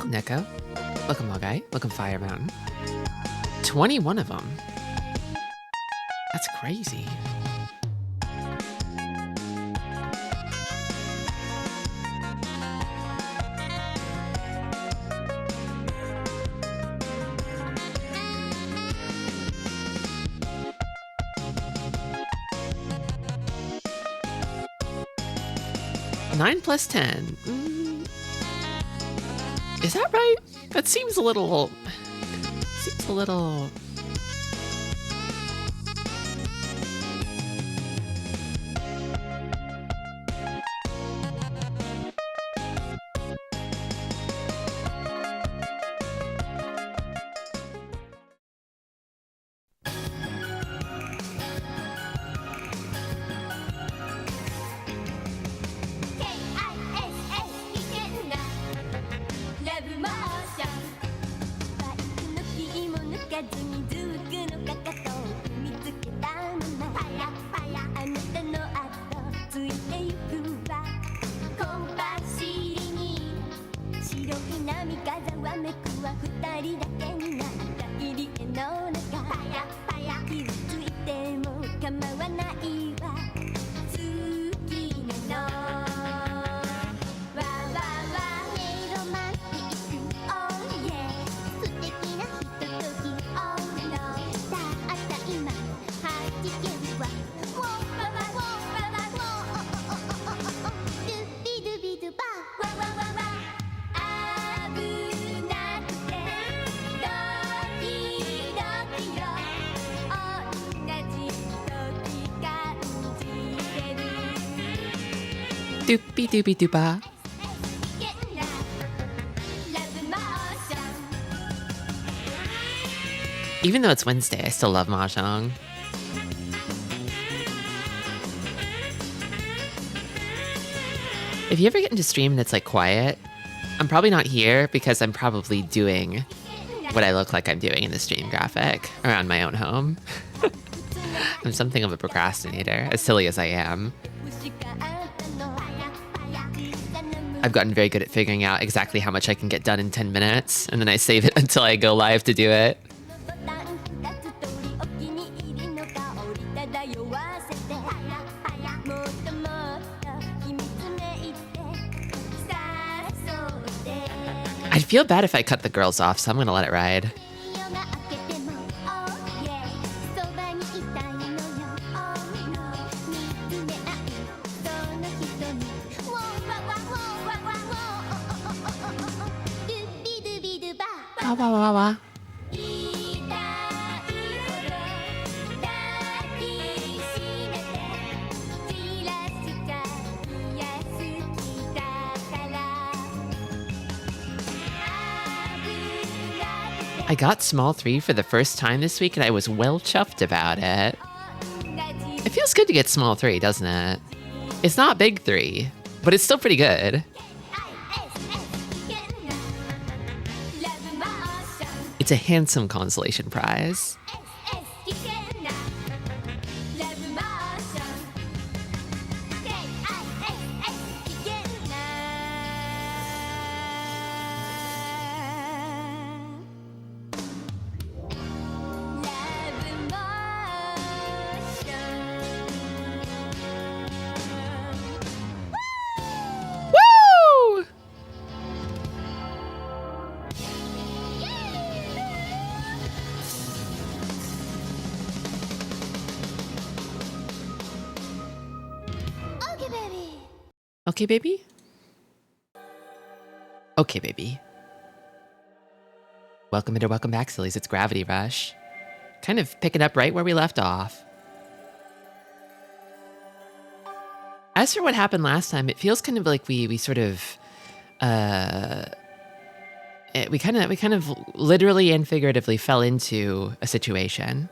Welcome, Neko. Welcome, Mogai. Welcome, Fire Mountain. 21 of them. That's crazy. Nine plus 10. Is that right? That seems a little... Doopy doopy doopa. Even though it's Wednesday, I still love Mahjong. If you ever get into stream and it's like quiet, I'm probably not here because I'm probably doing what I look like I'm doing in the stream graphic around my own home. I'm something of a procrastinator, as silly as I am. I've gotten very good at figuring out exactly how much I can get done in 10 minutes, and then I save it until I go live to do it. I'd feel bad if I cut the girls off, so I'm gonna let it ride. I got small 3 for the first time this week, and I was well chuffed about it. It feels good to get small 3, doesn't it? It's not big 3, but it's still pretty good. It's a handsome consolation prize. Okay, baby? Okay, baby. Welcome into Welcome Back, Sillies. It's Gravity Rush. Kind of picking up right where we left off. As for what happened last time, it feels kind of like we kind of literally and figuratively fell into a situation.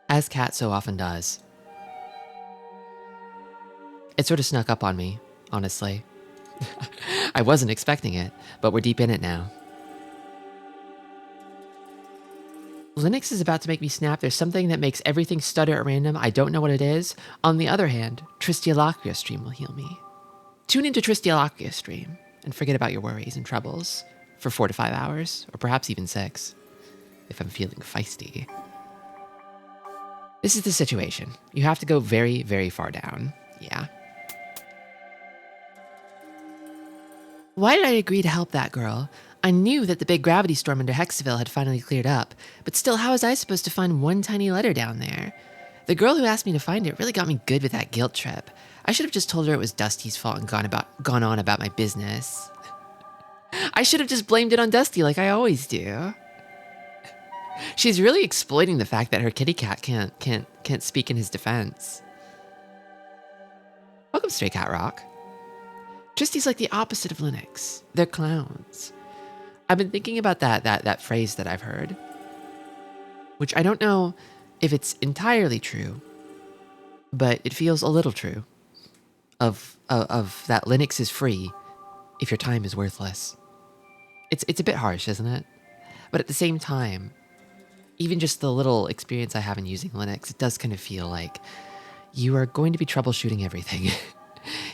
As Kat so often does. It sort of snuck up on me, honestly. I wasn't expecting it, but we're deep in it now. Linux is about to make me snap. There's something that makes everything stutter at random. I don't know what it is. On the other hand, Tristi stream will heal me. Tune into Tristi stream and forget about your worries and troubles for 4 to 5 hours, or perhaps even 6, if I'm feeling feisty. This is the situation. You have to go very, very far down. Yeah. Why did I agree to help that girl? I knew that the big gravity storm under Hexaville had finally cleared up, but still, how was I supposed to find one tiny letter down there? The girl who asked me to find it really got me good with that guilt trip. I should have just told her it was Dusty's fault and gone on about my business. I should have just blamed it on Dusty like I always do. She's really exploiting the fact that her kitty cat can't speak in his defense. Welcome, Stray Cat Rock. Tristi's like the opposite of Linux. They're clowns. I've been thinking about that phrase that I've heard, which I don't know if it's entirely true, but it feels a little true. Of that Linux is free if your time is worthless. It's a bit harsh, isn't it? But at the same time, even just the little experience I have in using Linux, it does kind of feel like you are going to be troubleshooting everything.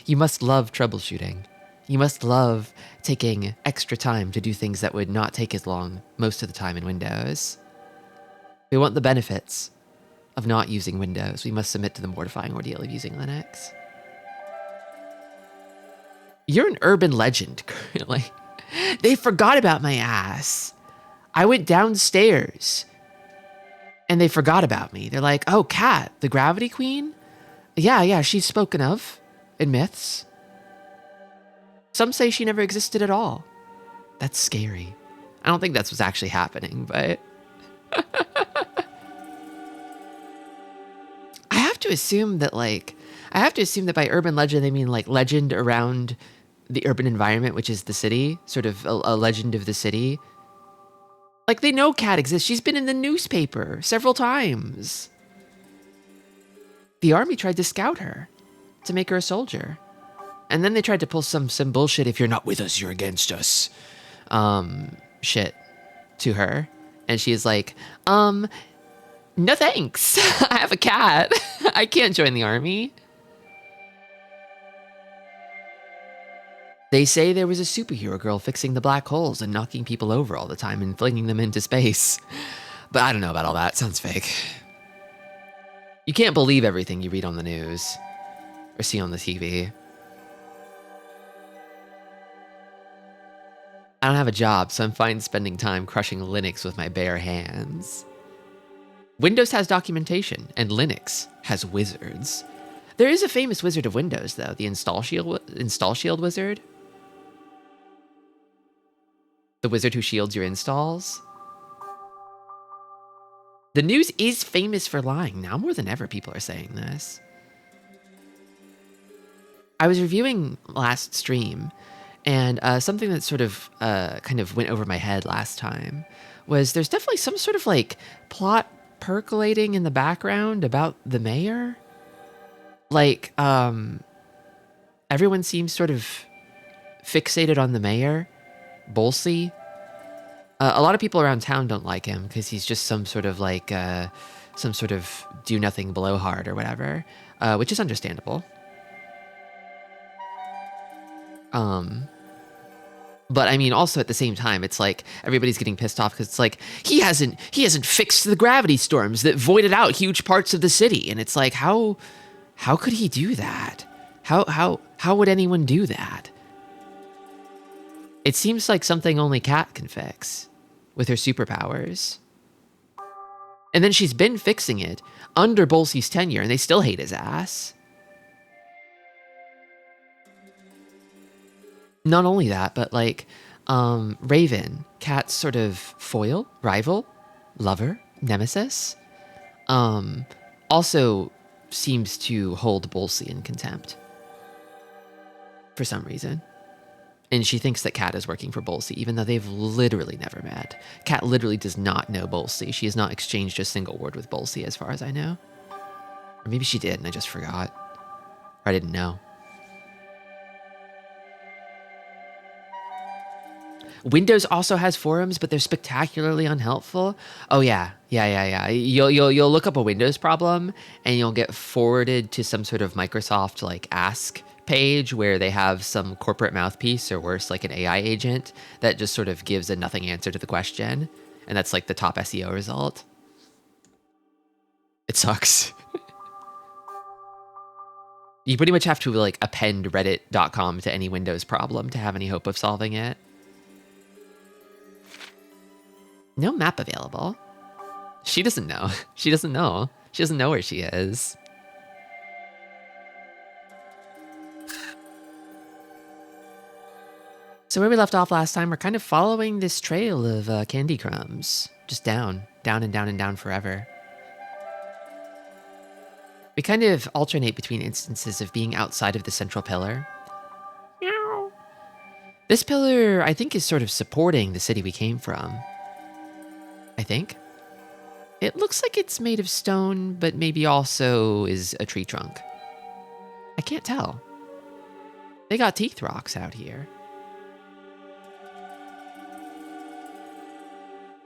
You must love troubleshooting. You must love taking extra time to do things that would not take as long most of the time in Windows. We want the benefits of not using Windows. We must submit to the mortifying ordeal of using Linux. You're an urban legend, currently. They forgot about my ass. I went downstairs and they forgot about me. They're like, oh, Kat, the Gravity Queen? Yeah, she's spoken of in myths. Some say she never existed at all. That's scary. I don't think that's what's actually happening, but I have to assume that by urban legend, they mean like legend around the urban environment, which is the city, sort of a legend of the city. Like, they know Kat exists. She's been in the newspaper several times. The army tried to scout her to make her a soldier. And then they tried to pull some bullshit, if you're not with us, you're against us, shit to her. And she's like, no thanks. I have a cat. I can't join the army. They say there was a superhero girl fixing the black holes and knocking people over all the time and flinging them into space. But I don't know about all that. It sounds fake. You can't believe everything you read on the news or see on the TV. I don't have a job, so I'm fine spending time crushing Linux with my bare hands. Windows has documentation, and Linux has wizards. There is a famous wizard of Windows, though, the install shield wizard. The wizard who shields your installs. The news is famous for lying. Now more than ever, people are saying this. I was reviewing last stream, and something that sort of kind of went over my head last time was there's definitely some sort of like plot percolating in the background about the mayor. Like, everyone seems sort of fixated on the mayor, Bolsey. A lot of people around town don't like him because he's just some sort of like, some sort of do-nothing blowhard or whatever, which is understandable. But I mean, also at the same time, it's like everybody's getting pissed off because it's like he hasn't fixed the gravity storms that voided out huge parts of the city, and it's like how could he do that? How would anyone do that? It seems like something only Kat can fix with her superpowers. And then she's been fixing it under Bolsey's tenure, and they still hate his ass. Not only that, but like Raven, Kat's sort of foil, rival, lover, nemesis, also seems to hold Bolsey in contempt for some reason. And she thinks that Kat is working for Bolsey, even though they've literally never met. Kat literally does not know Bolsey. She has not exchanged a single word with Bolsey, as far as I know. Or maybe she did, and I just forgot. Or I didn't know. Windows also has forums, but they're spectacularly unhelpful. Oh yeah. You'll look up a Windows problem, and you'll get forwarded to some sort of Microsoft like Ask page where they have some corporate mouthpiece, or worse, like an AI agent that just sort of gives a nothing answer to the question. And that's like the top SEO result. It sucks. You pretty much have to like append reddit.com to any Windows problem to have any hope of solving it. No map available. She doesn't know. She doesn't know. She doesn't know where she is. So where we left off last time, we're kind of following this trail of candy crumbs. Just down, down and down and down forever. We kind of alternate between instances of being outside of the central pillar. Meow. This pillar, I think, is sort of supporting the city we came from. I think. It looks like it's made of stone, but maybe also is a tree trunk. I can't tell. They got teeth rocks out here.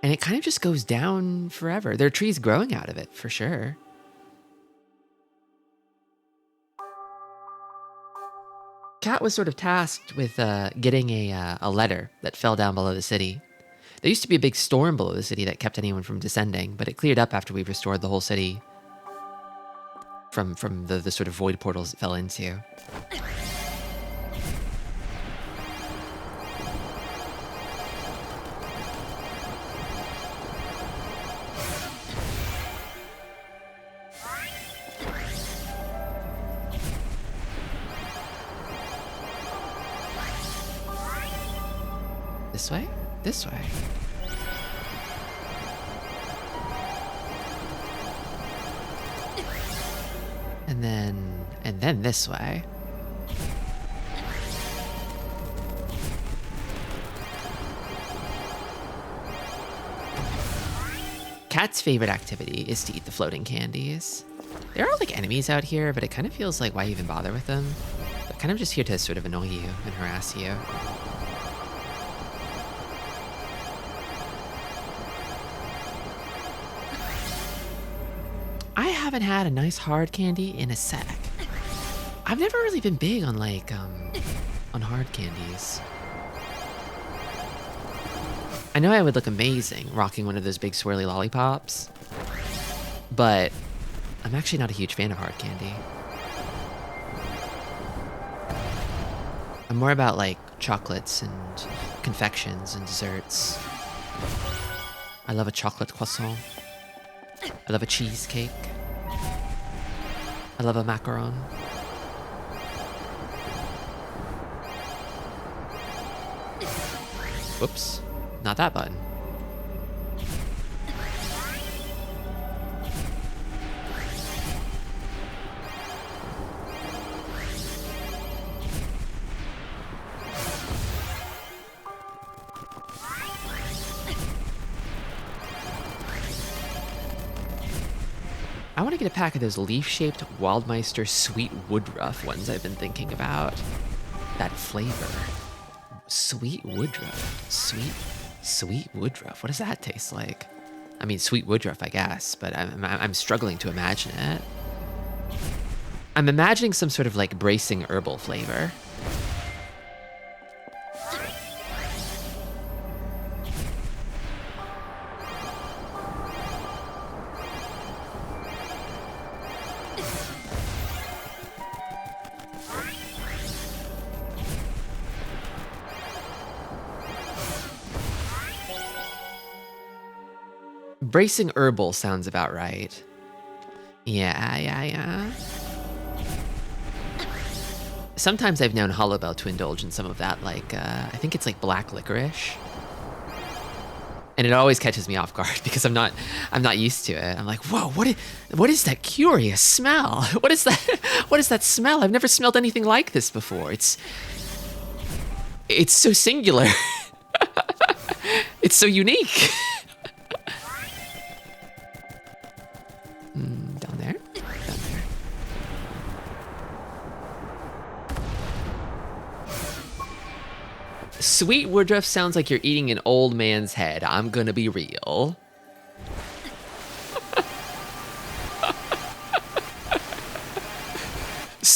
And it kind of just goes down forever. There are trees growing out of it, for sure. Kat was sort of tasked with getting a letter that fell down below the city. There used to be a big storm below the city that kept anyone from descending, but it cleared up after we restored the whole city from the sort of void portals it fell into. This way? This way. And then this way. Kat's favorite activity is to eat the floating candies. There are like enemies out here, but it kind of feels like why even bother with them? They're kind of just here to sort of annoy you and harass you. I haven't had a nice hard candy in a sec. I've never really been big on like, on hard candies. I know I would look amazing rocking one of those big swirly lollipops, but I'm actually not a huge fan of hard candy. I'm more about like chocolates and confections and desserts. I love a chocolate croissant. I love a cheesecake. I love a macaron. Whoops, not that button. I want to get a pack of those leaf-shaped Waldmeister Sweet Woodruff ones I've been thinking about. That flavor. Sweet Woodruff. Sweet Woodruff. What does that taste like? I mean, sweet Woodruff, I guess, but I'm struggling to imagine it. I'm imagining some sort of like bracing herbal flavor. Bracing herbal sounds about right. Yeah. Sometimes I've known Hollowbell to indulge in some of that, like, I think it's like black licorice. And it always catches me off guard because I'm not used to it. I'm like, whoa, what is that curious smell? What is that smell? I've never smelled anything like this before. It's so singular. It's so unique. Down there. Sweet Woodruff sounds like you're eating an old man's head. I'm gonna be real.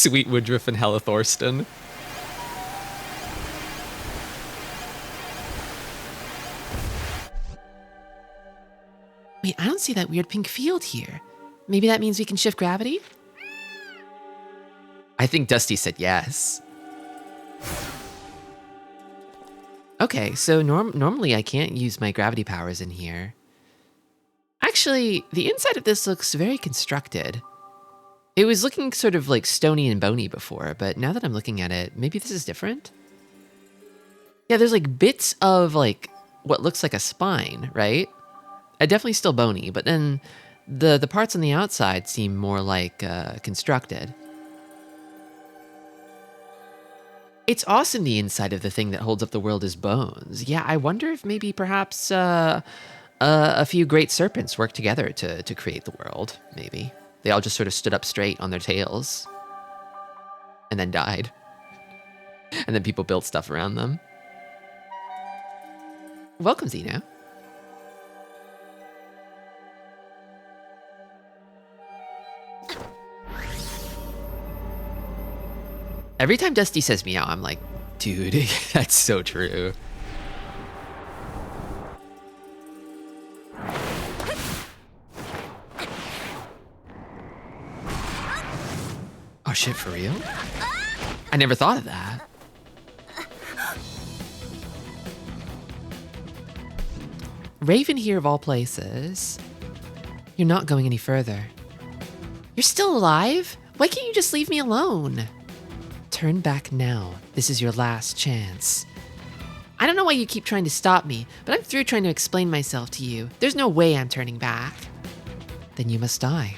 Sweet Woodruff and Hella Thorsten. Wait, I don't see that weird pink field here. Maybe that means we can shift gravity? I think Dusty said yes. Okay, so normally I can't use my gravity powers in here. Actually, the inside of this looks very constructed. It was looking sort of like stony and bony before, but now that I'm looking at it, maybe this is different? Yeah, there's like bits of like what looks like a spine, right? Definitely still bony, but then the parts on the outside seem more like constructed. It's awesome the inside of the thing that holds up the world is bones. Yeah, I wonder if maybe perhaps a few great serpents worked together to create the world, maybe. They all just sort of stood up straight on their tails and then died. And then people built stuff around them. Welcome, Zeno. Every time Dusty says meow, I'm like, dude, that's so true. Oh shit, for real? I never thought of that. Raven here of all places. You're not going any further. You're still alive? Why can't you just leave me alone? Turn back now. This is your last chance. I don't know why you keep trying to stop me, but I'm through trying to explain myself to you. There's no way I'm turning back. Then you must die.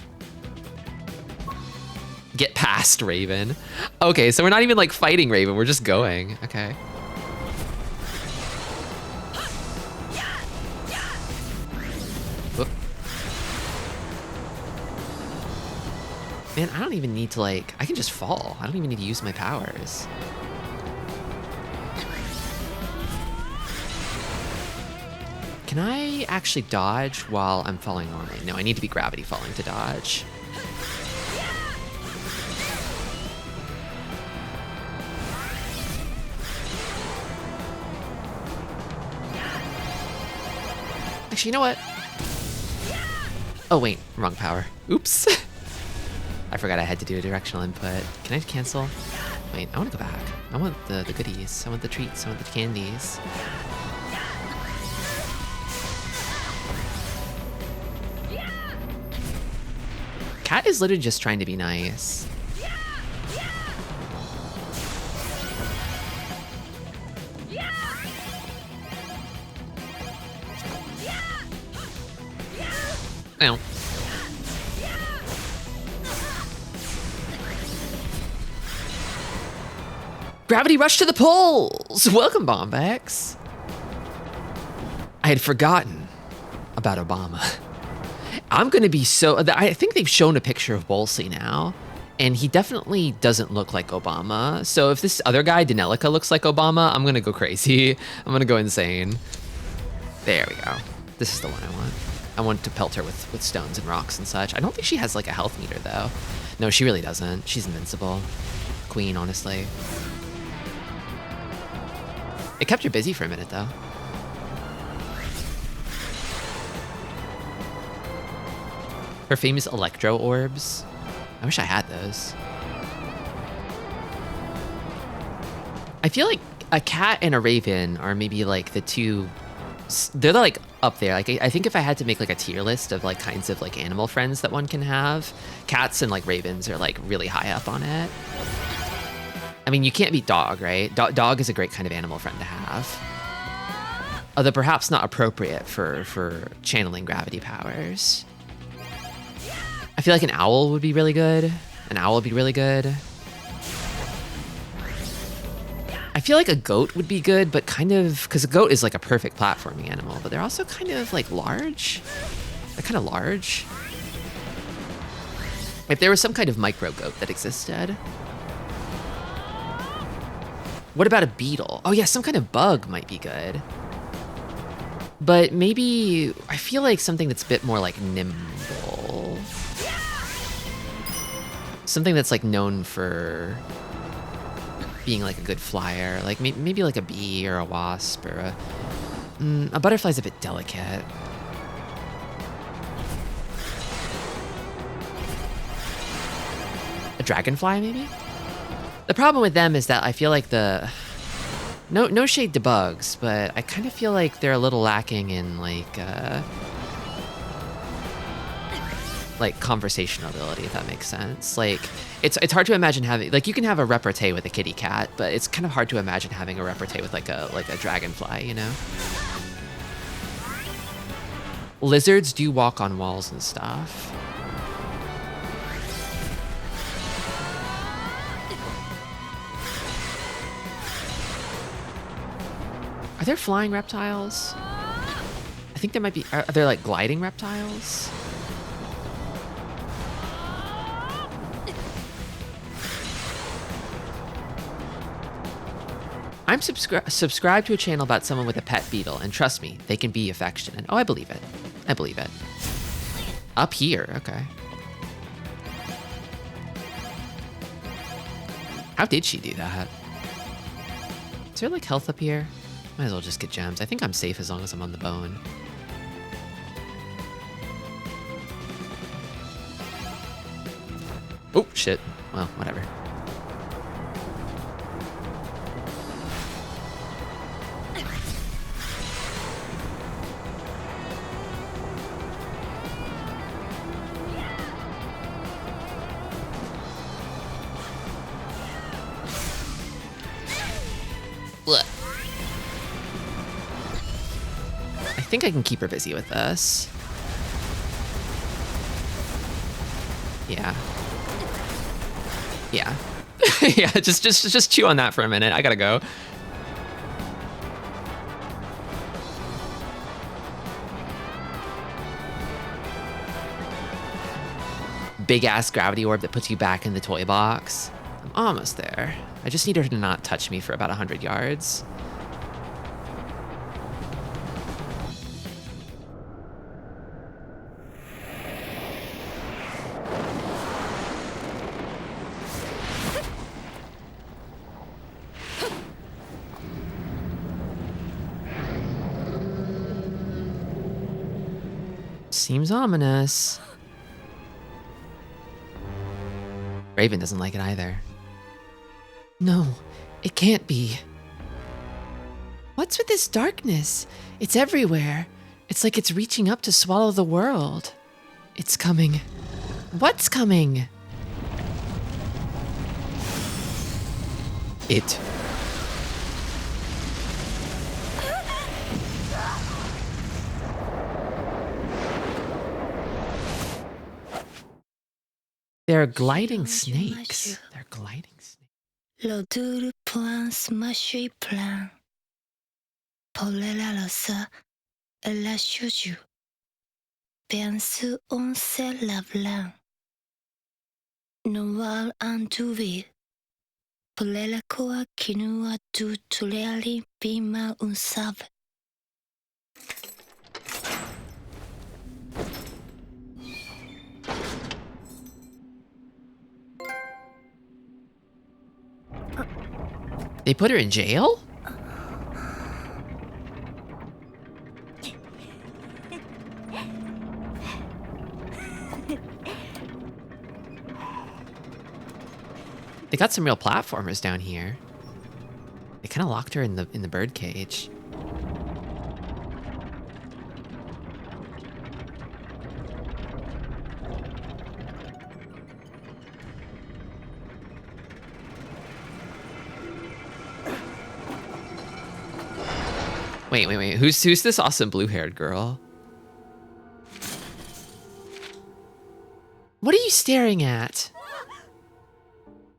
Get past Raven. Okay, so we're not even like fighting Raven, we're just going. Okay. Whoop. Man, I don't even need to like, I can just fall. I don't even need to use my powers. Can I actually dodge while I'm falling normally? No, I need to be gravity falling to dodge. Actually, you know what? Oh wait, wrong power. Oops. I forgot I had to do a directional input. Can I cancel? Wait, I want to go back. I want the goodies. I want the treats. I want the candies. Cat is literally just trying to be nice. Ow. Gravity rush to the poles! Welcome, Bombex. I had forgotten about Obama. I'm gonna be so... I think they've shown a picture of Bolsey now, and he definitely doesn't look like Obama. So if this other guy, Denelica, looks like Obama, I'm gonna go crazy. I'm gonna go insane. There we go. This is the one I want. I want to pelt her with stones and rocks and such. I don't think she has like a health meter though. No, she really doesn't. She's invincible. Queen, honestly. It kept her busy for a minute though. Her famous electro orbs. I wish I had those. I feel like a cat and a raven are maybe like the two... They're like up there. Like I think if I had to make like a tier list of like kinds of like animal friends that one can have, cats and like ravens are like really high up on it. I mean, you can't beat dog, right? Dog is a great kind of animal friend to have. Although perhaps not appropriate for channeling gravity powers. I feel like an owl would be really good. An owl would be really good. I feel like a goat would be good, but kind of, because a goat is like a perfect platforming animal, but they're also kind of like large. They're kind of large. If there was some kind of micro goat that existed. What about a beetle? Oh yeah, some kind of bug might be good. But maybe, I feel like something that's a bit more like nimble. Something that's like known for being like a good flyer, like maybe like a bee or a wasp or a butterfly's a bit delicate. A dragonfly, maybe? The problem with them is that I feel like no shade to bugs, but I kind of feel like they're a little lacking in like conversational ability, if that makes sense. Like it's hard to imagine having, like, you can have a repartee with a kitty cat, but it's kind of hard to imagine having a repartee with like a dragonfly, you know? Lizards do walk on walls and stuff. Are there flying reptiles? I think there might be. Are there like gliding reptiles? I'm subscribed to a channel about someone with a pet beetle, and trust me, they can be affectionate. Oh, I believe it. I believe it. Up here, okay. How did she do that? Is there like health up here? Might as well just get gems. I think I'm safe as long as I'm on the bone. Oh, shit. Well, whatever. Look. I think I can keep her busy with this. Yeah. Yeah. Yeah, just chew on that for a minute. I gotta go. Big ass gravity orb that puts you back in the toy box. I'm almost there. I just need her to not touch me for about 100 yards. Seems ominous. Raven doesn't like it either. No, it can't be. What's with this darkness? It's everywhere. It's like it's reaching up to swallow the world. It's coming. What's coming? It. They're gliding snakes. They're gliding snakes. L'odeur point smashy plan. Pour la losa et la chouchou. Bien sûr, on se lave là. Noir en tout vide. Pour la coa qui nous a tout les limpima un save. They put her in jail? They got some real platformers down here. They kind of locked her in the bird cage. Wait. Who's this awesome blue-haired girl? What are you staring at?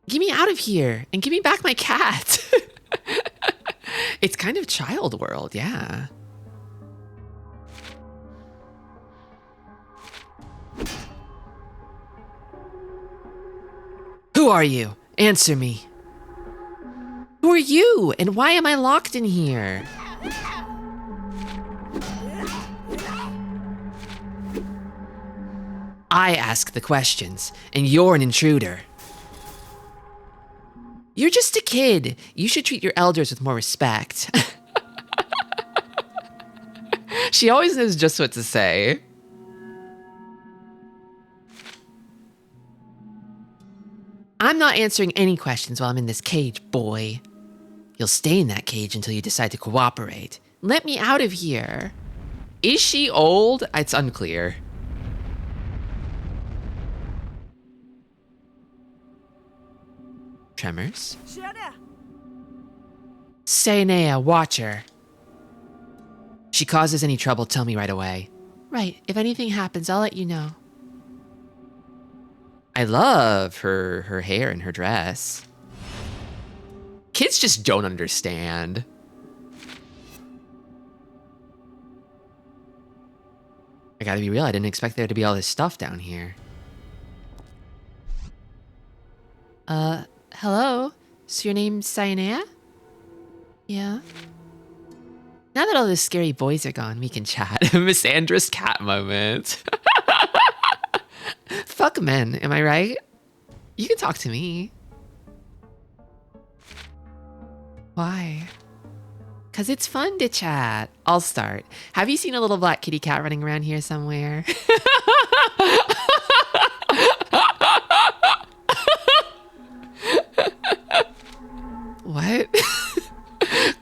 Get me out of here and give me back my cat. It's kind of child world, yeah. Who are you? Answer me. Who are you? And why am I locked in here? I ask the questions, and you're an intruder. You're just a kid. You should treat your elders with more respect. She always knows just what to say. I'm not answering any questions while I'm in this cage, boy. You'll stay in that cage until you decide to cooperate. Let me out of here. Is she old? It's unclear. Tremors? Sainea, watch her. She causes any trouble, tell me right away. Right, if anything happens, I'll let you know. I love her hair and her dress. Kids just don't understand. I gotta be real, I didn't expect there to be all this stuff down here. Hello? So your name's Sainea? Yeah? Now that all those scary boys are gone, we can chat. Miss Andra's cat moment. Fuck men, am I right? You can talk to me. Why? Cause it's fun to chat. I'll start. Have you seen a little black kitty cat running around here somewhere? What?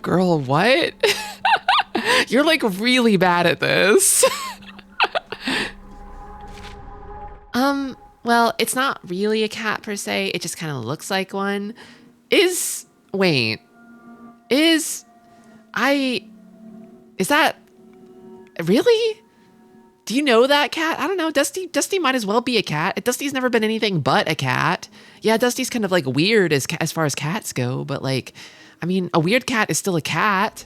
Girl, what? You're like really bad at this. Well, it's not really a cat per se. It just kind of looks like one. Wait. Is that really? Do you know that cat? I don't know. Dusty might as well be a cat. Dusty's never been anything but a cat. Yeah, Dusty's kind of like weird as far as cats go, but like, I mean, a weird cat is still a cat.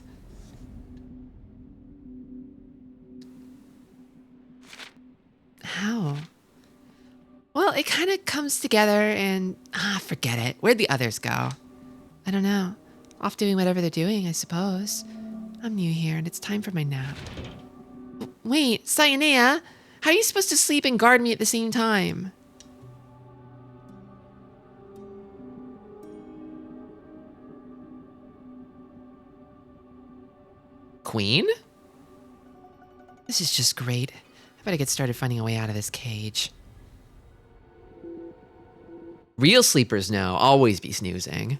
How? Well, it kind of comes together and forget it. Where'd the others go? I don't know. Off doing whatever they're doing, I suppose. I'm new here and it's time for my nap. Wait, Sainea, how are you supposed to sleep and guard me at the same time? Queen? This is just great. I better get started finding a way out of this cage. Real sleepers know, always be snoozing.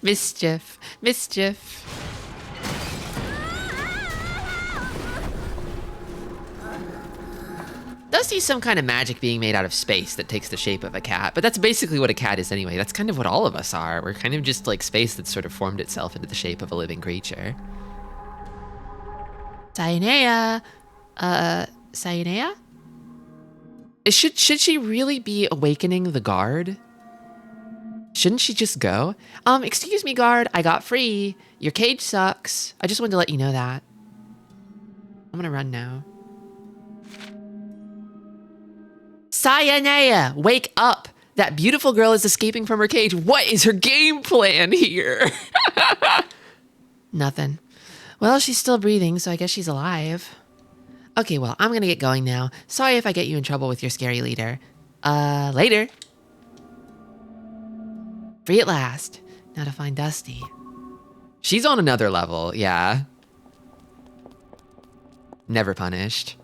Mischief. Dusty's some kind of magic being made out of space that takes the shape of a cat, but that's basically what a cat is anyway. That's kind of what all of us are. We're kind of just like space that's sort of formed itself into the shape of a living creature. Sainea? Sainea? Should she really be awakening the guard? Shouldn't she just go? Excuse me, guard, I got free. Your cage sucks. I just wanted to let you know that. I'm gonna run now. Sainea, wake up. That beautiful girl is escaping from her cage. What is her game plan here? Nothing. Well, she's still breathing, so I guess she's alive. Okay, well, I'm gonna get going now. Sorry if I get you in trouble with your scary leader. Later. Free at last. Now to find Dusty. She's on another level, yeah. Never punished.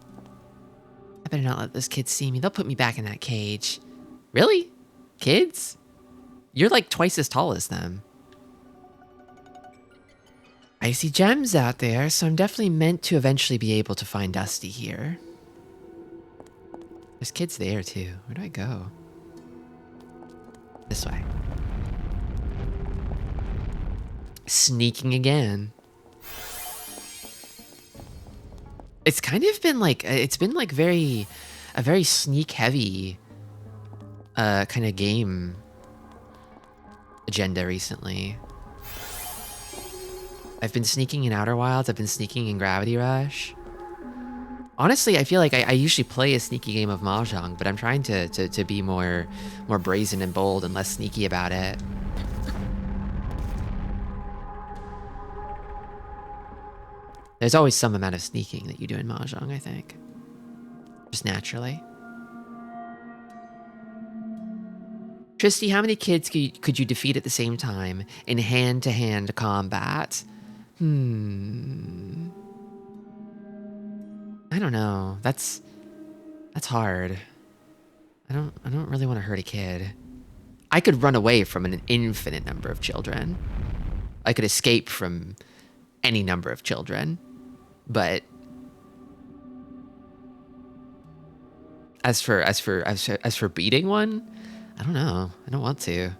I better not let those kids see me. They'll put me back in that cage. Really? Kids? You're like twice as tall as them. I see gems out there, so I'm definitely meant to eventually be able to find Dusty here. There's kids there too. Where do I go? This way. Sneaking again. It's kind of been like, it's been like a very sneak heavy kind of game agenda recently. I've been sneaking in Outer Wilds, I've been sneaking in Gravity Rush. Honestly, I feel like I usually play a sneaky game of Mahjong, but I'm trying to be more brazen and bold and less sneaky about it. There's always some amount of sneaking that you do in Mahjong, I think. Just naturally. Tristi, how many kids could you defeat at the same time in hand-to-hand combat? I don't know. That's hard. I don't really want to hurt a kid. I could run away from an infinite number of children. I could escape from any number of children. But as for beating one, I don't know. I don't want to.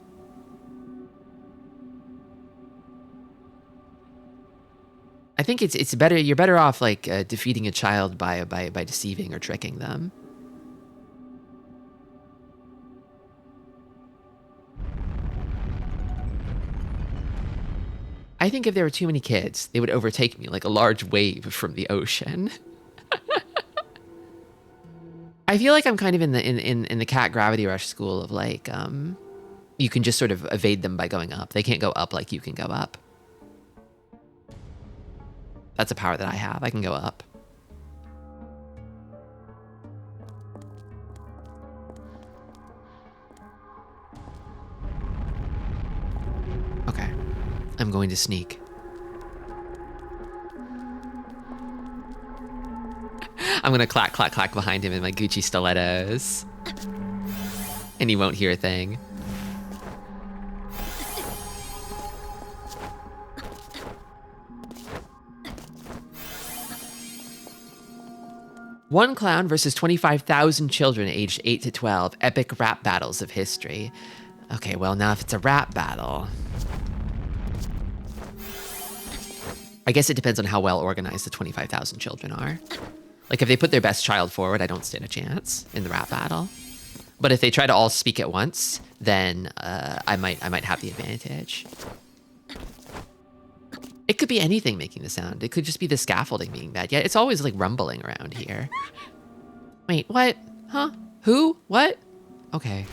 I think it's better. You're better off like defeating a child by deceiving or tricking them. I think if there were too many kids, they would overtake me like a large wave from the ocean. I feel like I'm kind of in the cat gravity rush school of like you can just sort of evade them by going up. They can't go up like you can go up. That's a power that I have. I can go up. Okay. I'm going to sneak. I'm gonna clack, clack, clack behind him in my Gucci stilettos. And he won't hear a thing. One clown versus 25,000 children aged 8 to 12. Epic rap battles of history. Okay, well now if it's a rap battle... I guess it depends on how well organized the 25,000 children are. Like if they put their best child forward, I don't stand a chance in the rap battle. But if they try to all speak at once, then I might have the advantage. It could be anything making the sound. It could just be the scaffolding being bad. Yeah, it's always like rumbling around here. Wait, what? Huh? Who? What? Okay.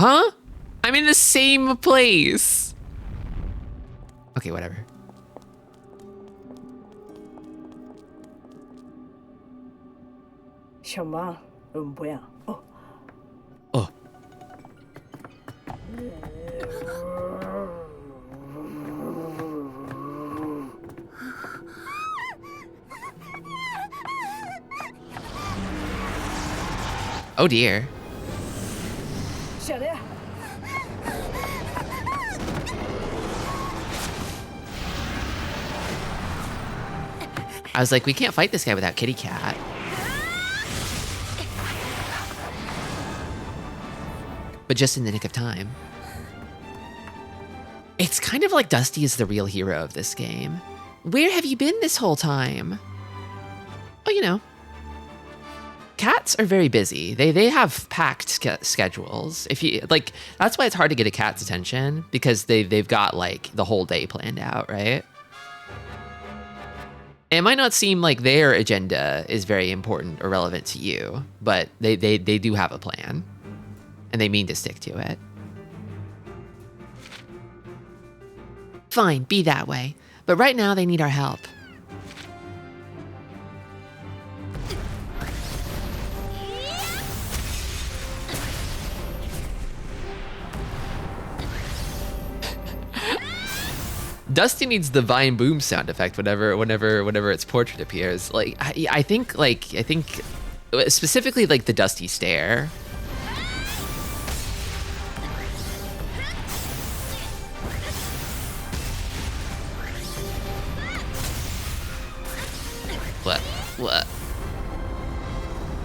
Huh? I'm in the same place. Okay, whatever. Oh. Oh dear. I was like, we can't fight this guy without Kitty Cat. But just in the nick of time. It's kind of like Dusty is the real hero of this game. Where have you been this whole time? Oh, you know. Cats are very busy. They have packed schedules. If you like, that's why it's hard to get a cat's attention, because they've got like the whole day planned out, right? It might not seem like their agenda is very important or relevant to you, but they do have a plan, and they mean to stick to it. Fine, be that way. But right now they need our help. Dusty needs the vine boom sound effect whenever its portrait appears. Like I think specifically like the Dusty stare. What?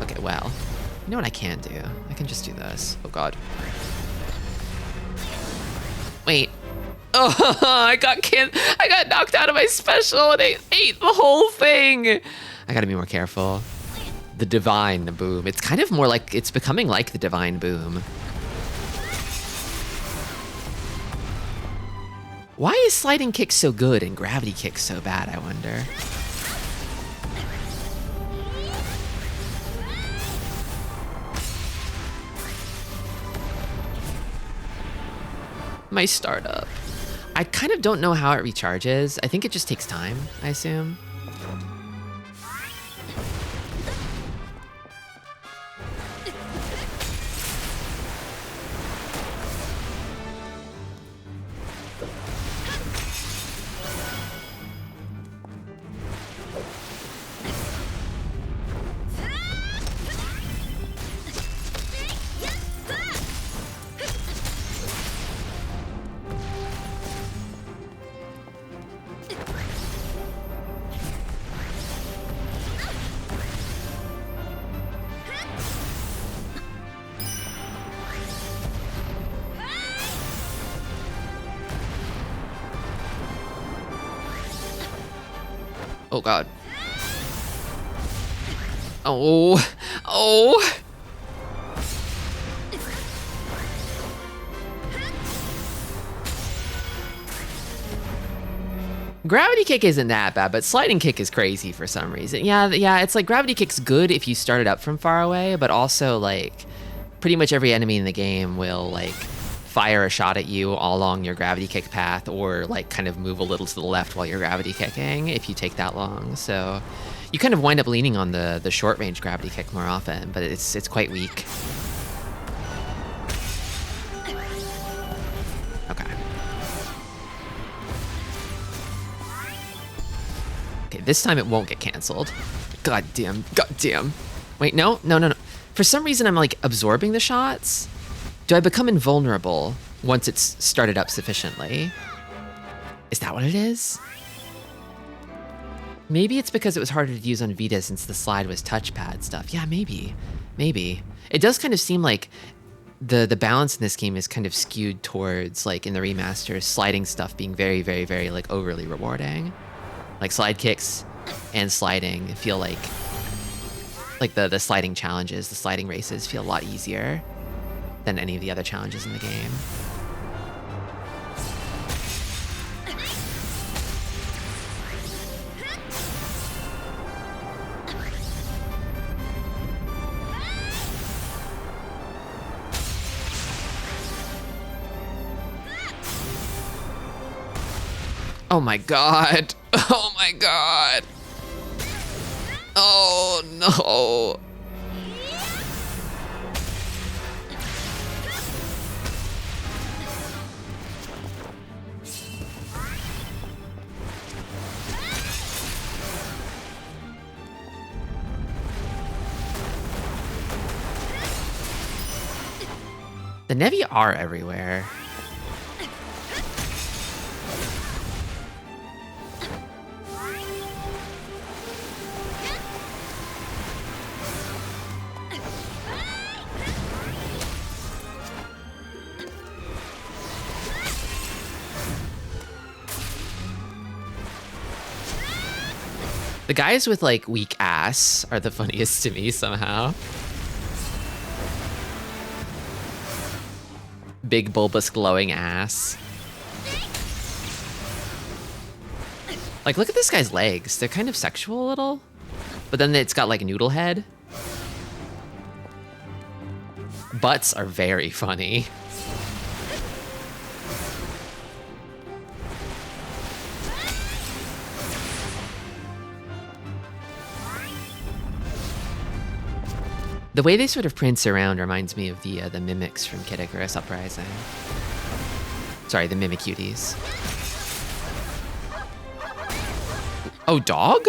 Okay, well, you know what I can do? I can just do this. Oh God. Wait. Oh, I got knocked out of my special and they ate the whole thing. I gotta be more careful. The divine boom. It's kind of more like, it's becoming like the divine boom. Why is sliding kick so good and gravity kick so bad, I wonder? My startup. I kind of don't know how it recharges. I think it just takes time, I assume. Oh god. Oh. Oh. Gravity kick isn't that bad, but sliding kick is crazy for some reason. Yeah, it's like gravity kick's good if you start it up from far away, but also like pretty much every enemy in the game will like fire a shot at you all along your gravity kick path, or like kind of move a little to the left while you're gravity kicking if you take that long. So you kind of wind up leaning on the short range gravity kick more often, but it's quite weak. Okay. Okay, this time it won't get canceled. God damn. Wait, no. For some reason I'm like absorbing the shots. Do I become invulnerable once it's started up sufficiently? Is that what it is? Maybe it's because it was harder to use on Vita since the slide was touchpad stuff. Yeah, maybe. It does kind of seem like the balance in this game is kind of skewed towards, like in the remasters, sliding stuff being very, very, very like overly rewarding. Like slide kicks and sliding feel like the sliding challenges, the sliding races feel a lot easier than any of the other challenges in the game. Oh my god. Oh my god. Oh no. The Nevi are everywhere. The guys with like weak ass are the funniest to me somehow. Big bulbous glowing ass. Like, look at this guy's legs. They're kind of sexual a little, but then it's got like a noodle head. Butts are very funny. The way they sort of prance around reminds me of the mimics from Kid Icarus Uprising. Sorry, the Mimic Cuties. Oh, dog?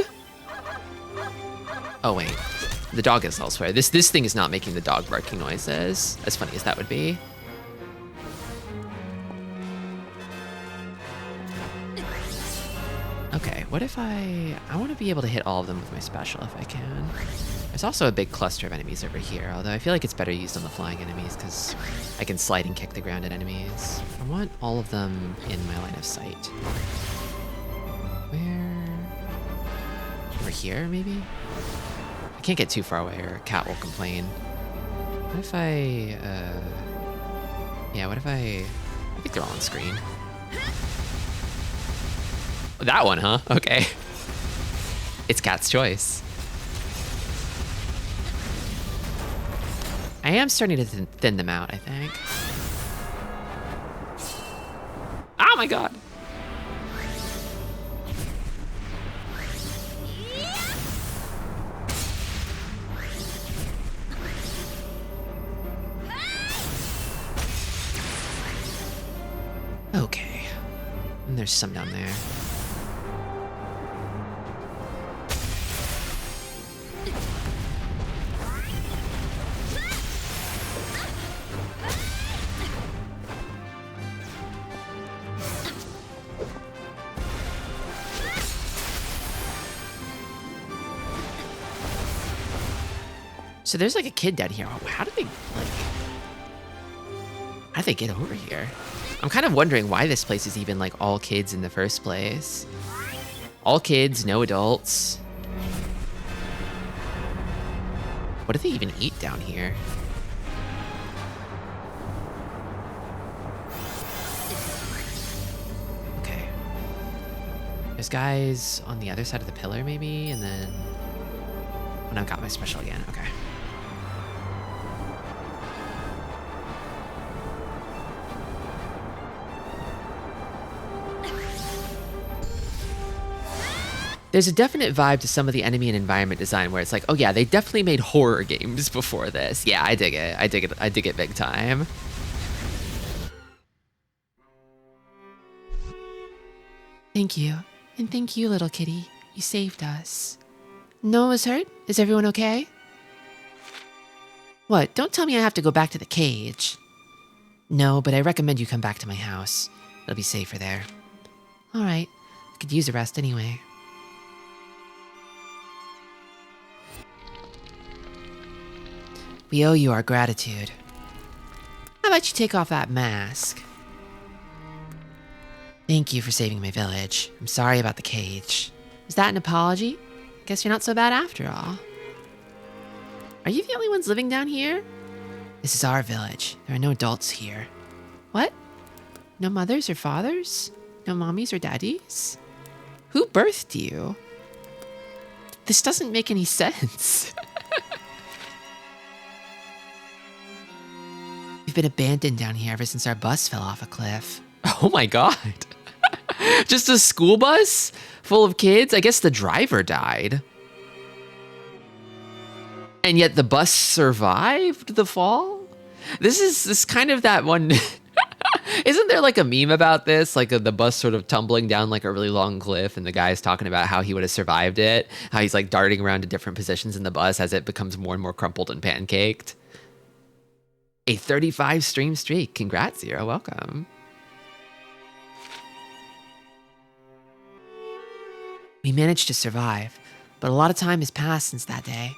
Oh wait, the dog is elsewhere. This thing is not making the dog barking noises, as funny as that would be. Okay, what if I want to be able to hit all of them with my special if I can. There's also a big cluster of enemies over here, although I feel like it's better used on the flying enemies because I can slide and kick the grounded enemies. I want all of them in my line of sight. Where? Over here, maybe? I can't get too far away or Cat will complain. What if I, yeah, what if I think they're all on screen. That one, huh? Okay. It's Cat's choice. I am starting to thin them out, I think. my god. Okay. And there's some down there. So there's like a kid down here. Oh, how did they get over here? I'm kind of wondering why this place is even like all kids in the first place. All kids, no adults. What do they even eat down here? Okay. There's guys on the other side of the pillar maybe, and then... Oh, no, I got my special again, okay. There's a definite vibe to some of the enemy and environment design where it's like, oh yeah, they definitely made horror games before this. Yeah, I dig it. I dig it big time. Thank you. And thank you, little kitty. You saved us. No one was hurt? Is everyone okay? What? Don't tell me I have to go back to the cage. No, but I recommend you come back to my house. It'll be safer there. All right. I could use a rest anyway. We owe you our gratitude. How about you take off that mask? Thank you for saving my village. I'm sorry about the cage. Is that an apology? Guess you're not so bad after all. Are you the only ones living down here? This is our village. There are no adults here. What? No mothers or fathers? No mommies or daddies? Who birthed you? This doesn't make any sense. We've been abandoned down here ever since our bus fell off a cliff. Oh my god. Just a school bus full of kids? I guess the driver died. And yet the bus survived the fall? This is kind of that one... Isn't there like a meme about this? Like the bus sort of tumbling down like a really long cliff and the guy's talking about how he would have survived it. How he's like darting around to different positions in the bus as it becomes more and more crumpled and pancaked. A 35 stream streak. Congrats, Zero. Welcome. We managed to survive, but a lot of time has passed since that day.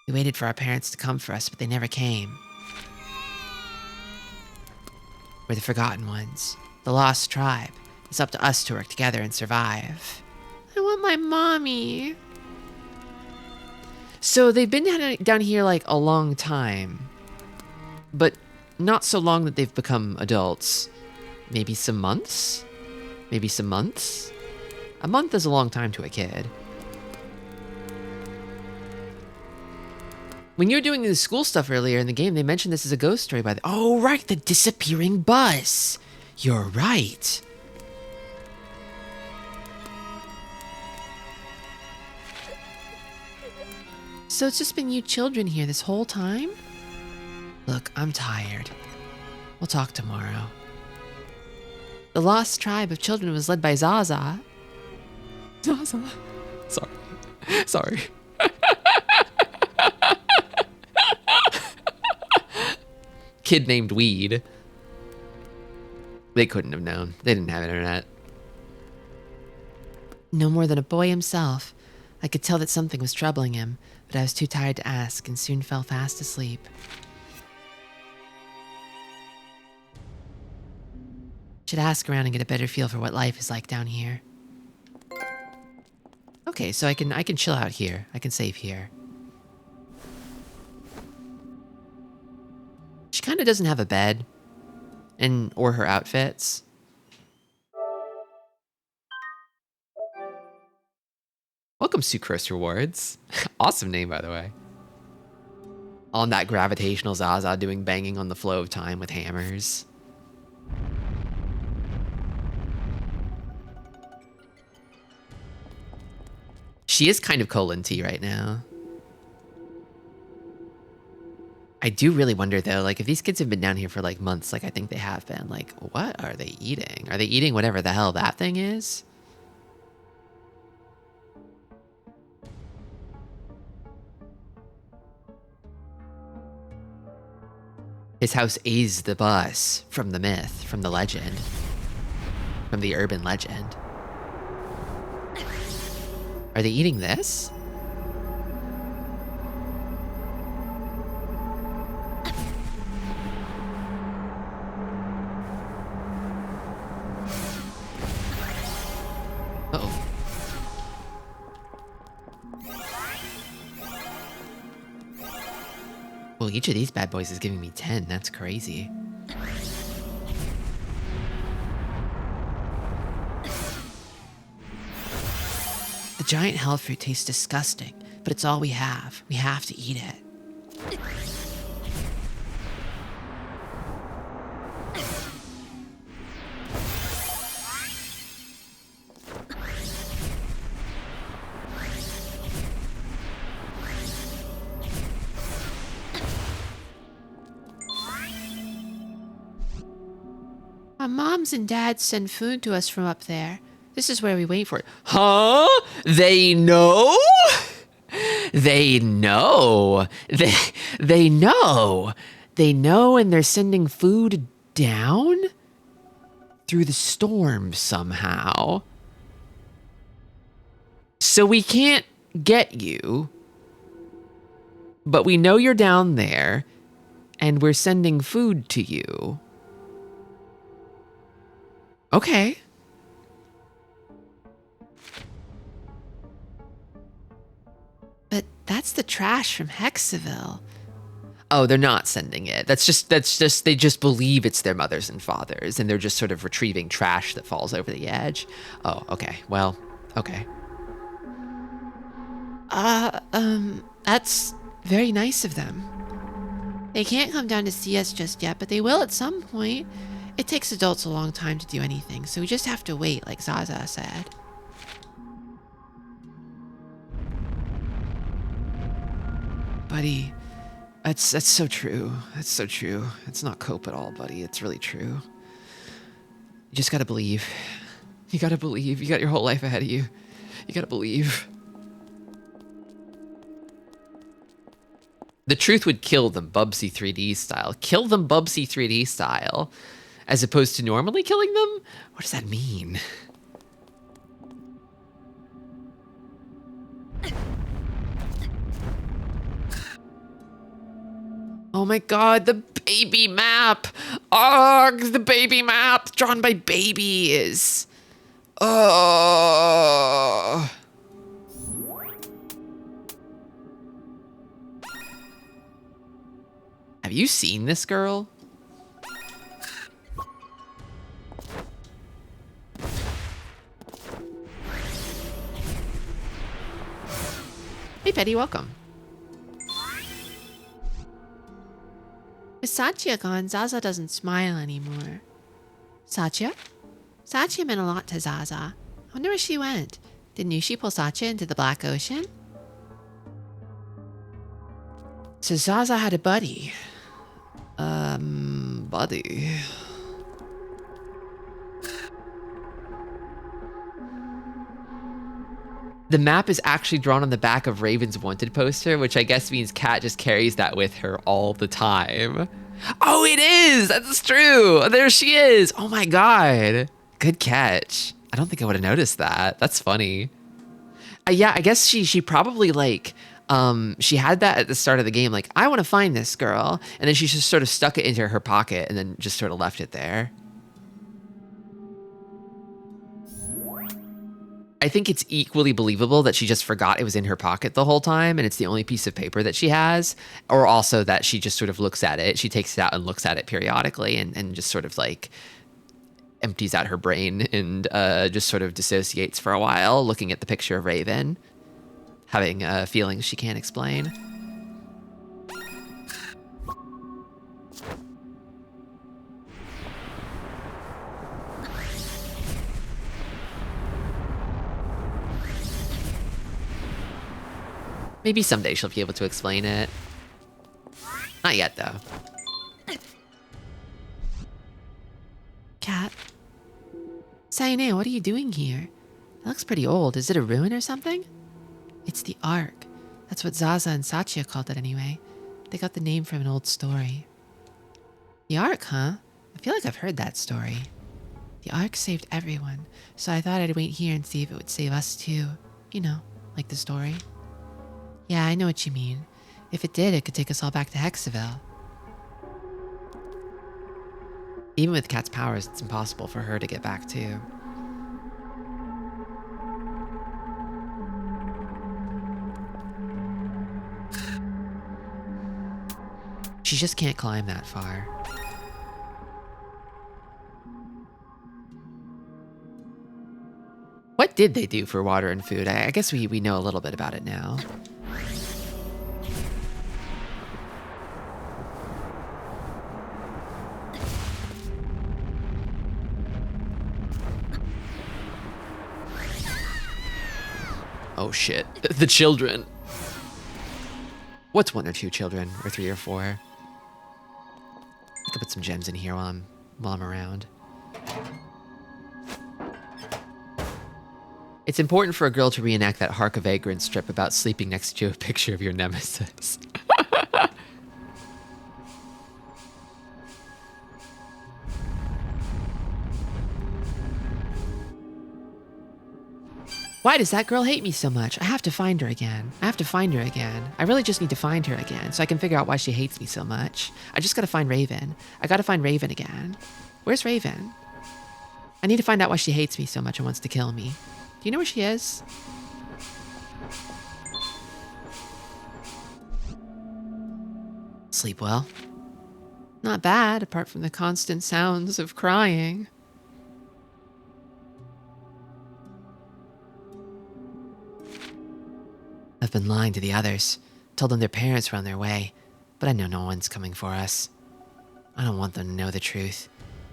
We waited for our parents to come for us, but they never came. We're the forgotten ones, the lost tribe. It's up to us to work together and survive. I want my mommy. So they've been down here like a long time, but not so long that they've become adults. Maybe some months? Maybe some months? A month is a long time to a kid. When you were doing the school stuff earlier in the game, they mentioned this as a ghost story by the... Oh, right, the disappearing bus. You're right. So it's just been you children here this whole time? Look, I'm tired. We'll talk tomorrow. The lost tribe of children was led by Zaza. Zaza. Sorry. Kid named Weed. They couldn't have known. They didn't have internet. No more than a boy himself. I could tell that something was troubling him, but I was too tired to ask and soon fell fast asleep. Should ask around and get a better feel for what life is like down here. Okay, so I can chill out here. I can save here. She kind of doesn't have a bed, or her outfits. Welcome, Sucrose Rewards. Awesome name, by the way. On that gravitational Zaza doing banging on the flow of time with hammers. She is kind of colon tea right now. I do really wonder though, like if these kids have been down here for like months, like I think they have been, like what are they eating? Are they eating whatever the hell that thing is? His house is the bus from the myth, from the legend, from the urban legend. Are they eating this? Uh-oh. Well, each of these bad boys is giving me 10. That's crazy. The giant health fruit tastes disgusting, but it's all we have. We have to eat it. Our moms and dads send food to us from up there. This is where we wait for it. Huh? They know? They know. They know. They know, and they're sending food down through the storm somehow. So we can't get you, but we know you're down there, and we're sending food to you. Okay. But that's the trash from Hexaville. Oh, they're not sending it. That's just they just believe it's their mothers and fathers, and they're just sort of retrieving trash that falls over the edge. Oh, okay. Well, okay. That's very nice of them. They can't come down to see us just yet, but they will at some point. It takes adults a long time to do anything, so we just have to wait, like Zaza said. Buddy, that's so true. That's so true. It's not cope at all, buddy. It's really true. You just gotta believe. You gotta believe. You got your whole life ahead of you. You gotta believe. The truth would kill them Bubsy 3D style. Kill them Bubsy 3D style. As opposed to normally killing them? What does that mean? Oh my god, the baby map! Ugh, the baby map drawn by babies! Oh. Have you seen this girl? Hey Betty, welcome. With Satya gone, Zaza doesn't smile anymore. Satya? Satya meant a lot to Zaza. I wonder where she went. Did Nushi pull Satya into the Black Ocean? So Zaza had a buddy. Buddy. The map is actually drawn on the back of Raven's wanted poster, which I guess means Kat just carries that with her all the time. Oh, it is! That's true! There she is! Oh my god. Good catch. I don't think I would have noticed that. That's funny. Yeah, I guess she probably like, she had that at the start of the game, like, I want to find this girl. And then she just sort of stuck it into her pocket and then just sort of left it there. I think it's equally believable that she just forgot it was in her pocket the whole time and it's the only piece of paper that she has, or also that she just sort of looks at it. She takes it out and looks at it periodically and just sort of like empties out her brain and just sort of dissociates for a while, looking at the picture of Raven, having feelings she can't explain. Maybe someday she'll be able to explain it. Not yet, though. Cat? Sayane, what are you doing here? It looks pretty old. Is it a ruin or something? It's the Ark. That's what Zaza and Satya called it anyway. They got the name from an old story. The Ark, huh? I feel like I've heard that story. The Ark saved everyone, so I thought I'd wait here and see if it would save us too. You know, like the story. Yeah, I know what you mean. If it did, it could take us all back to Hexaville. Even with Kat's powers, it's impossible for her to get back too. She just can't climb that far. What did they do for water and food? I guess we know a little bit about it now. Oh shit, the children. What's 1 or 2 children, or 3 or 4? I could put some gems in here while I'm around. It's important for a girl to reenact that Hark of Vagrant strip about sleeping next to a picture of your nemesis. Why does that girl hate me so much? I have to find her again. I really just need to find her again so I can figure out why she hates me so much. I just gotta find Raven. I gotta find Raven again. Where's Raven? I need to find out why she hates me so much and wants to kill me. Do you know where she is? Sleep well? Not bad, apart from the constant sounds of crying. I've been lying to the others, told them their parents were on their way, but I know no one's coming for us. I don't want them to know the truth,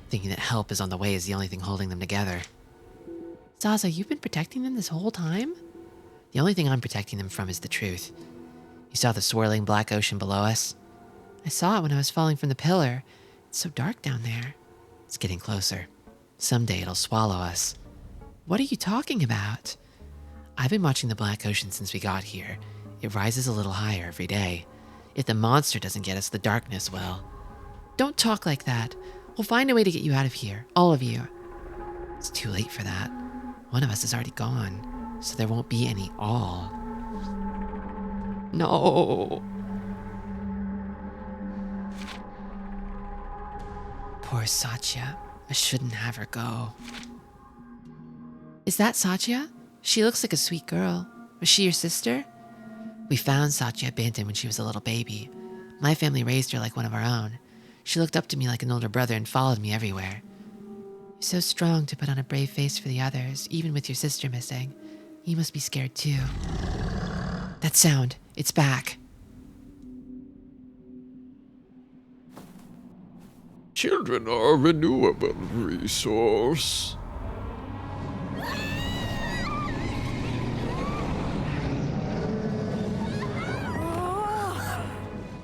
thinking that help is on the way is the only thing holding them together. Zaza, you've been protecting them this whole time? The only thing I'm protecting them from is the truth. You saw the swirling black ocean below us? I saw it when I was falling from the pillar. It's so dark down there. It's getting closer. Someday it'll swallow us. What are you talking about? I've been watching the black ocean since we got here. It rises a little higher every day. If the monster doesn't get us, the darkness will. Don't talk like that. We'll find a way to get you out of here, all of you. It's too late for that. One of us is already gone, so there won't be any all. No. Poor Satya. I shouldn't have her go. Is that Satya? She looks like a sweet girl. Was she your sister? We found Satya abandoned when she was a little baby. My family raised her like one of our own. She looked up to me like an older brother and followed me everywhere. You're so strong to put on a brave face for the others, even with your sister missing. You must be scared too. That sound, it's back. Children are a renewable resource.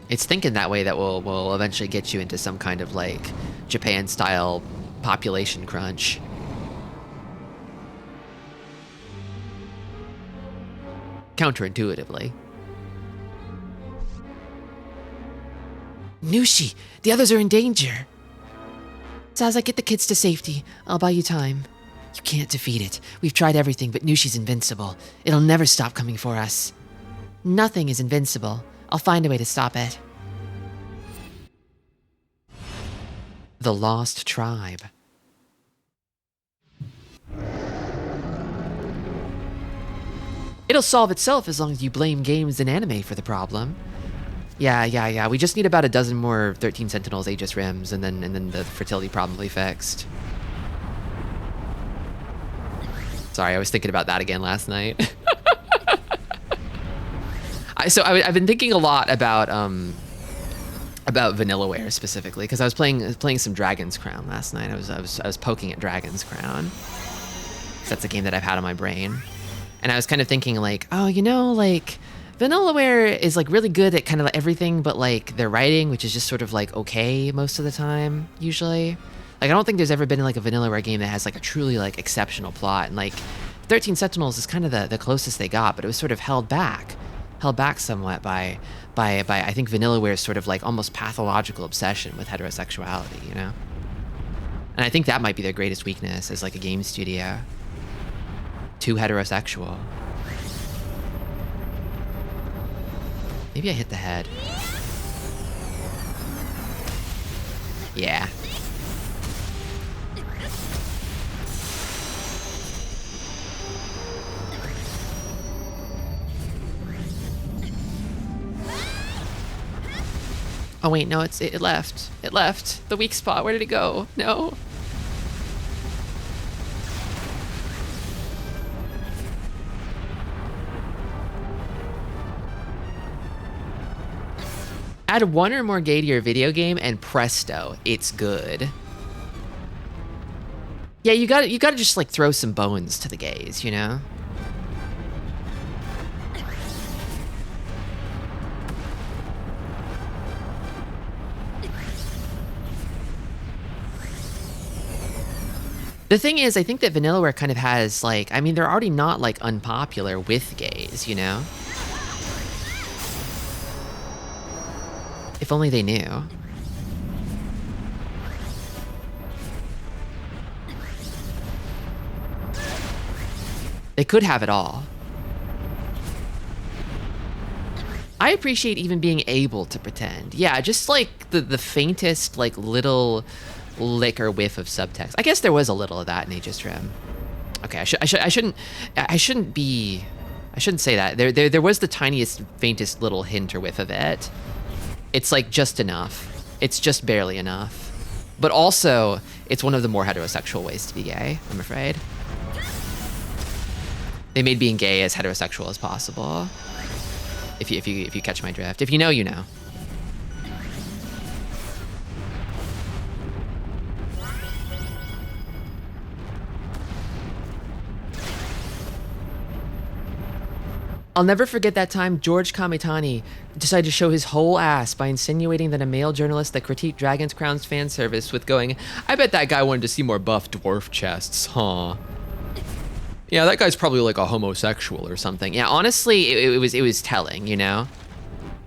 It's thinking that way that will eventually get you into some kind of like Japan-style population crunch. Counterintuitively. Nushi, the others are in danger. Zaza, get the kids to safety. I'll buy you time. You can't defeat it. We've tried everything, but Nushi's invincible. It'll never stop coming for us. Nothing is invincible. I'll find a way to stop it. The Lost Tribe. It'll solve itself as long as you blame games and anime for the problem. Yeah. We just need about a dozen more 13 Sentinels Aegis Rims, and then the fertility problem will be fixed. Sorry, I was thinking about that again last night. I've been thinking a lot about Vanillaware specifically, because I was playing some Dragon's Crown last night. I was poking at Dragon's Crown. That's a game that I've had on my brain, and I was kind of thinking like, oh, you know, like Vanillaware is like really good at kind of like everything but like their writing, which is just sort of like okay most of the time, usually. Like I don't think there's ever been like a Vanillaware game that has like a truly like exceptional plot. And like 13 Sentinels is kind of the closest they got, but it was sort of held back somewhat by I think Vanillaware's sort of like almost pathological obsession with heterosexuality, you know? And I think that might be their greatest weakness as like a game studio. Too heterosexual. Maybe I hit the head. Yeah. Oh wait, no, it left. It left. The weak spot, where did it go? No. Add one or more gay to your video game and presto, it's good. Yeah, you gotta just like throw some bones to the gays, you know? The thing is, I think that Vanillaware kind of has like, I mean, they're already not like unpopular with gays, you know? If only they knew. They could have it all. I appreciate even being able to pretend. Yeah, just like the faintest like little lick or whiff of subtext. I guess there was a little of that in Aegis Rim. Okay, I shouldn't say that. There was the tiniest, faintest little hint or whiff of it. It's like just enough. It's just barely enough. But also, it's one of the more heterosexual ways to be gay, I'm afraid. They made being gay as heterosexual as possible. If you catch my drift. If you know, you know. I'll never forget that time George Kamitani decided to show his whole ass by insinuating that a male journalist that critiqued Dragon's Crown's fan service with going, "I bet that guy wanted to see more buff dwarf chests, huh? Yeah, that guy's probably like a homosexual or something." Yeah, honestly, it was telling, you know?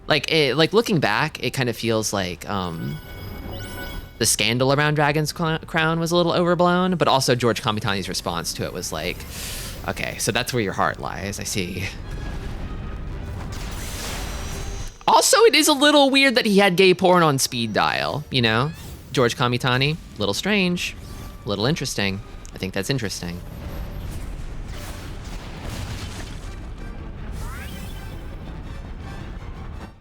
Like looking back, it kind of feels like the scandal around Dragon's Crown was a little overblown, but also George Kamitani's response to it was like, okay, so that's where your heart lies, I see. Also, it is a little weird that he had gay porn on speed dial, you know? George Kamitani, little strange, little interesting. I think that's interesting.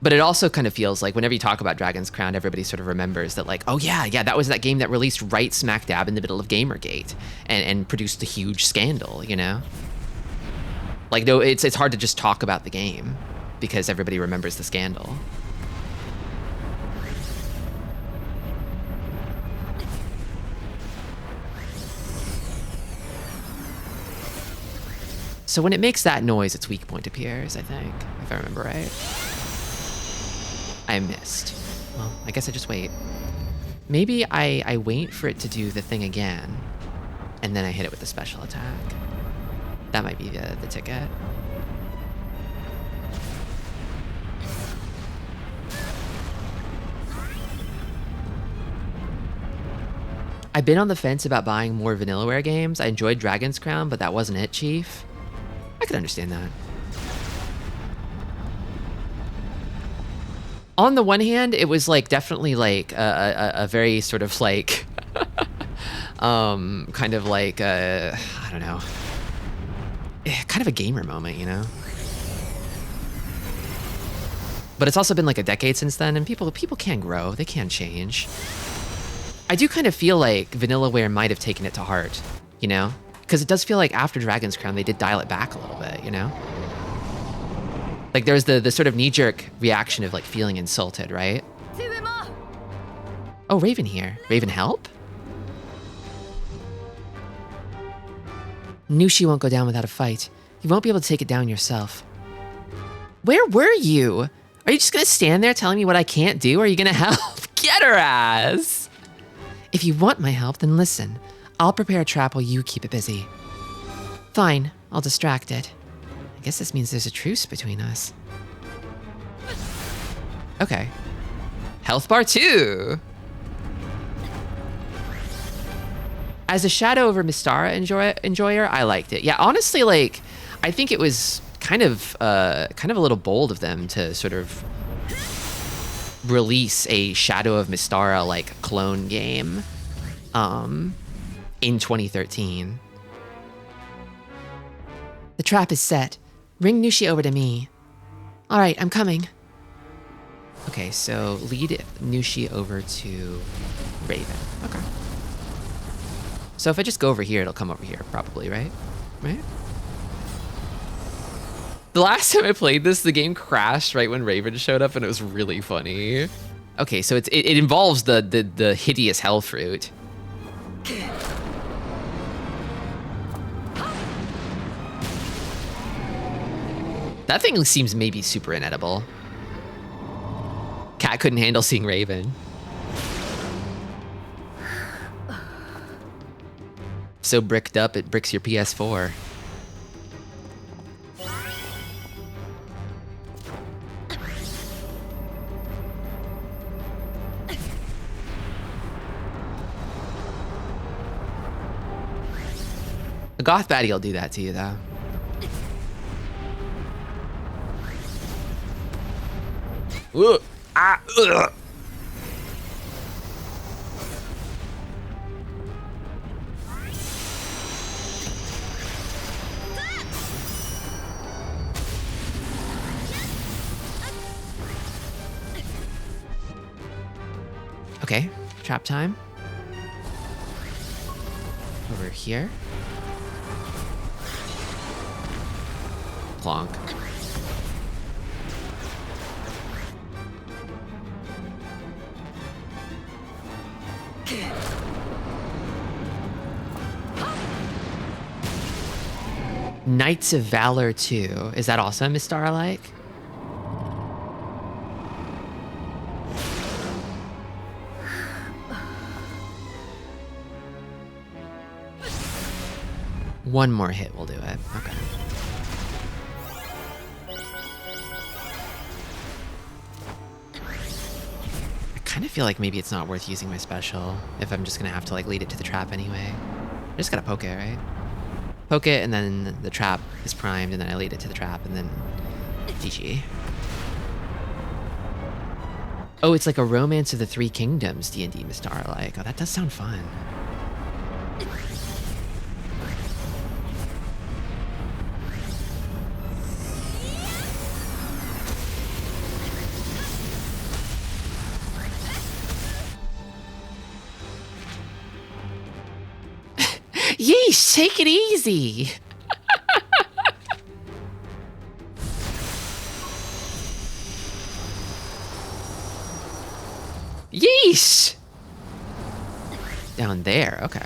But it also kind of feels like whenever you talk about Dragon's Crown, everybody sort of remembers that like, oh yeah, that was that game that released right smack dab in the middle of Gamergate and produced a huge scandal, you know? Like, no, it's hard to just talk about the game because everybody remembers the scandal. So when it makes that noise, its weak point appears, I think, if I remember right. I missed. Well, I guess I just wait. Maybe I wait for it to do the thing again, and then I hit it with a special attack. That might be the ticket. I've been on the fence about buying more Vanillaware games. I enjoyed Dragon's Crown, but that wasn't it, Chief. I could understand that. On the one hand, it was like definitely like a very sort of like kind of like I don't know, kind of a gamer moment, you know. But it's also been like a decade since then, and people can grow, they can change. I do kind of feel like Vanillaware might have taken it to heart, you know, because it does feel like after Dragon's Crown they did dial it back a little bit, you know. Like there's the sort of knee-jerk reaction of like feeling insulted, right? Oh, Raven here. Raven help? Knew she won't go down without a fight. You won't be able to take it down yourself. Where were you? Are you just gonna stand there telling me what I can't do? Or are you gonna help? Get her ass! If you want my help, then listen. I'll prepare a trap while you keep it busy. Fine, I'll distract it. I guess this means there's a truce between us. Okay. Health bar 2! As a Shadow over Mystara enjoyer, I liked it. Yeah, honestly, like, I think it was kind of a little bold of them to sort of release a Shadow of Mystara like clone game in 2013. The trap is set. Ring Nushi over to me. All right, I'm coming. Okay, so lead Nushi over to Raven. Okay. So if I just go over here, it'll come over here, probably, right? Right? The last time I played this, the game crashed right when Raven showed up, and it was really funny. Okay, so it involves the hideous hell fruit. That thing seems maybe super inedible. Cat couldn't handle seeing Raven. So bricked up, it bricks your PS4. A goth baddie will do that to you, though. Ugh. Ah, ugh. Okay, trap time. Over here. Plonk. Knights of Valor 2. Is that also Mystara-like? One more hit will do it. Okay. I kind of feel like maybe it's not worth using my special if I'm just gonna have to like lead it to the trap anyway. I just gotta poke it, right? Poke it, and then the trap is primed, and then I lead it to the trap, and then GG. Oh, it's like a Romance of the Three Kingdoms D&D Mystara-like. Oh, that does sound fun. Yeesh, take it easy. Yeesh. Down there, okay.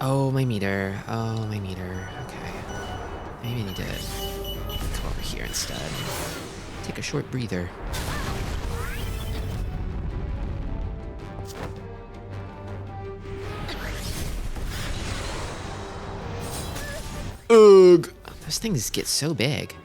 Oh, my meter. Oh, my meter. Okay. Maybe I need to come over here instead. Take a short breather. Ugh. Those things get so big.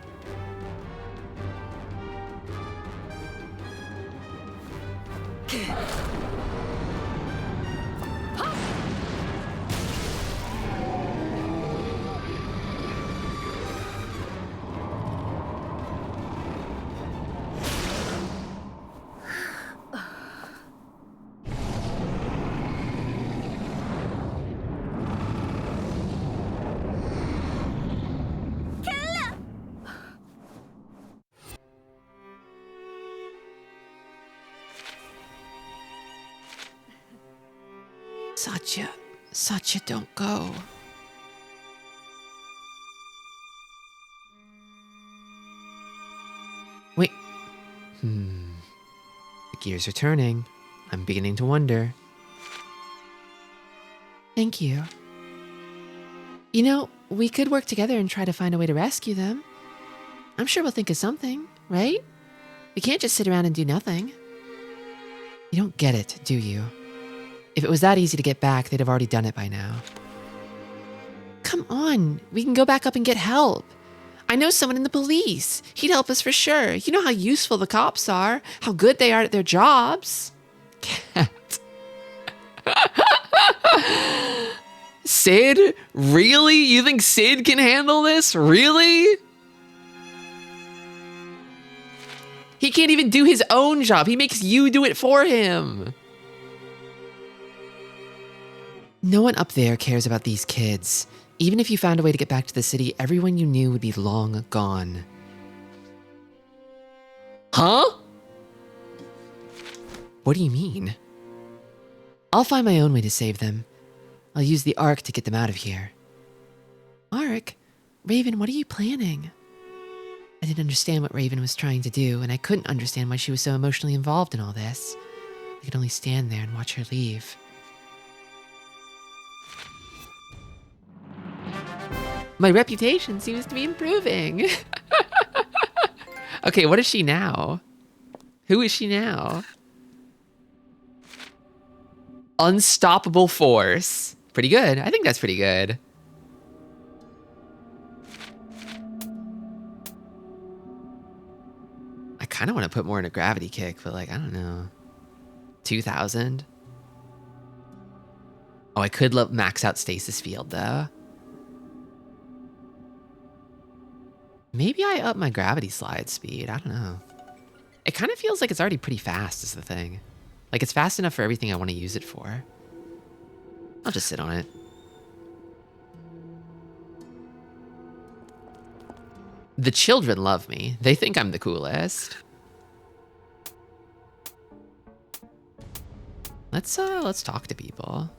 Satya, don't go. Wait. The gears are turning. I'm beginning to wonder. Thank you. You know, We could work together and try to find a way to rescue them. I'm sure we'll think of something, right? We can't just sit around and do nothing. You don't get it, do you? If it was that easy to get back, they'd have already done it by now. Come on, we can go back up and get help. I know someone in the police. He'd help us for sure. You know how useful the cops are, how good they are at their jobs. Cat. Sid? Really? You think Sid can handle this? Really? He can't even do his own job. He makes you do it for him. No one up there cares about these kids. Even if you found a way to get back to the city, everyone you knew would be long gone. Huh? What do you mean? I'll find my own way to save them. I'll use the Ark to get them out of here. Ark? Raven, what are you planning? I didn't understand what Raven was trying to do, and I couldn't understand why she was so emotionally involved in all this. I could only stand there and watch her leave. My reputation seems to be improving. Okay, what is she now? Who is she now? Unstoppable force. Pretty good. I think that's pretty good. I kind of want to put more in a gravity kick, but like, I don't know. 2,000? Oh, I could max out stasis field though. Maybe I up my gravity slide speed. I don't know. It kind of feels like it's already pretty fast is the thing. Like it's fast enough for everything I want to use it for. I'll just sit on it. The children love me. They think I'm the coolest. Let's talk to people.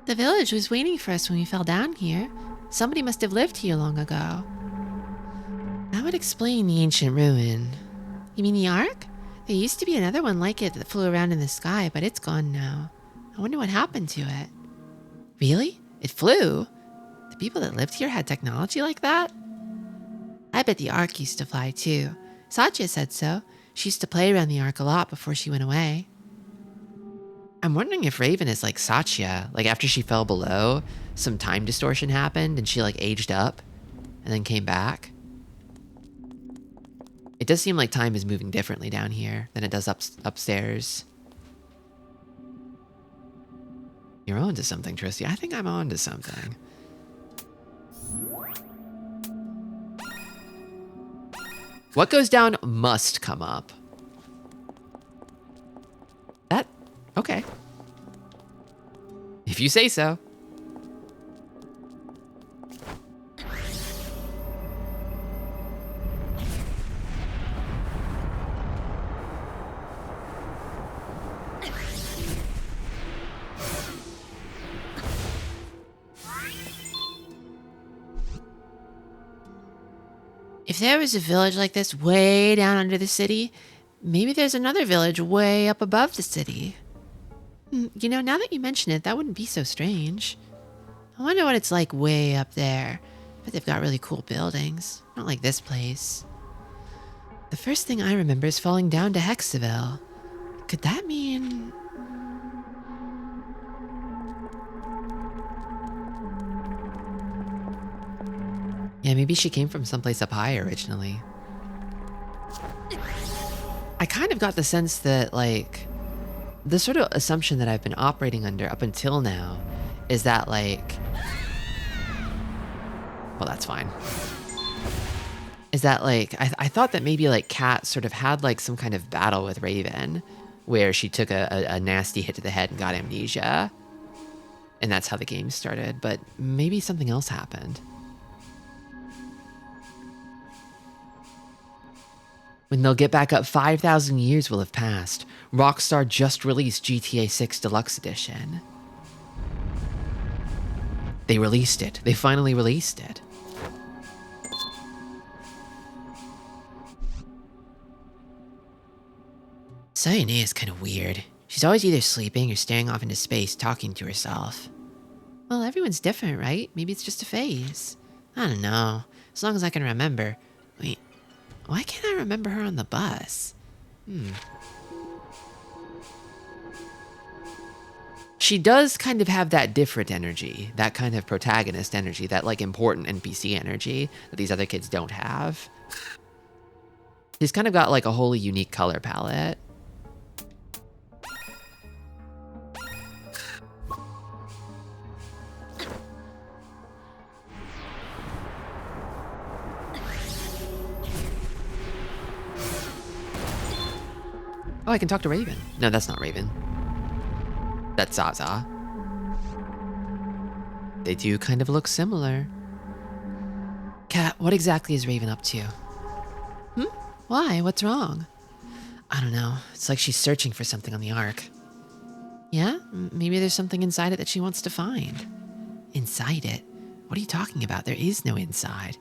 The village was waiting for us when we fell down here. Somebody must have lived here long ago. That would explain the ancient ruin. You mean the Ark? There used to be another one like it that flew around in the sky, but it's gone now. I wonder what happened to it. Really? It flew? The people that lived here had technology like that? I bet the Ark used to fly too. Satya said so. She used to play around the Ark a lot before she went away. I'm wondering if Raven is like Satya. Like after she fell below, some time distortion happened and she like aged up and then came back. It does seem like time is moving differently down here than it does upstairs. You're on to something, Tristi. I think I'm on to something. What goes down must come up. That, okay. If you say so. If there was a village like this way down under the city, maybe there's another village way up above the city. You know, now that you mention it, that wouldn't be so strange. I wonder what it's like way up there. But they've got really cool buildings. Not like this place. The first thing I remember is falling down to Hexaville. Could that mean... Yeah, maybe she came from someplace up high originally. I kind of got the sense that, like, the sort of assumption that I've been operating under up until now is that, like... Well, that's fine. Is that, like, I thought that maybe, like, Kat sort of had, like, some kind of battle with Raven where she took a nasty hit to the head and got amnesia. And that's how the game started, but maybe something else happened. When they'll get back up, 5,000 years will have passed. Rockstar just released GTA 6 Deluxe Edition. They released it. They finally released it. Sayane is kind of weird. She's always either sleeping or staring off into space, talking to herself. Well, everyone's different, right? Maybe it's just a phase. I don't know. As long as I can remember. Wait, why can't I remember her on the bus? She does kind of have that different energy, that kind of protagonist energy, that like important NPC energy that these other kids don't have. She's kind of got like a wholly unique color palette. Oh, I can talk to Raven. No, that's not Raven. That's Zaza. They do kind of look similar. Kat, what exactly is Raven up to? Why? What's wrong? I don't know. It's like she's searching for something on the Ark. Yeah? Maybe there's something inside it that she wants to find. Inside it? What are you talking about? There is no inside.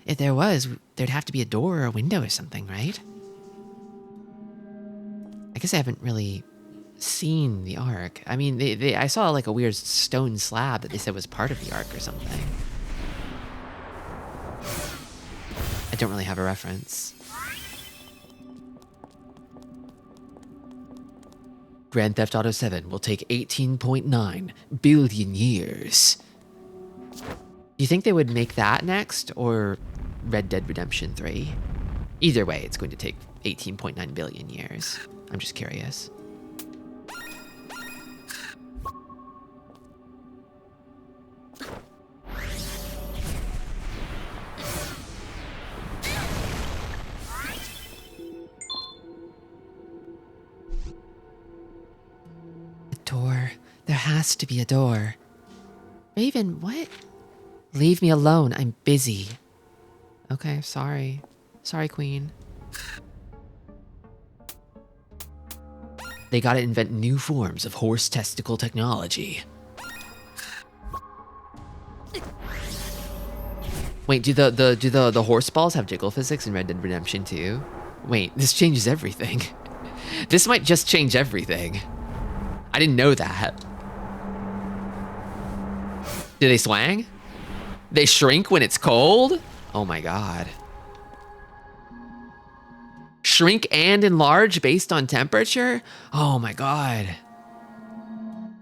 If there was, there'd have to be a door or a window or something, right? I guess I haven't really seen the Ark. I mean, I saw like a weird stone slab that they said was part of the Ark or something. I don't really have a reference. Grand Theft Auto 7 will take 18.9 billion years. Do you think they would make that next, or Red Dead Redemption 3? Either way, it's going to take 18.9 billion years. I'm just curious. Door. There has to be a door. Raven, what? Leave me alone. I'm busy. Okay, sorry. Sorry, Queen. They gotta invent new forms of horse testicle technology. Wait, do the horse balls have jiggle physics in Red Dead Redemption 2? Wait, this changes everything. This might just change everything. I didn't know that. Do they swang? They shrink when it's cold? Oh my god. Shrink and enlarge based on temperature? Oh my god.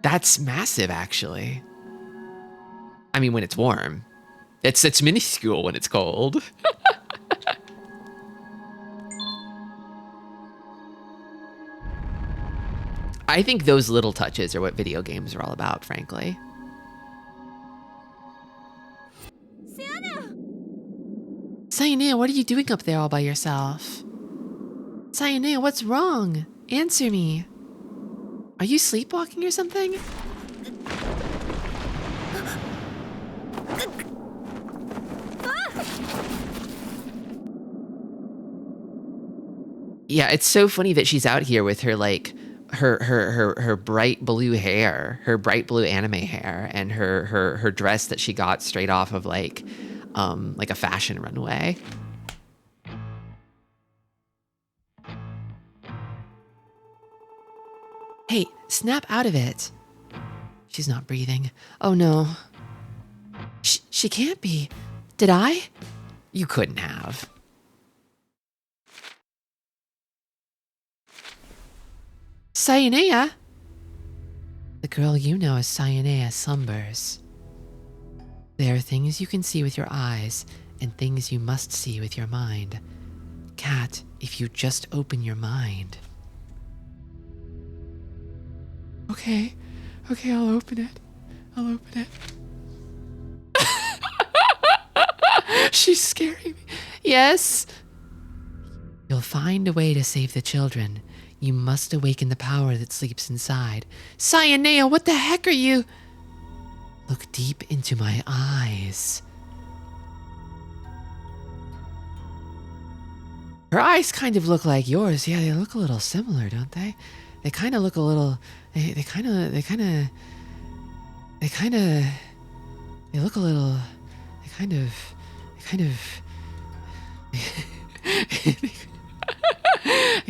That's massive, actually. I mean, when it's warm. It's minuscule when it's cold. I think those little touches are what video games are all about, frankly. Sayane, what are you doing up there all by yourself? Sayane, what's wrong? Answer me. Are you sleepwalking or something? Yeah, it's so funny that she's out here with her like her bright blue hair, her bright blue anime hair, and her dress that she got straight off of like a fashion runway. Hey, snap out of it. She's not breathing. Oh no. She can't be. Did I? You couldn't have. Sayanea? The girl you know as Sayanea slumbers. There are things you can see with your eyes and things you must see with your mind. Cat, if you just open your mind. Okay, I'll open it. I'll open it. She's scaring me. Yes? You'll find a way to save the children. You must awaken the power that sleeps inside. Sayanea, what the heck are you? Look deep into my eyes. Her eyes kind of look like yours. Yeah, they look a little similar, don't they? They kind of look a little... They look a little... They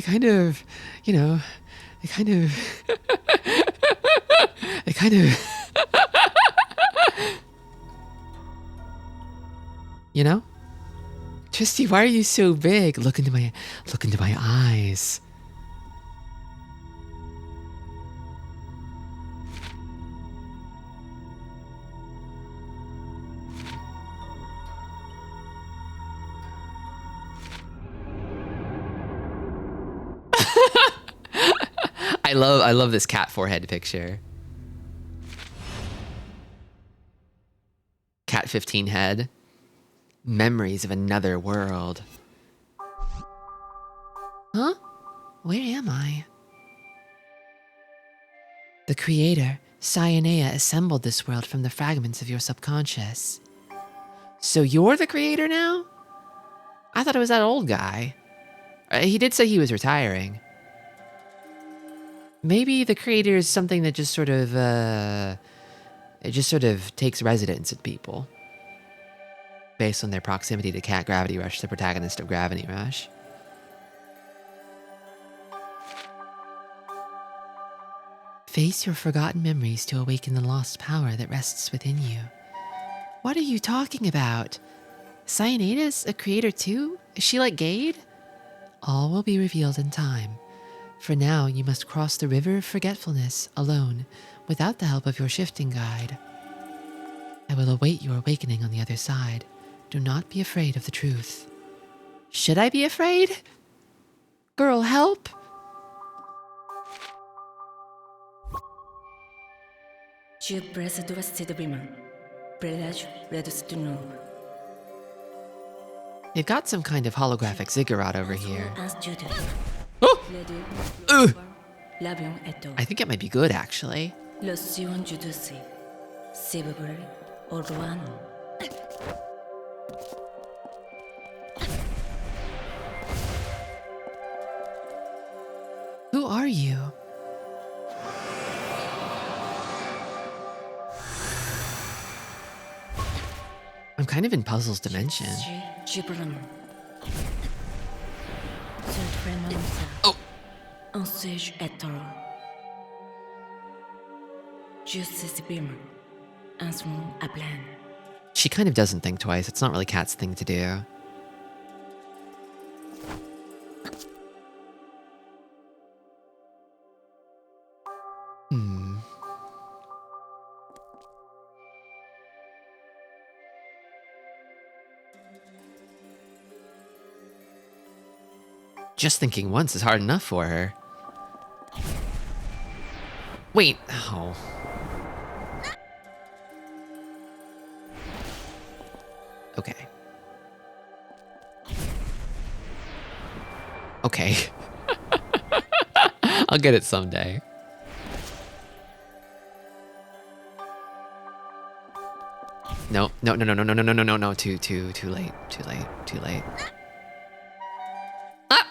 kind of, you know, It kind of... it kind of... You know? Tristi, why are you so big? Look into my eyes. I love this cat forehead picture. Cat 15 head. Memories of another world. Huh? Where am I? The creator, Cyanea, assembled this world from the fragments of your subconscious. So you're the creator now? I thought it was that old guy. He did say he was retiring. Maybe the creator is something that just sort of, it just sort of takes residence at people. Based on their proximity to Cat Gravity Rush, the protagonist of Gravity Rush. Face your forgotten memories to awaken the lost power that rests within you. What are you talking about? Cyaneda's a creator too? Is she like Gade? All will be revealed in time. For now, you must cross the river of forgetfulness alone, without the help of your shifting guide. I will await your awakening on the other side. Do not be afraid of the truth. Should I be afraid? Girl, help! You've got some kind of holographic ziggurat over here. Oh! I think it might be good, actually. Who are you? I'm kind of in Puzzle's dimension. Oh! She kind of doesn't think twice. It's not really Cat's thing to do. Just thinking once is hard enough for her. Wait, oh. Okay. Okay. I'll get it someday. No, no, no, no, no, no, no, no, no, no, no, too late, too late, too late. Ah!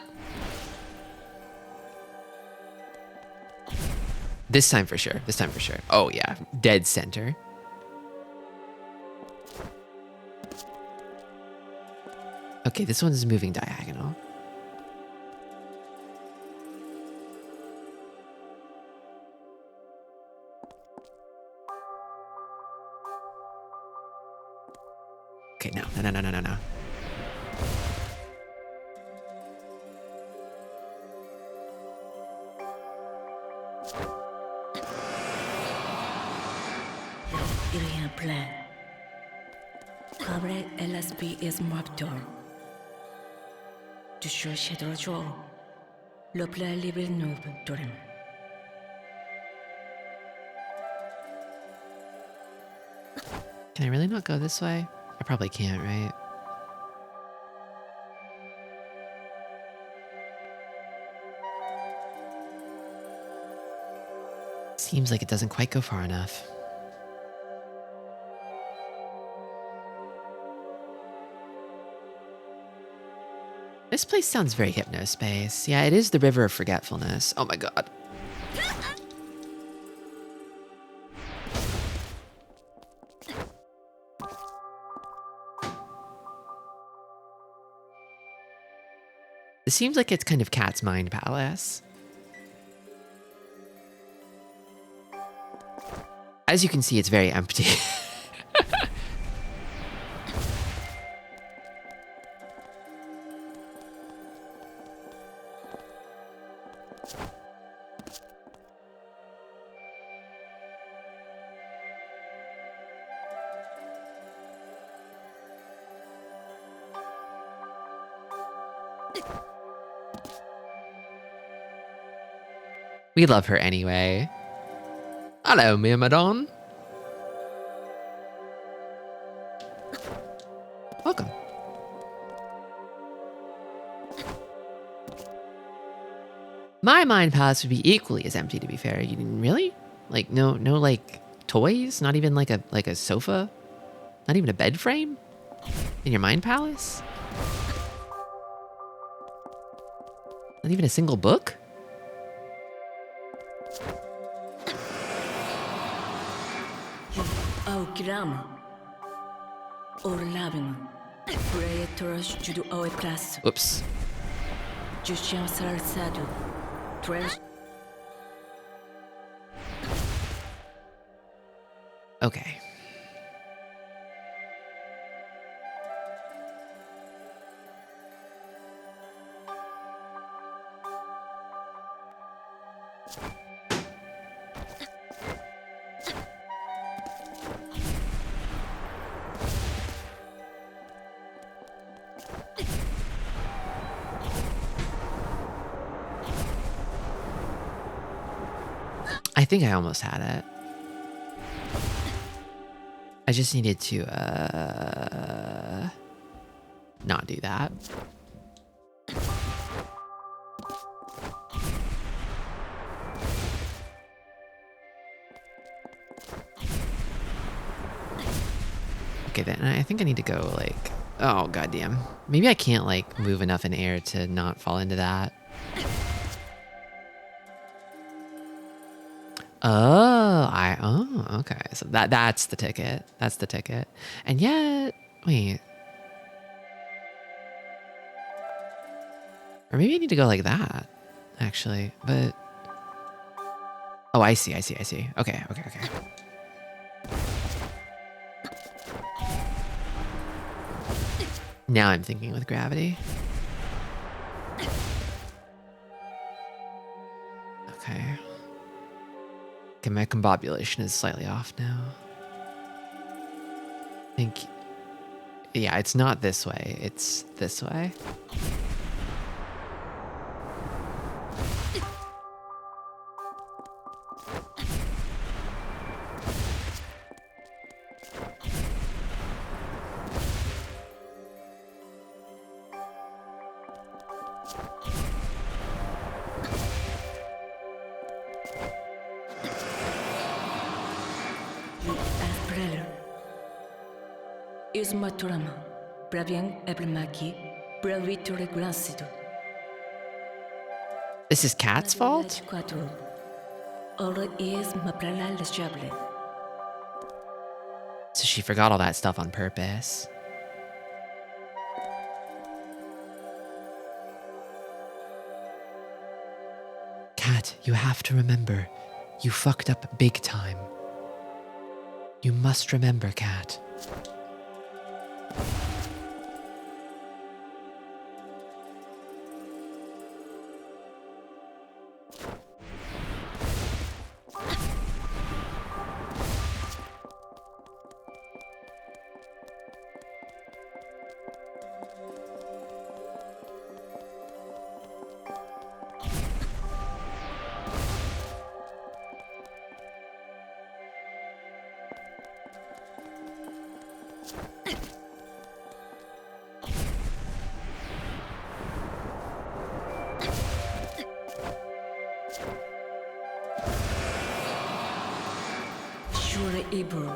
This time for sure, this time for sure. Oh yeah, dead center. Okay, this one's moving diagonal. Okay, no, no, no, no, no, no. Il y a un plan. Cobre LSP is Moptor. Du chercher de jour. Le plan libre nous dorm. Can I really not go this way? I probably can't, right? Seems like it doesn't quite go far enough. This place sounds very hypnospace. Yeah, it is the River of Forgetfulness. Oh my god. It seems like it's kind of Cat's Mind Palace. as you can see, it's very empty. We love her anyway. Hello, Myrmidon. Welcome. My mind palace would be equally as empty, to be fair. You didn't really? Like, no, like, toys? Not even like a sofa? Not even a bed frame? In your mind palace? Not even a single book? Grama. Or labima. Praetoras judo oe plasso. Whoops. Justiam sarsado. Trash. Okay. I think I almost had it. I just needed to, not do that. Okay, then I think I need to go, like, oh, goddamn. Maybe I can't, like, move enough in air to not fall into that. Oh, okay. So that's the ticket. That's the ticket. And yet, wait. Or maybe I need to go like that, actually. But, oh, I see. Okay. Now I'm thinking with gravity. Okay. Okay, my combobulation is slightly off now. I think, yeah, it's not this way, it's this way. Is maturama. Bravien eblemaki. Bravitore gransido. This is Cat's fault? Ora is maprala leshable. So she forgot all that stuff on purpose. Cat, you have to remember, you fucked up big time. You must remember, Cat. Ebro.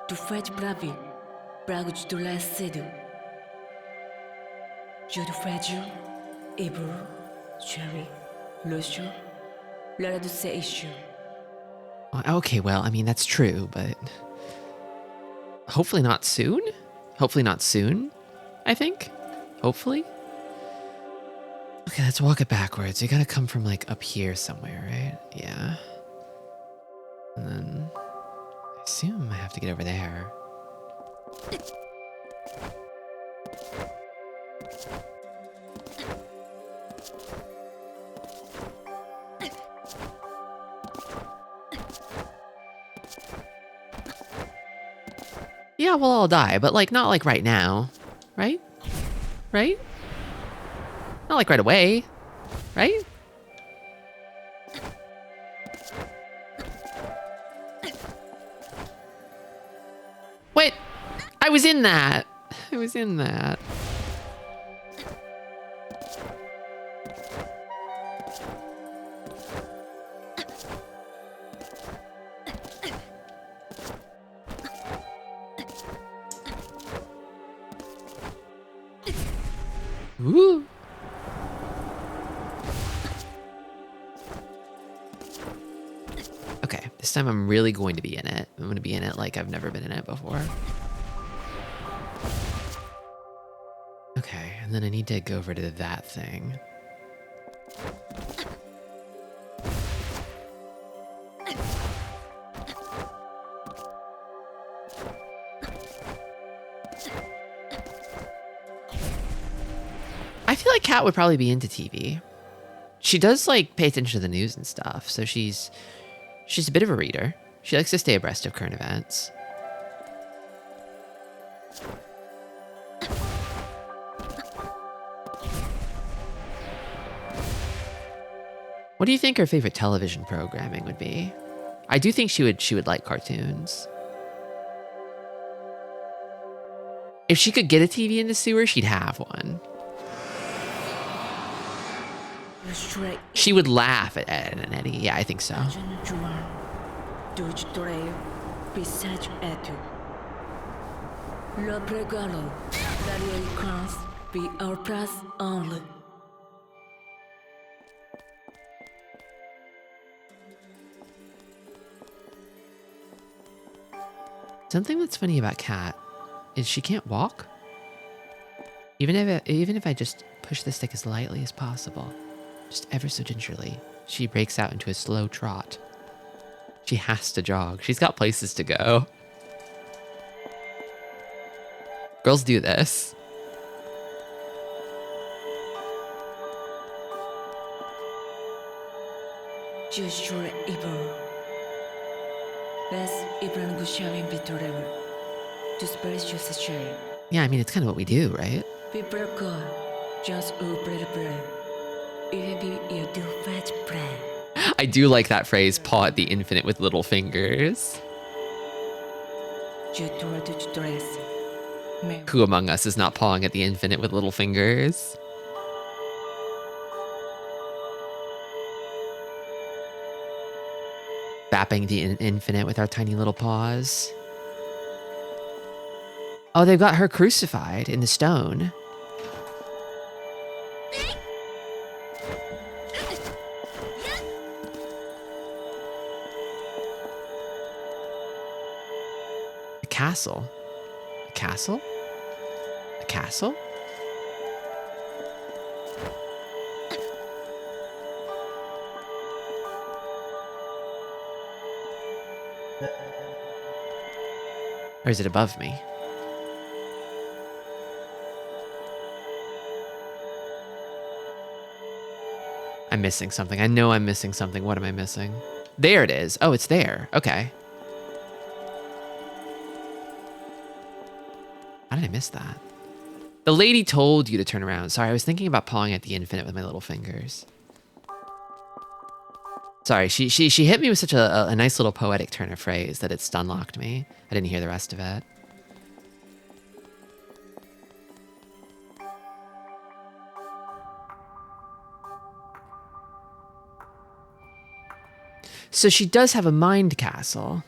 Tu faz bravi, brago de tu lá cedo. Judo fragile, Ebro, cherry, luxo, Lara do se issue. Okay, well, I mean, that's true, but hopefully not soon? Hopefully not soon, I think? Hopefully? Okay, let's walk it backwards. You gotta come from, like, up here somewhere, right? Yeah. And then I assume I have to get over there. Yeah, we'll all die, but like not like right now, right? Right? Not like right away, right? Wait, I was in that. I was in that. Woo. Okay, this time I'm really going to be in it. I'm going to be in it like I've never been in it before. Okay, and then I need to go over to that thing. I feel like Kat would probably be into TV. She does like pay attention to the news and stuff, so she's a bit of a reader. She likes to stay abreast of current events. What do you think her favorite television programming would be? I do think she would like cartoons. If she could get a TV in the sewer, she'd have one. She would laugh at Ed and Eddie. Yeah, I think so. Something that's funny about Kat is she can't walk. Even if I just push the stick as lightly as possible, just ever so gingerly, she breaks out into a slow trot. She has to jog. She's got places to go. Girls do this. Yeah, I mean, it's kind of what we do, right? I do like that phrase, paw at the infinite with little fingers. Who among us is not pawing at the infinite with little fingers? Bapping the infinite with our tiny little paws. Oh, they've got her crucified in the stone. A castle? A castle? A castle? Or is it above me? I'm missing something. I know I'm missing something. What am I missing? There it is. Oh, it's there. Okay. How did I miss that? The lady told you to turn around. Sorry, I was thinking about pawing at the infinite with my little fingers. Sorry, she hit me with such a nice little poetic turn of phrase that it stun-locked me. I didn't hear the rest of it. So she does have a mind castle.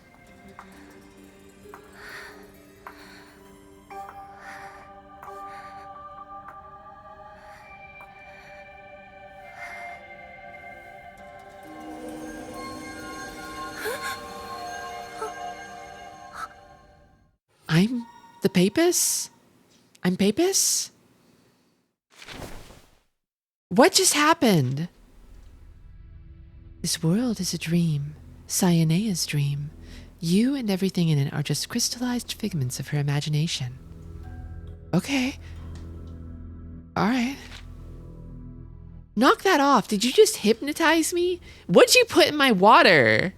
I'm the Papus? I'm Papus? What just happened? This world is a dream, Cyanea's dream. You and everything in it are just crystallized figments of her imagination. Okay. All right. Knock that off. Did you just hypnotize me? What'd you put in my water?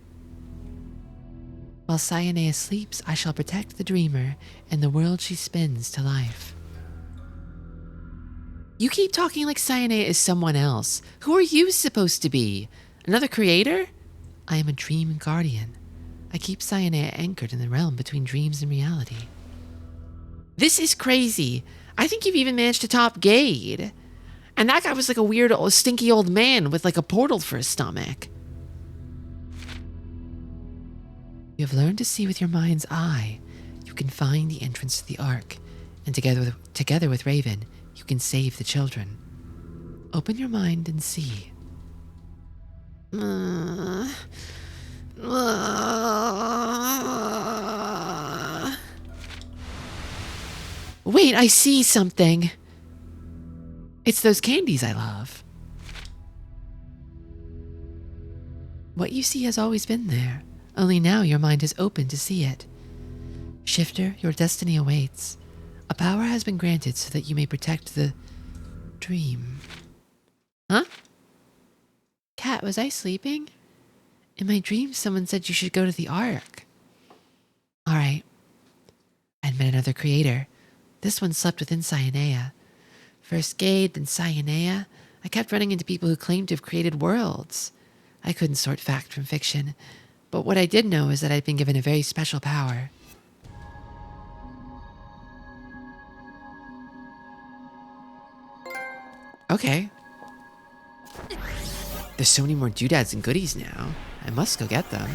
While Cyanea sleeps, I shall protect the dreamer and the world she spins to life. You keep talking like Cyanea is someone else. Who are you supposed to be? Another creator? I am a dream guardian. I keep Cyanea anchored in the realm between dreams and reality. This is crazy. I think you've even managed to top Gade. And that guy was like a weird, stinky old man with like a portal for his stomach. You have learned to see with your mind's eye. You can find the entrance to the Ark. And together with Raven, you can save the children. Open your mind and see. Wait, I see something. It's those candies I love. What you see has always been there, only now your mind is open to see it. Shifter, your destiny awaits. A power has been granted so that you may protect the dream. Huh? Cat, was I sleeping? In my dreams, someone said you should go to the Ark. All right. I'd met another creator. This one slept within Cyanea. First Gade, then Cyanea. I kept running into people who claimed to have created worlds. I couldn't sort fact from fiction, but what I did know is that I'd been given a very special power. Okay. There's so many more doodads and goodies now. I must go get them.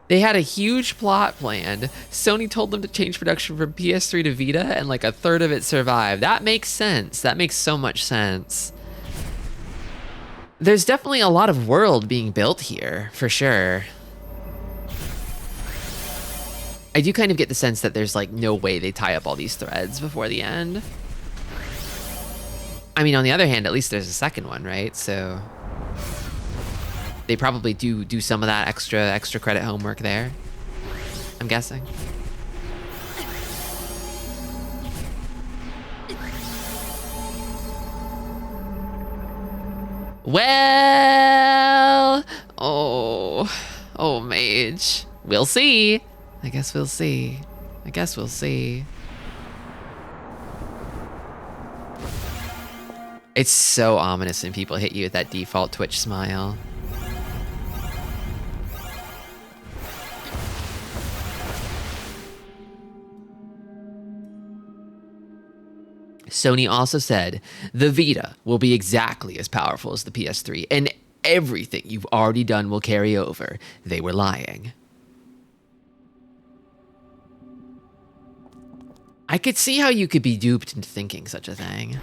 They had a huge plot planned. Sony told them to change production from PS3 to Vita, and like a third of it survived. That makes sense. That makes so much sense. There's definitely a lot of world being built here, for sure. I do kind of get the sense that there's like no way they tie up all these threads before the end. I mean, on the other hand, at least there's a second one, right? So they probably do some of that extra credit homework there, I'm guessing. Well, oh, mage. We'll see. I guess we'll see. It's so ominous when people hit you with that default Twitch smile. Sony also said, the Vita will be exactly as powerful as the PS3, and everything you've already done will carry over. They were lying. I could see how you could be duped into thinking such a thing.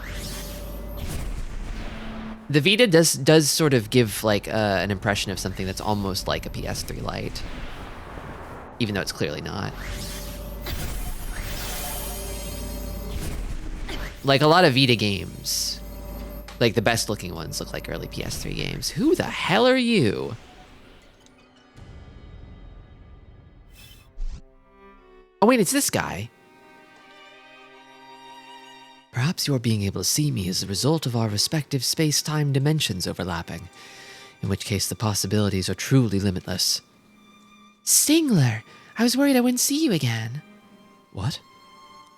The Vita does sort of give like an impression of something that's almost like a PS3 Lite, even though it's clearly not. Like a lot of Vita games, like the best looking ones look like early PS3 games. Who the hell are you? Oh wait, it's this guy. Perhaps your being able to see me is the result of our respective space-time dimensions overlapping, in which case the possibilities are truly limitless. Stingler! I was worried I wouldn't see you again. What?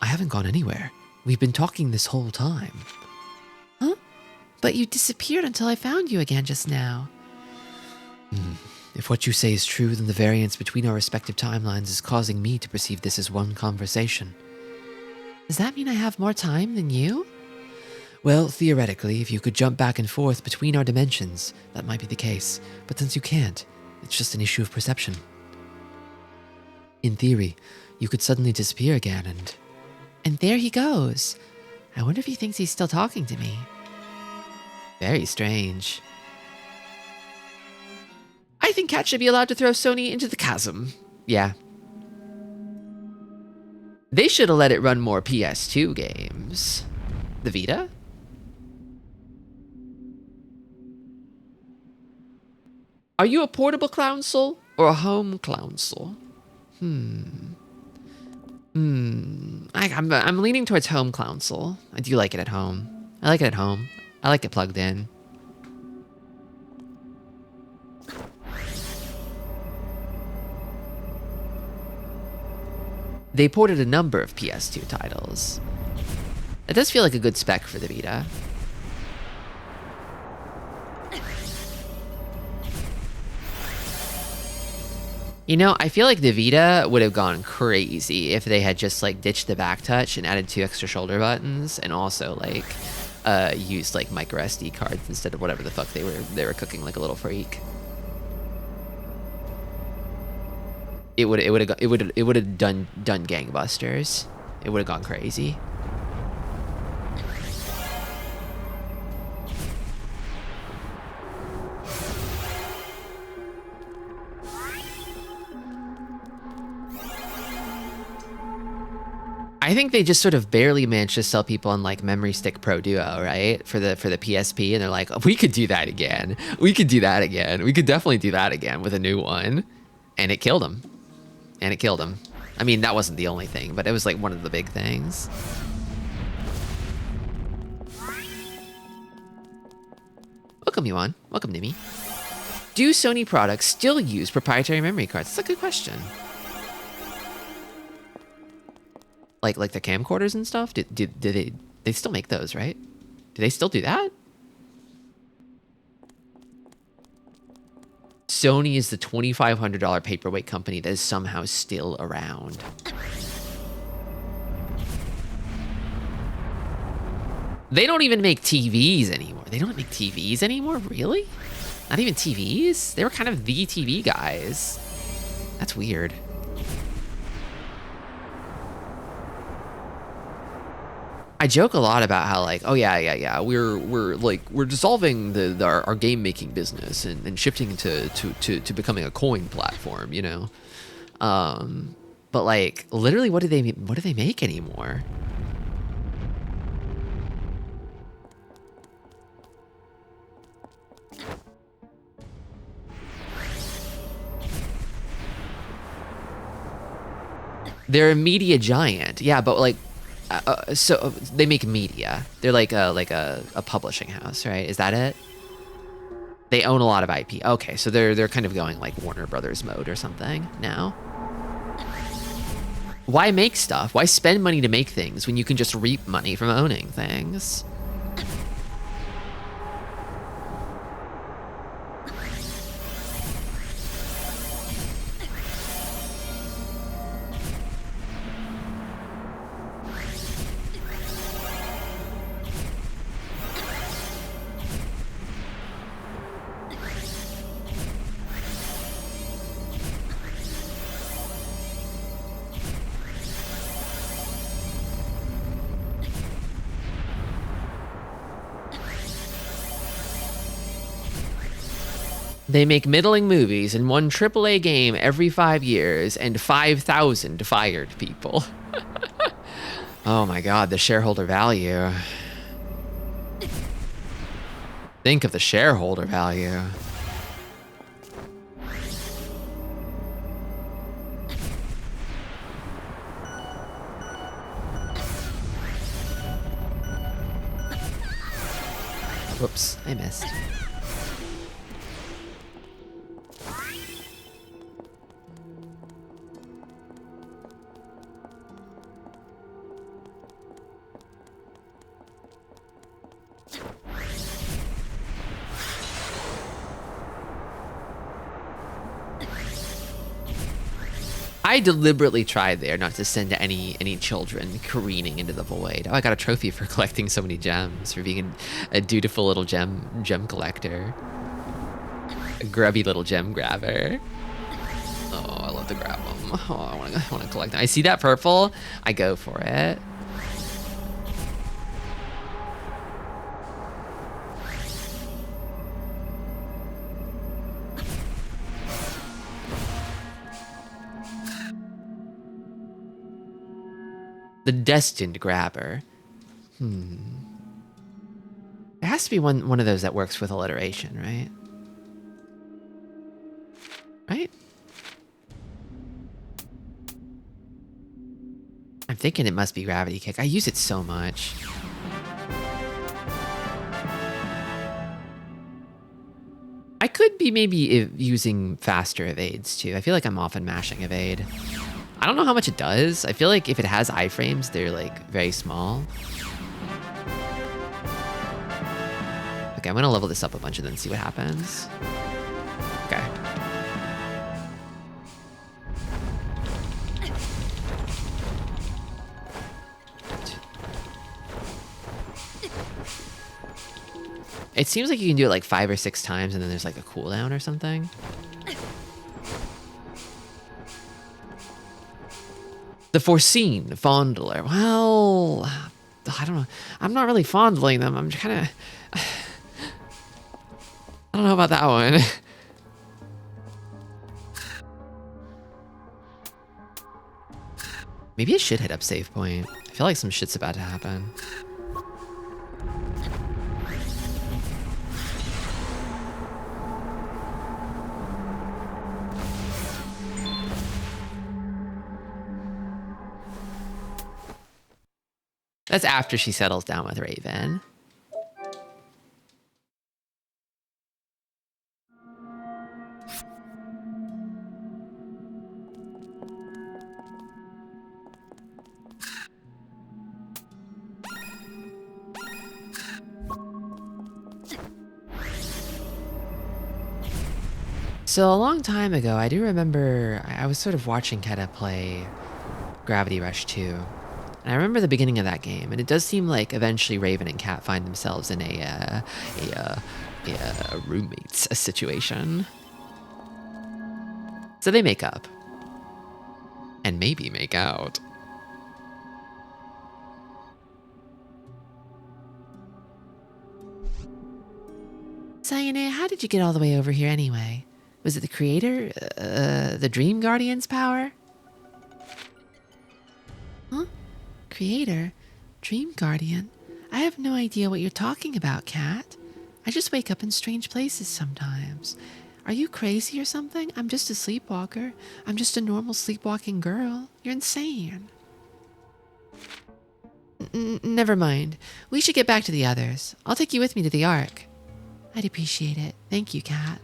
I haven't gone anywhere. We've been talking this whole time. Huh? But you disappeared until I found you again just now. If what you say is true, then the variance between our respective timelines is causing me to perceive this as one conversation. Does that mean I have more time than you? Well, theoretically, if you could jump back and forth between our dimensions, that might be the case. But since you can't, it's just an issue of perception. In theory, you could suddenly disappear again and there he goes. I wonder if he thinks he's still talking to me. Very strange. I think Cat should be allowed to throw Sony into the chasm. Yeah. They should have let it run more PS2 games. The Vita? Are you a portable console or a home console? I'm leaning towards home console. I do like it at home. I like it at home. I like it plugged in. They ported a number of PS2 titles. It does feel like a good spec for the Vita. You know, I feel like the Vita would have gone crazy if they had just like ditched the back touch and added 2 extra shoulder buttons, and also like used like micro SD cards instead of whatever the fuck they were cooking like a little freak. It would have done gangbusters. It would have gone crazy. I think they just sort of barely managed to sell people on like Memory Stick Pro Duo, right? For the PSP, and they're like, we could do that again. We could do that again. We could definitely do that again with a new one. And it killed them. And it killed them. I mean, that wasn't the only thing, but it was like one of the big things. Welcome, Yuan. Welcome, Nimi. Do Sony products still use proprietary memory cards? That's a good question. Like the camcorders and stuff? Do they still make those, right? Do they still do that? Sony is the $2,500 paperweight company that is somehow still around. They don't even make TVs anymore. They don't make TVs anymore? Really? Not even TVs? They were kind of the TV guys. That's weird. I joke a lot about how like, oh yeah, we're dissolving our game making business and shifting to becoming a coin platform, you know. But like literally, what do they make anymore? They're a media giant, yeah, but like. So they make media. They're like a publishing house, right? Is that it? They own a lot of IP. Okay, so they're kind of going like Warner Brothers mode or something now. Why make stuff? Why spend money to make things when you can just reap money from owning things? They make middling movies and one AAA game every 5 years and 5,000 fired people. Oh my god, the shareholder value. Think of the shareholder value. Whoops, I missed. I deliberately tried there not to send any children careening into the void. Oh, I got a trophy for collecting so many gems, for being a dutiful little gem collector. A grubby little gem grabber. Oh, I love to grab them. Oh, I want to collect them. I see that purple, I go for it. The destined grabber. There has to be one of those that works with alliteration, right? Right? I'm thinking it must be gravity kick. I use it so much. I could be maybe using faster evades too. I feel like I'm often mashing evade. I don't know how much it does. I feel like if it has iframes, they're like very small. Okay, I'm gonna level this up a bunch and then see what happens. Okay. It seems like you can do it like 5 or 6 times and then there's like a cooldown or something. The foreseen fondler. Well, I don't know. I'm not really fondling them. I'm kind of... I don't know about that one. Maybe I should hit up save point. I feel like some shit's about to happen. That's after she settles down with Raven. So a long time ago, I do remember I was sort of watching Keta play Gravity Rush 2. And I remember the beginning of that game, and it does seem like eventually Raven and Cat find themselves in a roommates situation. So they make up. And maybe make out. Sayane, how did you get all the way over here anyway? Was it the creator? The Dream Guardian's power? Huh? Creator? Dream Guardian? I have no idea what you're talking about, Cat. I just wake up in strange places sometimes. Are you crazy or something? I'm just a sleepwalker. I'm just a normal sleepwalking girl. You're insane. Never mind. We should get back to the others. I'll take you with me to the Ark. I'd appreciate it. Thank you, Cat.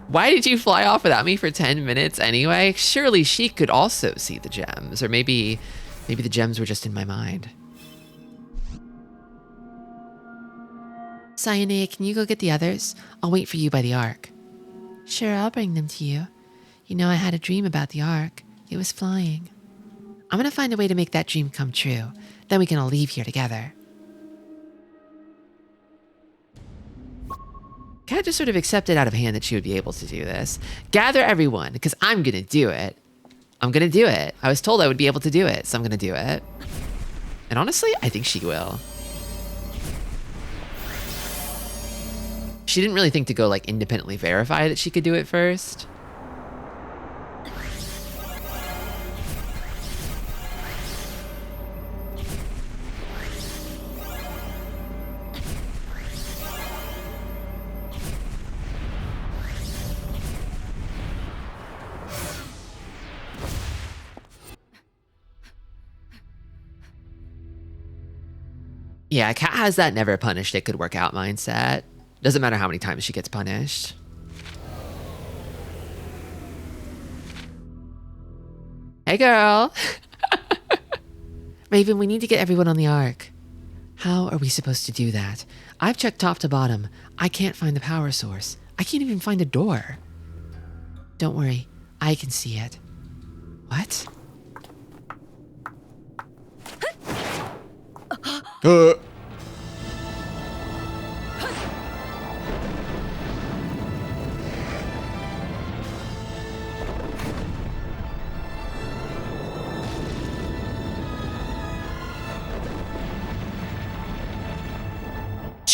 Why did you fly off without me for 10 minutes anyway? Surely she could also see the gems, or maybe the gems were just in my mind. Sayane, can you go get the others? I'll wait for you by the Ark. Sure, I'll bring them to you. You know, I had a dream about the Ark. It was flying. I'm gonna find a way to make that dream come true. Then we can all leave here together. Kat just sort of accepted out of hand that she would be able to do this. Gather everyone, because I'm gonna do it. I'm gonna do it. I was told I would be able to do it, so I'm gonna do it. And honestly, I think she will. She didn't really think to go like independently verify that she could do it first. Yeah, Kat has that never punished it could work out mindset. Doesn't matter how many times she gets punished. Hey girl. Raven, we need to get everyone on the Ark. How are we supposed to do that? I've checked top to bottom. I can't find the power source. I can't even find a door. Don't worry, I can see it. What?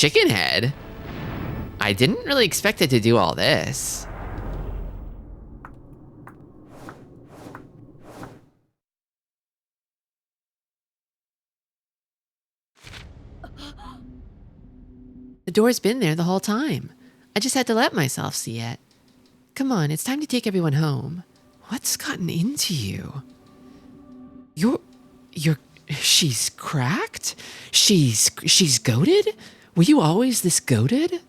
chicken head. I didn't really expect it to do all this. The door's been there the whole time. I just had to let myself see it. Come on, it's time to take everyone home. What's gotten into you? She's cracked? She's goated? Were you always this goated?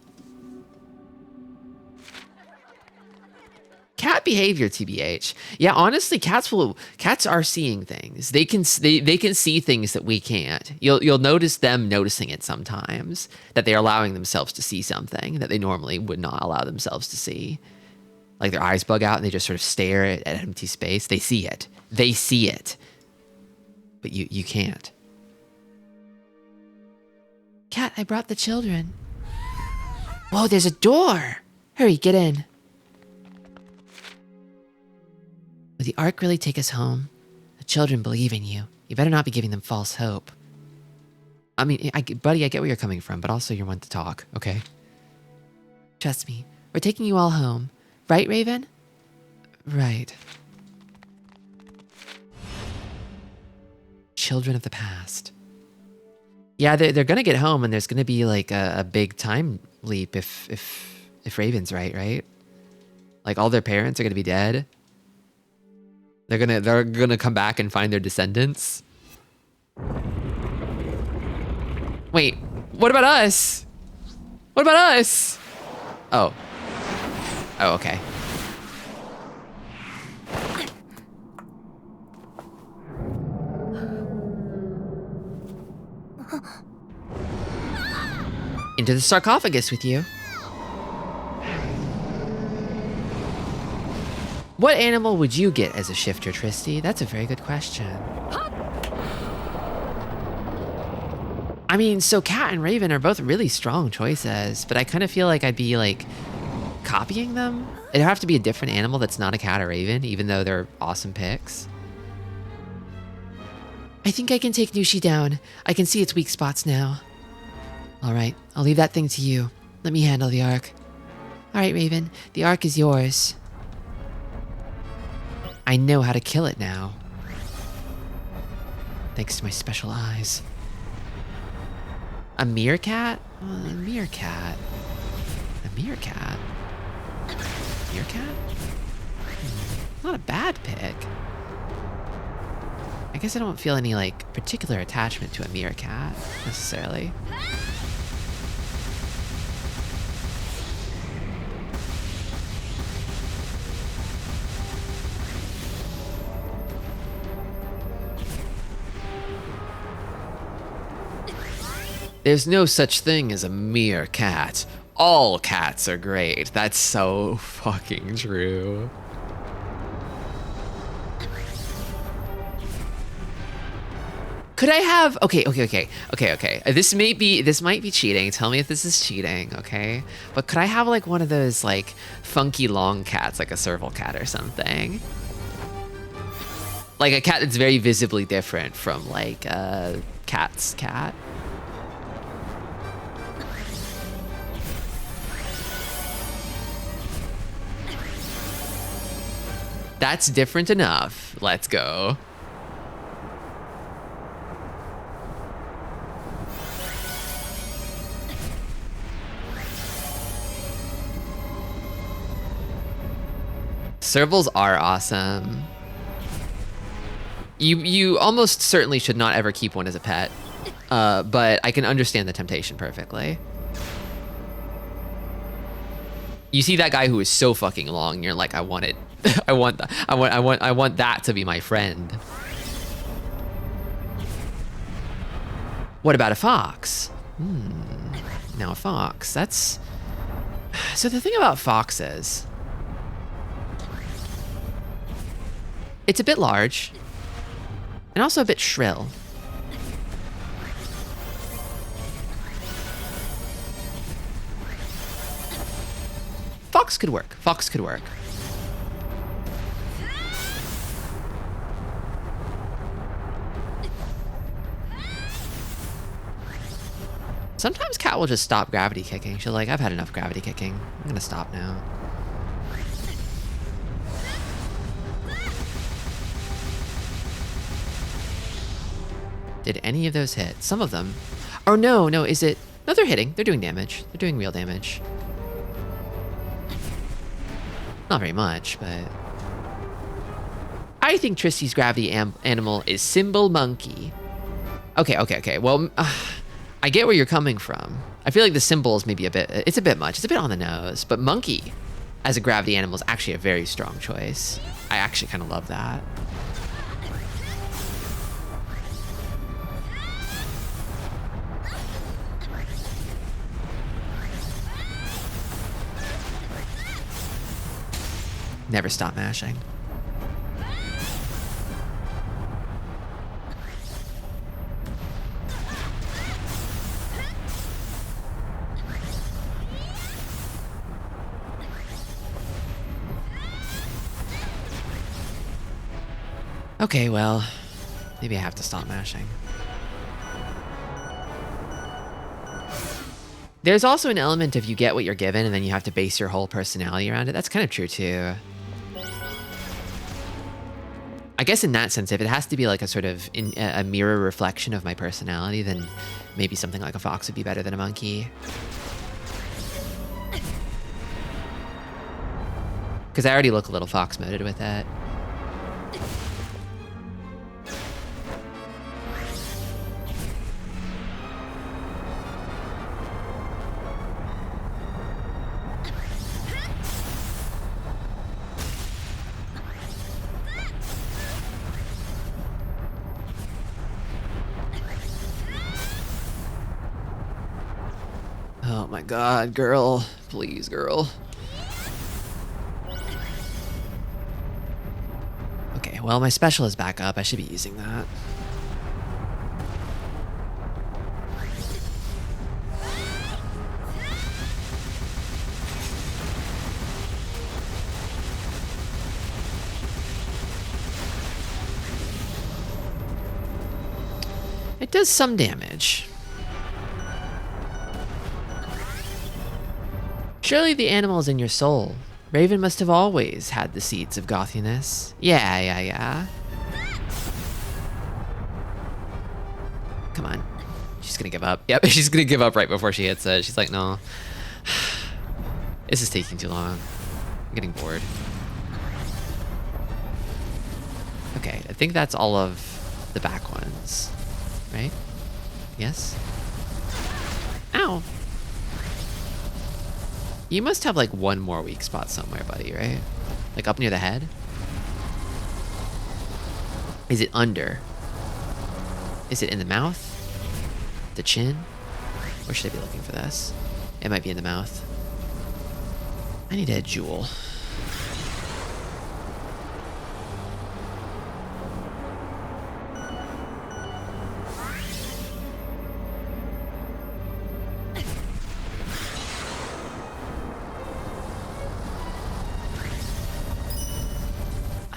Cat behavior, TBH. Yeah, honestly, cats are seeing things. They can see things that we can't. You'll notice them noticing it sometimes, that they're allowing themselves to see something that they normally would not allow themselves to see. Like their eyes bug out and they just sort of stare at empty space. They see it. They see it. But you can't. Cat, I brought the children. Whoa, there's a door. Hurry, get in. Will the ark really take us home? The children believe in you. You better not be giving them false hope. I mean, buddy, I get where you're coming from, but also you're one to talk, okay? Trust me, we're taking you all home. Right, Raven? Right. Children of the past. Yeah, they're gonna get home, and there's gonna be like a big time leap if Raven's right? Like all their parents are gonna be dead. They're gonna come back and find their descendants. Wait, what about us? What about us? Oh. Oh, okay. Into the sarcophagus with you. What animal would you get as a shifter, Tristi? That's a very good question. I mean, so Cat and Raven are both really strong choices, but I kind of feel like I'd be like copying them. It'd have to be a different animal that's not a cat or raven, even though they're awesome picks. I think I can take Nushi down. I can see its weak spots now. All right, I'll leave that thing to you. Let me handle the ark. All right, Raven, the ark is yours. I know how to kill it now. Thanks to my special eyes. A meerkat? A meerkat. A meerkat? Meerkat? Not a bad pick. I guess I don't feel any, like, particular attachment to a meerkat, necessarily. There's no such thing as a meerkat. All cats are great. That's so fucking true. Could I have, okay. This might be cheating. Tell me if this is cheating, okay? But could I have like one of those like funky long cats, like a serval cat or something? Like a cat that's very visibly different from like a cat's cat. That's different enough. Let's go. Servals are awesome. You almost certainly should not ever keep one as a pet, but I can understand the temptation perfectly. You see that guy who is so fucking long, and you're like, I want it. I want that to be my friend. What about a fox? Now a fox, that's... So the thing about foxes, it's a bit large and also a bit shrill. Fox could work. Fox could work. Sometimes Cat will just stop gravity kicking. She'll like, I've had enough gravity kicking. I'm gonna stop now. Did any of those hit? Some of them. Oh no, is it? No, they're hitting. They're doing damage. They're doing real damage. Not very much, but... I think Tristi's gravity animal is Symbol Monkey. Okay. Well, I get where you're coming from. I feel like the symbol is maybe it's a bit much. It's a bit on the nose. But Monkey as a gravity animal is actually a very strong choice. I actually kind of love that. Never stop mashing. Okay, well, maybe I have to stop mashing. There's also an element of you get what you're given and then you have to base your whole personality around it. That's kind of true too. I guess in that sense, if it has to be like a sort of a mirror reflection of my personality, then maybe something like a fox would be better than a monkey. Because I already look a little fox moded with it. Oh my god, girl. Please, girl. Okay, well, my special is back up. I should be using that. It does some damage. Surely the animal is in your soul. Raven must have always had the seeds of gothiness. Yeah. Come on. She's gonna give up. Yep, she's gonna give up right before she hits it. She's like, no. This is taking too long. I'm getting bored. Okay, I think that's all of the back ones. Right? Yes? Ow! You must have like one more weak spot somewhere, buddy, right? Like up near the head? Is it under? Is it in the mouth? The chin? Where should I be looking for this? It might be in the mouth. I need a jewel.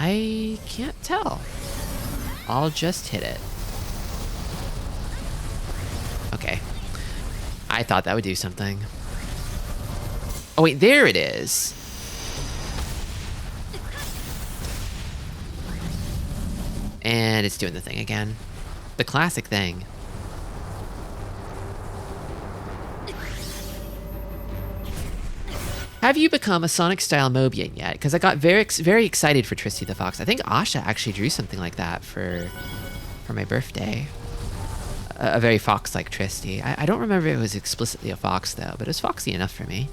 I can't tell. I'll just hit it. Okay. I thought that would do something. Oh wait, there it is. And it's doing the thing again. The classic thing. Have you become a Sonic-style Mobian yet? Because I got very excited for Tristi the Fox. I think Asha actually drew something like that for my birthday. A very fox-like Tristi. I don't remember if it was explicitly a fox, though, but it was foxy enough for me.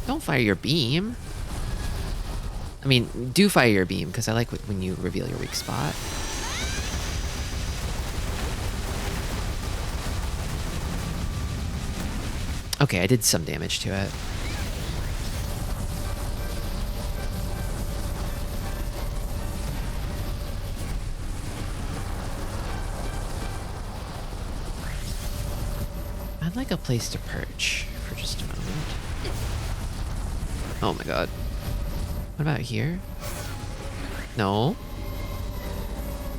Don't fire your beam. I mean, do fire your beam, because I like when you reveal your weak spot. Okay, I did some damage to it. I'd like a place to perch for just a moment. Oh my god. What about here? No.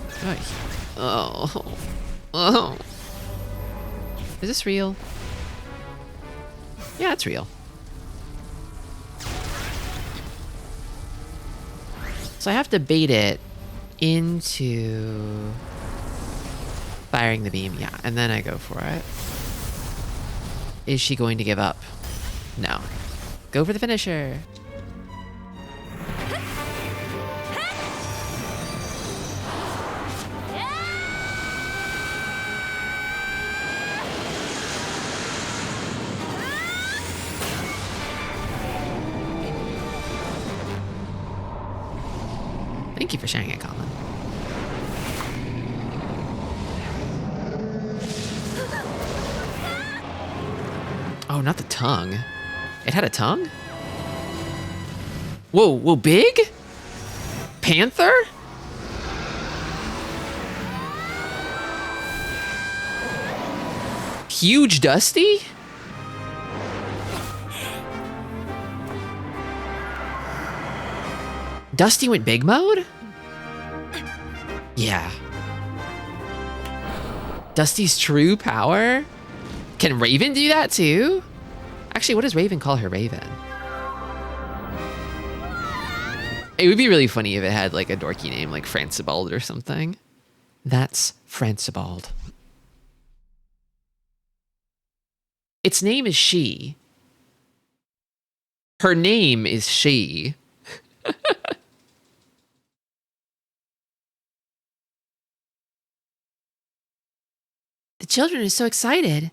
What about here? Oh. Oh. Is this real? Yeah, it's real. So I have to bait it into firing the beam, yeah, and then I go for it. Is she going to give up? No. Go for the finisher. Thank you for sharing it, Colin. Oh, not the tongue. It had a tongue? Whoa, whoa, big? Panther? Huge Dusty? Dusty went big mode? Yeah. Dusty's true power? Can Raven do that too? Actually, what does Raven call her Raven? It would be really funny if it had like a dorky name like Francibald or something. That's Francibald. Its name is She. Her name is She. The children are so excited.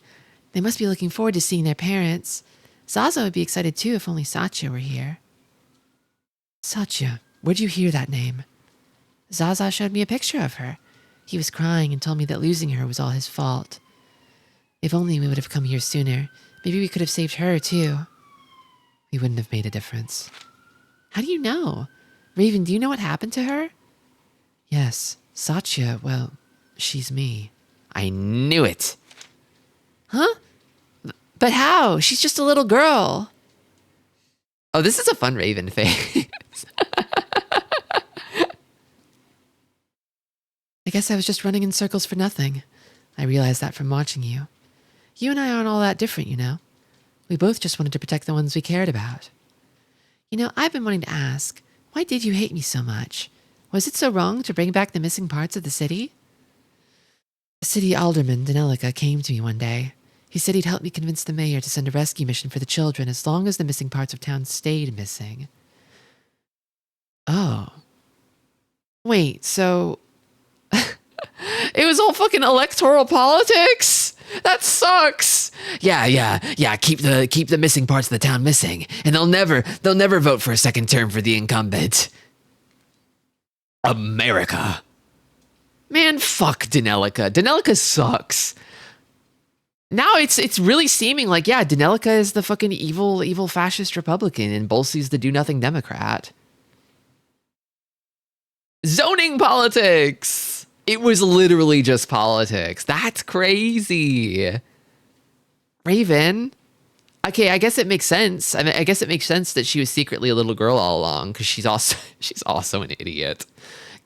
They must be looking forward to seeing their parents. Zaza would be excited too if only Satya were here. Satya, where'd you hear that name? Zaza showed me a picture of her. He was crying and told me that losing her was all his fault. If only we would have come here sooner. Maybe we could have saved her too. We wouldn't have made a difference. How do you know? Raven, do you know what happened to her? Yes, Satya, well, she's me. I knew it. Huh? But how? She's just a little girl. Oh, this is a fun Raven face. I guess I was just running in circles for nothing. I realized that from watching you. You and I aren't all that different, you know. We both just wanted to protect the ones we cared about. You know, I've been wanting to ask, why did you hate me so much? Was it so wrong to bring back the missing parts of the city? The city alderman, Danelica, came to me one day. He said he'd help me convince the mayor to send a rescue mission for the children as long as the missing parts of town stayed missing. Oh. Wait, so... it was all fucking electoral politics? That sucks. Yeah. Keep the missing parts of the town missing, and they'll never vote for a second term for the incumbent. America. Man, fuck Danelica. Danelica sucks. Now it's really seeming like, yeah, Danelica is the fucking evil fascist Republican, and Bolsey's the do-nothing Democrat. Zoning politics! It was literally just politics. That's crazy. Raven. Okay, I guess it makes sense. I mean, I guess it makes sense that she was secretly a little girl all along, because she's also an idiot.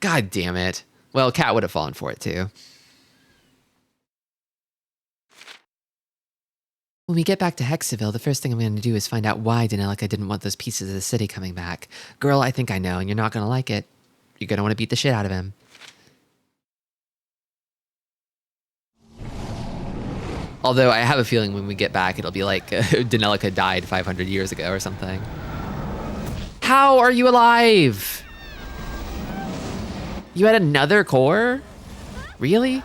God damn it. Well, Cat would have fallen for it too. When we get back to Hexaville, the first thing I'm going to do is find out why Danelica didn't want those pieces of the city coming back. Girl, I think I know, and you're not going to like it. You're going to want to beat the shit out of him. Although I have a feeling when we get back, it'll be like Danelica died 500 years ago or something. How are you alive? You had another core? Really?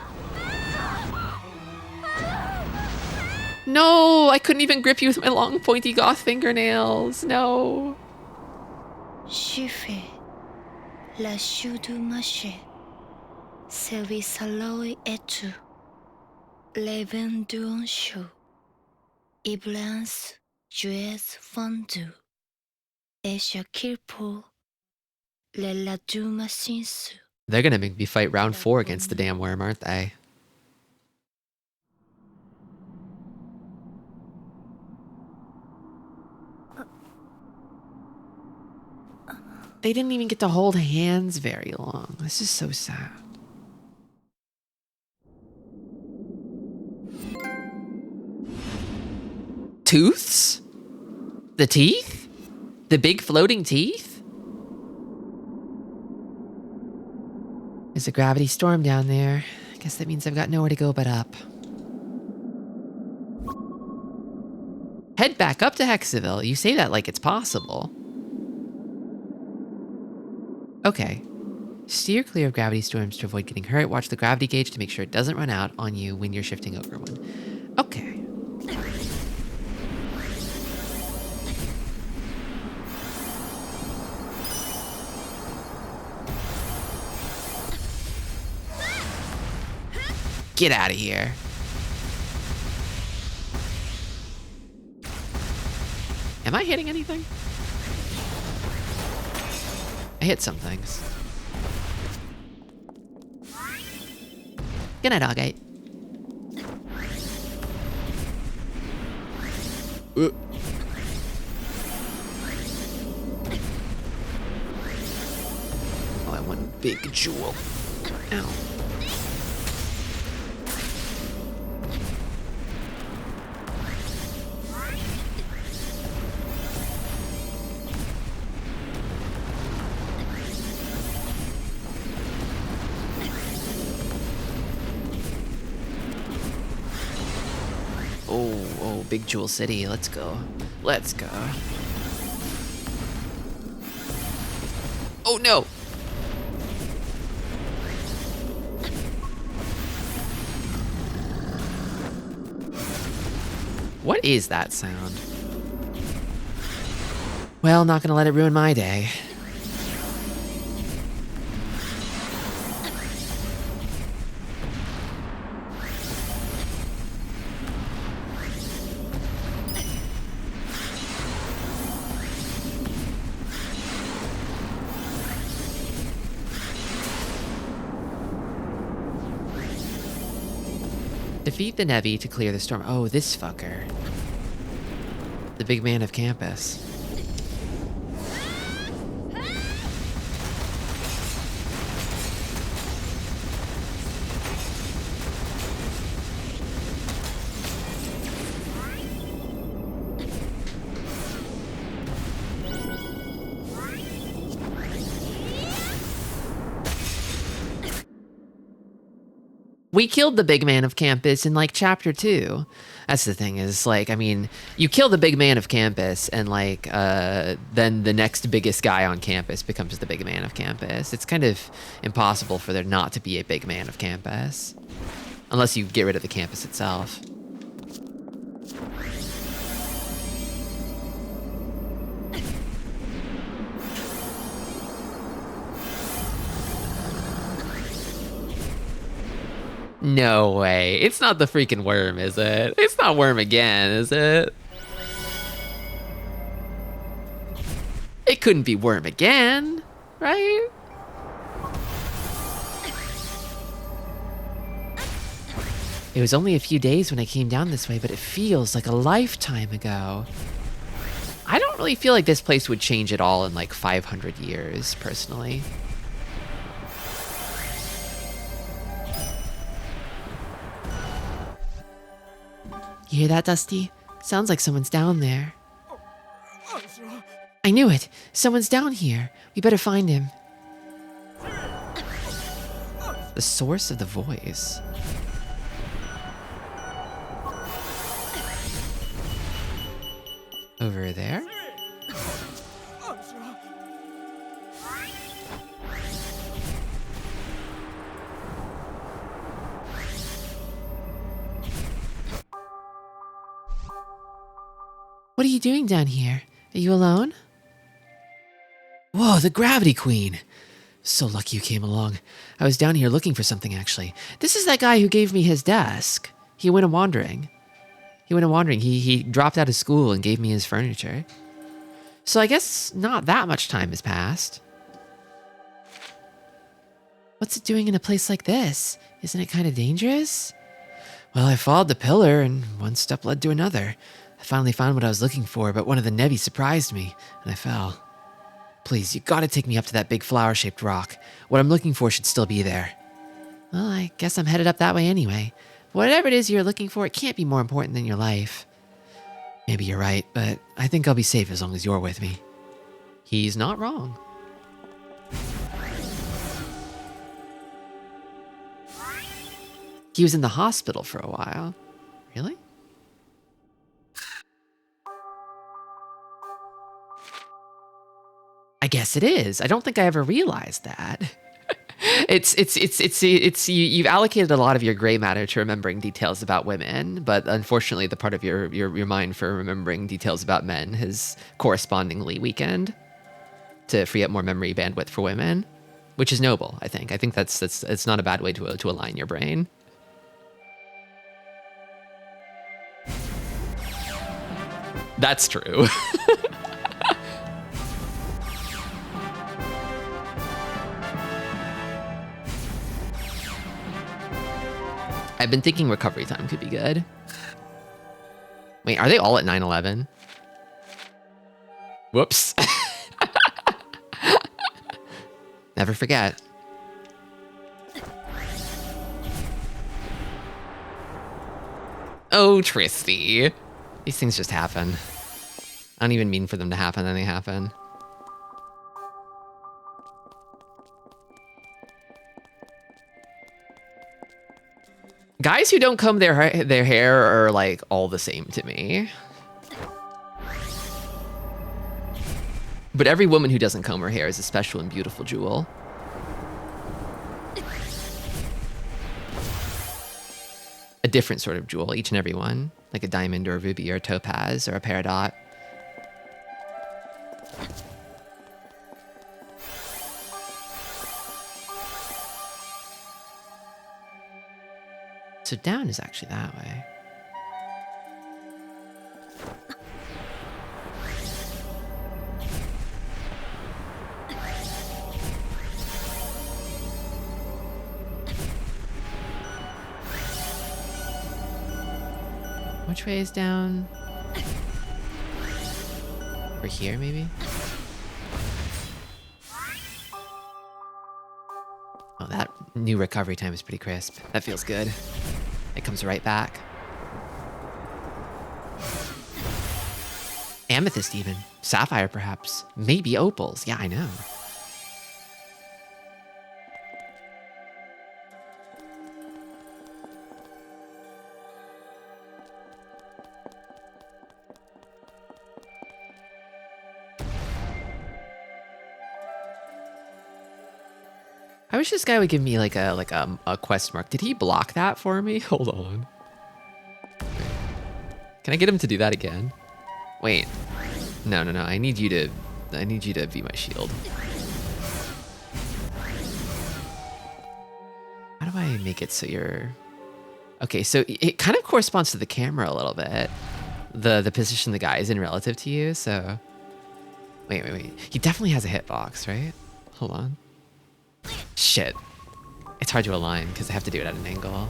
No, I couldn't even grip you with my long, pointy goth fingernails. No. Shife, la shudu mashe, servi saloi etu, leven duon shu, iblans juez fondu, esha kirpo, le la duma sinsu. They're gonna make me fight round 4 against the damn worm, aren't they? They didn't even get to hold hands very long. This is so sad. Tooths? The teeth? The big floating teeth? There's a gravity storm down there. I guess that means I've got nowhere to go but up. Head back up to Hexaville. You say that like it's possible. Okay. Steer clear of gravity storms to avoid getting hurt. Watch the gravity gauge to make sure it doesn't run out on you when you're shifting over one. Okay. Get out of here. Am I hitting anything? I hit some things. Good night, Dogite. Oh, I want big jewel. Ow. Oh, Big Jewel City. Let's go. Let's go. Oh, no. What is that sound? Well, not gonna let it ruin my day. Defeat the Nevi to clear the storm. Oh, this fucker. The big man of campus. We killed the big man of campus in like chapter 2. That's the thing is like, I mean, you kill the big man of campus and like, then the next biggest guy on campus becomes the big man of campus. It's kind of impossible for there not to be a big man of campus. Unless you get rid of the campus itself. No way. It's not the freaking worm, is it? It's not worm again, is it? It couldn't be worm again, right? It was only a few days when I came down this way, but it feels like a lifetime ago. I don't really feel like this place would change at all in like 500 years, personally. You hear that, Dusty? Sounds like someone's down there. I knew it! Someone's down here. We better find him. The source of the voice. Over there? What are you doing down here? Are you alone? Whoa, the Gravity Queen! So lucky you came along. I was down here looking for something, actually. This is that guy who gave me his desk. He went a-wandering. He dropped out of school and gave me his furniture. So I guess not that much time has passed. What's it doing in a place like this? Isn't it kind of dangerous? Well, I followed the pillar and one step led to another. I finally found what I was looking for, but one of the Nevi surprised me, and I fell. Please, you gotta take me up to that big flower-shaped rock. What I'm looking for should still be there. Well, I guess I'm headed up that way anyway. Whatever it is you're looking for, it can't be more important than your life. Maybe you're right, but I think I'll be safe as long as you're with me. He's not wrong. He was in the hospital for a while. Really? I guess it is. I don't think I ever realized that. You've allocated a lot of your gray matter to remembering details about women, but unfortunately the part of your mind for remembering details about men has correspondingly weakened to free up more memory bandwidth for women, which is noble, I think. I think it's not a bad way to align your brain. That's true. I've been thinking recovery time could be good. Wait, are they all at 9/11? Whoops. Never forget. Oh, Tristi. These things just happen. I don't even mean for them to happen, and they happen. Guys who don't comb their hair are like all the same to me. But every woman who doesn't comb her hair is a special and beautiful jewel. A different sort of jewel, each and every one. Like a diamond or a ruby or a topaz or a peridot. So down is actually that way. Which way is down? Over here, maybe? Oh, that new recovery time is pretty crisp. That feels good. It comes right back. Amethyst even. Sapphire perhaps. Maybe opals. Yeah, I know. I wish this guy would give me like a quest mark. Did he block that for me? Hold on. Can I get him to do that again? Wait. No. I need you to be my shield. How do I make it so you're... Okay, so it kind of corresponds to the camera a little bit. The position the guy is in relative to you, so... Wait. He definitely has a hitbox, right? Hold on. Shit. It's hard to align because I have to do it at an angle.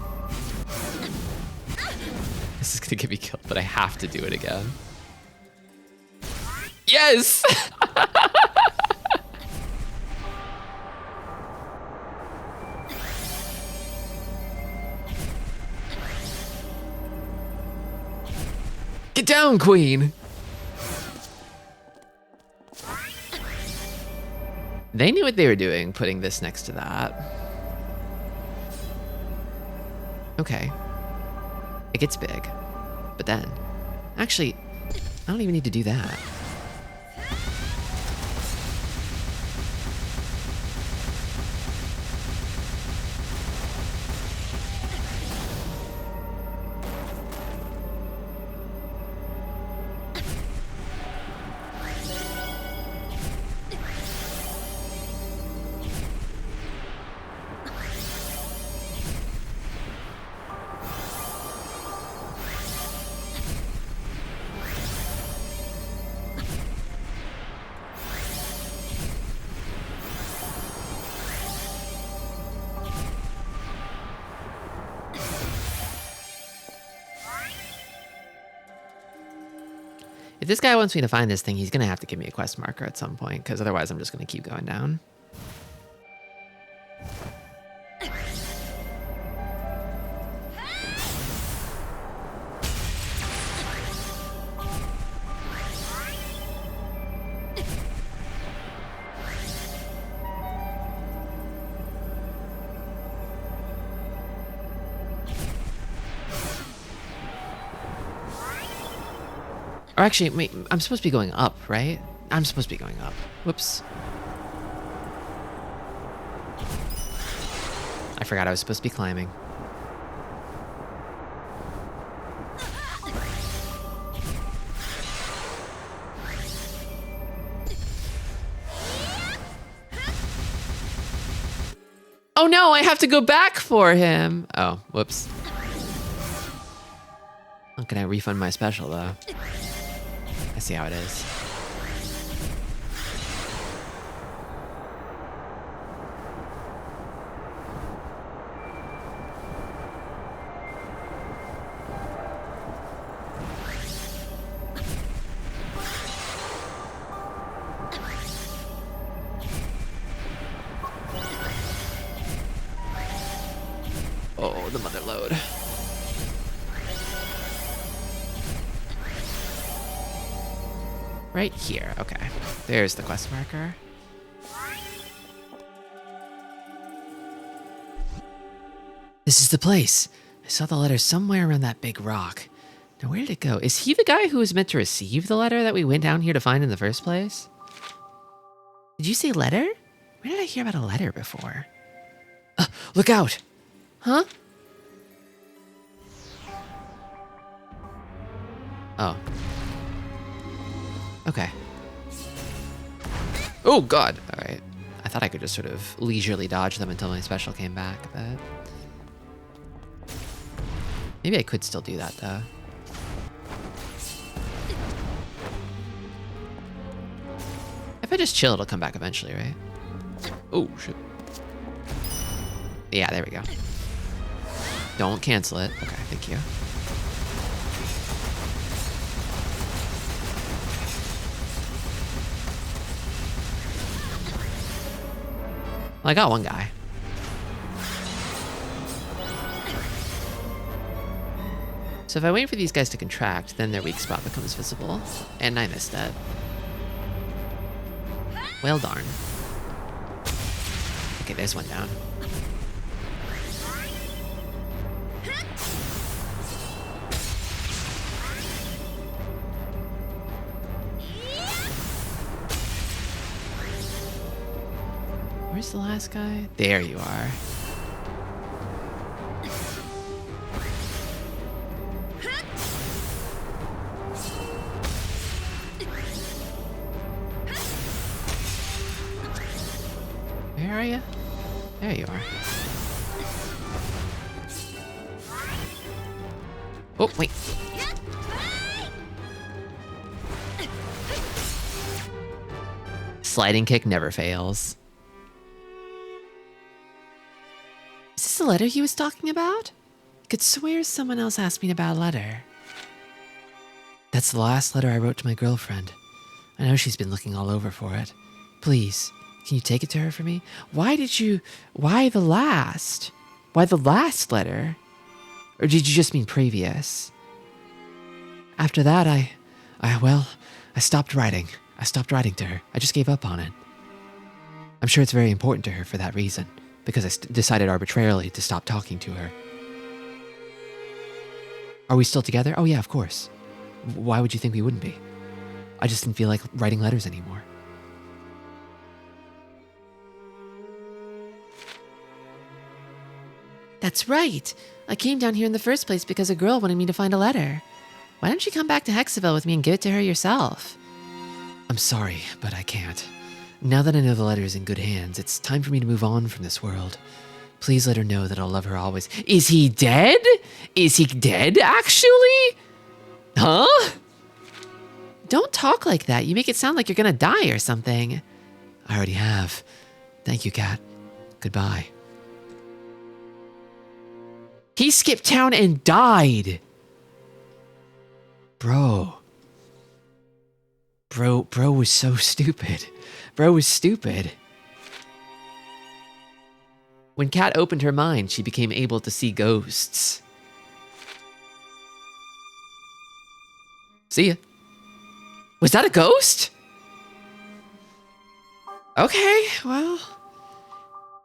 This is gonna get me killed, but I have to do it again. Yes! Get down, queen! They knew what they were doing, putting this next to that. Okay. It gets big. But then... Actually, I don't even need to do that. If this guy wants me to find this thing, he's gonna have to give me a quest marker at some point, because otherwise I'm just gonna keep going down. Or actually, wait, I'm supposed to be going up, right? I'm supposed to be going up. Whoops. I forgot I was supposed to be climbing. Oh no, I have to go back for him. Oh, whoops. How can I refund my special though? I see how it is. Oh, the mother load. Right here, okay. There's the quest marker. This is the place. I saw the letter somewhere around that big rock. Now, where did it go? Is he the guy who was meant to receive the letter that we went down here to find in the first place? Did you say letter? Where did I hear about a letter before? Look out! Huh? Oh. Okay. Oh god! Alright. I thought I could just sort of leisurely dodge them until my special came back, but... maybe I could still do that, though. If I just chill, it'll come back eventually, right? Oh, shit. Yeah, there we go. Don't cancel it. Okay, thank you. Well, I got one guy. So if I wait for these guys to contract, then their weak spot becomes visible. And I missed it. Well, darn. Okay, there's one down. Where's the last guy? There you are. Where are you? There you are. Oh, wait. Sliding kick never fails. Is this the letter he was talking about? I could swear someone else asked me about a letter. That's the last letter I wrote to my girlfriend. I know she's been looking all over for it. Please, can you take it to her for me? Why the last? Why the last letter? Or did you just mean previous? After that, I stopped writing. I stopped writing to her. I just gave up on it. I'm sure it's very important to her for that reason, because I decided arbitrarily to stop talking to her. Are we still together? Oh yeah, of course. Why would you think we wouldn't be? I just didn't feel like writing letters anymore. That's right. I came down here in the first place because a girl wanted me to find a letter. Why don't you come back to Hexaville with me and give it to her yourself? I'm sorry, but I can't. Now that I know the letter is in good hands, it's time for me to move on from this world. Please let her know that I'll love her always. Is he dead? Is he dead, actually? Huh? Don't talk like that. You make it sound like you're gonna die or something. I already have. Thank you, Kat. Goodbye. He skipped town and died. Bro. Bro was so stupid. Bro was stupid. When Kat opened her mind, she became able to see ghosts. See ya. Was that a ghost? Okay, well.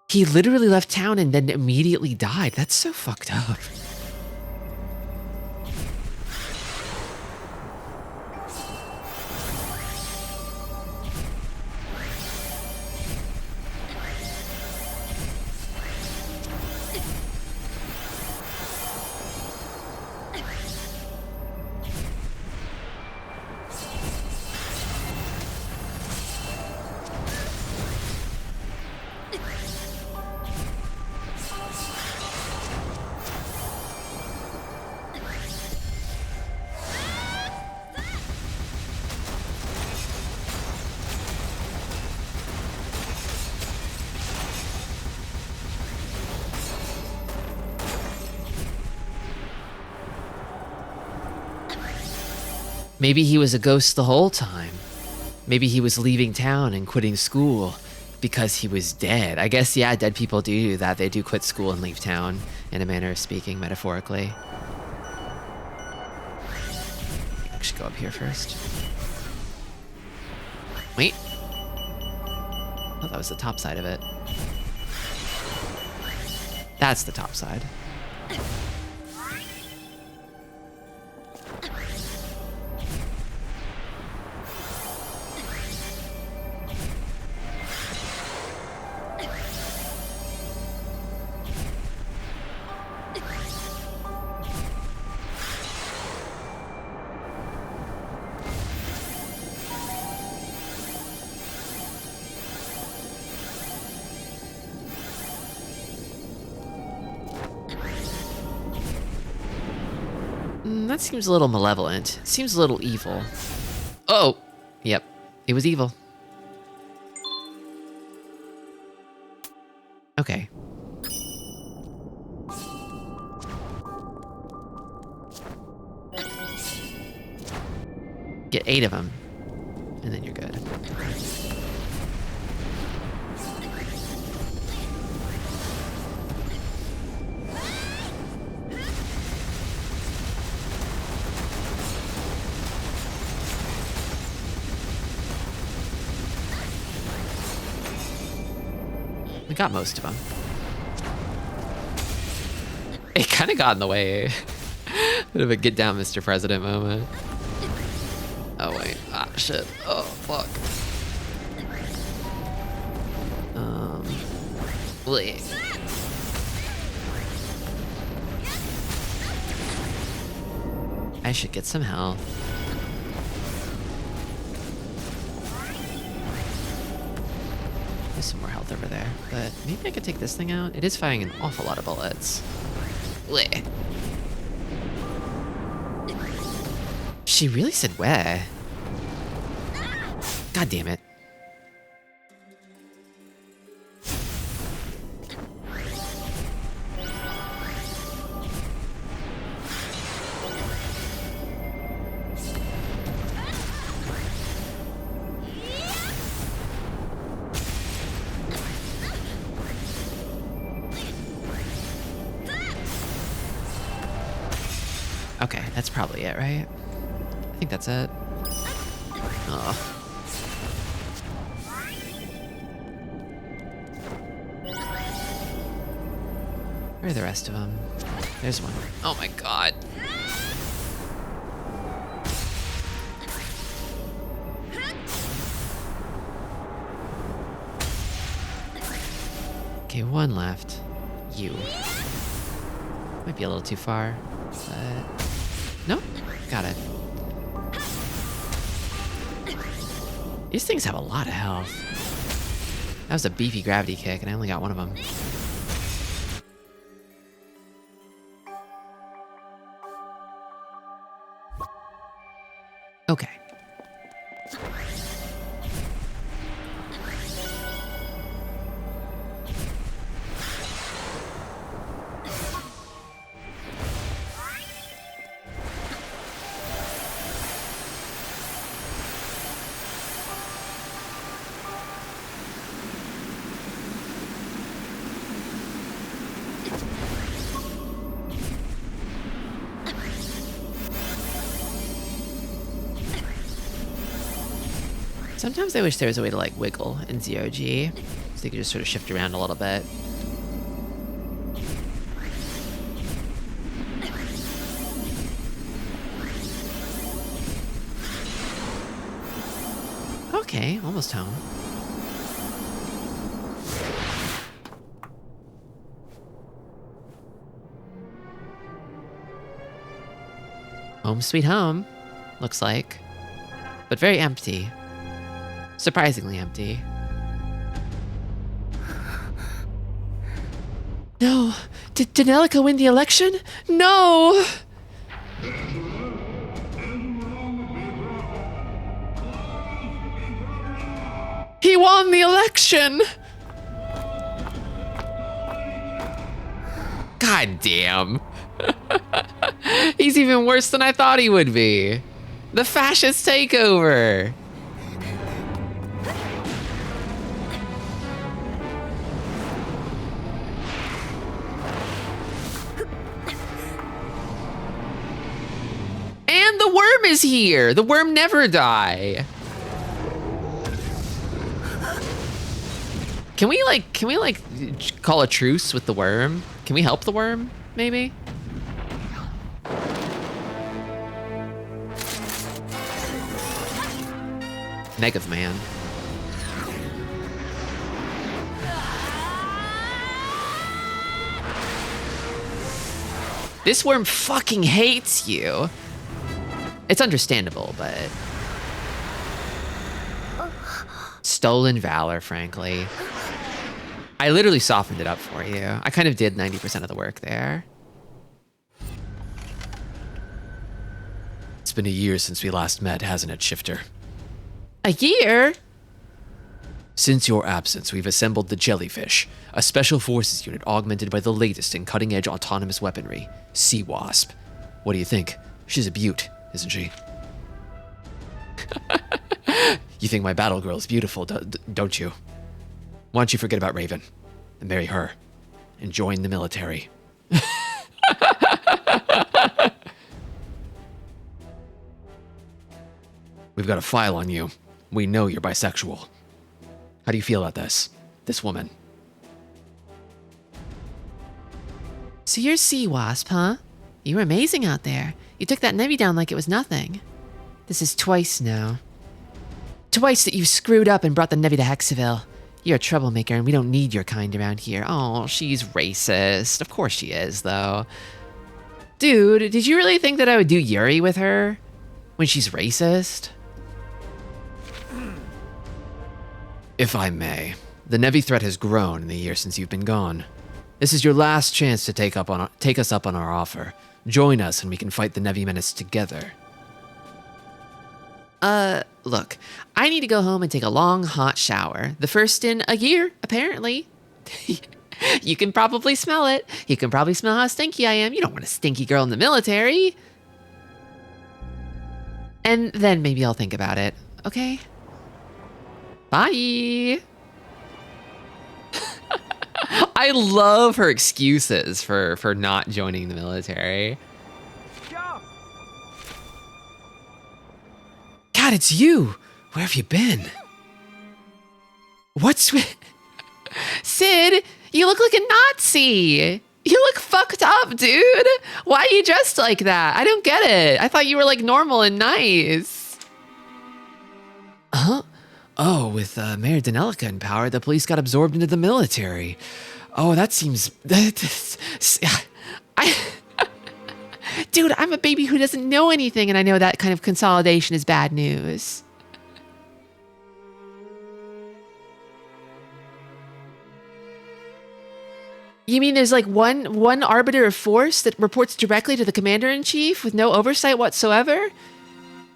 He literally left town and then immediately died. That's so fucked up. Maybe he was a ghost the whole time. Maybe he was leaving town and quitting school because he was dead. I guess, yeah, dead people do that. They do quit school and leave town, in a manner of speaking, metaphorically. I should go up here first. Wait. I thought that was the top side of it. That's the top side. That seems a little malevolent. Seems a little evil. Oh! Yep. It was evil. Okay. Get 8 of them. And then you're good. We got most of them. It kind of got in the way. Bit of a get down, Mr. President moment. Oh wait, ah shit. Oh fuck. Wait. I should get some health. There's some more health over there, but maybe I could take this thing out. It is firing an awful lot of bullets. Blech. She really said where? God damn it. Okay, that's probably it, right? I think that's it. Oh. Where are the rest of them? There's one. Oh my god. Okay, one left. You. Might be a little too far, but... Nope, got it. These things have a lot of health. That was a beefy gravity kick, and I only got one of them. Okay. Sometimes I wish there was a way to like wiggle in ZOG, so you could just sort of shift around a little bit. Okay, almost home. Home sweet home, looks like. But very empty. Surprisingly empty. No! Did Danelica win the election? No! He won the election! God damn. He's even worse than I thought he would be. The fascist takeover. And the worm is here. The worm never die. Can we like call a truce with the worm? Can we help the worm, maybe? Negative man. This worm fucking hates you. It's understandable, but... Stolen valor, frankly. I literally softened it up for you. I kind of did 90% of the work there. It's been a year since we last met, hasn't it, Shifter? A year? Since your absence, we've assembled the Jellyfish, a special forces unit augmented by the latest in cutting-edge autonomous weaponry, Sea Wasp. What do you think? She's a beaut, isn't she? You think my battle girl is beautiful, don't you? Why don't you forget about Raven and marry her and join the military? We've got a file on you. We know you're bisexual. How do you feel about this woman? So you're Sea Wasp, huh? You were amazing out there. You took that Nevi down like it was nothing. This is twice now. Twice that you screwed up and brought the Nevi to Hexaville. You're a troublemaker and we don't need your kind around here. Oh, she's racist. Of course she is, though. Dude, did you really think that I would do Yuri with her? When she's racist? If I may, the Nevi threat has grown in the year since you've been gone. This is your last chance to take us up on our offer. Join us and we can fight the Nevi menace together. Look, I need to go home and take a long, hot shower. The first in a year, apparently. You can probably smell it. You can probably smell how stinky I am. You don't want a stinky girl in the military. And then maybe I'll think about it, okay? Bye. I love her excuses for not joining the military. God, it's you! Where have you been? What's with... Sid, you look like a Nazi. You look fucked up, dude. Why are you dressed like that? I don't get it. I thought you were like normal and nice. Huh? Oh, with Mayor Danelica in power, the police got absorbed into the military. Oh, that seems... Dude, I'm a baby who doesn't know anything, and I know that kind of consolidation is bad news. You mean there's like one arbiter of force that reports directly to the commander-in-chief with no oversight whatsoever?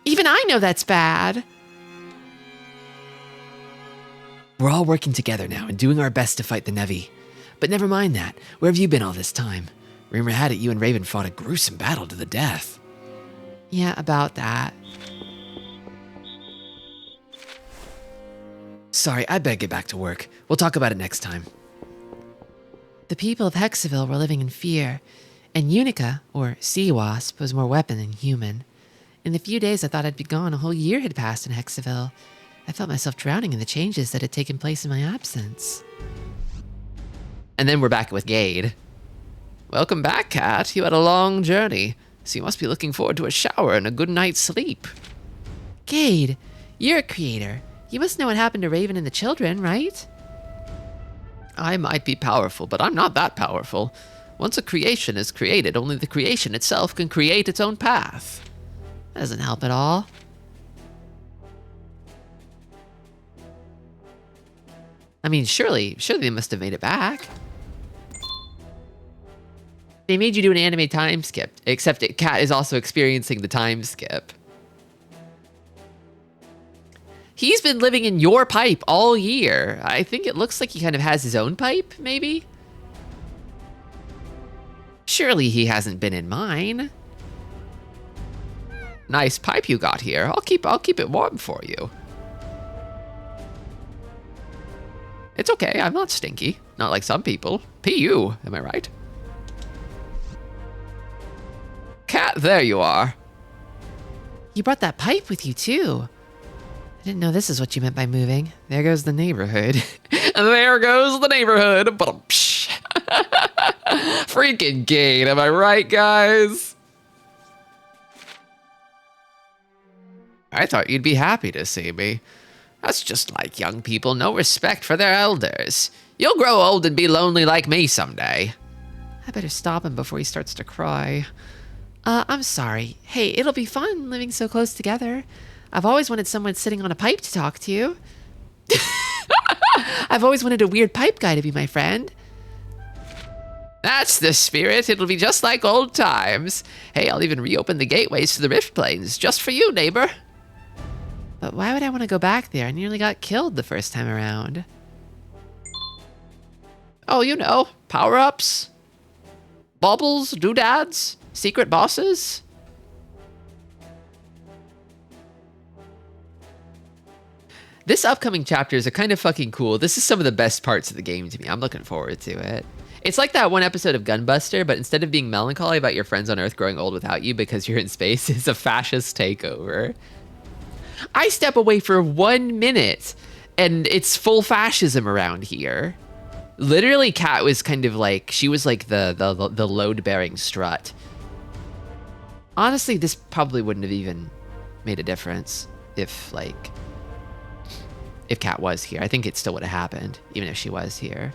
Even I know that's bad. We're all working together now and doing our best to fight the Nevi. But never mind that. Where have you been all this time? Rumor had it you and Raven fought a gruesome battle to the death. Yeah, about that. Sorry, I better get back to work. We'll talk about it next time. The people of Hexaville were living in fear, and Unica, or Sea Wasp, was more weapon than human. In the few days I thought I'd be gone, a whole year had passed in Hexaville. I felt myself drowning in the changes that had taken place in my absence. And then we're back with Gade. Welcome back, Cat. You had a long journey, so you must be looking forward to a shower and a good night's sleep. Gade, you're a creator. You must know what happened to Raven and the children, right? I might be powerful, but I'm not that powerful. Once a creation is created, only the creation itself can create its own path. That doesn't help at all. I mean, surely they must have made it back. They made you do an anime time skip, except Cat is also experiencing the time skip. He's been living in your pipe all year. I think it looks like he kind of has his own pipe, maybe? Surely he hasn't been in mine. Nice pipe you got here. I'll keep it warm for you. It's okay, I'm not stinky. Not like some people. P.U., am I right? Cat, there you are. You brought that pipe with you, too. I didn't know this is what you meant by moving. There goes the neighborhood. There goes the neighborhood. Freaking Gade, am I right, guys? I thought you'd be happy to see me. That's just like young people, no respect for their elders. You'll grow old and be lonely like me someday. I better stop him before he starts to cry. I'm sorry. Hey, it'll be fun living so close together. I've always wanted someone sitting on a pipe to talk to. I've always wanted a weird pipe guy to be my friend. That's the spirit. It'll be just like old times. Hey, I'll even reopen the gateways to the Rift Plains just for you, neighbor. But why would I want to go back there? I nearly got killed the first time around. Oh, you know, power-ups, baubles, doodads, secret bosses. This upcoming chapters are kind of fucking cool. This is some of the best parts of the game to me. I'm looking forward to it. It's like that one episode of Gunbuster, but instead of being melancholy about your friends on Earth growing old without you because you're in space, it's a fascist takeover. I step away for 1 minute and it's full fascism around here. Literally, Kat was kind of like, she was like the load-bearing strut. Honestly, this probably wouldn't have even made a difference if Kat was here. I think it still would have happened, even if she was here.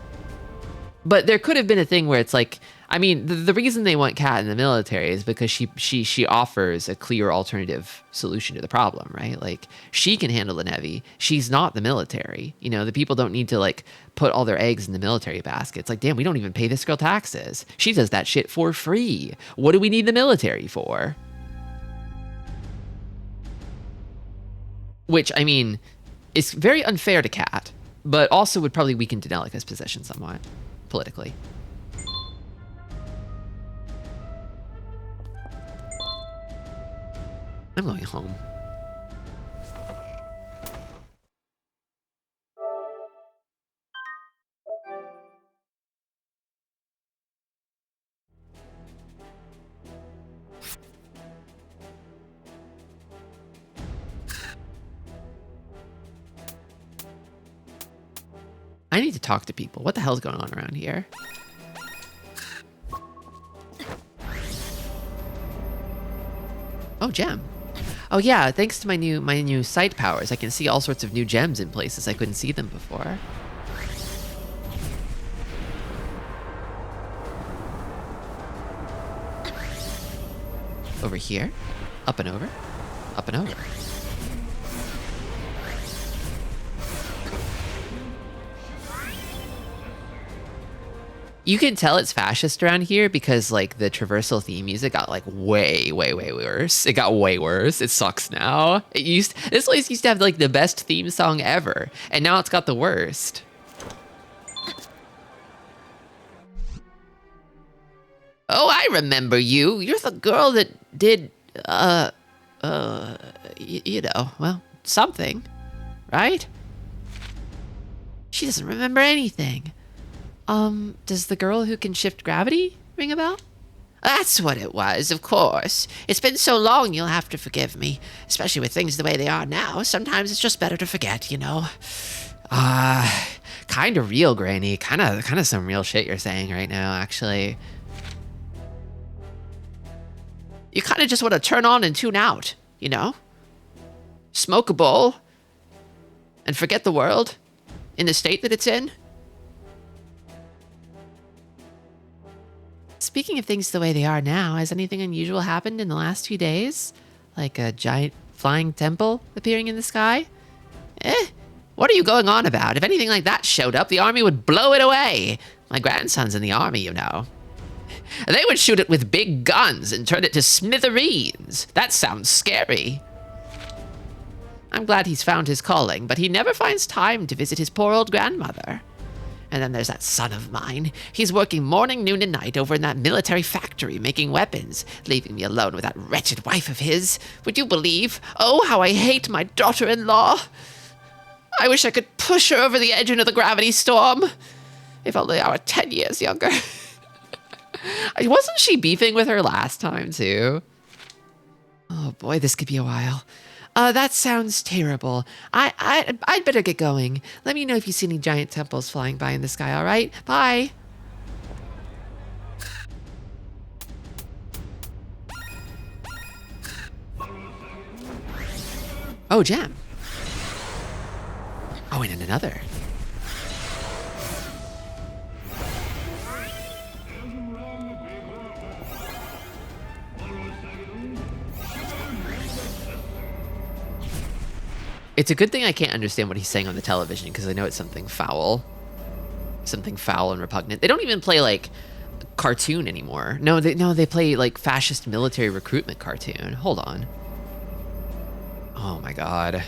But there could have been a thing where it's like, I mean, the reason they want Kat in the military is because she offers a clear alternative solution to the problem, right? Like, she can handle the Navy. She's not the military. You know, the people don't need to, like, put all their eggs in the military basket. It's like, damn, we don't even pay this girl taxes. She does that shit for free. What do we need the military for? Which, I mean, is very unfair to Kat, but also would probably weaken Denelica's position somewhat, politically. I'm going home. I need to talk to people. What the hell's going on around here? Oh, gem. Oh yeah, thanks to my new sight powers, I can see all sorts of new gems in places I couldn't see them before. Over here, up and over, up and over. You can tell it's fascist around here because, like, the traversal theme music got, like, way worse. It got way worse. It sucks now. This place used to have, like, the best theme song ever, and now it's got the worst. Oh, I remember you. You're the girl that did, you know, well, something, right? She doesn't remember anything. Does the girl who can shift gravity ring a bell? That's what it was, of course. It's been so long, you'll have to forgive me. Especially with things the way they are now. Sometimes it's just better to forget, you know? Kind of real, Granny. Kind of some real shit you're saying right now, actually. You kind of just want to turn on and tune out, you know? Smoke a bowl and forget the world in the state that it's in. Speaking of things the way they are now, has anything unusual happened in the last few days? Like a giant flying temple appearing in the sky? What are you going on about? If anything like that showed up, the army would blow it away. My grandson's in the army, you know. They would shoot it with big guns and turn it to smithereens. That sounds scary. I'm glad he's found his calling, but he never finds time to visit his poor old grandmother. And then there's that son of mine. He's working morning, noon, and night over in that military factory making weapons, leaving me alone with that wretched wife of his. Would you believe? Oh, how I hate my daughter-in-law. I wish I could push her over the edge into the gravity storm. If only I were 10 years younger. Wasn't she beefing with her last time, too? Oh boy, this could be a while. That sounds terrible. I'd better get going. Let me know if you see any giant temples flying by in the sky, all right? Bye. Oh, jam. Oh, and another. It's a good thing I can't understand what he's saying on the television, because I know it's something foul. Something foul and repugnant. They don't even play, like, cartoon anymore. No, they play, like, fascist military recruitment cartoon. Hold on. Oh, my God.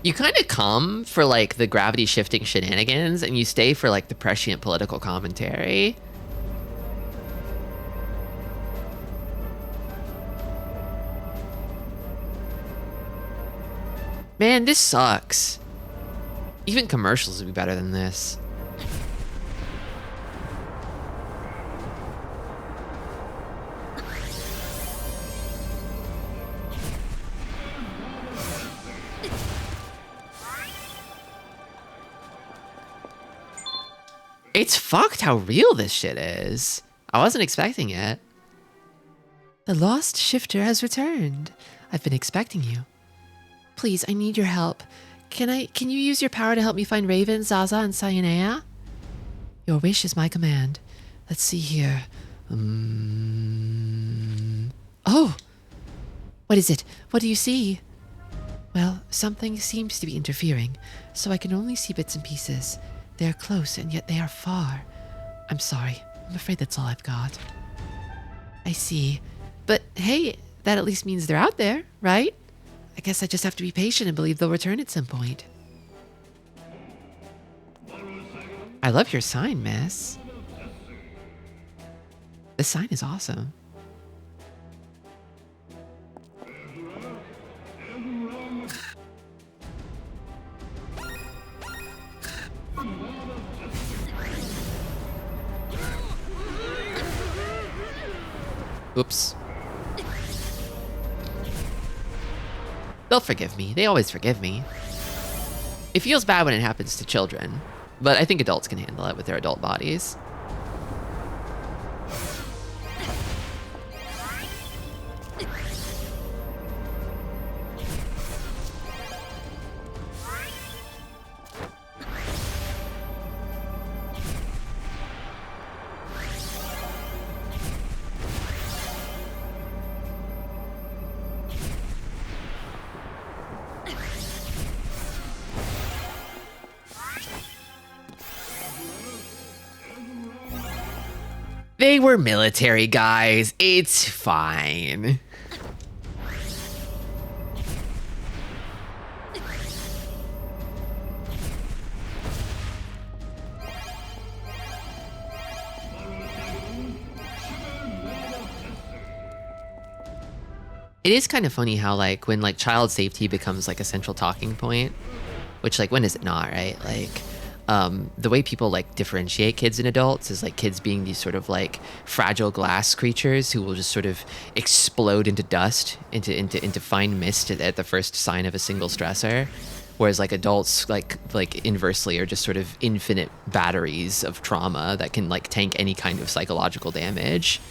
You kind of come for, like, the gravity-shifting shenanigans, and you stay for, like, the prescient political commentary. Man, this sucks. Even commercials would be better than this. It's fucked how real this shit is. I wasn't expecting it. The lost shifter has returned. I've been expecting you. Please, I need your help. Can you use your power to help me find Raven, Zaza, and Cyanea? Your wish is my command. Let's see here. Oh! What is it? What do you see? Well, something seems to be interfering, so I can only see bits and pieces. They are close, and yet they are far. I'm sorry. I'm afraid that's all I've got. I see. But hey, that at least means they're out there, right? I guess I just have to be patient and believe they'll return at some point. I love your sign, miss. This sign is awesome. Oops. They'll forgive me. They always forgive me. It feels bad when it happens to children, but I think adults can handle it with their adult bodies. They were military guys. It's fine. It is kind of funny how, like, when, like, child safety becomes, like, a central talking point, which, like, when is it not, right? Like, The way people like differentiate kids and adults is like kids being these sort of like fragile glass creatures who will just sort of explode into dust, into fine mist at the first sign of a single stressor. Whereas like adults like inversely are just sort of infinite batteries of trauma that can like tank any kind of psychological damage.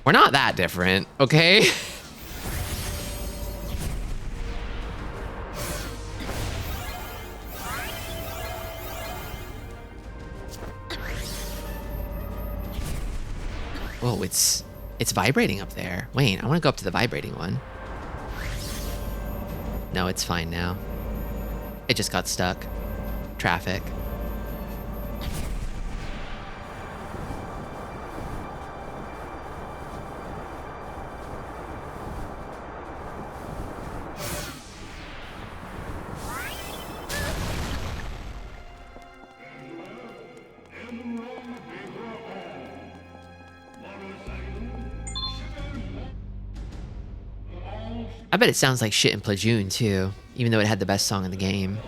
We're not that different, okay? Whoa, it's vibrating up there. Wait, I want to go up to the vibrating one. No, it's fine now. It just got stuck. Traffic. I bet it sounds like shit in Platoon too, even though it had the best song in the game.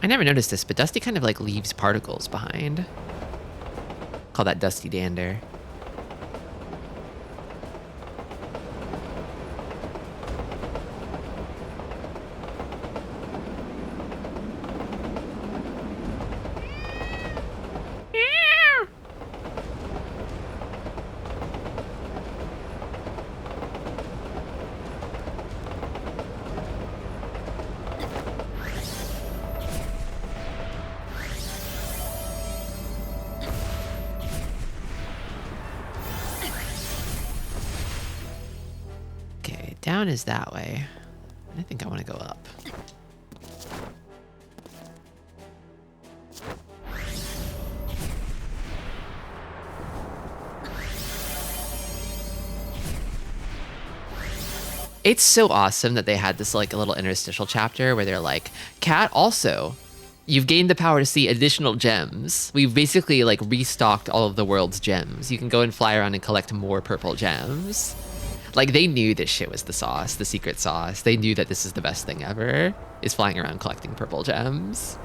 I never noticed this, but Dusty kind of like leaves particles behind. Call that Dusty Dander. Down is that way. I think I want to go up. It's so awesome that they had this like a little interstitial chapter where they're like, Cat, also, you've gained the power to see additional gems. We've basically like restocked all of the world's gems. You can go and fly around and collect more purple gems. Like, they knew this shit was the sauce, the secret sauce. They knew that this is the best thing ever, is flying around collecting purple gems.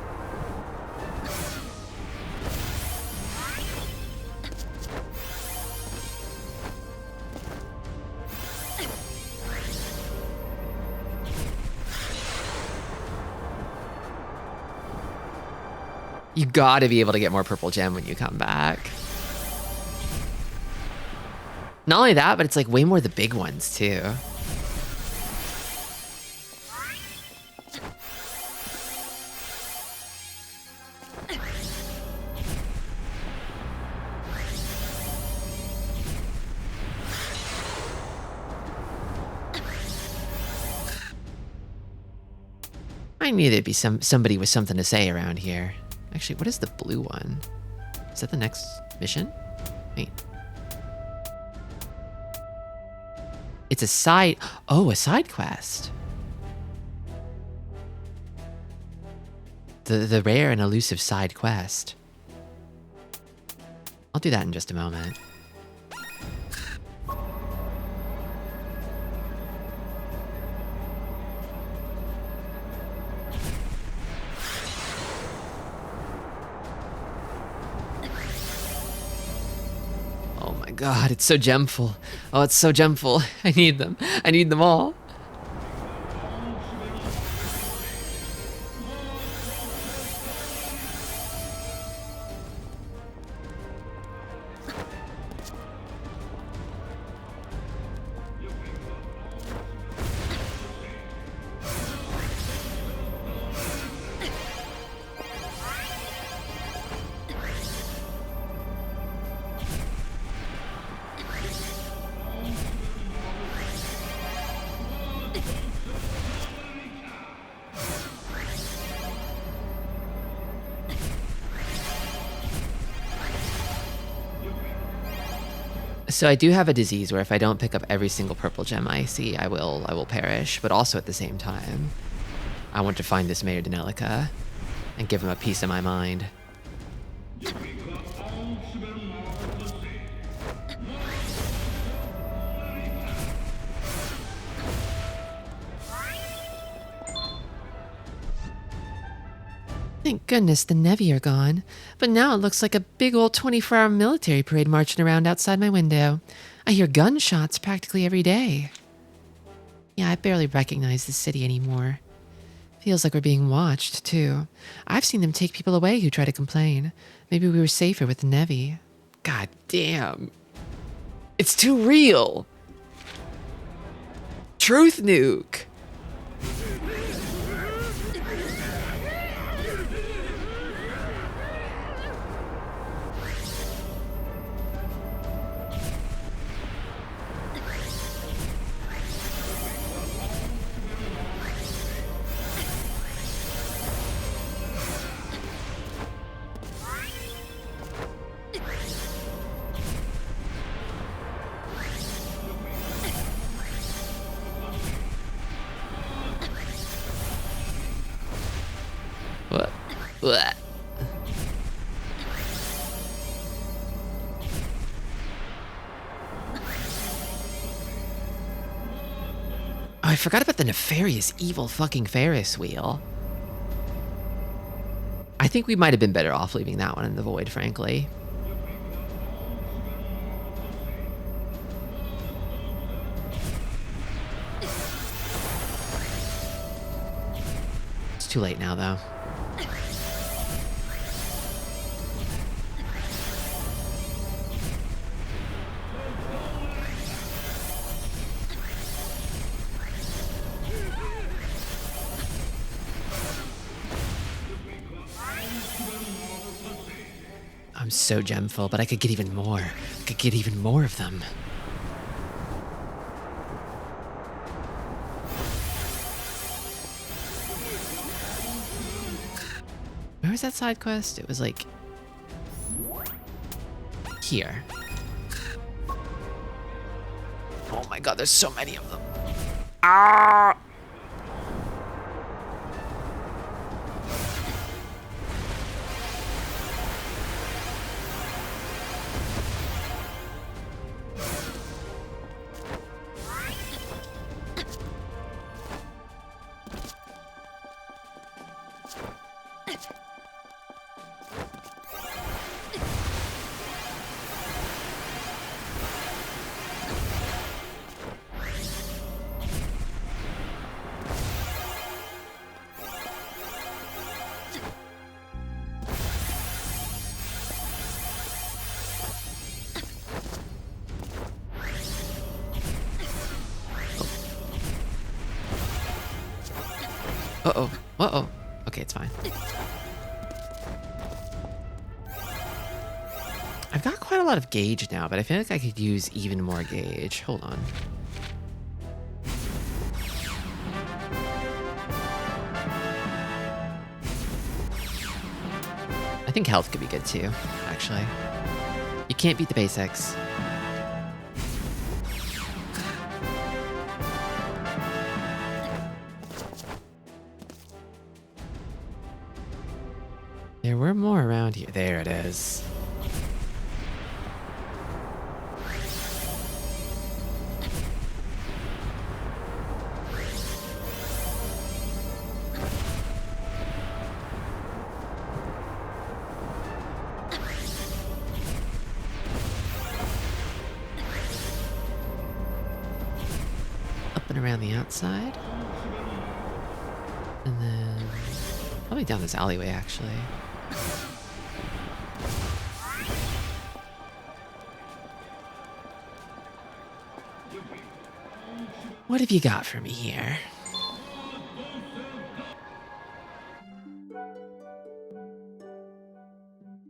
You gotta be able to get more purple gem when you come back. Not only that, but it's like way more the big ones too. I knew there'd be somebody with something to say around here. Actually, what is the blue one? Is that the next mission? Wait. It's a side... Oh, a side quest. The rare and elusive side quest. I'll do that in just a moment. God, it's so gemful. Oh, it's so gemful. I need them. I need them all. So I do have a disease where if I don't pick up every single purple gem I see, I will perish. But also at the same time, I want to find this Mayor Denelica. and give him a piece of my mind. Thank goodness the Nevi are gone, but now it looks like a big old 24-hour military parade marching around outside my window. I hear gunshots practically every day. Yeah, I barely recognize the city anymore. Feels like we're being watched, too. I've seen them take people away who try to complain. Maybe we were safer with the Nevi. God damn. It's too real. Truth nuke. What? Oh, I forgot about the nefarious, evil fucking Ferris wheel. I think we might have been better off leaving that one in the void, frankly. It's too late now, though. I'm so gemful, but I could get even more. I could get even more of them. Where was that side quest? It was like here. Oh my god, there's so many of them. Ah! Uh-oh. Uh-oh. Okay, it's fine. I've got quite a lot of gauge now, but I feel like I could use even more gauge. Hold on. I think health could be good too, actually. You can't beat the basics. There were more around here. There it is. Up and around the outside. And then probably down this alleyway, actually. What have you got for me here?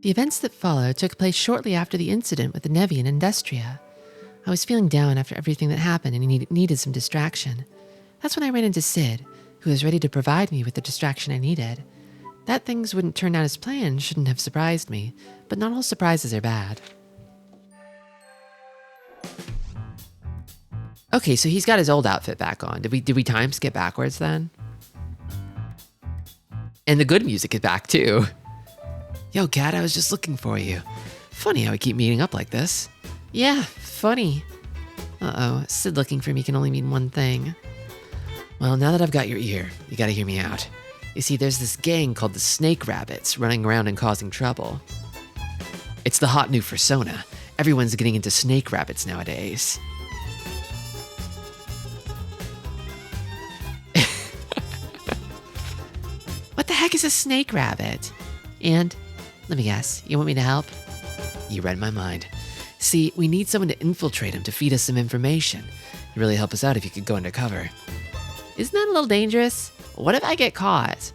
The events that followed took place shortly after the incident with the Nevi and Industria. I was feeling down after everything that happened and needed some distraction. That's when I ran into Sid, who was ready to provide me with the distraction I needed. That things wouldn't turn out as planned shouldn't have surprised me, but not all surprises are bad. Okay, so he's got his old outfit back on. Did we time skip backwards then? And the good music is back too. Yo, Cat, I was just looking for you. Funny how we keep meeting up like this. Yeah, funny. Uh-oh, Sid looking for me can only mean one thing. Well, now that I've got your ear, you gotta hear me out. You see, there's this gang called the Snake Rabbits running around and causing trouble. It's the hot new persona. Everyone's getting into snake rabbits nowadays. What the heck is a snake rabbit? And, let me guess, you want me to help? You read my mind. See, we need someone to infiltrate him to feed us some information. It'd really help us out if you could go undercover. Isn't that a little dangerous? What if I get caught?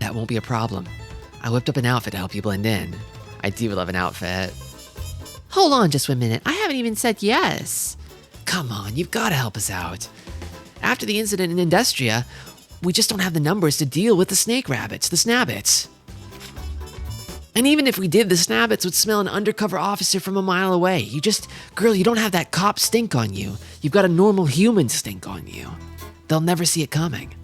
That won't be a problem. I whipped up an outfit to help you blend in. I do love an outfit. Hold on just 1 minute. I haven't even said yes. Come on, you've got to help us out. After the incident in Industria, we just don't have the numbers to deal with the snake rabbits, the snabbits. And even if we did, the snabbits would smell an undercover officer from a mile away. Girl, you don't have that cop stink on you. You've got a normal human stink on you. They'll never see it coming.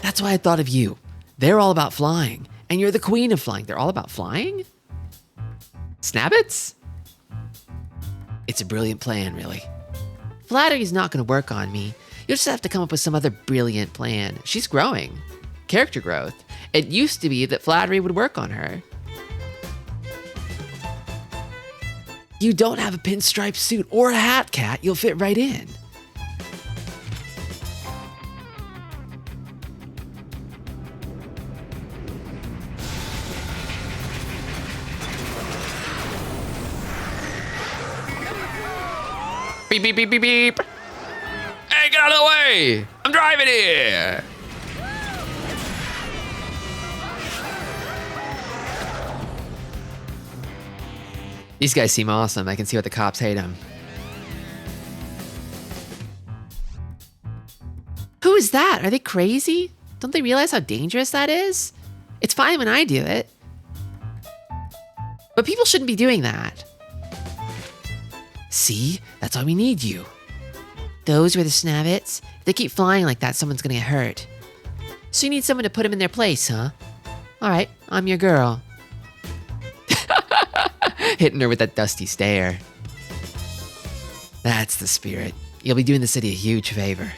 That's why I thought of you. They're all about flying, and you're the queen of flying. They're all about flying? Snabbits? It's a brilliant plan, really. Flattery's not going to work on me. You'll just have to come up with some other brilliant plan. She's growing. Character growth. It used to be that flattery would work on her. You don't have a pinstripe suit or a hat, Cat. You'll fit right in. Beep, beep, beep, beep, beep. Hey, get out of the way! I'm driving here! These guys seem awesome. I can see why the cops hate them. Who is that? Are they crazy? Don't they realize how dangerous that is? It's fine when I do it. But people shouldn't be doing that. See? That's why we need you. Those were the snabbits. If they keep flying like that, someone's gonna get hurt. So you need someone to put them in their place, huh? All right, I'm your girl. Hitting her with that dusty stare. That's the spirit. You'll be doing the city a huge favor.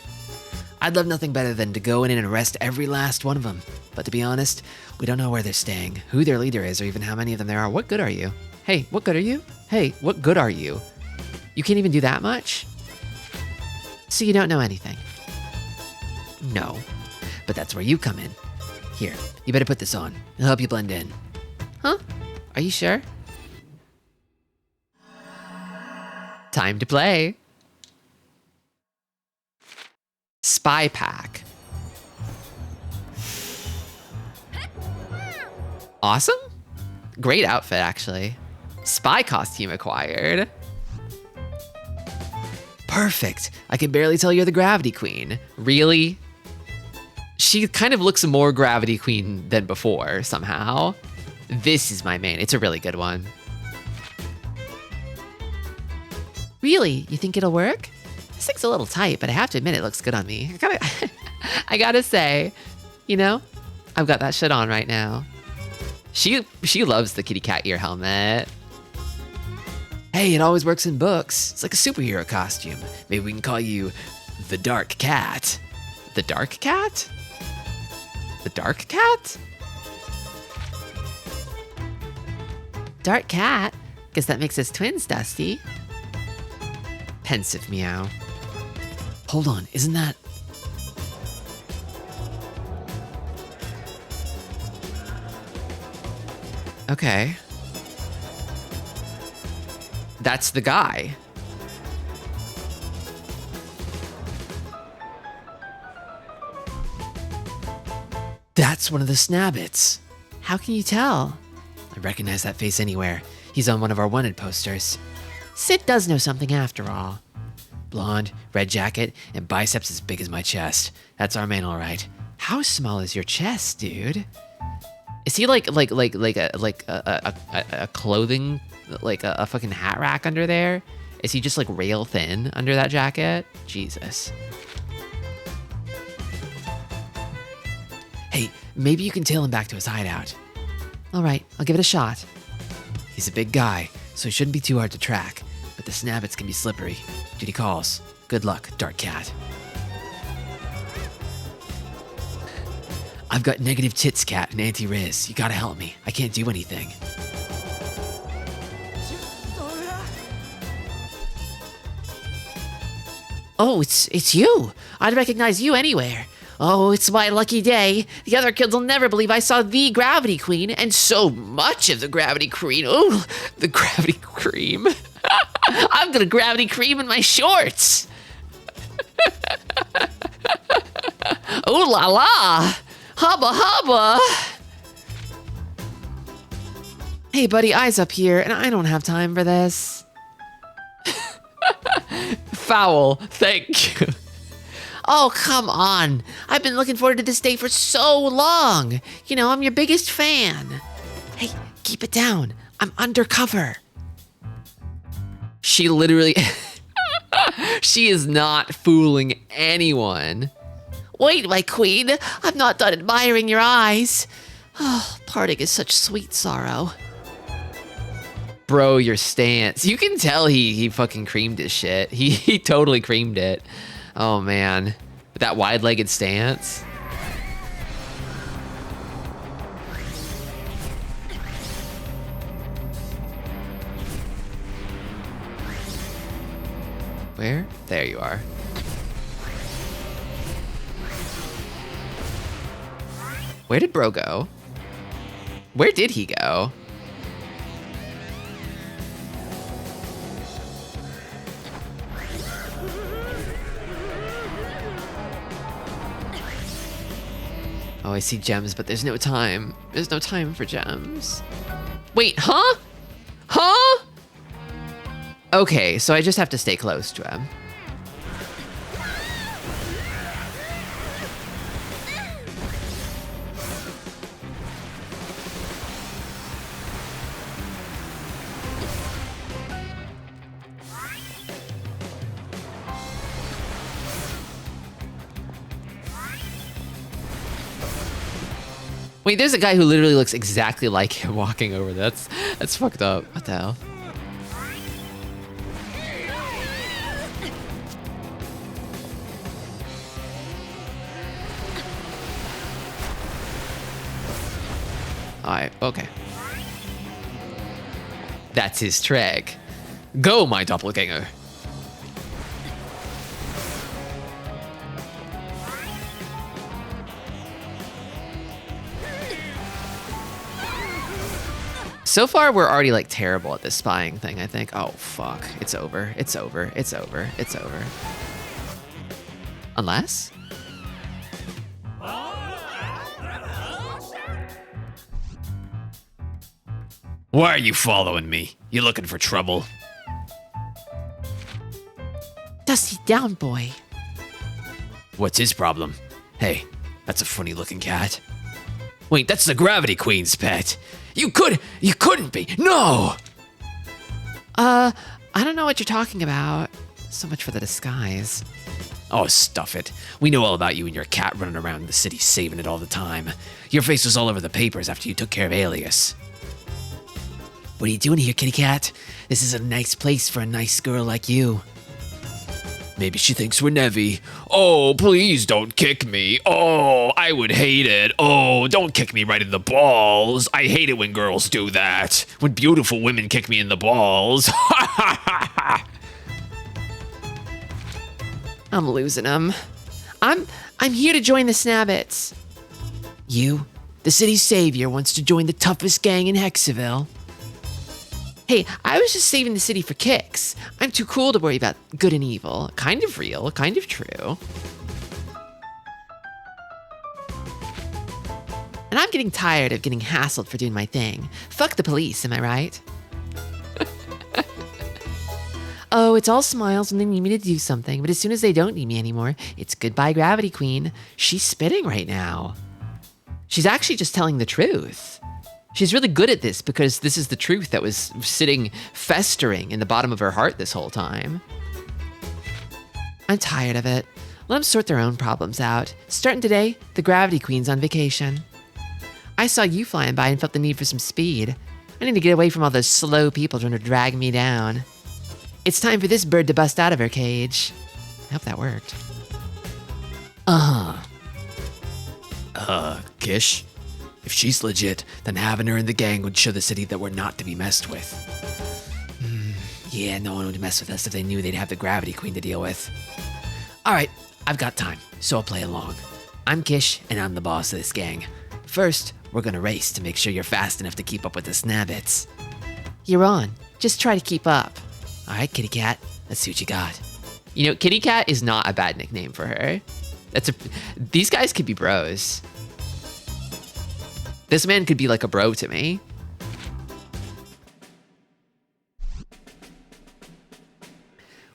I'd love nothing better than to go in and arrest every last one of them. But to be honest, we don't know where they're staying, who their leader is, or even how many of them there are. What good are you? Hey, what good are you? Hey, what good are you? You can't even do that much? So you don't know anything? No. But that's where you come in. Here, you better put this on. It'll help you blend in. Huh? Are you sure? Time to play. Spy Pack. Awesome. Great outfit, actually. Spy costume acquired. Perfect. I can barely tell you're the Gravity Queen. Really? She kind of looks more Gravity Queen than before, somehow. This is my main. It's a really good one. Really? You think it'll work? This thing's a little tight, but I have to admit it looks good on me. I gotta say, you know, I've got that shit on right now. She loves the kitty cat ear helmet. Hey, it always works in books. It's like a superhero costume. Maybe we can call you the Dark Cat. The Dark Cat? The Dark Cat? Dark Cat? Guess that makes us twins, Dusty. Pensive meow. Hold on, isn't that... Okay. That's the guy. That's one of the snabbits. How can you tell? I recognize that face anywhere. He's on one of our wanted posters. Sid does know something after all. Blonde, red jacket, and biceps as big as my chest. That's our man, all right. How small is your chest, dude? Is he like a clothing, like a fucking hat rack under there? Is he just like rail thin under that jacket? Jesus. Maybe you can tail him back to his hideout. All right, I'll give it a shot. He's a big guy, so he shouldn't be too hard to track, but the snabbits can be slippery. Duty calls. Good luck, Dark Cat. I've got negative tits cat and anti-riz. You gotta help me. I can't do anything. Oh, it's you. I'd recognize you anywhere. Oh, it's my lucky day. The other kids will never believe I saw the Gravity Queen, and so much of the Gravity Queen. Oh, the Gravity Cream. I'm gonna Gravity Cream in my shorts. Ooh la la. Hubba hubba. Hey buddy, eyes up here, and I don't have time for this. Foul, thank you. Oh, come on. I've been looking forward to this day for so long. You know, I'm your biggest fan. Hey, keep it down. I'm undercover. She literally... she is not fooling anyone. Wait, my queen. I'm not done admiring your eyes. Oh, parting is such sweet sorrow. Bro, your stance. You can tell he fucking creamed his shit. He totally creamed it. Oh man, that wide-legged stance. Where? There you are. Where did bro go? Where did he go? Oh, I see gems, but there's no time. There's no time for gems. Wait, huh? Huh? Okay, so I just have to stay close to him. Wait, there's a guy who literally looks exactly like him walking over. That's fucked up. What the hell? Alright, okay. That's his trick. Go, my doppelganger. So far, we're already like terrible at this spying thing, I think. Oh, fuck. It's over. It's over. It's over. It's over. Unless? Why are you following me? You looking for trouble? Dusty down, boy. What's his problem? Hey, that's a funny looking cat. Wait, that's the Gravity Queen's pet. You couldn't be. No! I don't know what you're talking about. So much for the disguise. Oh, stuff it. We know all about you and your cat running around the city saving it all the time. Your face was all over the papers after you took care of Alias. What are you doing here, kitty cat? This is a nice place for a nice girl like you. Maybe she thinks we're Nevi. Oh, please don't kick me. Oh, I would hate it. Oh, don't kick me right in the balls. I hate it when girls do that. When beautiful women kick me in the balls. I'm losing him. I'm here to join the Snabbits. You, the city's savior, wants to join the toughest gang in Hexaville. Hey, I was just saving the city for kicks. I'm too cool to worry about good and evil. Kind of real, kind of true. And I'm getting tired of getting hassled for doing my thing. Fuck the police, am I right? Oh, it's all smiles when they need me to do something, but as soon as they don't need me anymore, it's goodbye, Gravity Queen. She's spitting right now. She's actually just telling the truth. She's really good at this because this is the truth that was sitting festering in the bottom of her heart this whole time. I'm tired of it. Let them sort their own problems out. Starting today, the Gravity Queen's on vacation. I saw you flying by and felt the need for some speed. I need to get away from all those slow people trying to drag me down. It's time for this bird to bust out of her cage. I hope that worked. Kish? If she's legit, then having her in the gang would show the city that we're not to be messed with. Yeah, no one would mess with us if they knew they'd have the Gravity Queen to deal with. Alright, I've got time, so I'll play along. I'm Kish, and I'm the boss of this gang. First, we're gonna race to make sure you're fast enough to keep up with the Snabbits. You're on. Just try to keep up. Alright, Kitty Cat, let's see what you got. You know, Kitty Cat is not a bad nickname for her. These guys could be bros. This man could be like a bro to me.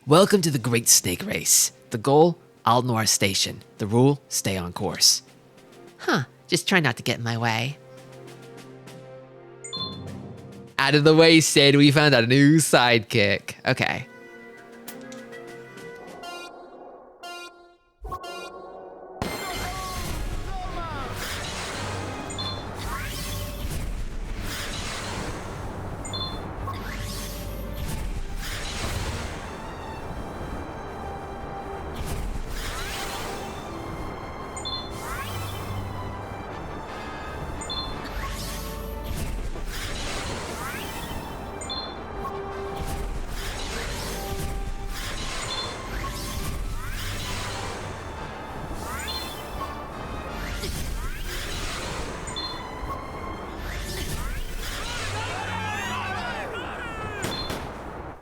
Welcome to the Great Snake Race. The goal, Aldnoir Station. The rule, stay on course. Huh, just try not to get in my way. Out of the way, Sid, we found a new sidekick. Okay.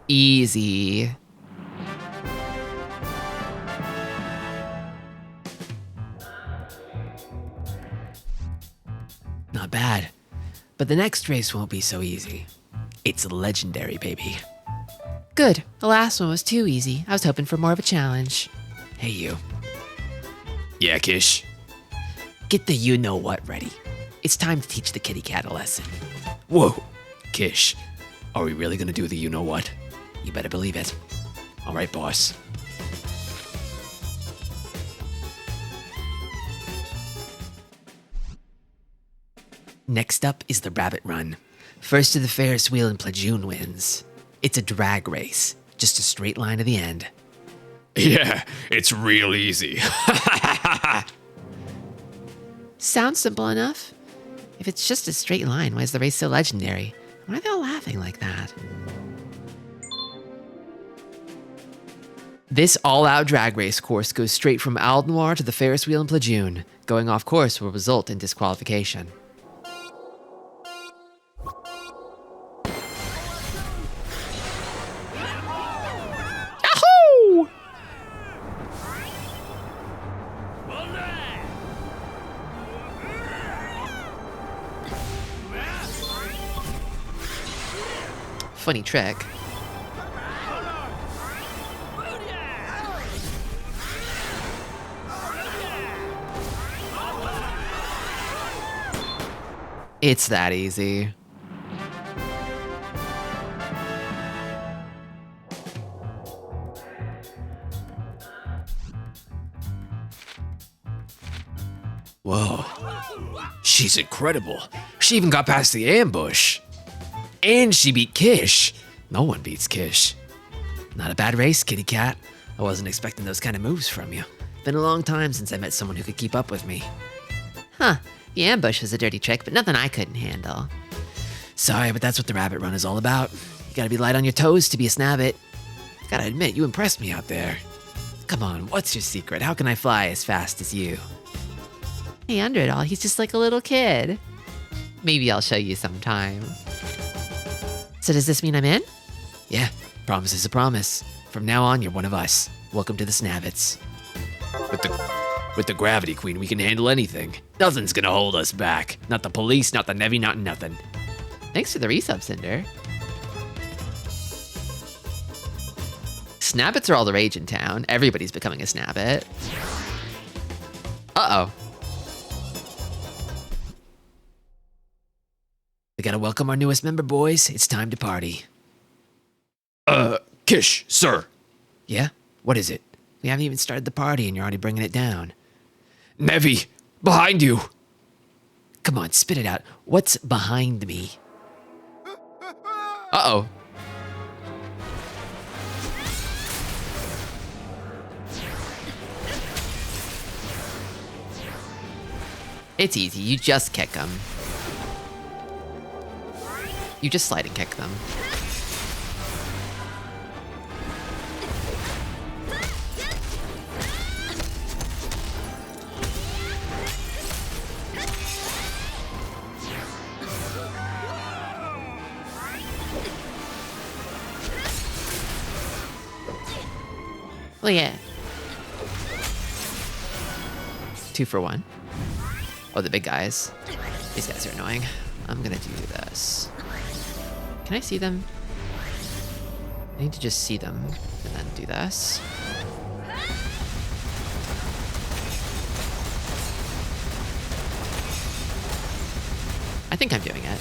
Easy. Not bad. But the next race won't be so easy. It's legendary, baby. Good. The last one was too easy. I was hoping for more of a challenge. Hey, you. Yeah, Kish? Get the you-know-what ready. It's time to teach the kitty cat a lesson. Whoa. Kish, are we really gonna do the you-know-what? You better believe it. All right, boss. Next up is the rabbit run. First to the Ferris wheel and Platoon wins. It's a drag race, just a straight line to the end. Yeah, it's real easy. Sounds simple enough. If it's just a straight line, why is the race so legendary? Why are they all laughing like that? This all-out drag race course goes straight from Aldnoir to the Ferris wheel and Platoon. Going off course will result in disqualification. Yahoo! Funny trick. It's that easy. Whoa. She's incredible. She even got past the ambush. And she beat Kish. No one beats Kish. Not a bad race, kitty cat. I wasn't expecting those kind of moves from you. Been a long time since I met someone who could keep up with me. Huh. The ambush was a dirty trick, but nothing I couldn't handle. Sorry, but that's what the rabbit run is all about. You gotta be light on your toes to be a snabbit. Gotta admit, you impressed me out there. Come on, what's your secret? How can I fly as fast as you? Hey, under it all, he's just like a little kid. Maybe I'll show you sometime. So does this mean I'm in? Yeah, promise is a promise. From now on, you're one of us. Welcome to the Snabbits. With the Gravity Queen, we can handle anything. Nothing's gonna hold us back. Not the police, not the Nevi, not nothing. Thanks for the resub, Cinder. Snabbits are all the rage in town. Everybody's becoming a snabbit. Uh-oh. We gotta welcome our newest member, boys. It's time to party. Kish, sir. Yeah? What is it? We haven't even started the party and you're already bringing it down. Nevi, behind you. Come on, spit it out. What's behind me? Uh-oh. It's easy. You just kick them. You just slide and kick them. Well, yeah. 2 for 1. Oh, the big guys. These guys are annoying. I'm gonna do this. Can I see them? I need to just see them and then do this. I think I'm doing it.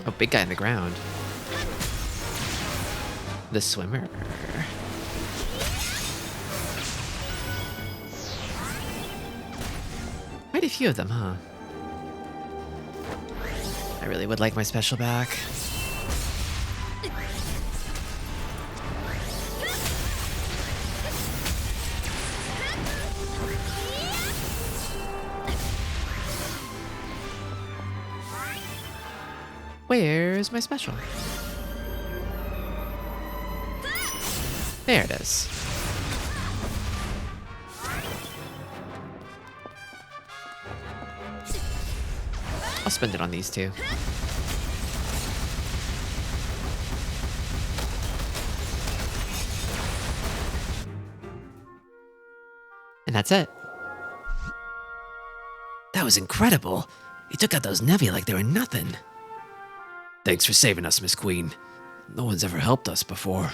Oh, big guy on the ground. The swimmer. Quite a few of them, huh? I really would like my special back. Where's my special? There it is. I'll spend it on these two. And that's it. That was incredible. You took out those Nevi like they were nothing. Thanks for saving us, Miss Queen. No one's ever helped us before.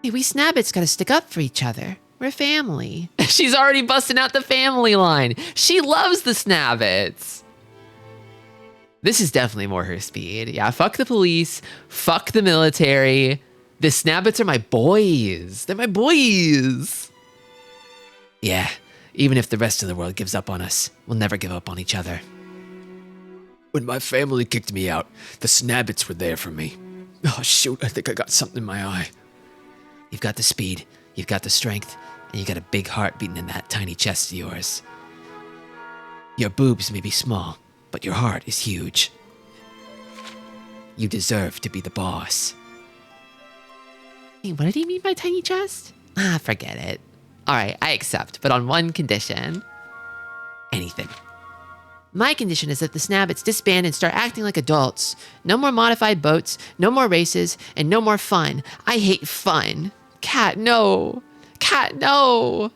Hey, we Snabbits gotta stick up for each other. We're family. She's already busting out the family line. She loves the Snabbits. This is definitely more her speed. Yeah, fuck the police. Fuck the military. The Snabbits are my boys. They're my boys. Yeah, even if the rest of the world gives up on us, we'll never give up on each other. When my family kicked me out, the Snabbits were there for me. Oh shoot, I think I got something in my eye. You've got the speed, you've got the strength, and you got a big heart beating in that tiny chest of yours. Your boobs may be small, but your heart is huge. You deserve to be the boss. Hey, what did he mean by tiny chest? Ah, forget it. All right, I accept, but on one condition. Anything. My condition is that the Snabbits disband and start acting like adults. No more modified boats, no more races, and no more fun. I hate fun. Cat, no. Cat, no.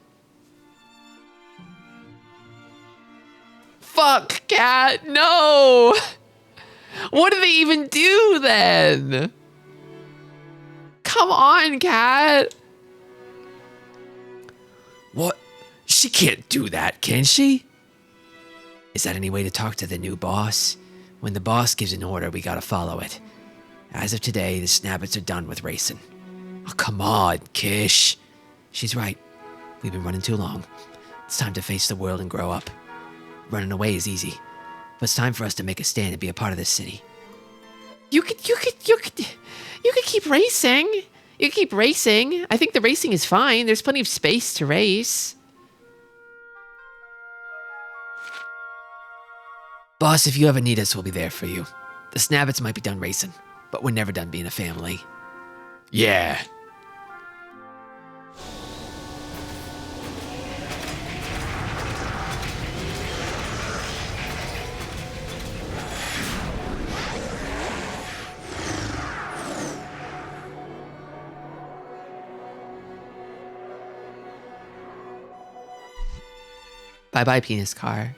Fuck, Cat, no. What do they even do then? Come on, Cat. What? She can't do that, can she? Is that any way to talk to the new boss? When the boss gives an order, we gotta follow it. As of today, the Snabbits are done with racing. Oh, come on, Kish. She's right. We've been running too long. It's time to face the world and grow up. Running away is easy, but it's time for us to make a stand and be a part of this city. You could keep racing. You could keep racing. I think the racing is fine. There's plenty of space to race. Boss, if you ever need us, we'll be there for you. The Snabbits might be done racing, but we're never done being a family. Yeah. Bye-bye, penis car.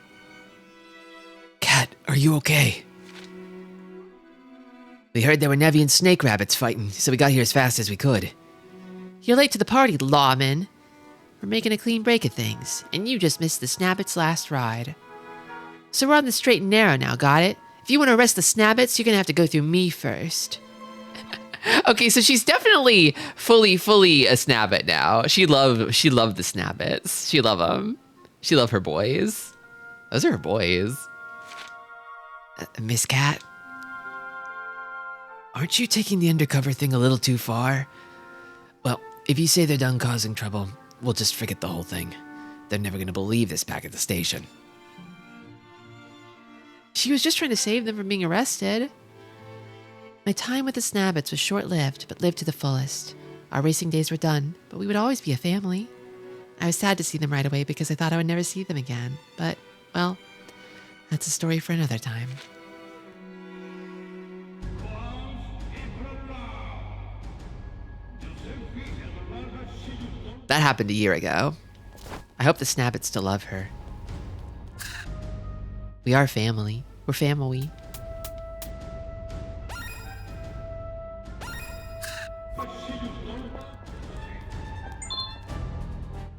Cat, are you okay? We heard there were Nevian snake rabbits fighting, so we got here as fast as we could. You're late to the party, lawman. We're making a clean break of things, and you just missed the Snabbits' last ride. So we're on the straight and narrow now, got it? If you want to arrest the Snabbits, you're gonna have to go through me first. Okay, so she's definitely fully a Snabbit now. She loved the Snabbits. She love them. She love her boys. Those are her boys. Miss Cat? Aren't you taking the undercover thing a little too far? Well, if you say they're done causing trouble, we'll just forget the whole thing. They're never gonna believe this back at the station. She was just trying to save them from being arrested. My time with the Snabbits was short-lived, but lived to the fullest. Our racing days were done, but we would always be a family. I was sad to see them right away because I thought I would never see them again. But, well, that's a story for another time. That happened a year ago. I hope the Snabbits still love her. We are family. We're family.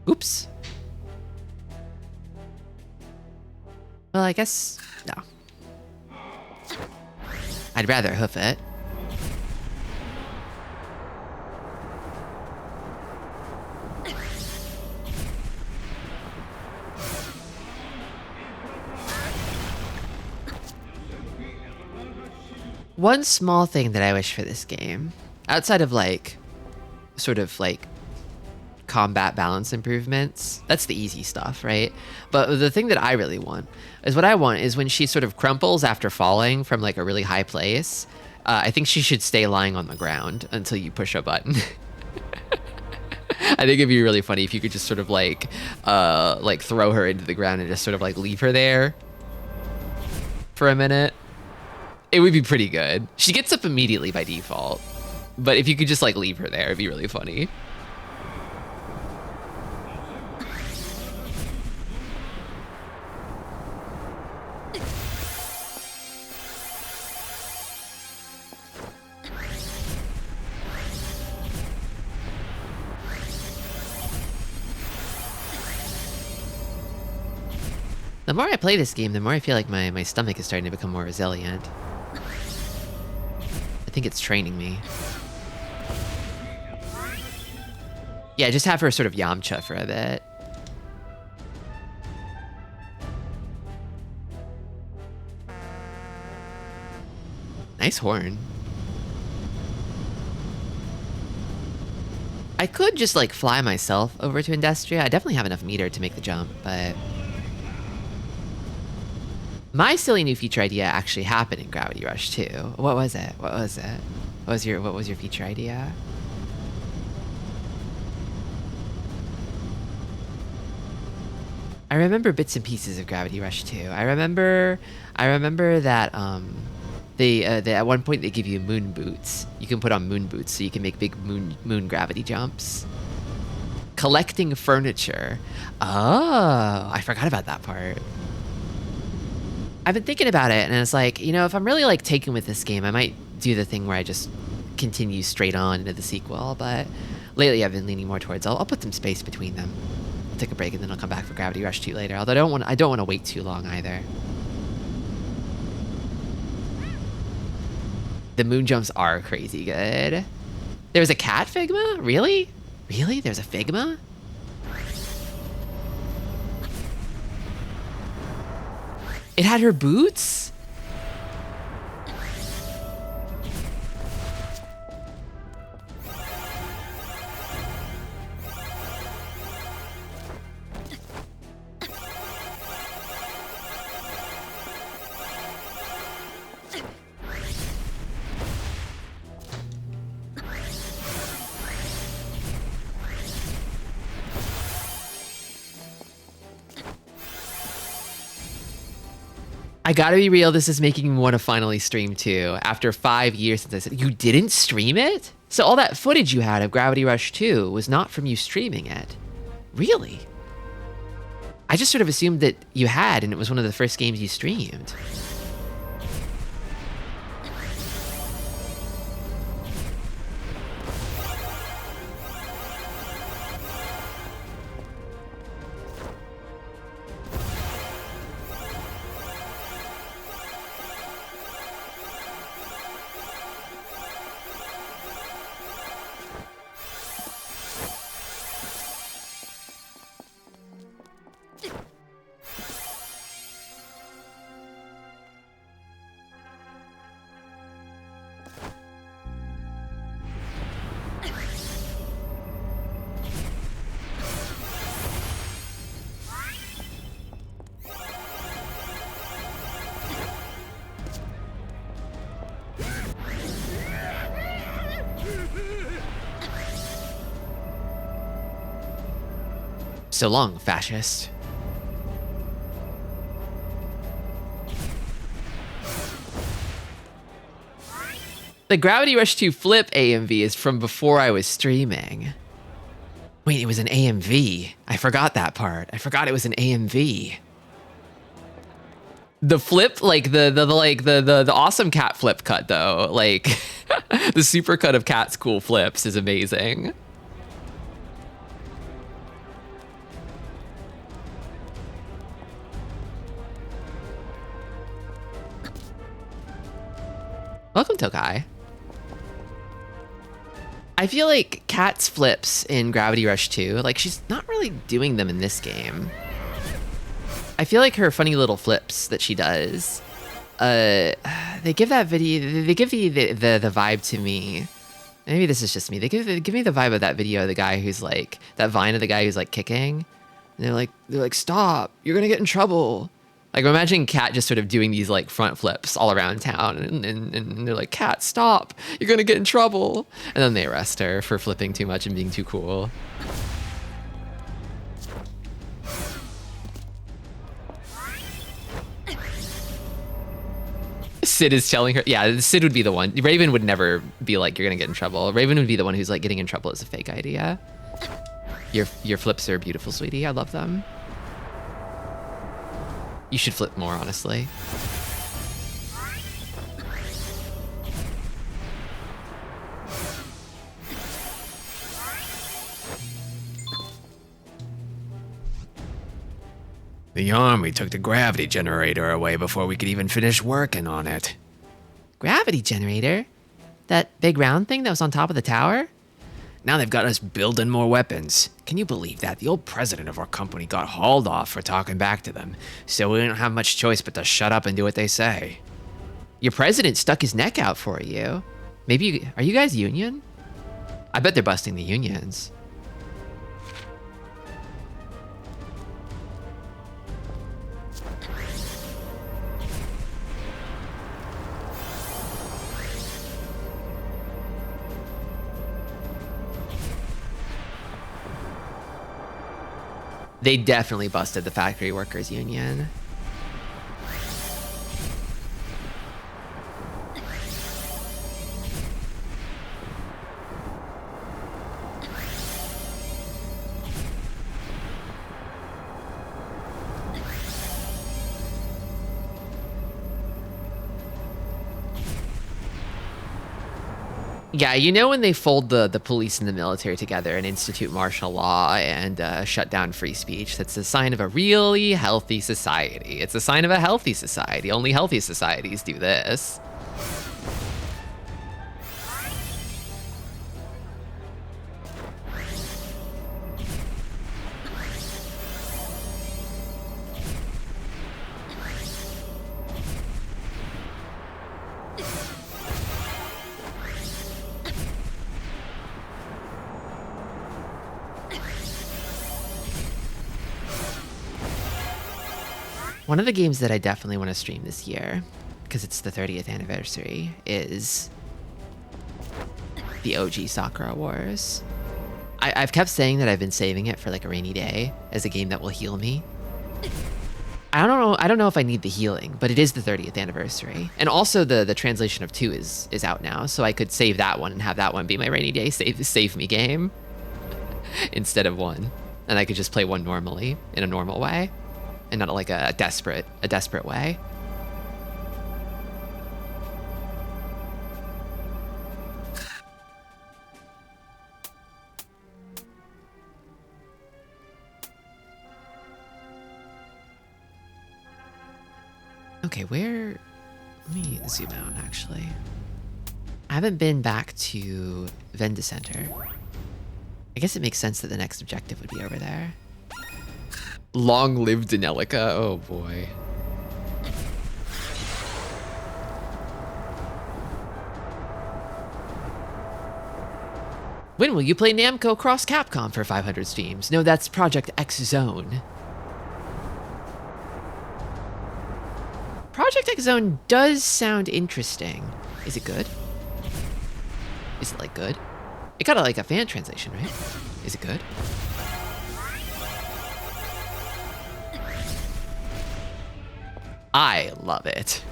Oops. Well, I guess no. I'd rather hoof it. One small thing that I wish for this game, outside of like, sort of like combat balance improvements, that's the easy stuff, right? But the thing that I really want is when she sort of crumples after falling from like a really high place, I think she should stay lying on the ground until you push a button. I think it'd be really funny if you could just sort of like throw her into the ground and just sort of like leave her there for a minute. It would be pretty good. She gets up immediately by default, but if you could just like leave her there, it'd be really funny. The more I play this game, the more I feel like my stomach is starting to become more resilient. I think it's training me. Yeah, just have her sort of Yamcha for a bit. Nice horn. I could just like fly myself over to Industria. I definitely have enough meter to make the jump, but my silly new feature idea actually happened in Gravity Rush 2. What was it? What was it? What was your feature idea? I remember bits and pieces of Gravity Rush 2. I remember that they at one point they give you moon boots. You can put on moon boots so you can make big moon gravity jumps. Collecting furniture. Oh, I forgot about that part. I've been thinking about it, and it's like, you know, if I'm really like taken with this game, I might do the thing where I just continue straight on into the sequel. But lately, I've been leaning more towards I'll put some space between them. I'll take a break, and then I'll come back for Gravity Rush 2 later. Although I don't want to wait too long either. The moon jumps are crazy good. There's a cat Figma? Really? Really? There's a Figma? It had her boots? I gotta be real, this is making me want to finally stream too. After 5 years since I said, you didn't stream it? So all that footage you had of Gravity Rush 2 was not from you streaming it? Really? I just sort of assumed that you had, and it was one of the first games you streamed. So long, fascist. The Gravity Rush 2 Flip AMV is from before I was streaming. Wait, it was an AMV. I forgot that part. I forgot it was an AMV. The flip, like the awesome cat flip cut though, like the super cut of Cat's cool flips is amazing. Welcome, Tokai. I feel like Cat's flips in Gravity Rush 2, like she's not really doing them in this game. I feel like her funny little flips that she does, they give that video, they give the vibe to me. Maybe this is just me. They give me the vibe of that video of the guy who's like, that vine of the guy who's like kicking. And they're like, stop, you're gonna get in trouble. Like, I'm imagining Cat just sort of doing these like front flips all around town, and they're like, Cat, stop, you're gonna get in trouble. And then they arrest her for flipping too much and being too cool. Sid is telling her, yeah, Sid would be the one. Raven would never be like, you're gonna get in trouble. Raven would be the one who's like, getting in trouble is a fake idea. Your flips are beautiful, sweetie. I love them. You should flip more, honestly. The army took the gravity generator away before we could even finish working on it. Gravity generator? That big round thing that was on top of the tower? Now they've got us building more weapons. Can you believe that? The old president of our company got hauled off for talking back to them, so we don't have much choice but to shut up and do what they say. Your president stuck his neck out for you. Maybe, are you guys union? I bet they're busting the unions. They definitely busted the factory workers union. Yeah, you know when they fold the police and the military together and institute martial law and shut down free speech, that's a sign of a really healthy society. It's a sign of a healthy society. Only healthy societies do this. One of the games that I definitely want to stream this year, because it's the 30th anniversary, is the OG Sakura Wars. I've kept saying that I've been saving it for like a rainy day as a game that will heal me. I don't know if I need the healing, but it is the 30th anniversary. And also the translation of 2 is out now, so I could save that one and have that one be my rainy day save me game instead of 1. And I could just play 1 normally in a normal way. and not like a desperate way. Okay, where... Let me zoom out, actually. I haven't been back to Venda Center. I guess it makes sense that the next objective would be over there. Long live Denelica. Oh, boy. When will you play Namco Cross Capcom for 500 streams? No, that's Project X Zone. Project X Zone does sound interesting. Is it good? Is it, like, good? It got, like, a fan translation, right? Is it good? I love it.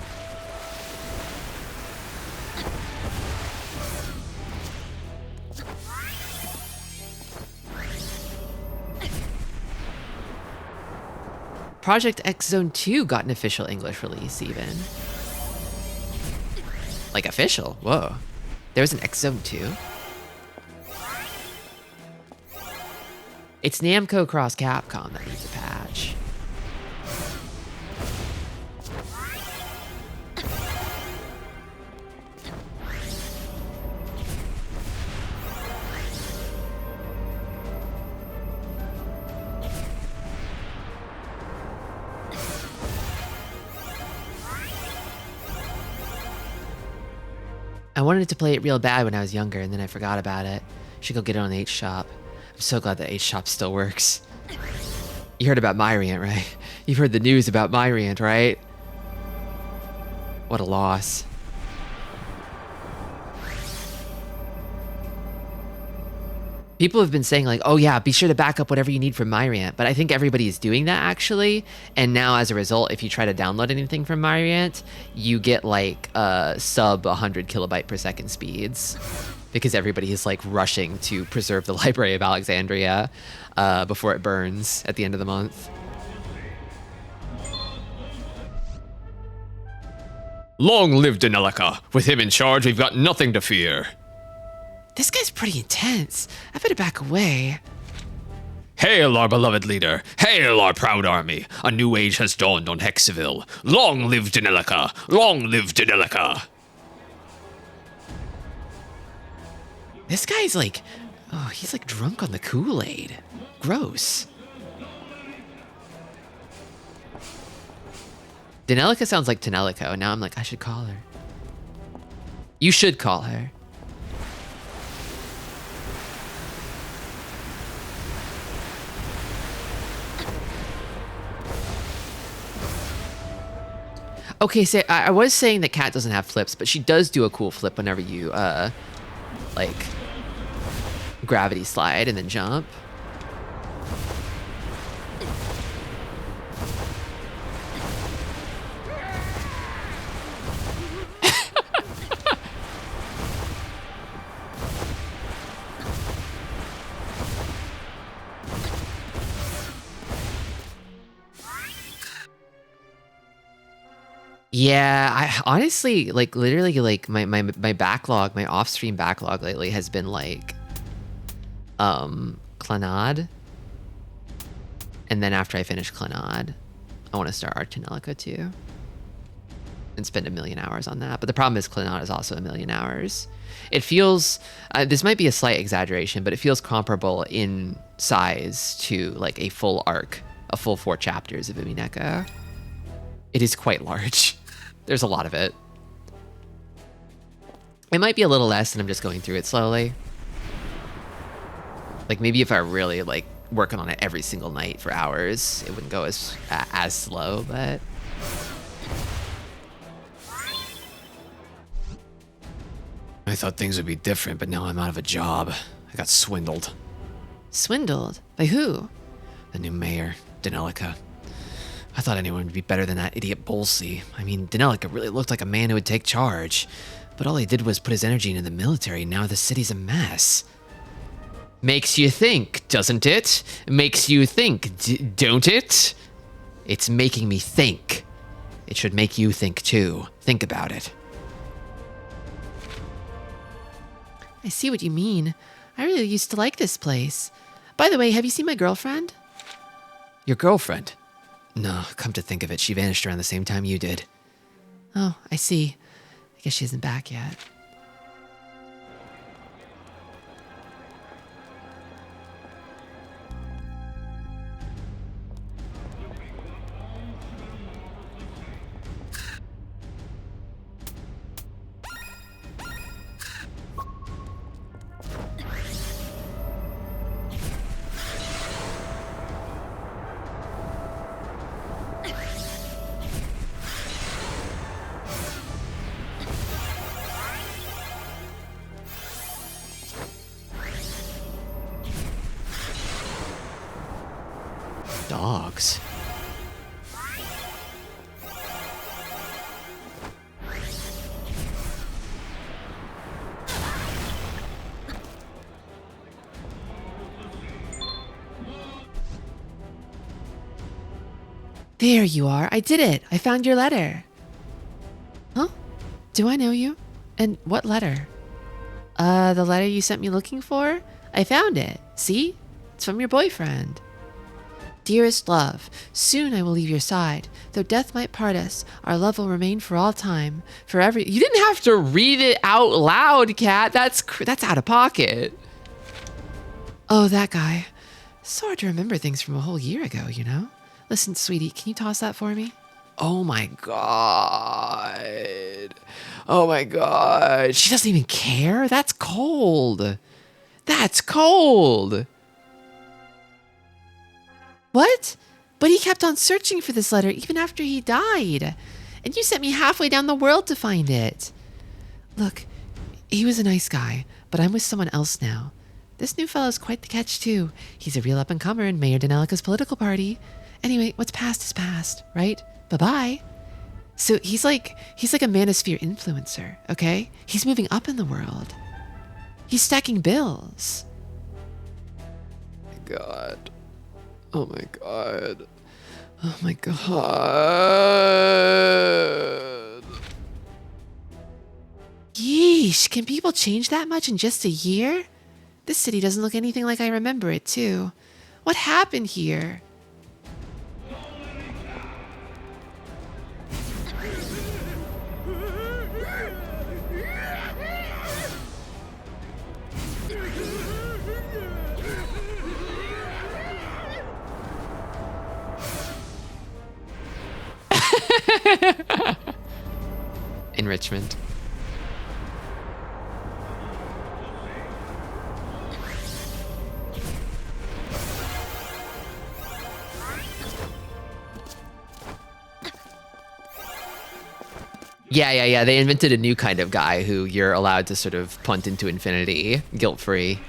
Project X Zone 2 got an official English release, even. Like, official? Whoa. There was an X Zone 2? It's Namco Cross Capcom that needs a patch. I wanted to play it real bad when I was younger, and then I forgot about it. Should go get it on the H-Shop. I'm so glad that H-Shop still works. You heard about Myriant, right? You've heard the news about Myriant, right? What a loss. People have been saying like, oh yeah, be sure to back up whatever you need from Myriant, but I think everybody is doing that actually. And now as a result, if you try to download anything from Myriant, you get like sub 100 kilobyte per second speeds because everybody is like rushing to preserve the Library of Alexandria before it burns at the end of the month. Long live Denelica. With him in charge, we've got nothing to fear. This guy's pretty intense. I better back away. Hail our beloved leader. Hail our proud army. A new age has dawned on Hexaville. Long live Denelica. Long live Denelica. This guy's like, oh, he's like drunk on the Kool-Aid. Gross. Denelica sounds like Tenelico. Now I'm like, I should call her. You should call her. Okay, so I was saying that Cat doesn't have flips, but she does do a cool flip whenever you, like, gravity slide and then jump. Yeah, I honestly, like, literally, like, my backlog, my off-stream backlog lately has been, like, Clannad. And then after I finish Clannad, I want to start Archanelica too. And spend 1,000,000 hours on that. But the problem is Clannad is also 1,000,000 hours. It feels, this might be a slight exaggeration, but it feels comparable in size to, like, a full arc, a full 4 chapters of Umineko. It is quite large. There's a lot of it. It might be a little less and I'm just going through it slowly. Like maybe if I really like working on it every single night for hours, it wouldn't go as slow, but... I thought things would be different, but now I'm out of a job. I got swindled. Swindled? By who? The new mayor, Denelica. I thought anyone would be better than that idiot Bolsey. I mean, Denelica really looked like a man who would take charge. But all he did was put his energy into the military, and now the city's a mess. Makes you think, doesn't it? Makes you think, don't it? It's making me think. It should make you think too. Think about it. I see what you mean. I really used to like this place. By the way, have you seen my girlfriend? Your girlfriend? No, come to think of it, she vanished around the same time you did. Oh, I see. I guess she isn't back yet. Dogs. There you are. I did it. I found your letter. Huh? Do I know you? And what letter? The letter you sent me looking for? I found it. See? It's from your boyfriend. Dearest love, soon I will leave your side. Though death might part us, our love will remain for all time. Forever. You didn't have to read it out loud, Kat. That's out of pocket. Oh, that guy. So hard to remember things from a whole year ago, you know? Listen, sweetie, can you toss that for me? Oh my god. Oh my god. She doesn't even care? That's cold. That's cold. What? But he kept on searching for this letter even after he died. And you sent me halfway down the world to find it. Look, he was a nice guy, but I'm with someone else now. This new fellow's quite the catch, too. He's a real up-and-comer in Mayor Denelica's political party. Anyway, what's past is past, right? Bye-bye. So he's like a manosphere influencer, okay? He's moving up in the world. He's stacking bills. God. Oh my god. Oh my god. Yeesh, can people change that much in just a year? This city doesn't look anything like I remember it, too. What happened here? Enrichment. Yeah. They invented a new kind of guy who you're allowed to sort of punt into infinity, guilt-free.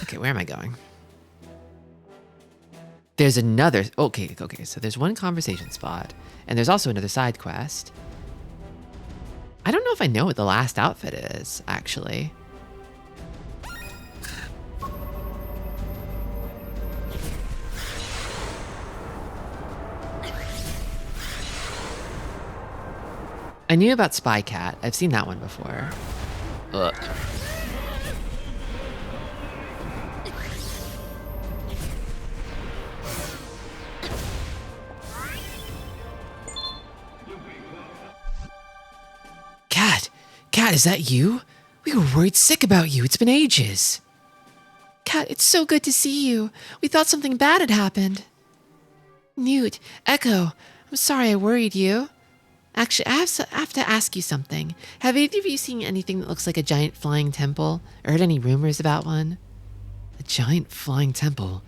Okay, where am I going? There's another... Okay, so there's one conversation spot, and there's also another side quest. I don't know if I know what the last outfit is, actually. I knew about Spy Cat. I've seen that one before. Ugh. Cat, is that you? We were worried sick about you. It's been ages. Dad, it's so good to see you. We thought something bad had happened. Newt, Echo, I'm sorry I worried you. Actually, I have to ask you something. Have either of you seen anything that looks like a giant flying temple? Or heard any rumors about one? A giant flying temple?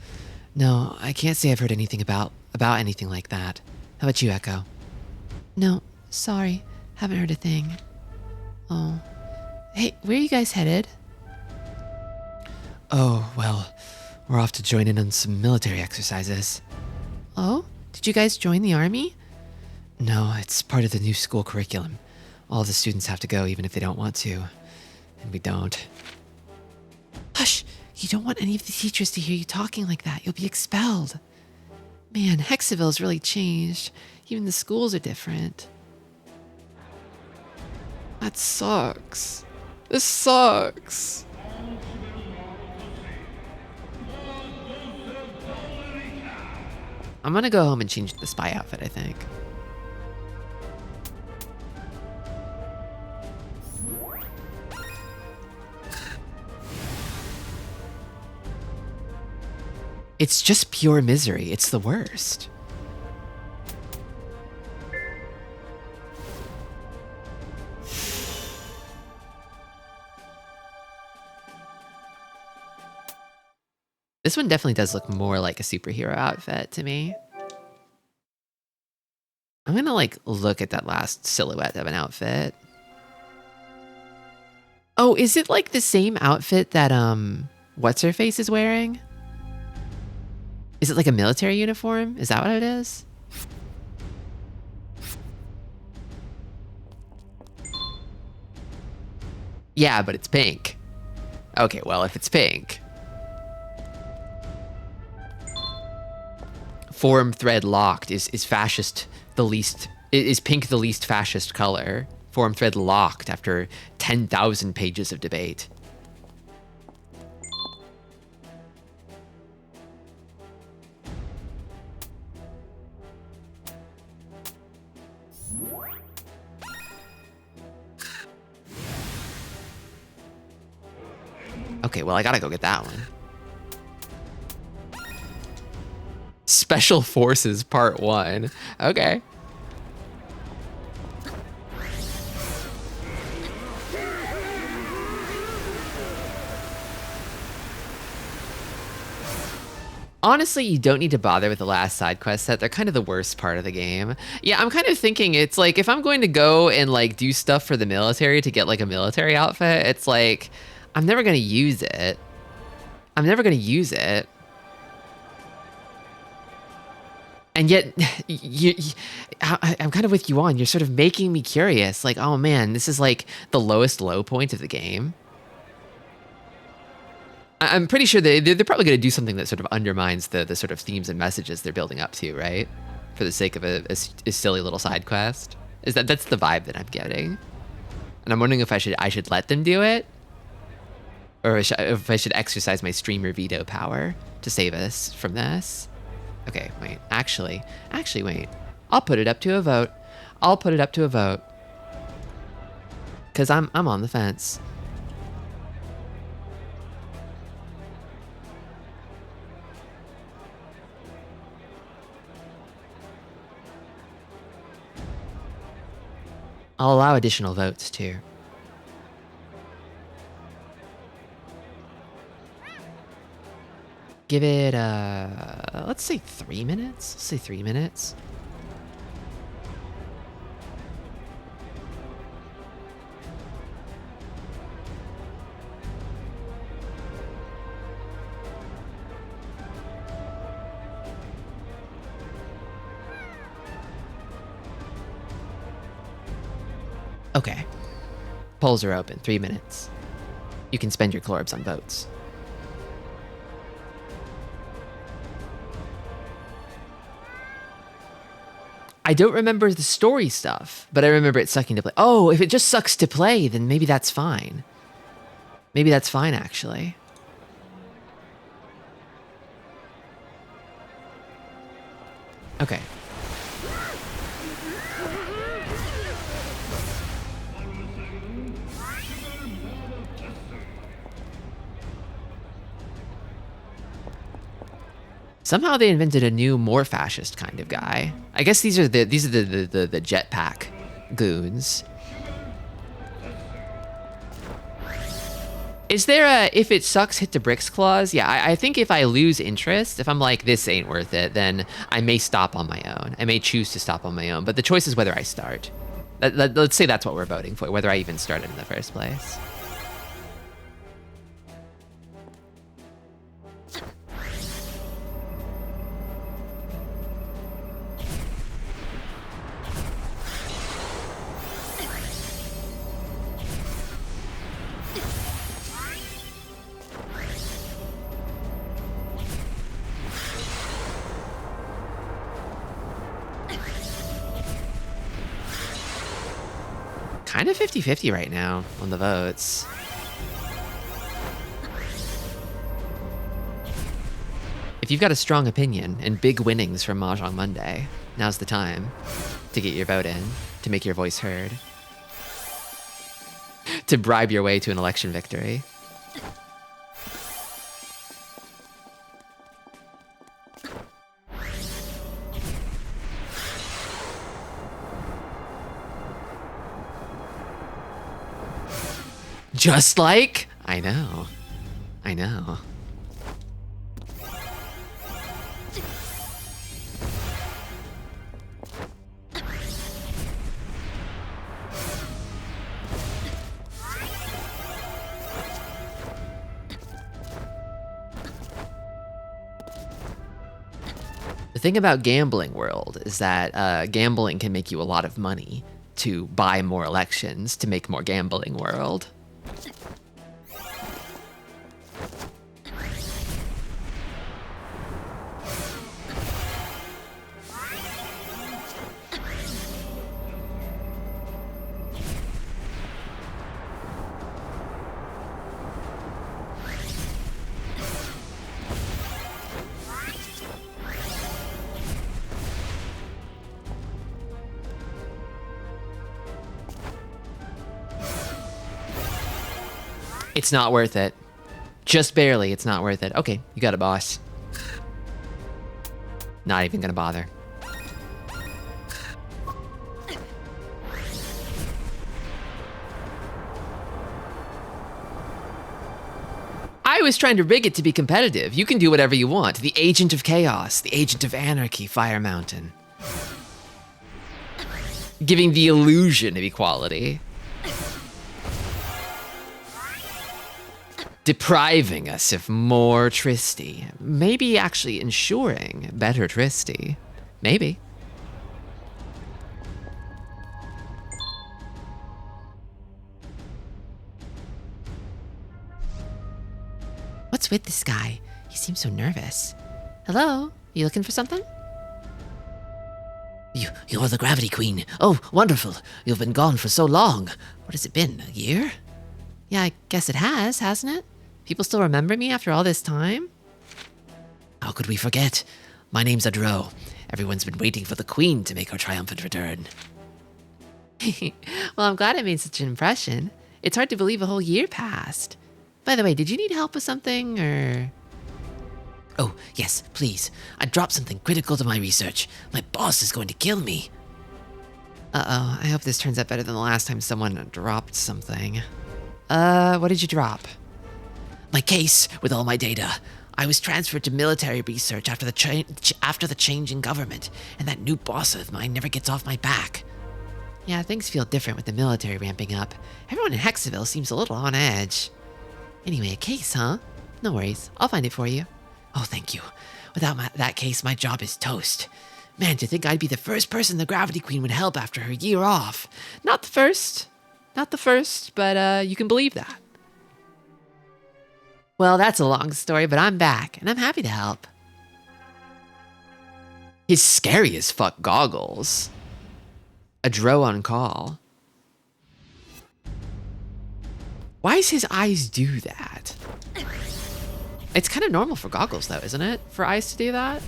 No, I can't say I've heard anything about anything like that. How about you, Echo? No, sorry. Haven't heard a thing. Oh. Hey, where are you guys headed? Oh, well, we're off to join in on some military exercises. Oh? Did you guys join the army? No, it's part of the new school curriculum. All the students have to go even if they don't want to. And we don't. Hush! You don't want any of the teachers to hear you talking like that. You'll be expelled. Man, Hexaville's really changed. Even the schools are different. That sucks. This sucks. I'm gonna go home and change the spy outfit, I think. It's just pure misery. It's the worst. This one definitely does look more like a superhero outfit to me. I'm gonna like look at that last silhouette of an outfit. Oh, is it like the same outfit that what's her face is wearing? Is it like a military uniform? Is that what it is? Yeah, but it's pink. Okay, well, if it's pink. Form thread locked is fascist the least, is pink the least fascist color. Form thread locked after 10,000 pages of debate. Okay, well, I gotta go get that one. Special Forces Part 1. Okay. Honestly, you don't need to bother with the last side quest set. They're kind of the worst part of the game. Yeah, I'm kind of thinking it's like if I'm going to go and like do stuff for the military to get like a military outfit, it's like I'm never going to use it. I'm never going to use it. And yet, I'm kind of with you on. You're sort of making me curious. Like, oh man, this is like the lowest low point of the game. I'm pretty sure they're probably going to do something that sort of undermines the sort of themes and messages they're building up to, right? For the sake of a silly little side quest. That's the vibe that I'm getting. And I'm wondering if I should let them do it, or if I should exercise my streamer veto power to save us from this. Okay, wait. Actually, wait. I'll put it up to a vote. I'll put it up to a vote. 'Cause I'm on the fence. I'll allow additional votes too. Give it, let's say 3 minutes. Let's say 3 minutes. Okay. Polls are open. 3 minutes. You can spend your Clorbs on votes. I don't remember the story stuff, but I remember it sucking to play. Oh, if it just sucks to play, then maybe that's fine. Maybe that's fine, actually. Okay. Somehow they invented a new, more fascist kind of guy. I guess these are the jetpack goons. Is there a if it sucks hit the bricks clause? Yeah, I think if I lose interest, if I'm like this ain't worth it, then I may stop on my own. I may choose to stop on my own, but the choice is whether I start. Let's say that's what we're voting for, whether I even started in the first place. Kind of 50-50 right now on the votes. If you've got a strong opinion and big winnings from Mahjong Monday, now's the time to get your vote in, to make your voice heard, to bribe your way to an election victory. Just like, I know. The thing about gambling world is that gambling can make you a lot of money to buy more elections to make more gambling world. It's not worth it. Just barely, it's not worth it. Okay, you got it, boss. Not even gonna bother. I was trying to rig it to be competitive. You can do whatever you want. The agent of chaos, the agent of anarchy, Fire Mountain. Giving the illusion of equality. Depriving us of more Tristi. Maybe actually ensuring better Tristi. Maybe. What's with this guy? He seems so nervous. Hello? You looking for something? You're the Gravity Queen. Oh, wonderful. You've been gone for so long. What has it been, a year? Yeah, I guess it has, hasn't it? People still remember me after all this time? How could we forget? My name's Adro. Everyone's been waiting for the Queen to make her triumphant return. Well, I'm glad I made such an impression. It's hard to believe a whole year passed. By the way, did you need help with something, or...? Oh, yes, please. I dropped something critical to my research. My boss is going to kill me. Uh-oh, I hope this turns out better than the last time someone dropped something. What did you drop? My case with all my data. I was transferred to military research after the change in government, and that new boss of mine never gets off my back. Yeah, things feel different with the military ramping up. Everyone in Hexaville seems a little on edge. Anyway, a case, huh? No worries, I'll find it for you. Oh, thank you. Without that case, my job is toast. Man, to think I'd be the first person the Gravity Queen would help after her year off. Not the first, but you can believe that. Well, that's a long story, but I'm back, and I'm happy to help. His scary as fuck goggles. A Dro on call. Why does his eyes do that? It's kind of normal for goggles, though, isn't it? For eyes to do that?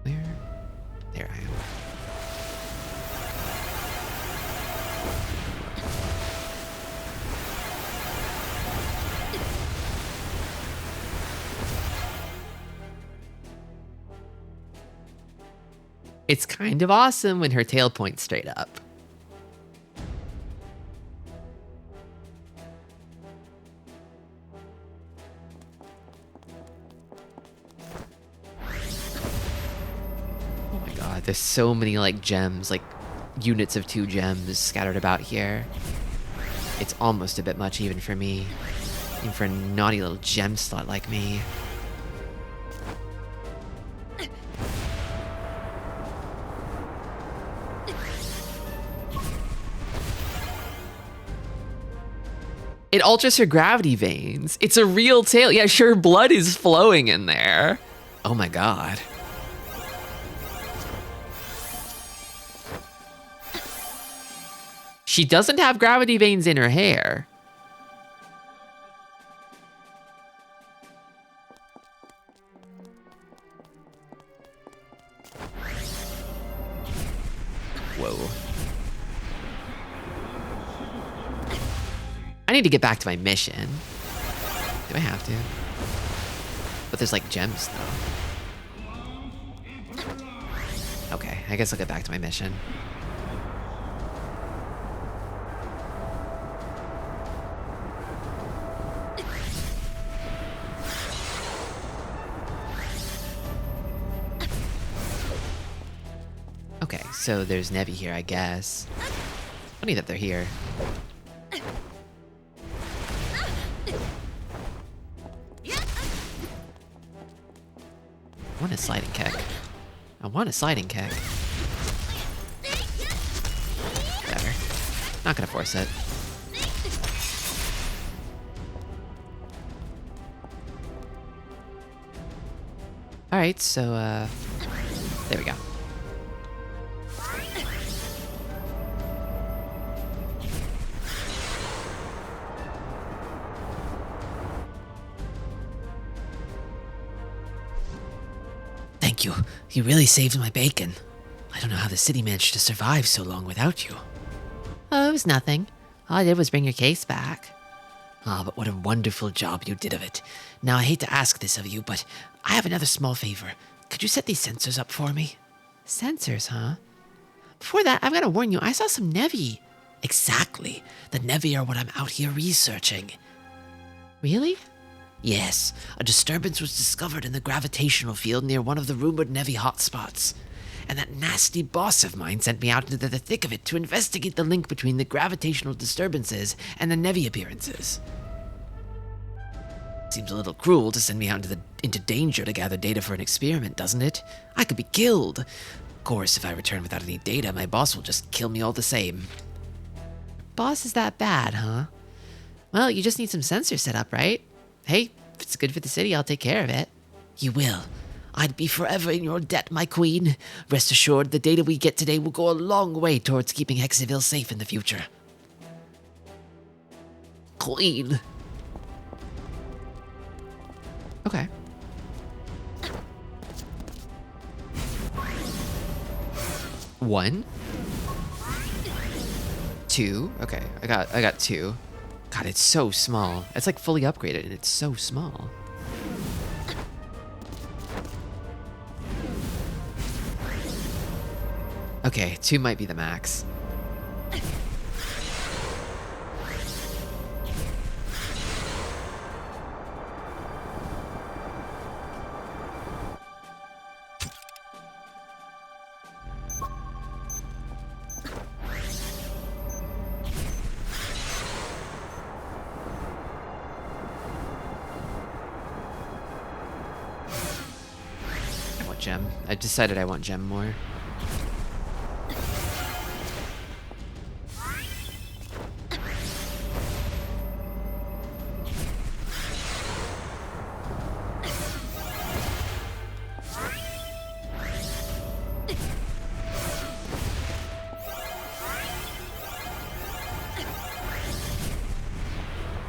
Where? There I am. It's kind of awesome when her tail points straight up. Oh my god, there's so many like gems, like units of 2 gems scattered about here. It's almost a bit much even for me. Even for a naughty little gem slut like me. It alters her gravity veins. It's a real tail. Yeah, sure, blood is flowing in there. Oh my god. She doesn't have gravity veins in her hair. Whoa. I need to get back to my mission. Do I have to? But there's like gems though. Okay, I guess I'll get back to my mission. Okay, so there's Nevi here, I guess. Funny that they're here. I want a sliding kick. I want a sliding kick. Whatever. Not gonna force it. Alright, so, there we go. Thank you. You really saved my bacon. I don't know how the city managed to survive so long without you. Oh, it was nothing. All I did was bring your case back. Ah, but what a wonderful job you did of it. Now, I hate to ask this of you, but I have another small favor. Could you set these sensors up for me? Sensors, huh? Before that, I've got to warn you, I saw some Nevi. Exactly. The Nevi are what I'm out here researching. Really? Yes, a disturbance was discovered in the gravitational field near one of the rumored Nevi hotspots. And that nasty boss of mine sent me out into the thick of it to investigate the link between the gravitational disturbances and the Nevi appearances. Seems a little cruel to send me out into danger to gather data for an experiment, doesn't it? I could be killed. Of course, if I return without any data, my boss will just kill me all the same. Boss is that bad, huh? Well, you just need some sensors set up, right? Hey, if it's good for the city, I'll take care of it. You will. I'd be forever in your debt, my queen. Rest assured, the data we get today will go a long way towards keeping Hexaville safe in the future. Queen. Okay. One. Two. Okay, I got 2. God, it's so small. It's like fully upgraded and it's so small. Okay, 2 might be the max. Gem. I decided I want gem more.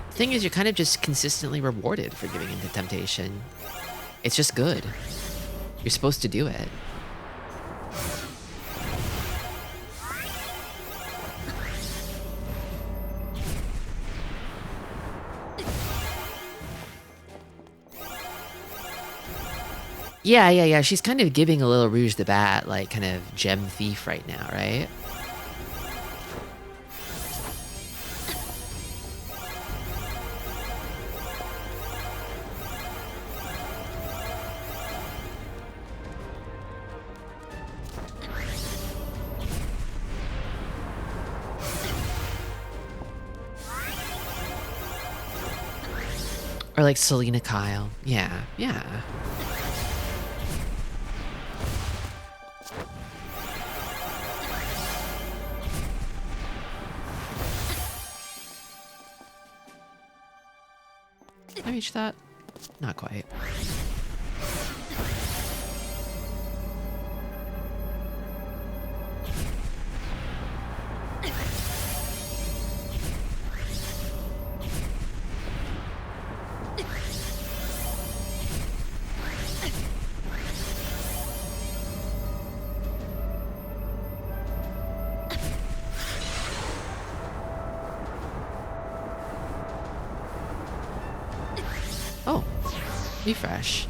The thing is, you're kind of just consistently rewarded for giving into temptation. It's just good. You're supposed to do it. Yeah. She's kind of giving a little Rouge the Bat, like, kind of gem thief right now, right? Or like Selena Kyle. Yeah. Did I reach that? Not quite. Oh, refresh.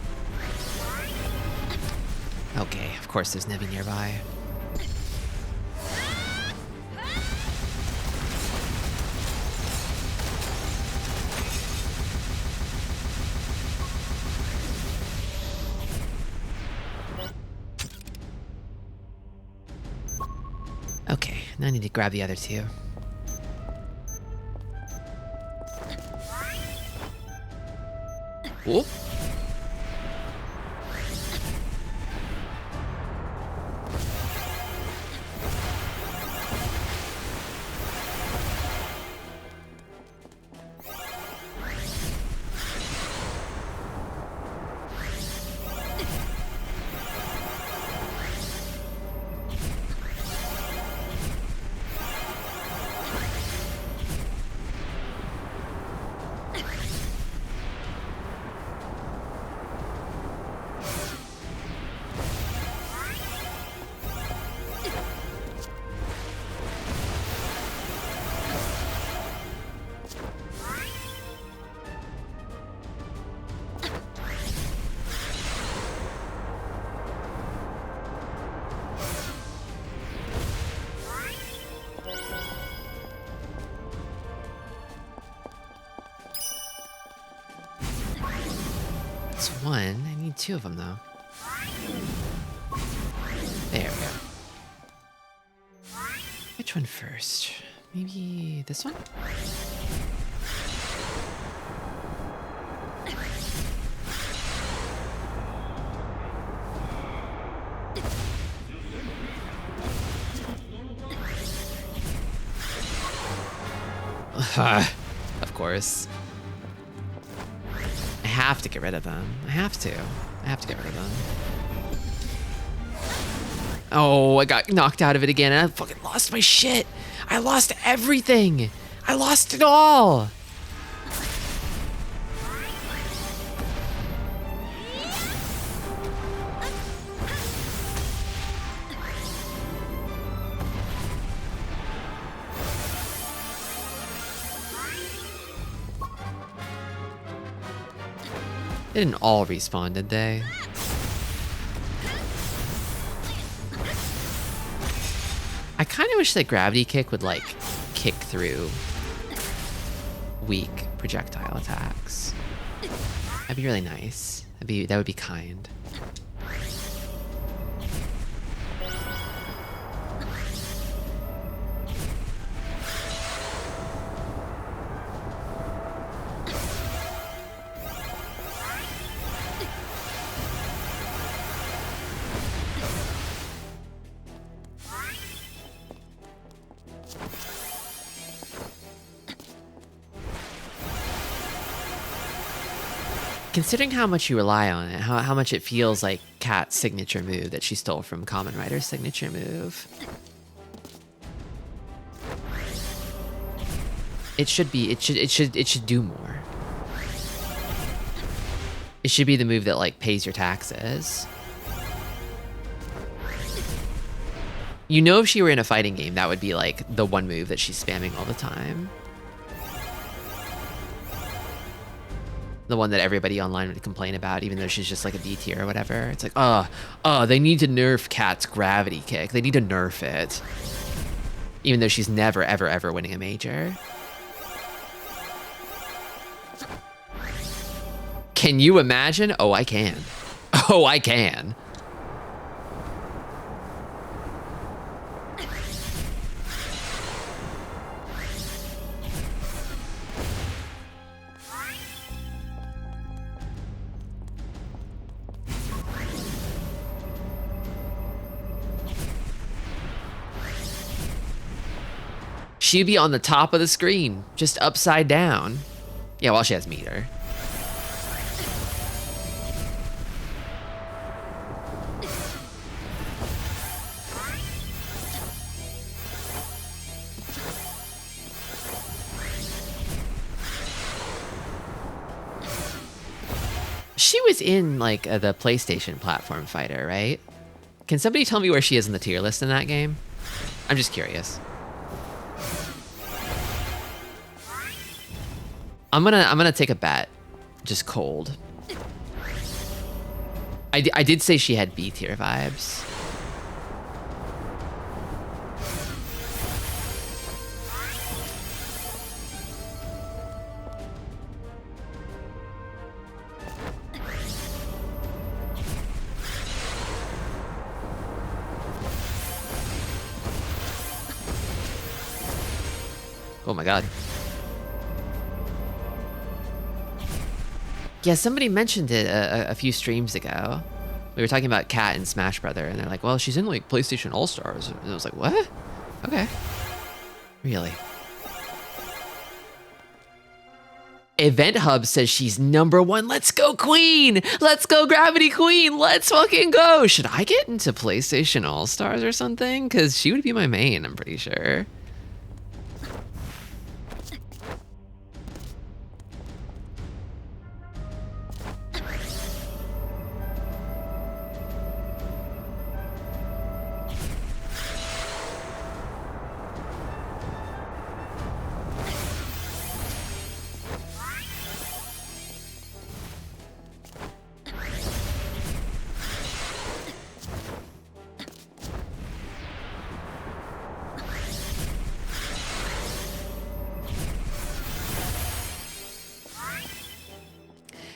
Okay, of course there's Nevi nearby. Okay, now I need to grab the other two. Whoop. It's one. I need two of them, though. There we go. Which one first? Maybe this one? Of course. I have to get rid of them. I have to get rid of them. Oh, I got knocked out of it again, and I fucking lost my shit. I lost everything. I lost it all. They didn't all respawn, did they? I kind of wish that gravity kick would, like, kick through weak projectile attacks. That'd be really nice. That would be kind. Considering how much you rely on it, how much it feels like Kat's signature move that she stole from Kamen Rider's signature move. It should do more. It should be the move that, like, pays your taxes. You know, if she were in a fighting game, that would be, like, the one move that she's spamming all the time. The one that everybody online would complain about, even though she's just like a B tier or whatever. It's like, they need to nerf Kat's gravity kick. They need to nerf it. Even though she's never, ever, ever winning a major. Can you imagine? Oh, I can. Oh, I can. She'd be on the top of the screen, just upside down. Yeah, well, she has meter. She was in, like, the PlayStation platform fighter, right? Can somebody tell me where she is in the tier list in that game? I'm just curious. I'm gonna take a bet, just cold. I did say she had B tier vibes. Oh my god. Yeah, somebody mentioned it a few streams ago. We were talking about Kat and Smash Brother, and they're like, well, she's in, like, PlayStation All-Stars. And I was like, what? Okay. Really? Event Hub says she's #1. Let's go, Queen! Let's go, Gravity Queen! Let's fucking go! Should I get into PlayStation All-Stars or something? Because she would be my main, I'm pretty sure.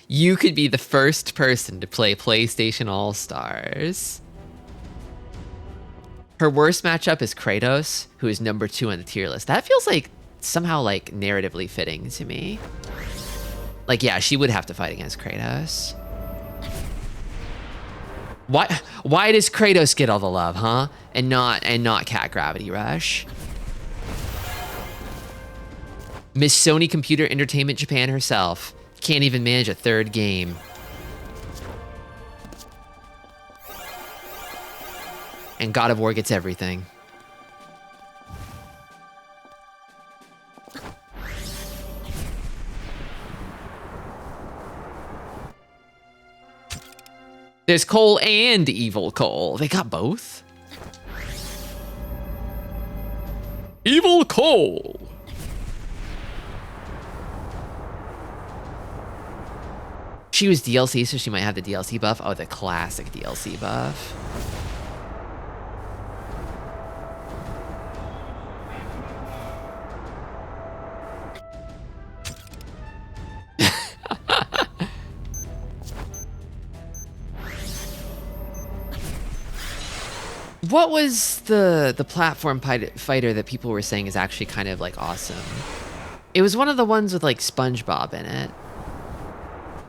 You could be the first person to play PlayStation All-Stars. Her worst matchup is Kratos, who is #2 on the tier list. That feels like somehow like narratively fitting to me. Like, yeah, she would have to fight against Kratos. Why does Kratos get all the love, huh? And not Cat Gravity Rush? Miss Sony Computer Entertainment Japan herself. Can't even manage a third game. And God of War gets everything. There's Cole and Evil Cole. They got both? Evil Cole. She was DLC, so she might have the DLC buff. Oh, the classic DLC buff. What was the platform fighter that people were saying is actually kind of like awesome? It was one of the ones with like SpongeBob in it.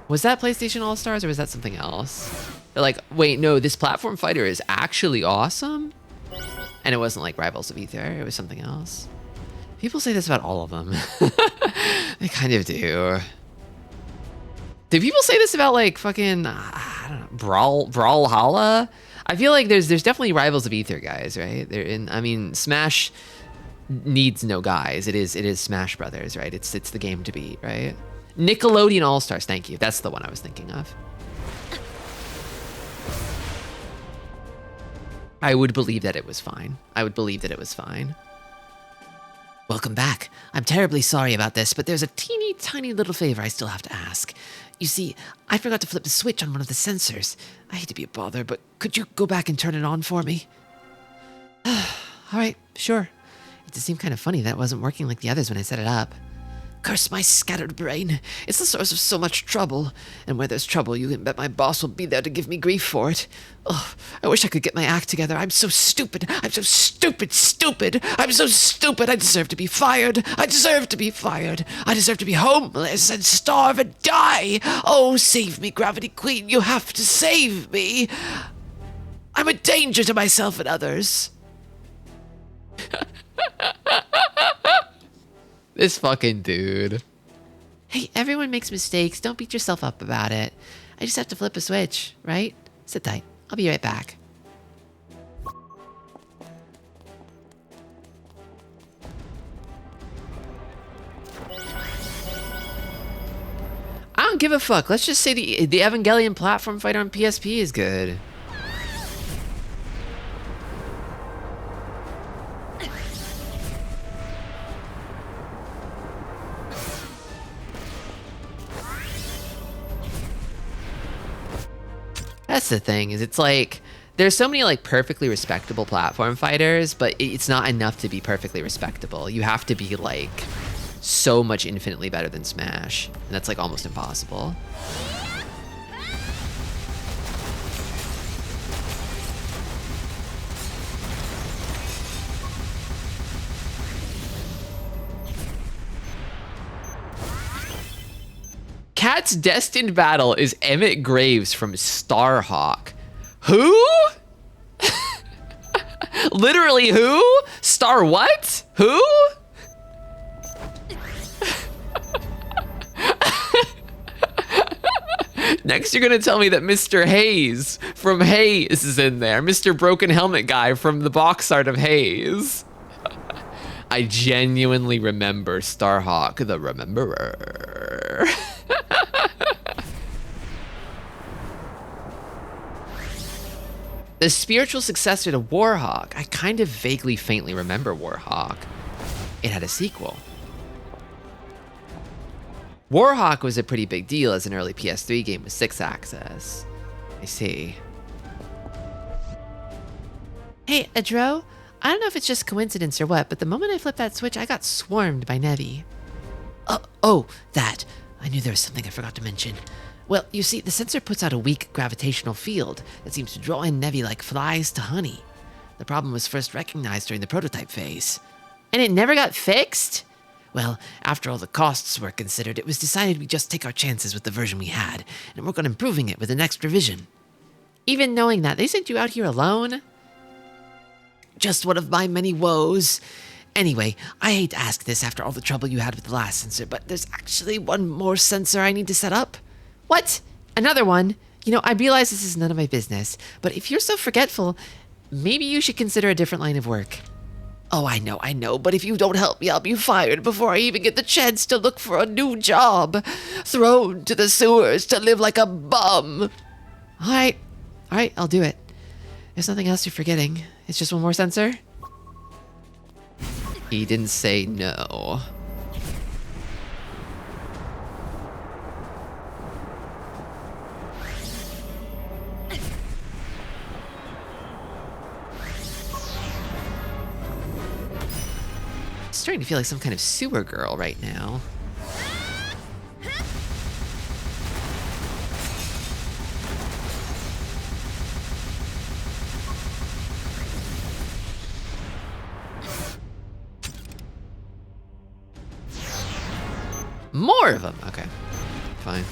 Was that PlayStation All-Stars or was that something else? They're like, wait, no, this platform fighter is actually awesome? And it wasn't like Rivals of Ether, it was something else. People say this about all of them. They kind of do. Do people say this about like fucking, I don't know, Brawlhalla? I feel like there's definitely Rivals of Ether guys, right? I mean, Smash needs no guys. It is Smash Brothers, right? It's the game to beat, right? Nickelodeon All-Stars, thank you. That's the one I was thinking of. I would believe that it was fine. I would believe that it was fine. Welcome back. I'm terribly sorry about this, but there's a teeny tiny little favor I still have to ask. You see, I forgot to flip the switch on one of the sensors. I hate to be a bother, but could you go back and turn it on for me? Alright, sure. It just seemed kind of funny that it wasn't working like the others when I set it up. Curse my scattered brain. It's the source of so much trouble. And where there's trouble, you can bet my boss will be there to give me grief for it. Ugh, I wish I could get my act together. I'm so stupid. I'm so stupid. I'm so stupid. I deserve to be fired. I deserve to be fired. I deserve to be homeless and starve and die. Oh, save me, Gravity Queen. You have to save me. I'm a danger to myself and others. This fucking dude. Hey, everyone makes mistakes. Don't beat yourself up about it. I just have to flip a switch, right? Sit tight. I'll be right back. I don't give a fuck. Let's just say the Evangelion platform fight on PSP is good. That's the thing, is it's like, there's so many like perfectly respectable platform fighters, but it's not enough to be perfectly respectable. You have to be like so much infinitely better than Smash, and that's like almost impossible. Cat's destined battle is Emmett Graves from Starhawk. Who? Literally who? Star what? Who? Next you're gonna tell me that Mr. Hayes from Hayes is in there. Mr. Broken Helmet guy from the box art of Hayes. I genuinely remember Starhawk, the Rememberer. The spiritual successor to Warhawk. I kind of vaguely, faintly remember Warhawk. It had a sequel. Warhawk was a pretty big deal as an early PS3 game with 6-axis. I see. Hey, Adro, I don't know if it's just coincidence or what, but the moment I flipped that switch, I got swarmed by Nevi. Oh, that. I knew there was something I forgot to mention. Well, you see, the sensor puts out a weak gravitational field that seems to draw in Nevi like flies to honey. The problem was first recognized during the prototype phase. And it never got fixed? Well, after all the costs were considered, it was decided we just take our chances with the version we had, and work on improving it with the next revision. Even knowing that, they sent you out here alone? Just one of my many woes. Anyway, I hate to ask this after all the trouble you had with the last sensor, but there's actually one more sensor I need to set up. What? Another one? You know, I realize this is none of my business, but if you're so forgetful, maybe you should consider a different line of work. Oh, I know, but if you don't help me, I'll be fired before I even get the chance to look for a new job. Thrown to the sewers to live like a bum. All right, I'll do it. There's nothing else you're forgetting. It's just one more sensor? He didn't say no. Starting to feel like some kind of sewer girl right now. More of them. Okay, fine.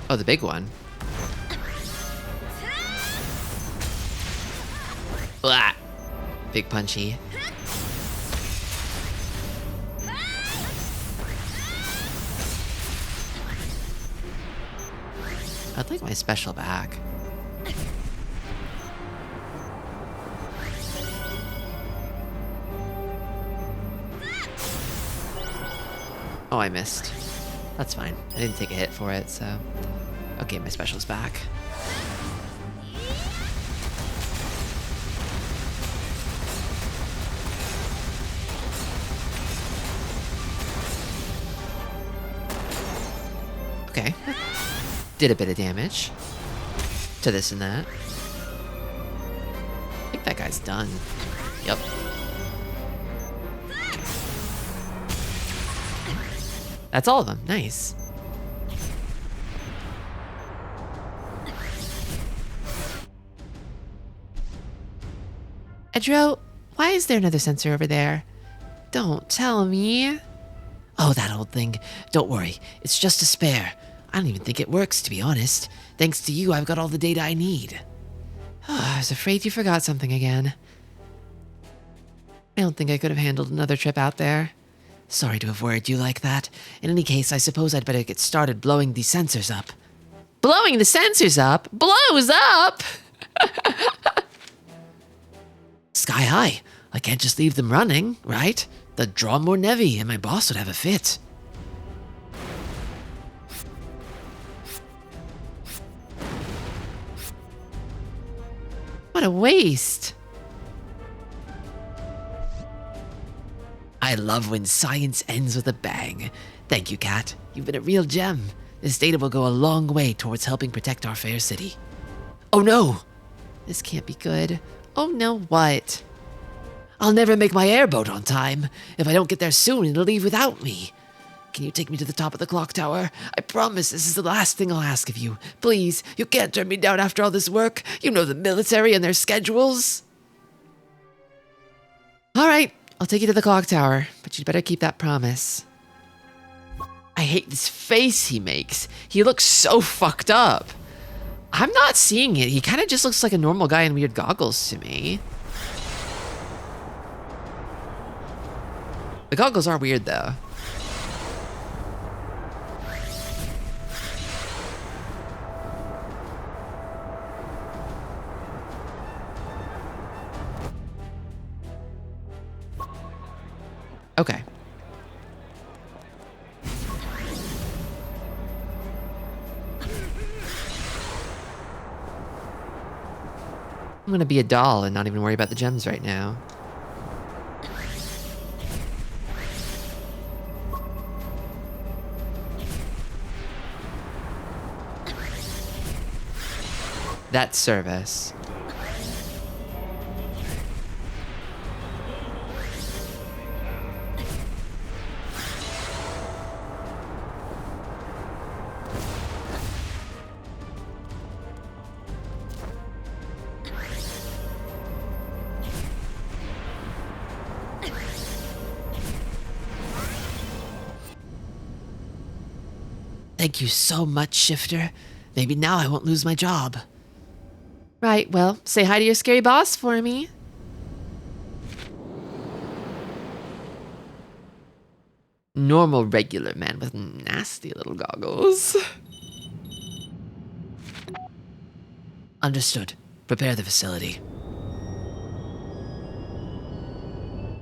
Oh, the big one. Blah. Big punchy. I'd like my special back. Oh, I missed. That's fine. I didn't take a hit for it, so... Okay, my special's back. Okay. Did a bit of damage. To this and that. I think that guy's done. Yep. That's all of them. Nice. Edro, why is there another sensor over there? Don't tell me. Oh, that old thing. Don't worry. It's just a spare. I don't even think it works, to be honest. Thanks to you, I've got all the data I need. I was afraid you forgot something again. I don't think I could have handled another trip out there. Sorry to have worried you like that. In any case, I suppose I'd better get started blowing these sensors up. Blowing the sensors up? Blows up? Sky high. I can't just leave them running, right? They'd draw more Nevi, and my boss would have a fit. What a waste. I love when science ends with a bang. Thank you, Kat. You've been a real gem. This data will go a long way towards helping protect our fair city. Oh no! This can't be good. Oh no, what? I'll never make my airboat on time. If I don't get there soon, it'll leave without me. Can you take me to the top of the clock tower? I promise this is the last thing I'll ask of you. Please, you can't turn me down after all this work. You know the military and their schedules. All right, I'll take you to the clock tower, but you'd better keep that promise. I hate this face he makes. He looks so fucked up. I'm not seeing it. He kind of just looks like a normal guy in weird goggles to me. The goggles are weird, though. Okay. I'm gonna be a doll and not even worry about the gems right now. That's service. Thank you so much, Shifter. Maybe now I won't lose my job. Right, well, say hi to your scary boss for me. Normal, regular man with nasty little goggles. Understood. Prepare the facility.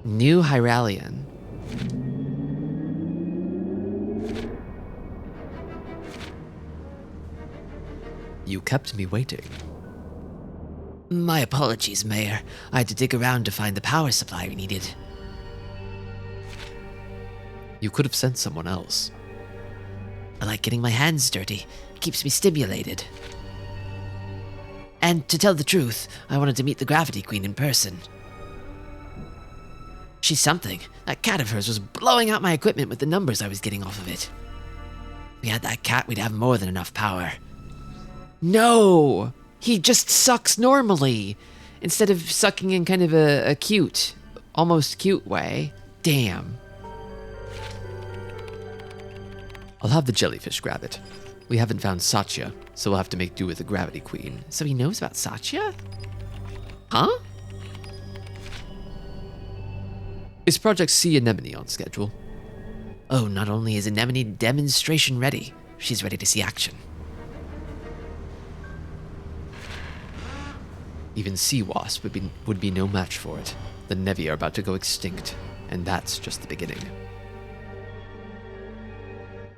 New Hyraelian. You kept me waiting. My apologies, Mayor. I had to dig around to find the power supply we needed. You could have sent someone else. I like getting my hands dirty. It keeps me stimulated. And to tell the truth, I wanted to meet the Gravity Queen in person. She's something. That cat of hers was blowing out my equipment with the numbers I was getting off of it. If we had that cat, we'd have more than enough power. No! He just sucks normally, instead of sucking in kind of a cute, almost cute way. Damn. I'll have the jellyfish grab it. We haven't found Satya, so we'll have to make do with the Gravity Queen. So he knows about Satya? Huh? Is Project C Anemone on schedule? Oh, not only is Anemone demonstration ready, she's ready to see action. Even sea wasp would be no match for it. The Nevi are about to go extinct, and that's just the beginning.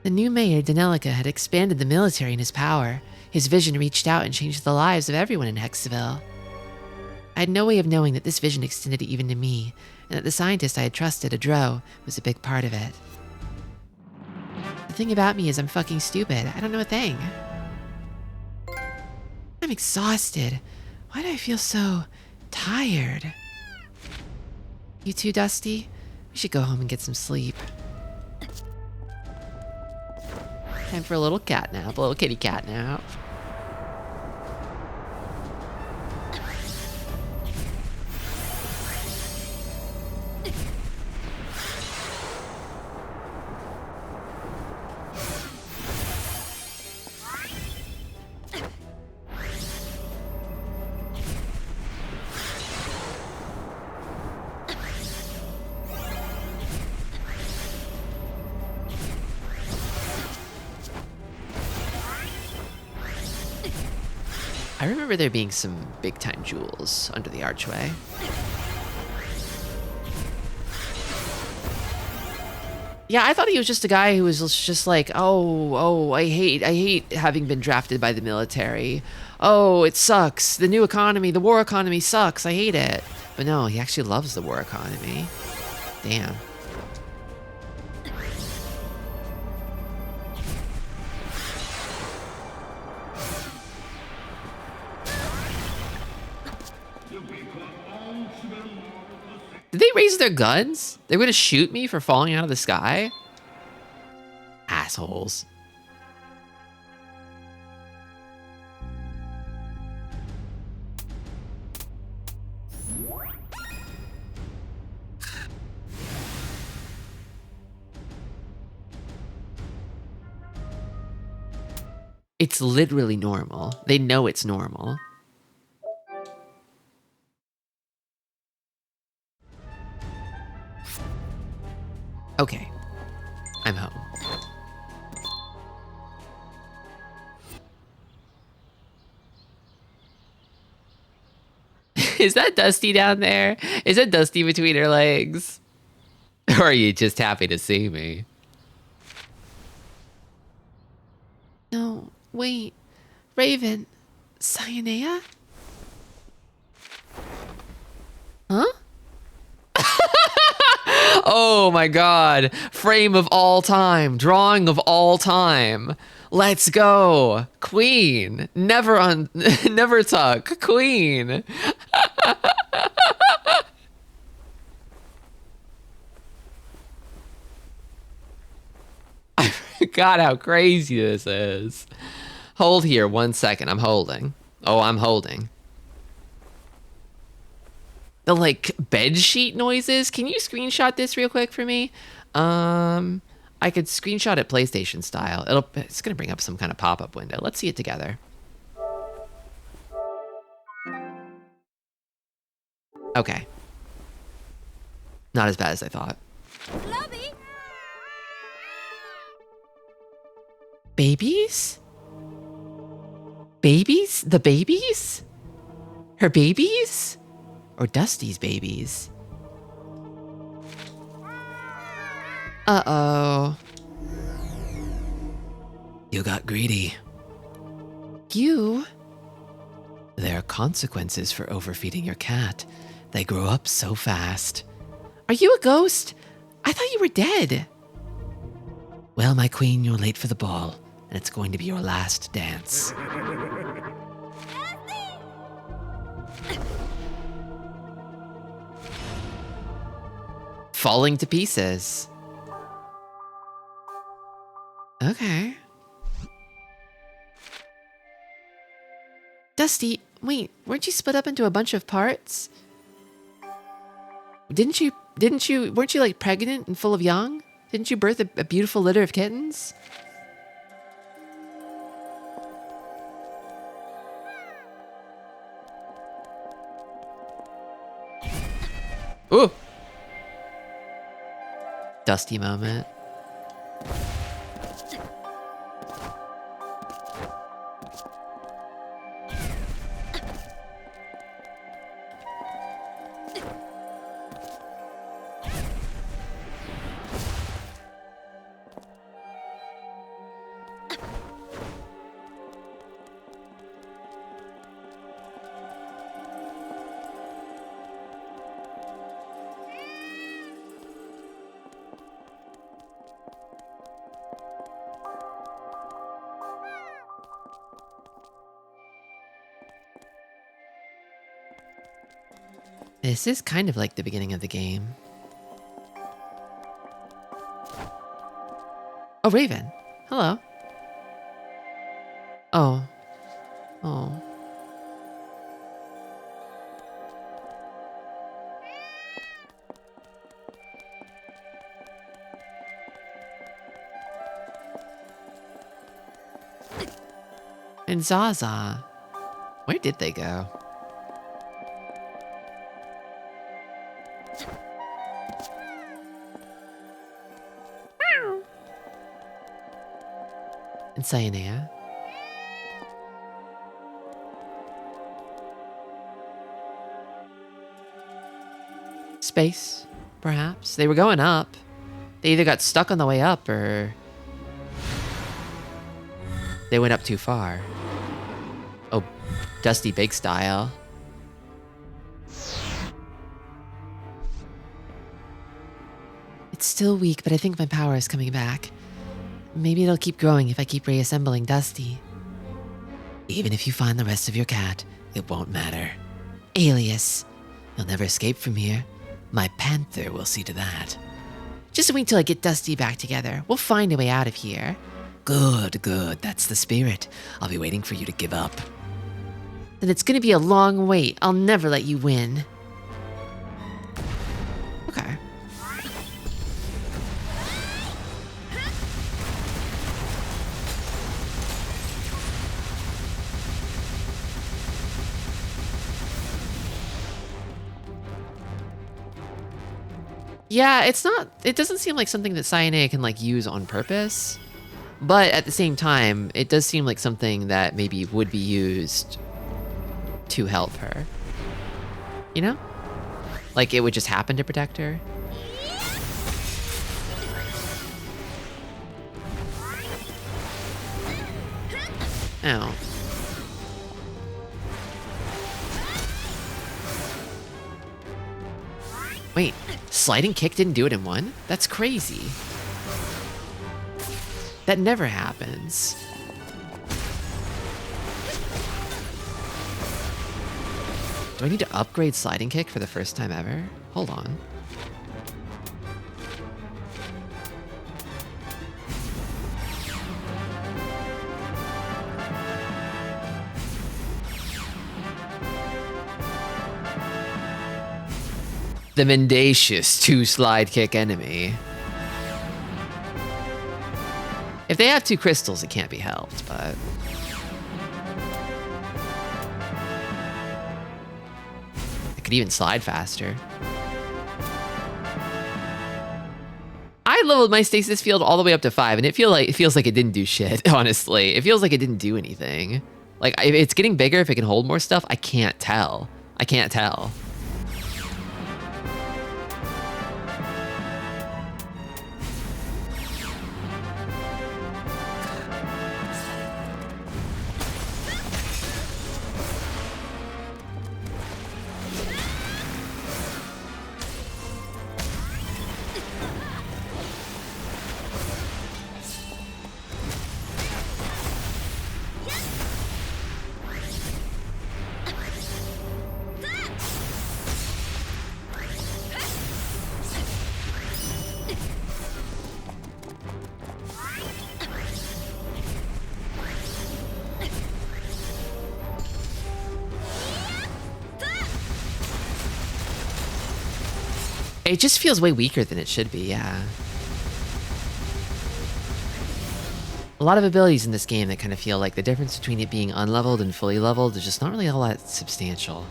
The new mayor, Danelica, had expanded the military in his power. His vision reached out and changed the lives of everyone in Hexaville. I had no way of knowing that this vision extended even to me, and that the scientist I had trusted, Adro, was a big part of it. The thing about me is I'm fucking stupid. I don't know a thing. I'm exhausted. Why do I feel so tired? You too, Dusty? We should go home and get some sleep. Time for a little cat nap, a little kitty cat nap. I remember there being some big-time jewels under the archway. Yeah, I thought he was just a guy who was just like, oh, I hate having been drafted by the military. Oh, it sucks. The new economy, the war economy sucks. I hate it. But no, he actually loves the war economy. Damn. Did they raise their guns? They were gonna shoot me for falling out of the sky? Assholes. It's literally normal. They know it's normal. Okay, I'm home. Is that Dusty down there? Is that Dusty between her legs? Or are you just happy to see me? No, wait. Raven. Cyanea? Huh? Oh my god. Frame of all time. Drawing of all time. Let's go. Queen. Never tuck. Queen. I forgot how crazy this is. Hold here 1 second. I'm holding. Oh, I'm holding. The like bed sheet noises. Can you screenshot this real quick for me? I could screenshot it PlayStation style. It's gonna bring up some kind of pop-up window. Let's see it together. Okay. Not as bad as I thought. Lobby. Babies? Babies? The babies? Her babies? Or Dusty's babies? Uh-oh. You got greedy. You? There are consequences for overfeeding your cat. They grow up so fast. Are you a ghost? I thought you were dead. Well, my queen, you're late for the ball, and it's going to be your last dance. Falling to pieces. Okay. Dusty, wait, weren't you split up into a bunch of parts? Weren't you like pregnant and full of young? Didn't you birth a beautiful litter of kittens? Ooh. Dusty moment. This is kind of like the beginning of the game. Oh, Raven. Hello. Oh. Oh. And Zaza. Where did they go? And Cyanea. Space, perhaps. They were going up. They either got stuck on the way up or they went up too far. Oh, Dusty Big style. It's still weak, but I think my power is coming back. Maybe it'll keep growing if I keep reassembling Dusty. Even if you find the rest of your cat, it won't matter. Alias, you'll never escape from here. My panther will see to that. Just wait till I get Dusty back together. We'll find a way out of here. Good, good. That's the spirit. I'll be waiting for you to give up. Then it's gonna be a long wait. I'll never let you win. Okay. Yeah, it doesn't seem like something that Cyanea can like use on purpose. But at the same time, it does seem like something that maybe would be used to help her. You know? Like it would just happen to protect her. Ow. Wait, sliding kick didn't do it in one? That's crazy. That never happens. Do I need to upgrade sliding kick for the first time ever? Hold on. The mendacious 2 slide kick enemy. If they have 2 crystals, it can't be helped, but... I could even slide faster. I leveled my stasis field all the way up to 5, and it feels like it didn't do shit, honestly. It feels like it didn't do anything. Like, if it's getting bigger, if it can hold more stuff, I can't tell. I can't tell. It just feels way weaker than it should be, yeah. A lot of abilities in this game that kind of feel like the difference between it being unleveled and fully leveled is just not really all that substantial.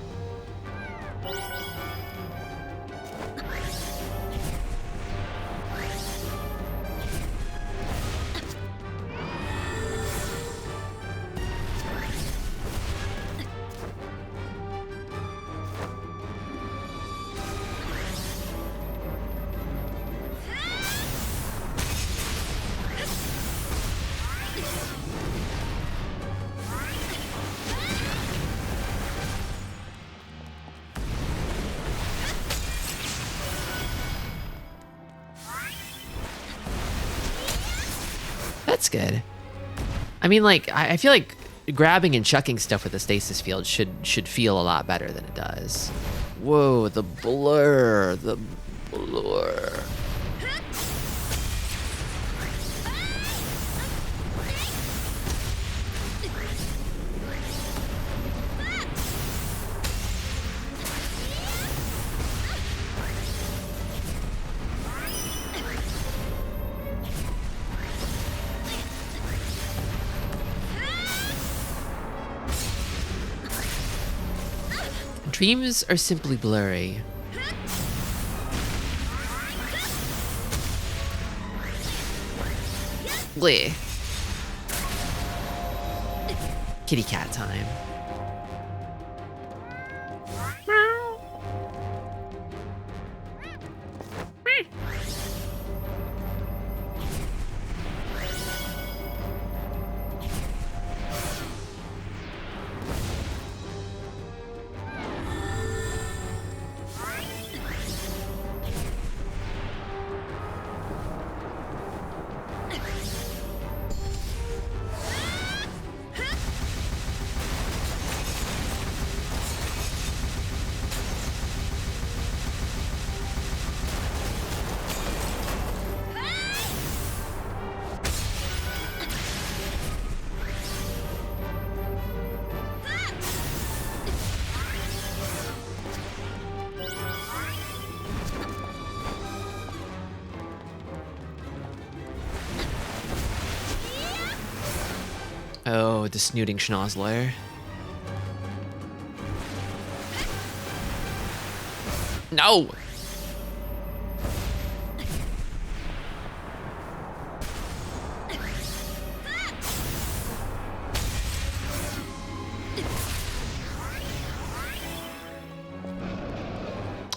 That's good. I mean, like, I feel like grabbing and chucking stuff with the stasis field should feel a lot better than it does. Whoa, the blur, the blur. Dreams are simply blurry. Bleh. Kitty cat time. Oh, the snooting schnozzler. No!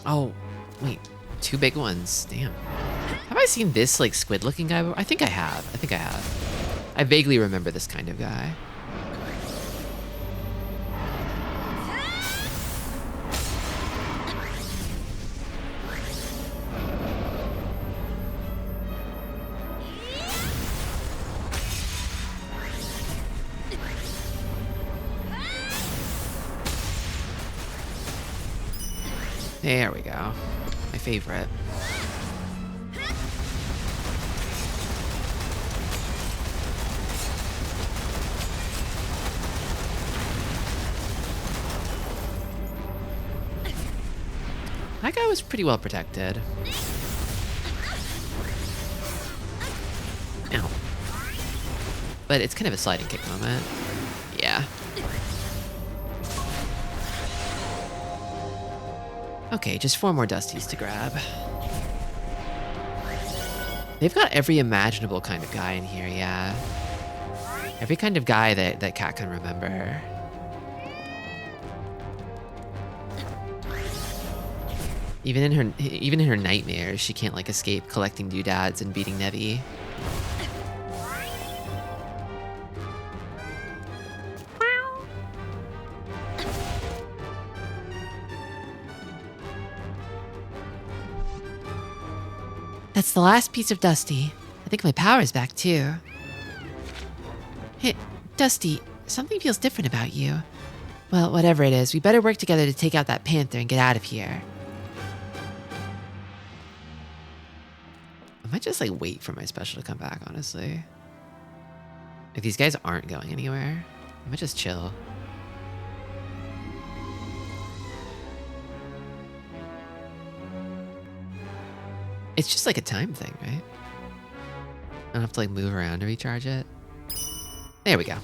Oh, wait. Two big ones. Damn. Have I seen this, like, squid-looking guy before? I think I have. I vaguely remember this kind of guy. There we go. My favorite. That guy was pretty well protected. Ow. But it's kind of a sliding kick moment. Yeah. Okay, just 4 more Dusties to grab. They've got every imaginable kind of guy in here, yeah. Every kind of guy that Kat can remember. Even in her nightmares, she can't like escape collecting doodads and beating Nevi. That's the last piece of Dusty. I think my power's back too. Hey, Dusty, something feels different about you. Well, whatever it is, we better work together to take out that panther and get out of here. I might just like wait for my special to come back, honestly. If these guys aren't going anywhere, I might just chill. It's just like a time thing, right? I don't have to like move around to recharge it. There we go.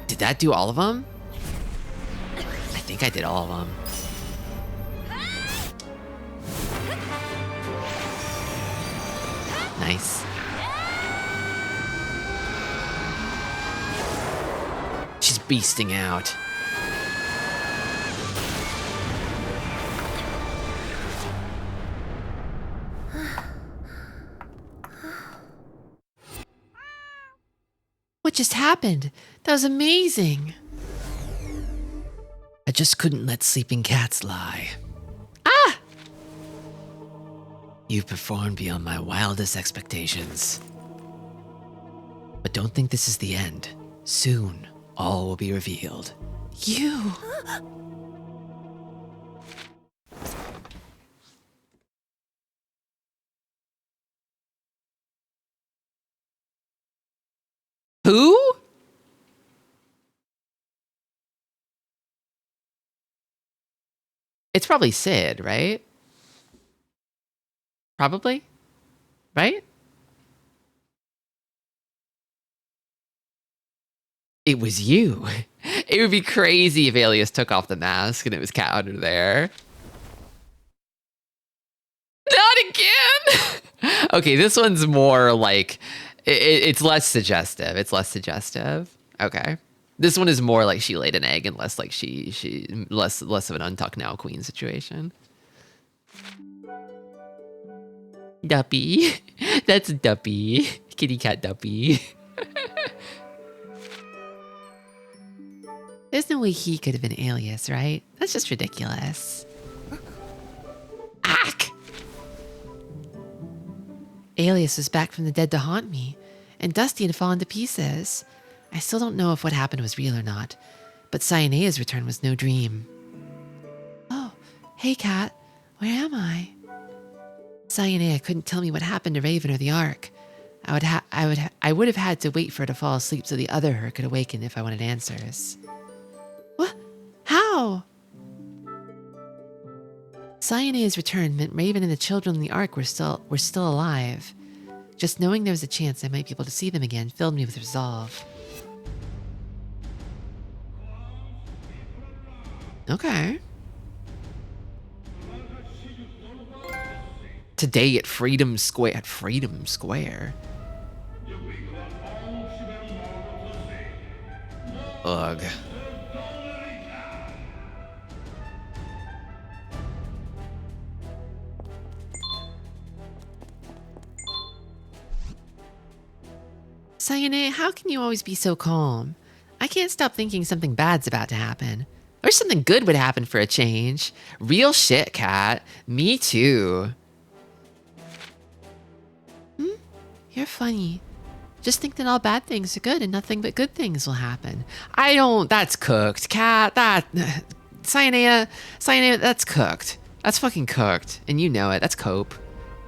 Did that do all of them? I think I did all of them. Nice. She's beasting out. What just happened? That was amazing. A just couldn't let sleeping cats lie. Ah! You've performed beyond my wildest expectations. But don't think this is the end. Soon, all will be revealed. You. Who? It's probably Sid, right? Probably. Right? It was you. It would be crazy if Alias took off the mask and it was Cat under there. Not again! Okay, this one's more like... It's less suggestive. It's less suggestive. Okay. This one is more like she laid an egg and less like she less of an untucked now queen situation. Duppy. That's Duppy. Kitty cat Duppy. There's no way he could have been Alias, right? That's just ridiculous. Ack! Alias was back from the dead to haunt me, and Dusty had fallen to pieces. I still don't know if what happened was real or not, but Cyanea's return was no dream. Oh, hey Cat, where am I? Cyanea couldn't tell me what happened to Raven or the Ark. I would have had to wait for her to fall asleep so the other her could awaken if I wanted answers. What? How? Cyanea's return meant Raven and the children in the Ark were still alive. Just knowing there was a chance I might be able to see them again filled me with resolve. Okay. Today at Freedom Square. At Freedom Square. Ugh. Cyanea, how can you always be so calm? I can't stop thinking something bad's about to happen. Or something good would happen for a change. Real shit, Cat. Me too. You're funny. Just think that all bad things are good and nothing but good things will happen. That's cooked, Cat. Cyanea, that's cooked. That's fucking cooked. And you know it. That's cope.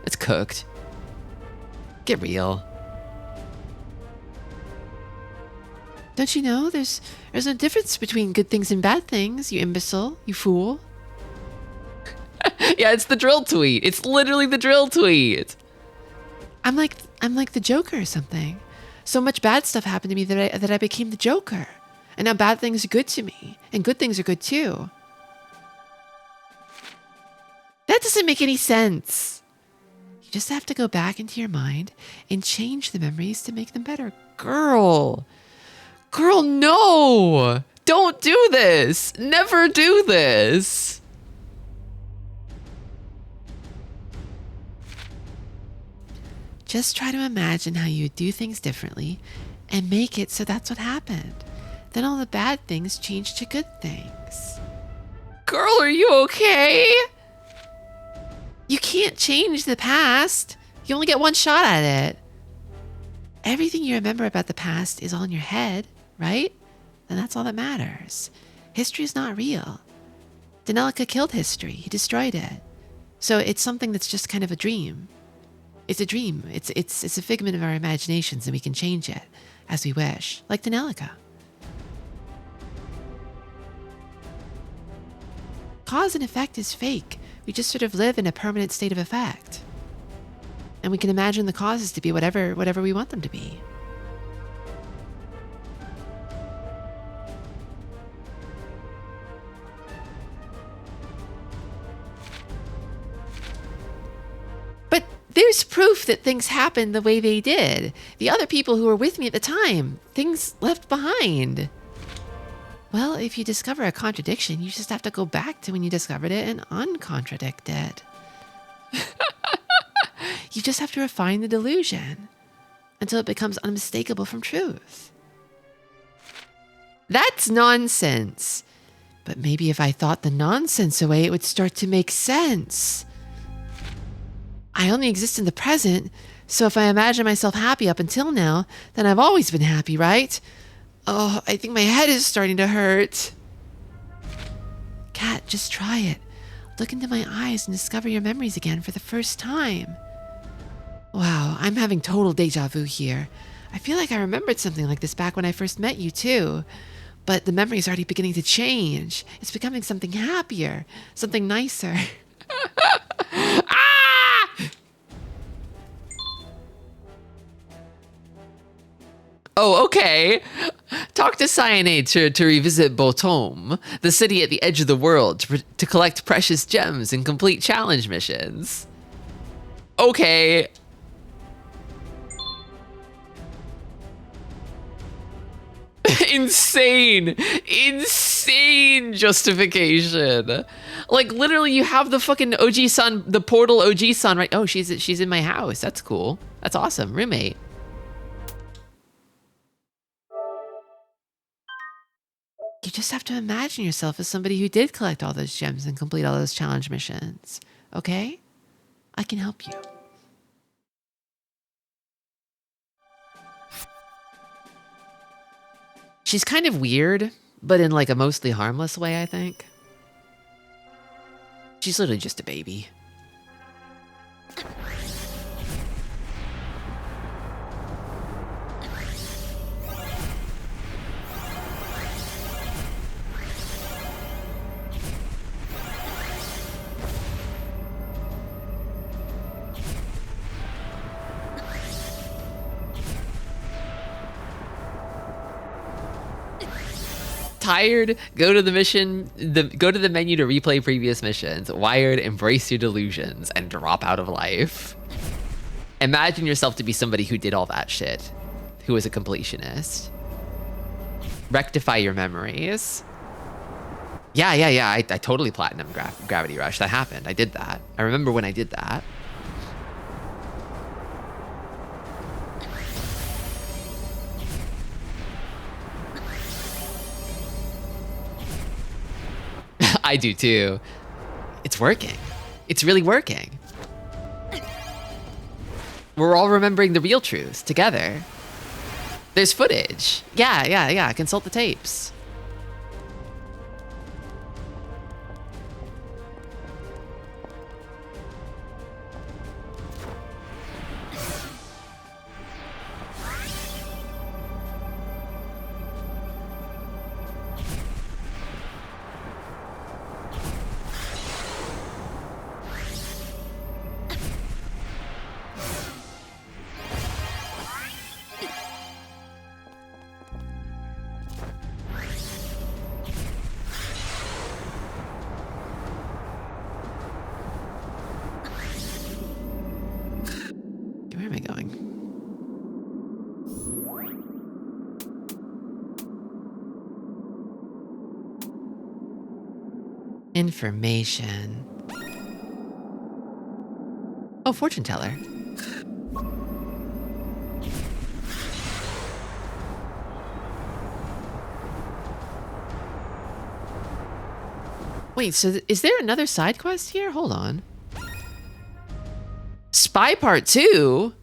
It's cooked. Get real. Don't you know there's no difference between good things and bad things, you imbecile, you fool? Yeah, it's the drill tweet. It's literally the drill tweet. I'm like the Joker or something. So much bad stuff happened to me that I became the Joker. And now bad things are good to me, and good things are good too. That doesn't make any sense. You just have to go back into your mind and change the memories to make them better. Girl, no! Don't do this! Never do this! Just try to imagine how you would do things differently and make it so that's what happened. Then all the bad things change to good things. Girl, are you okay? You can't change the past. You only get one shot at it. Everything you remember about the past is all in your head, right? And that's all that matters. History is not real. Denelica killed history. He destroyed it. So it's something that's just kind of a dream. It's a dream. It's a figment of our imaginations, and we can change it as we wish, like Denelica. Cause and effect is fake. We just sort of live in a permanent state of effect. And we can imagine the causes to be whatever we want them to be. But there's proof that things happened the way they did. The other people who were with me at the time, things left behind. Well, if you discover a contradiction, you just have to go back to when you discovered it and uncontradict it. You just have to refine the delusion until it becomes unmistakable from truth. That's nonsense. But maybe if I thought the nonsense away, it would start to make sense. I only exist in the present, so if I imagine myself happy up until now, then I've always been happy, right? Oh, I think my head is starting to hurt. Kat, just try it. Look into my eyes and discover your memories again for the first time. Wow, I'm having total deja vu here. I feel like I remembered something like this back when I first met you, too. But the memory is already beginning to change. It's becoming something happier, something nicer. Ah! Oh, okay. Talk to Cyanide to revisit Botom, the city at the edge of the world, to collect precious gems and complete challenge missions. Okay. Insane justification. Like, literally, you have the fucking OG-san, the portal OG-san, right? Oh, she's in my house. That's cool. That's awesome. Roommate. You just have to imagine yourself as somebody who did collect all those gems and complete all those challenge missions. Okay? I can help you. She's kind of weird, but in like a mostly harmless way, I think. She's literally just a baby. Tired? Go to the mission. Go to the menu to replay previous missions. Wired? Embrace your delusions and drop out of life. Imagine yourself to be somebody who did all that shit, who was a completionist. Rectify your memories. Yeah. I totally platinum Gravity Rush. That happened. I did that. I remember when I did that. I do too. It's working. It's really working. We're all remembering the real truth together. There's footage. Yeah. Consult the tapes. Where am I going? Information. Oh, fortune teller. Wait, so is there another side quest here? Hold on. Spy Part 2?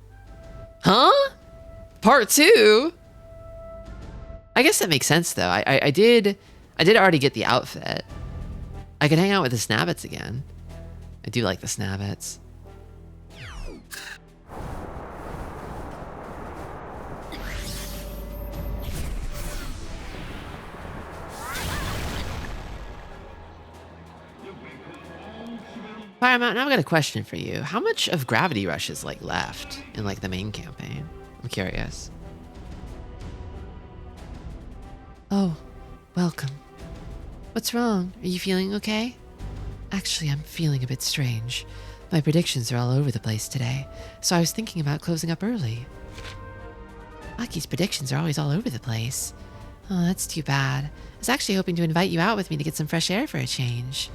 Huh? Part 2? I guess that makes sense though. I did already get the outfit. I could hang out with the Snabbits again. I do like the Snabbits. Paramount, now I've got a question for you. How much of Gravity Rush is like left in like the main campaign? I'm curious. Oh, welcome. What's wrong? Are you feeling okay? Actually, I'm feeling a bit strange. My predictions are all over the place today, so I was thinking about closing up early. Aki's predictions are always all over the place. Oh, that's too bad. I was actually hoping to invite you out with me to get some fresh air for a change.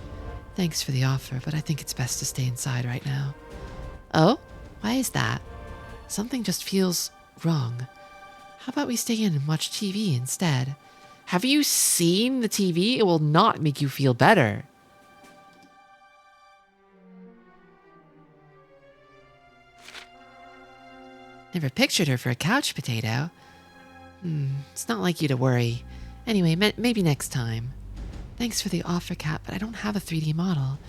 Thanks for the offer, but I think it's best to stay inside right now. Oh? Why is that? Something just feels wrong. How about we stay in and watch TV instead? Have you seen the TV? It will not make you feel better. Never pictured her for a couch potato. It's not like you to worry. Anyway, maybe next time. Thanks for the offer, Cat, but I don't have a 3D model.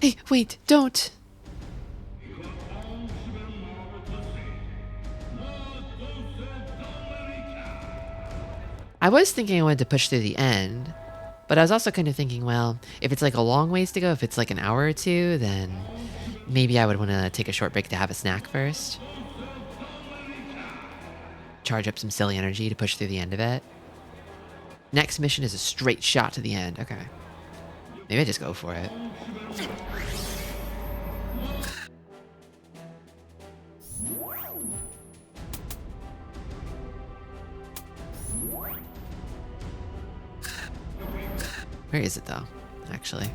Hey, wait, don't! I was thinking I wanted to push through the end, but I was also kind of thinking, well, if it's like a long ways to go, if it's like an hour or two, then maybe I would want to take a short break to have a snack first. Charge up some silly energy to push through the end of it. Next mission is a straight shot to the end. Okay. Maybe I just go for it. Where is it though, actually?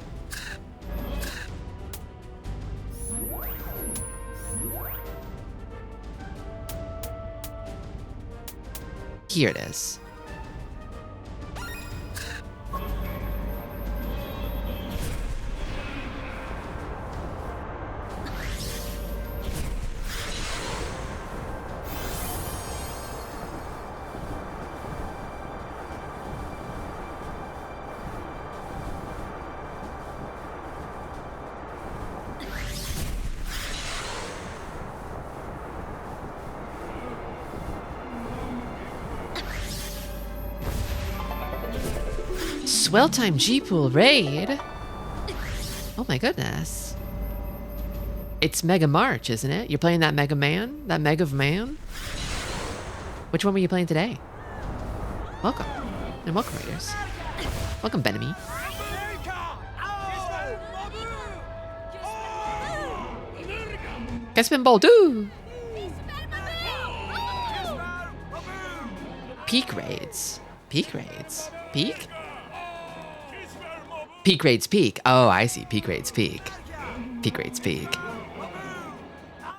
Here it is. Swell time G-Pool raid. Oh my goodness. It's Mega March, isn't it? You're playing that Mega Man? That Mega Man? Which one were you playing today? Welcome. And welcome, Raiders. Welcome, Benemy. Gaspin Ball, do! Peak raids. Peak raids. Peak? Peak raids peak. Oh, I see. Peak raids peak. Peak raids peak.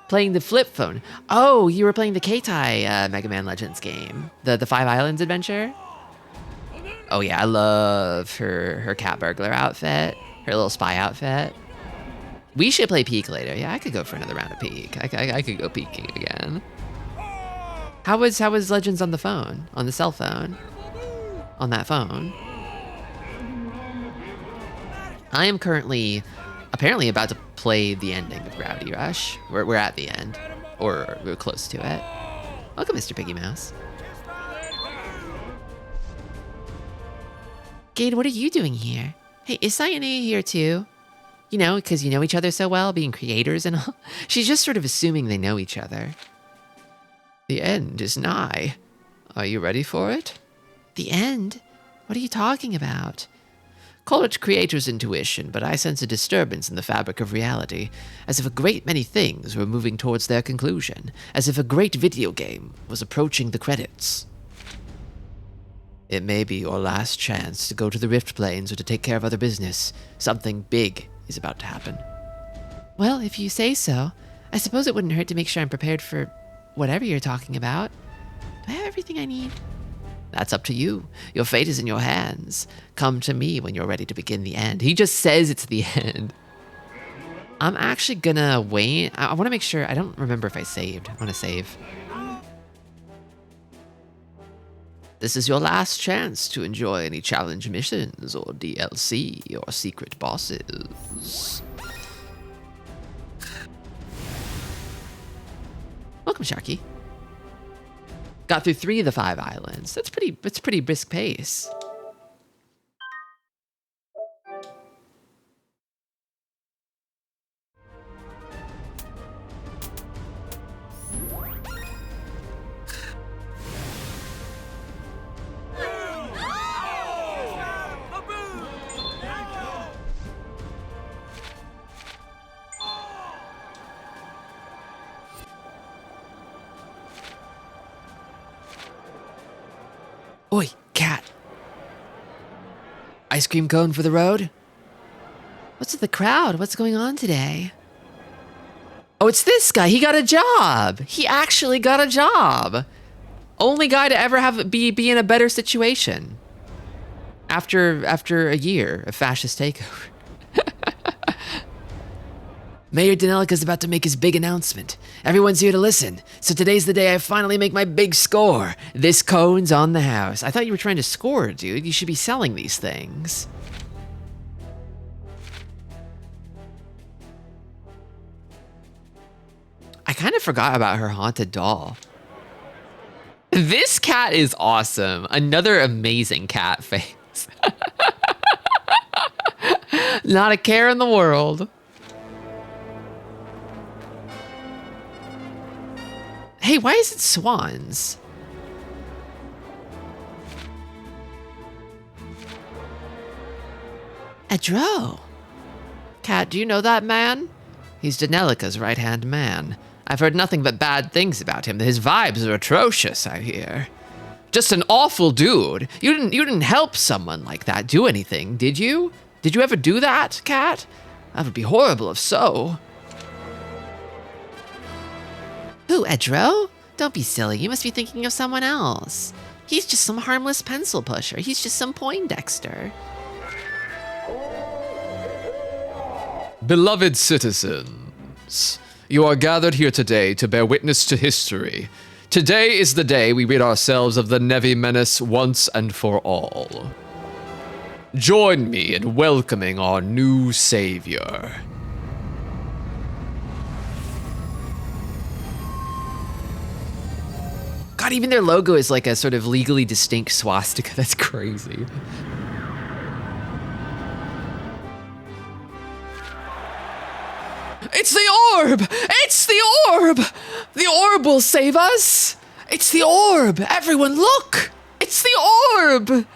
Playing the flip phone. Oh, you were playing the Keitai Mega Man Legends game. The Five Islands adventure? Oh yeah, I love her cat burglar outfit. Her little spy outfit. We should play Peak later. Yeah, I could go for another round of Peak. I could go peeking again. How was Legends on the phone? On the cell phone? On that phone? I am currently, apparently about to play the ending of Gravity Rush. We're at the end, or we're close to it. Welcome, Mr. Piggy Mouse. Gade, what are you doing here? Hey, is Sayane here too? You know, because you know each other so well, being creators and all. She's just sort of assuming they know each other. The end is nigh. Are you ready for it? The end? What are you talking about? Call it creator's intuition, but I sense a disturbance in the fabric of reality, as if a great many things were moving towards their conclusion, as if a great video game was approaching the credits. It may be your last chance to go to the Rift Plains or to take care of other business. Something big is about to happen. Well, if you say so, I suppose it wouldn't hurt to make sure I'm prepared for whatever you're talking about. Do I have everything I need? That's up to you. Your fate is in your hands. Come to me when you're ready to begin the end. He just says it's the end. I'm actually gonna wait. I want to make sure. I don't remember if I saved. I want to save. This is your last chance to enjoy any challenge missions or DLC or secret bosses. Welcome, Sharky. Got through 3 of the 5 islands. That's pretty brisk pace. Oi, cat. Ice cream cone for the road? What's with the crowd? What's going on today? Oh, it's this guy. He got a job. He actually got a job. Only guy to ever be in a better situation. After a year of fascist takeover. Mayor Danelica's about to make his big announcement. Everyone's here to listen. So today's the day I finally make my big score. This cone's on the house. I thought you were trying to score, dude. You should be selling these things. I kind of forgot about her haunted doll. This cat is awesome. Another amazing cat face. Not a care in the world. Hey, why is it swans? Edro. Cat, do you know that man? He's Danelica's right-hand man. I've heard nothing but bad things about him. His vibes are atrocious, I hear. Just an awful dude. You didn't help someone like that do anything, did you? Did you ever do that, Cat? That would be horrible if so. Who, Edro? Don't be silly. You must be thinking of someone else. He's just some harmless pencil pusher. He's just some Poindexter. Beloved citizens, you are gathered here today to bear witness to history. Today is the day we rid ourselves of the Nevi menace once and for all. Join me in welcoming our new savior. God, even their logo is like a sort of legally distinct swastika. That's crazy. It's the orb! It's the orb! The orb will save us! It's the orb! Everyone look! It's the orb!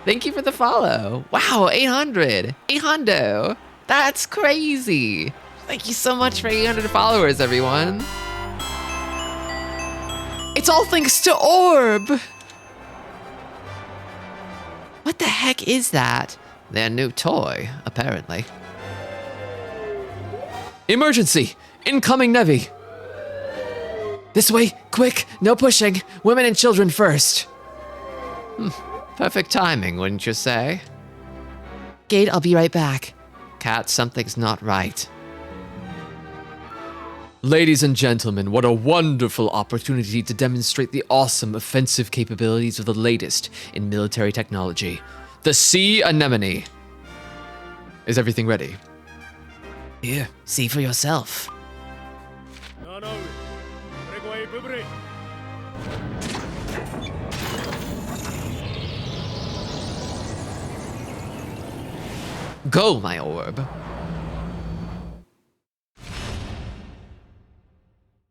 Thank you for the follow. Wow, 800. 800. That's crazy. Thank you so much for 800 followers, everyone. It's all thanks to Orb. What the heck is that? Their new toy, apparently. Emergency! Incoming Nevi! This way, quick, no pushing. Women and children first. Perfect timing, wouldn't you say? Gate, I'll be right back. Cat, something's not right. Ladies and gentlemen, what a wonderful opportunity to demonstrate the awesome offensive capabilities of the latest in military technology. The Sea Anemone. Is everything ready? Here, see for yourself. Go, my orb.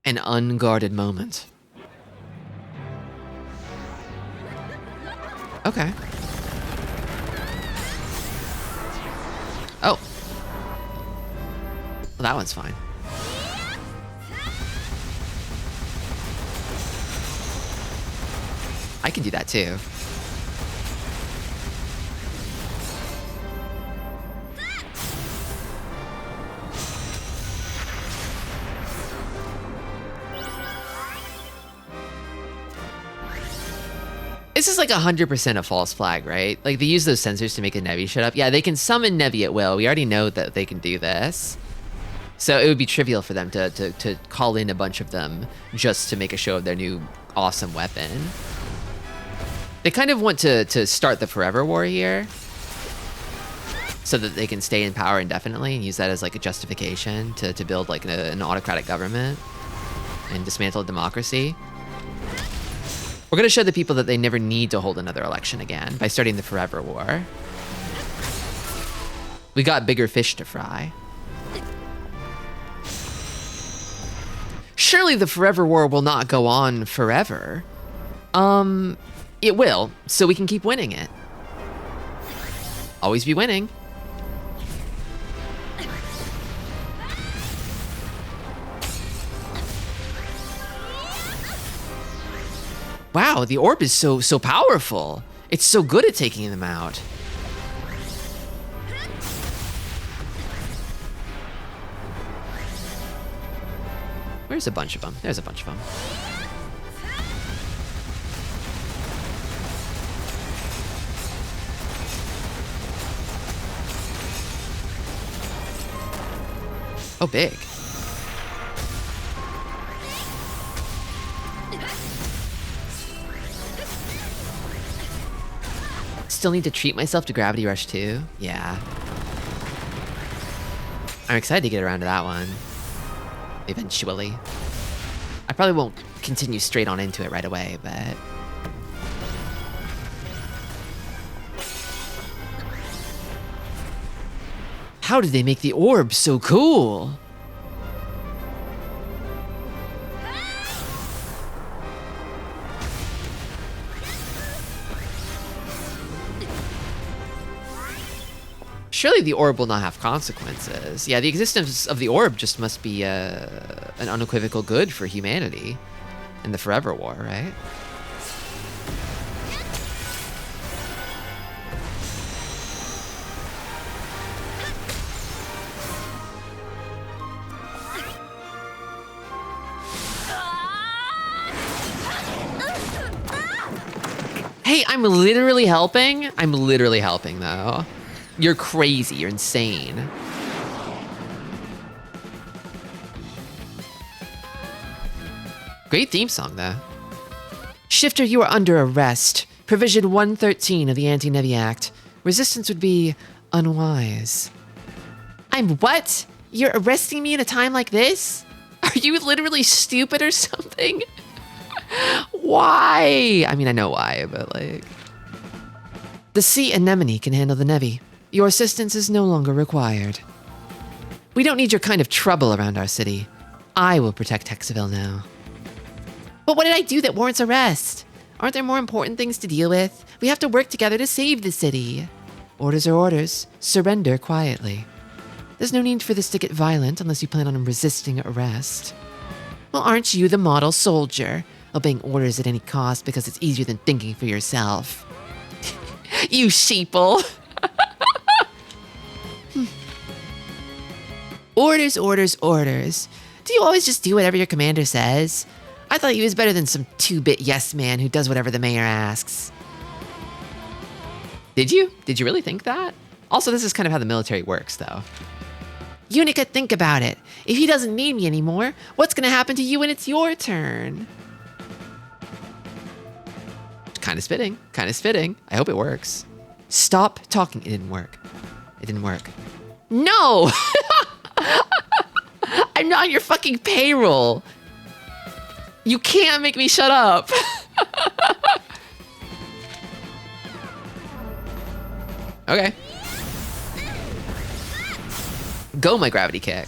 An unguarded moment. Okay. Oh. Well, that one's fine. I can do that too. This is like 100% a false flag, right? Like they use those sensors to make a Nevi shut up. Yeah, they can summon Nevi at will. We already know that they can do this. So it would be trivial for them to call in a bunch of them just to make a show of their new awesome weapon. They kind of want to start the Forever War here so that they can stay in power indefinitely and use that as like a justification to build like an autocratic government and dismantle democracy. We're going to show the people that they never need to hold another election again by starting the Forever War. We got bigger fish to fry. Surely the Forever War will not go on forever. It will, so we can keep winning it. Always be winning. Wow, the orb is so powerful. It's so good at taking them out. Where's a bunch of them? There's a bunch of them. Oh, big. Still need to treat myself to Gravity Rush 2? Yeah. I'm excited to get around to that one. Eventually. I probably won't continue straight on into it right away, but... How did they make the orb so cool? Surely the orb will not have consequences. Yeah, the existence of the orb just must be an unequivocal good for humanity in the Forever War, right? Hey, I'm literally helping. I'm literally helping, though. You're crazy. You're insane. Great theme song, though. Shifter, you are under arrest. Provision 113 of the Anti-Nevi Act. Resistance would be unwise. I'm what? You're arresting me at a time like this? Are you literally stupid or something? Why? I mean, I know why, but like... The sea anemone can handle the Nevi. Your assistance is no longer required. We don't need your kind of trouble around our city. I will protect Hexaville now. But what did I do that warrants arrest? Aren't there more important things to deal with? We have to work together to save the city. Orders are orders. Surrender quietly. There's no need for this to get violent unless you plan on resisting arrest. Well, aren't you the model soldier? Obeying orders at any cost because it's easier than thinking for yourself. You sheeple. Orders, orders, orders. Do you always just do whatever your commander says? I thought he was better than some 2-bit yes man who does whatever the mayor asks. Did you? Did you really think that? Also, this is kind of how the military works, though. Unica, think about it. If he doesn't need me anymore, what's gonna happen to you when it's your turn? Kind of spitting. Kind of spitting. I hope it works. Stop talking. It didn't work. It didn't work. No! I'm not on your fucking payroll. You can't make me shut up. Okay. Go, my gravity kick.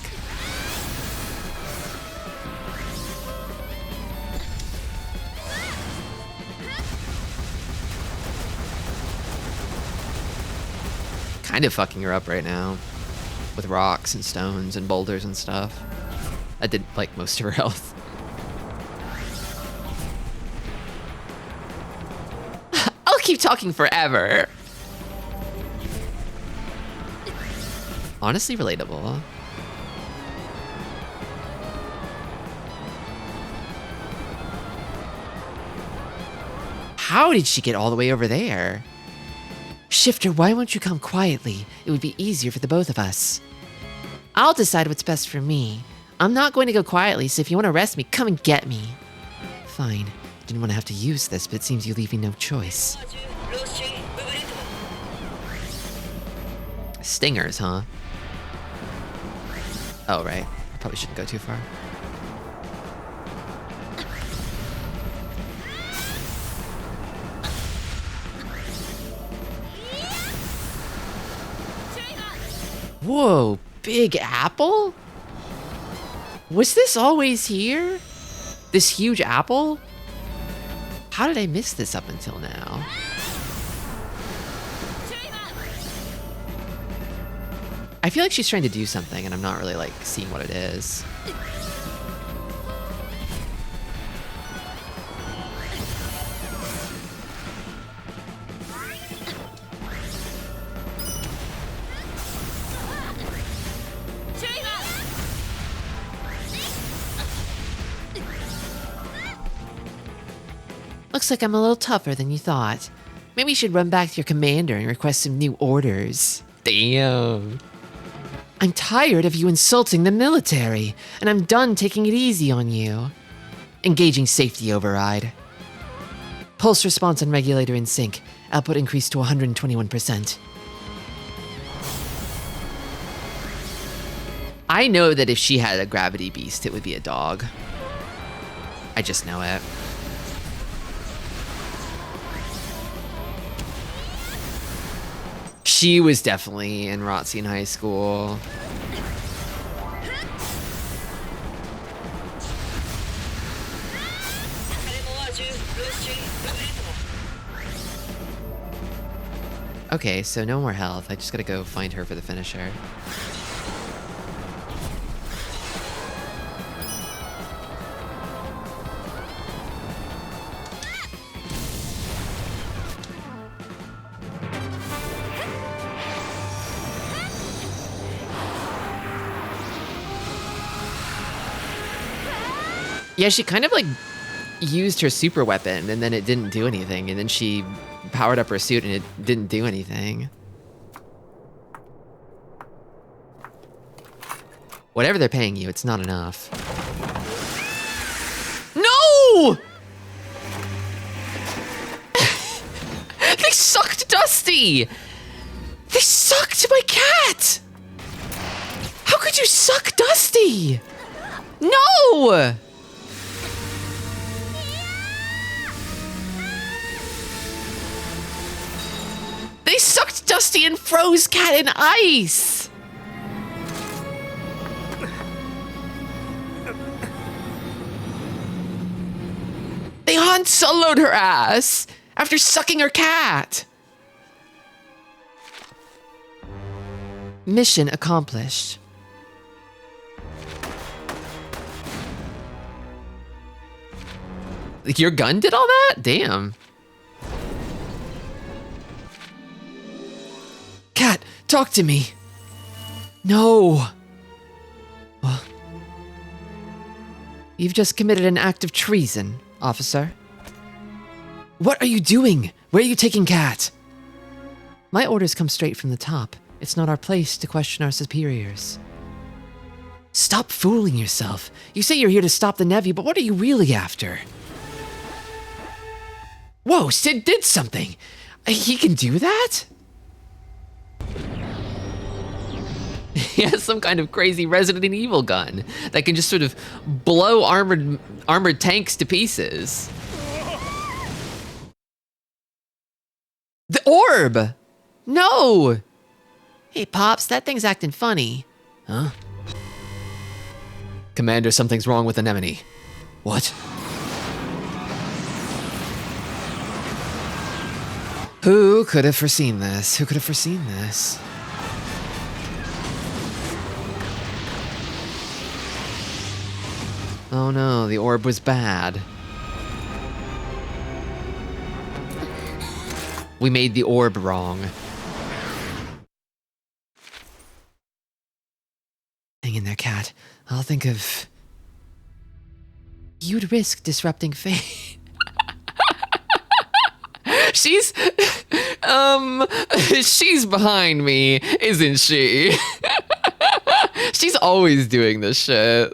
Kind of fucking her up right now with rocks and stones and boulders and stuff. I did like most of her health. I'll keep talking forever. Honestly relatable. How did she get all the way over there? Shifter, why won't you come quietly? It would be easier for the both of us. I'll decide what's best for me. I'm not going to go quietly, so if you want to arrest me, come and get me. Fine. Didn't want to have to use this, but it seems you leave me no choice. Stingers, huh? Oh, right. I probably shouldn't go too far. Whoa, Big Apple? Was this always here? This huge apple? How did I miss this up until now? I feel like she's trying to do something and I'm not really like seeing what it is. Looks like I'm a little tougher than you thought. Maybe you should run back to your commander and request some new orders. Damn. I'm tired of you insulting the military, and I'm done taking it easy on you. Engaging safety override. Pulse response on regulator in sync. Output increased to 121%. I know that if she had a gravity beast, it would be a dog. I just know it. She was definitely in Rotzi in high school. Okay, so no more health. I just gotta go find her for the finisher. Yeah, she kind of like used her super weapon and then it didn't do anything, and then she powered up her suit and it didn't do anything. Whatever they're paying you, it's not enough. No! They sucked Dusty! They sucked my cat! How could you suck Dusty? No! They sucked Dusty and froze Cat in ice! They Han Solo'd her ass after sucking her cat! Mission accomplished. Your gun did all that? Damn. Cat, talk to me. No. Well, you've just committed an act of treason, officer. What are you doing? Where are you taking Cat? My orders come straight from the top. It's not our place to question our superiors. Stop fooling yourself. You say you're here to stop the Nevi, but what are you really after? Whoa, Sid did something. He can do that? He has some kind of crazy Resident Evil gun that can just sort of blow armored tanks to pieces. The orb! No! Hey, Pops, that thing's acting funny. Huh? Commander, something's wrong with Anemone. What? Who could have foreseen this? Who could have foreseen this? Oh no, the orb was bad. We made the orb wrong. Hang in there, Cat. I'll think of... You'd risk disrupting fate. She's... she's behind me, isn't she? She's always doing this shit.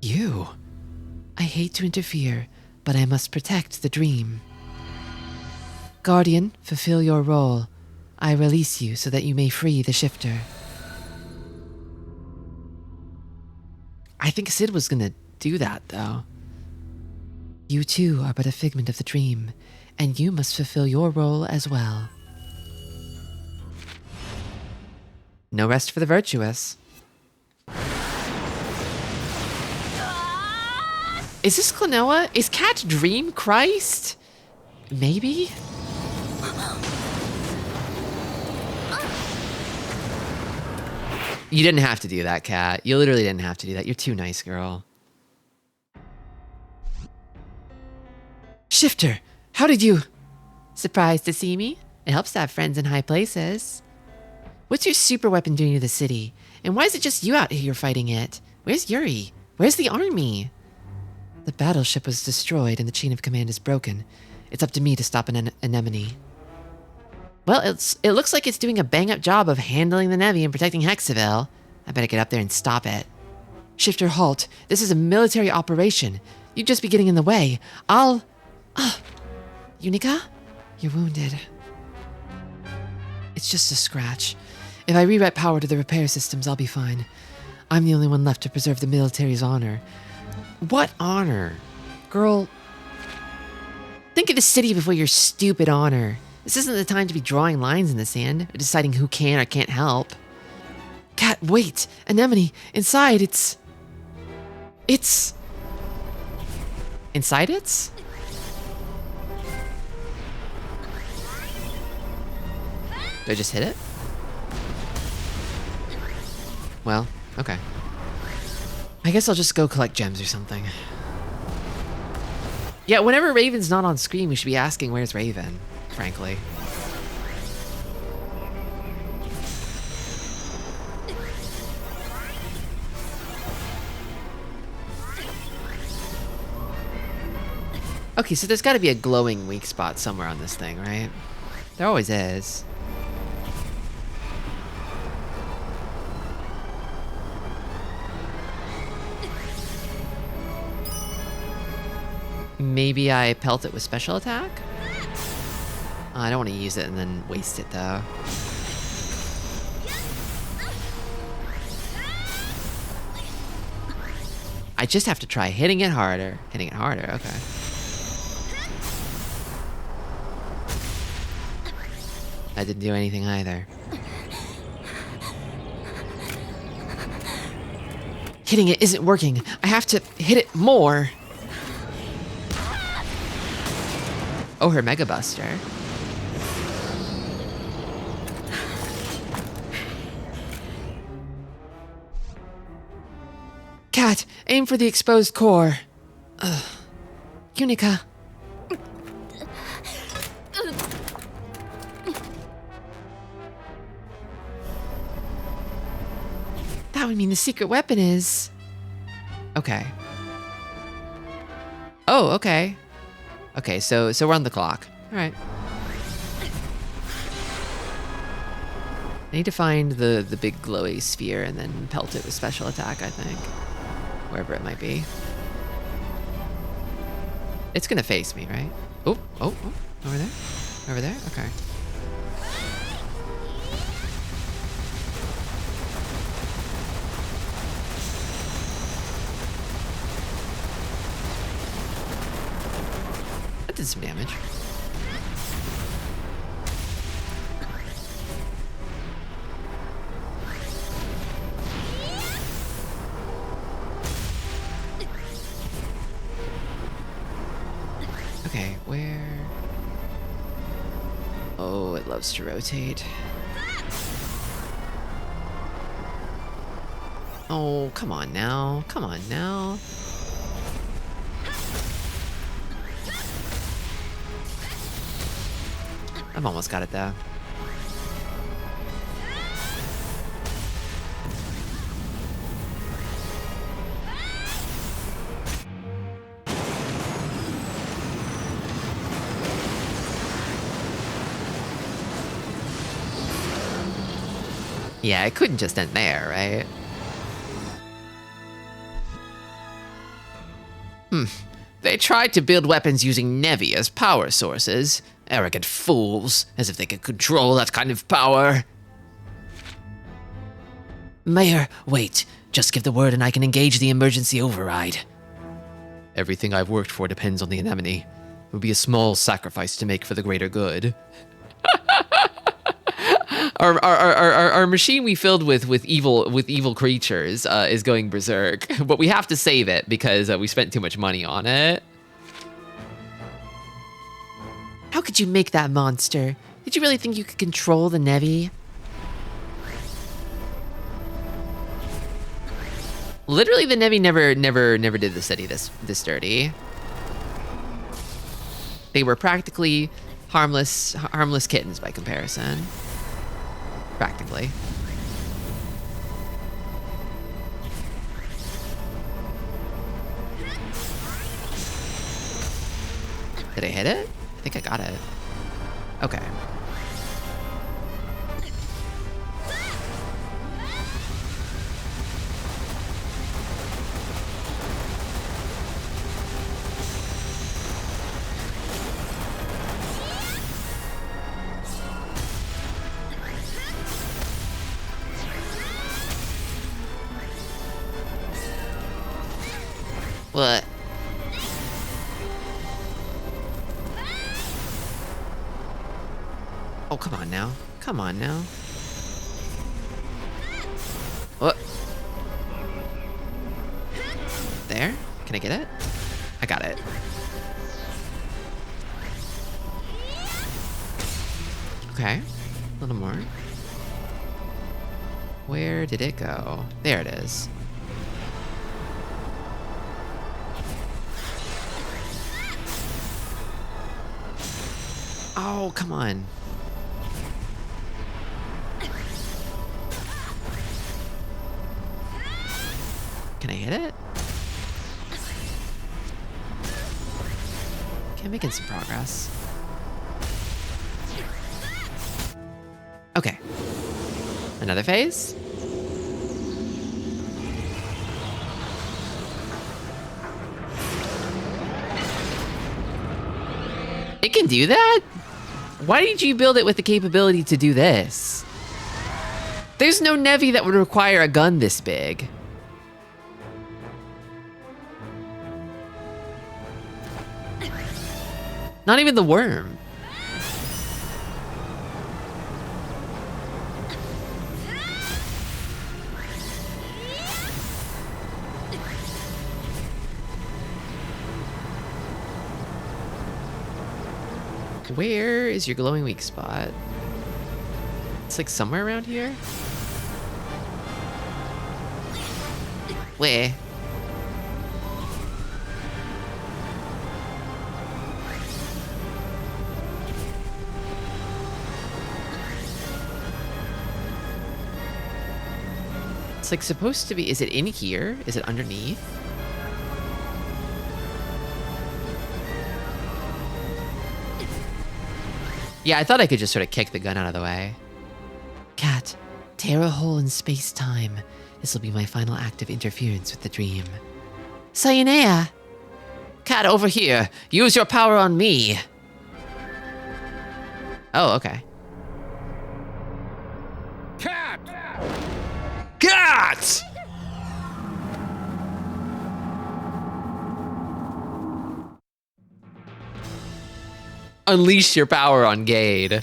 You. I hate to interfere, but I must protect the dream. Guardian, fulfill your role. I release you so that you may free the shifter. I think Sid was gonna do that, though. You too are but a figment of the dream, and you must fulfill your role as well. No rest for the virtuous. Is this Klonoa? Is Cat Dream Christ? Maybe? You didn't have to do that, Cat. You literally didn't have to do that. You're too nice, girl. Shifter, how did you... Surprised to see me? It helps to have friends in high places. What's your super weapon doing to the city? And why is it just you out here fighting it? Where's Yuri? Where's the army? The battleship was destroyed and the chain of command is broken. It's up to me to stop an anemone. Well, it looks like it's doing a bang-up job of handling the Nevi and protecting Hexaville. I better get up there and stop it. Shifter, halt. This is a military operation. You'd just be getting in the way. Unica? You're wounded. It's just a scratch. If I rewrite power to the repair systems, I'll be fine. I'm the only one left to preserve the military's honor. What honor? Girl, think of the city before your stupid honor. This isn't the time to be drawing lines in the sand, or deciding who can or can't help. Cat, wait! Anemone! Inside, it's... Inside it's? Did I just hit it? Well, okay. I guess I'll just go collect gems or something. Yeah, whenever Raven's not on screen, we should be asking where's Raven, frankly. Okay, so there's gotta be a glowing weak spot somewhere on this thing, right? There always is. Maybe I pelt it with special attack? Oh, I don't want to use it and then waste it though. I just have to try hitting it harder. Hitting it harder, okay. That didn't do anything either. Hitting it isn't working. I have to hit it more. Oh, her Mega Buster. Cat, aim for the exposed core. Unica. That would mean the secret weapon is... Okay. Oh, okay. Okay, so we're on the clock. All right. I need to find the big glowy sphere and then pelt it with special attack, I think. Wherever it might be. It's gonna face me, right? Oh, over there? Over there? Okay. That did some damage. Okay, where... Oh, it loves to rotate. Oh, come on now. Come on now. I've almost got it though. Yeah, it couldn't just end there, right? They tried to build weapons using Nevi as power sources. Arrogant fools, as if they could control that kind of power. Mayor, wait. Just give the word and I can engage the emergency override. Everything I've worked for depends on the anemone. It would be a small sacrifice to make for the greater good. Our machine we filled with evil creatures is going berserk, but we have to save it because we spent too much money on it. How could you make that monster? Did you really think you could control the Nevi? Literally, the Nevi never did the city this dirty. They were practically harmless kittens by comparison. Practically. Did I hit it? I think I got it. Okay. What? Oh, come on now. Come on now. What? There? Can I get it? I got it. Okay. A little more. Where did it go? There it is. Oh, come on. Can I hit it? Okay, I'm making some progress. Okay. Another phase? It can do that? Why did you build it with the capability to do this? There's no Nevi that would require a gun this big. Not even the worm. Where is your glowing weak spot? It's like somewhere around here? Where? It's like supposed to be, is it in here? Is it underneath? Yeah, I thought I could just sort of kick the gun out of the way. Cat, tear a hole in space-time. This will be my final act of interference with the dream. Sayonara! Cat, over here. Use your power on me. Oh, okay. Cat! Unleash your power on Gade.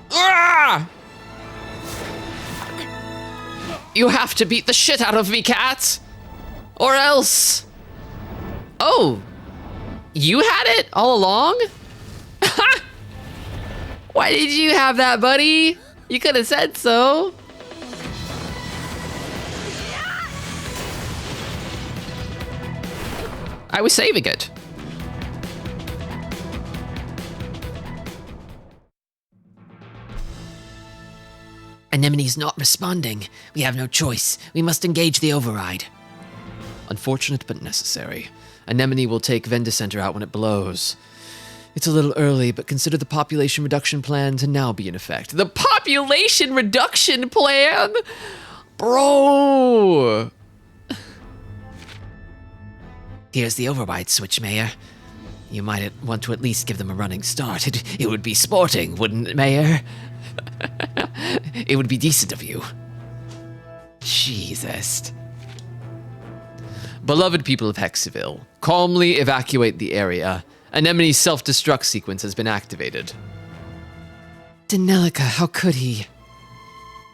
Ah! You have to beat the shit out of me, Cat! Or else... Oh! You had it all along? Why did you have that, buddy? You could have said so. I was saving it. Anemone's not responding. We have no choice. We must engage the override. Unfortunate but necessary. Anemone will take Vendicenter out when it blows. It's a little early, but consider the population reduction plan to now be in effect. The population reduction plan? Bro! Here's the override switch, Mayor. You might want to at least give them a running start. It would be sporting, wouldn't it, Mayor? It would be decent of you. Jesus. Beloved people of Hexaville, calmly evacuate the area. Anemone's self-destruct sequence has been activated. Denelica, how could he?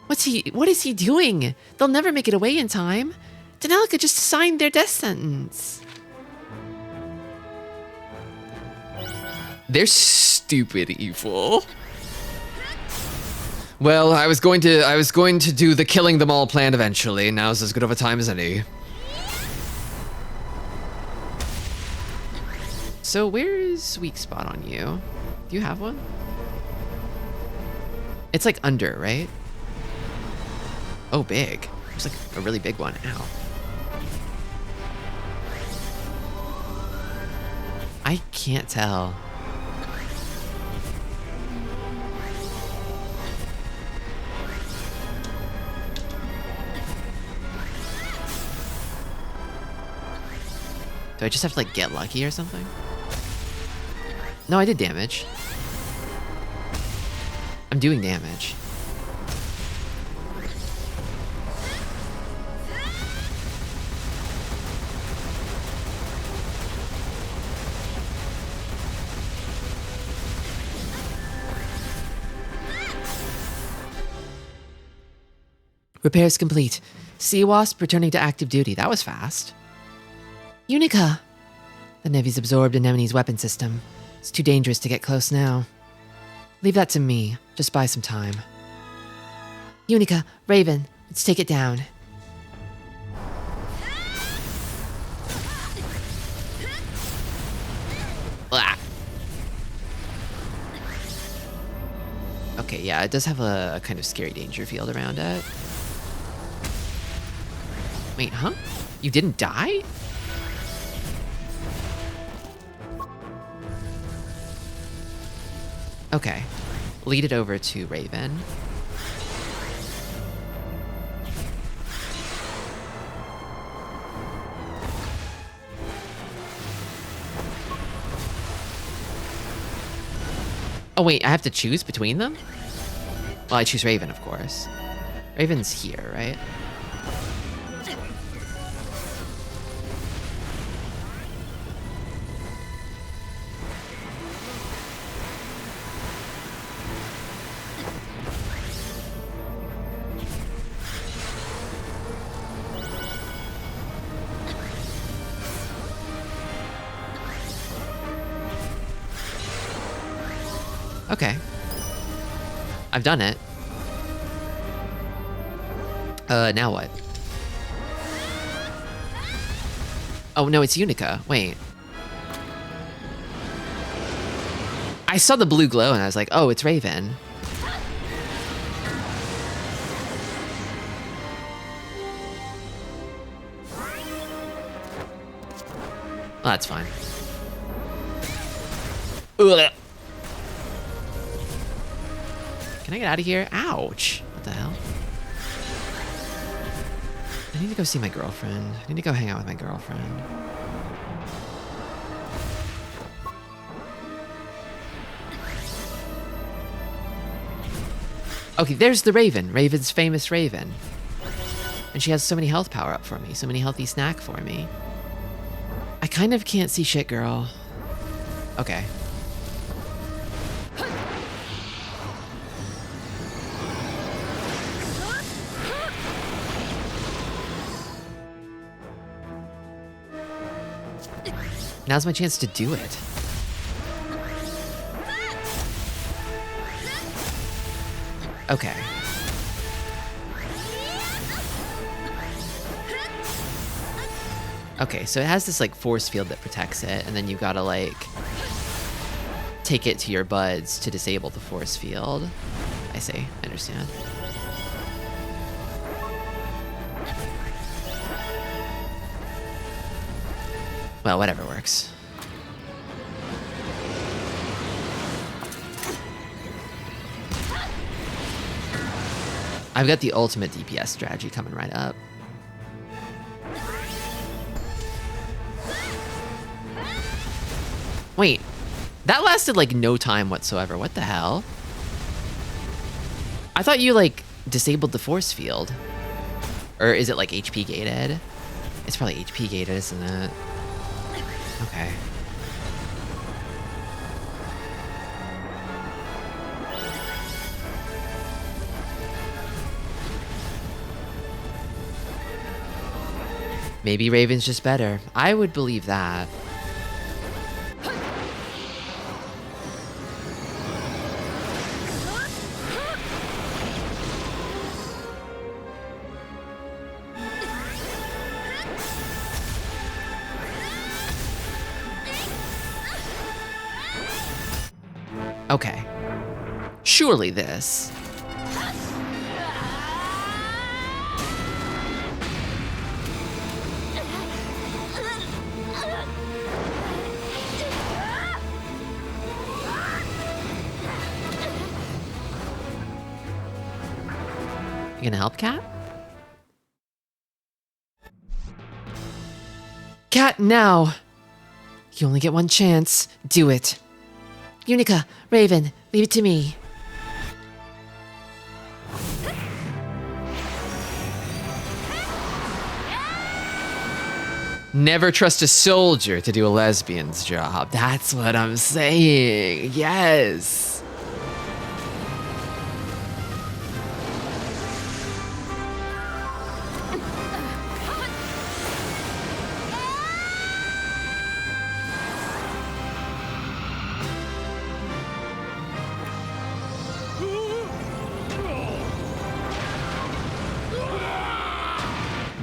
What is he doing? They'll never make it away in time. Denelica just signed their death sentence. They're stupid evil. Well, I was going to do the killing them all plan eventually. Now's as good of a time as any. So where's weak spot on you? Do you have one? It's like under, right? Oh, big. There's like a really big one. Ow. I can't tell. Do I just have to like get lucky or something? No, I did damage. I'm doing damage. Repairs complete. Sea Wasp returning to active duty. That was fast. Unica! The Nevi's absorbed Anemone's weapon system. It's too dangerous to get close now. Leave that to me. Just buy some time. Unica, Raven, let's take it down. Blah. Okay, yeah, it does have a kind of scary danger field around it. Wait, huh? You didn't die? Okay. Lead it over to Raven. Oh wait, I have to choose between them? Well, I choose Raven, of course. Raven's here, right? Okay. I've done it. Now what? Oh, no, it's Unica. Wait. I saw the blue glow and I was like, oh, it's Raven. Well, that's fine. Ugh. Can I get out of here? Ouch. What the hell? I need to go see my girlfriend. I need to go hang out with my girlfriend. Okay, there's the Raven. Raven's famous Raven. And she has so many health power up for me. So many healthy snack for me. I kind of can't see shit, girl. Okay. Now's my chance to do it. Okay. Okay, so it has this like force field that protects it, and then you gotta like take it to your buds to disable the force field. I see, I understand. Well, whatever works. I've got the ultimate DPS strategy coming right up. Wait, that lasted like no time whatsoever. What the hell? I thought you like disabled the force field. Or is it like HP gated? It's probably HP gated, isn't it? Okay. Maybe Raven's just better. I would believe that. Okay. Surely this. You gonna help, Cat? Cat, now! You only get one chance. Do it. Unica, Raven, leave it to me. Never trust a soldier to do a lesbian's job. That's what I'm saying. Yes.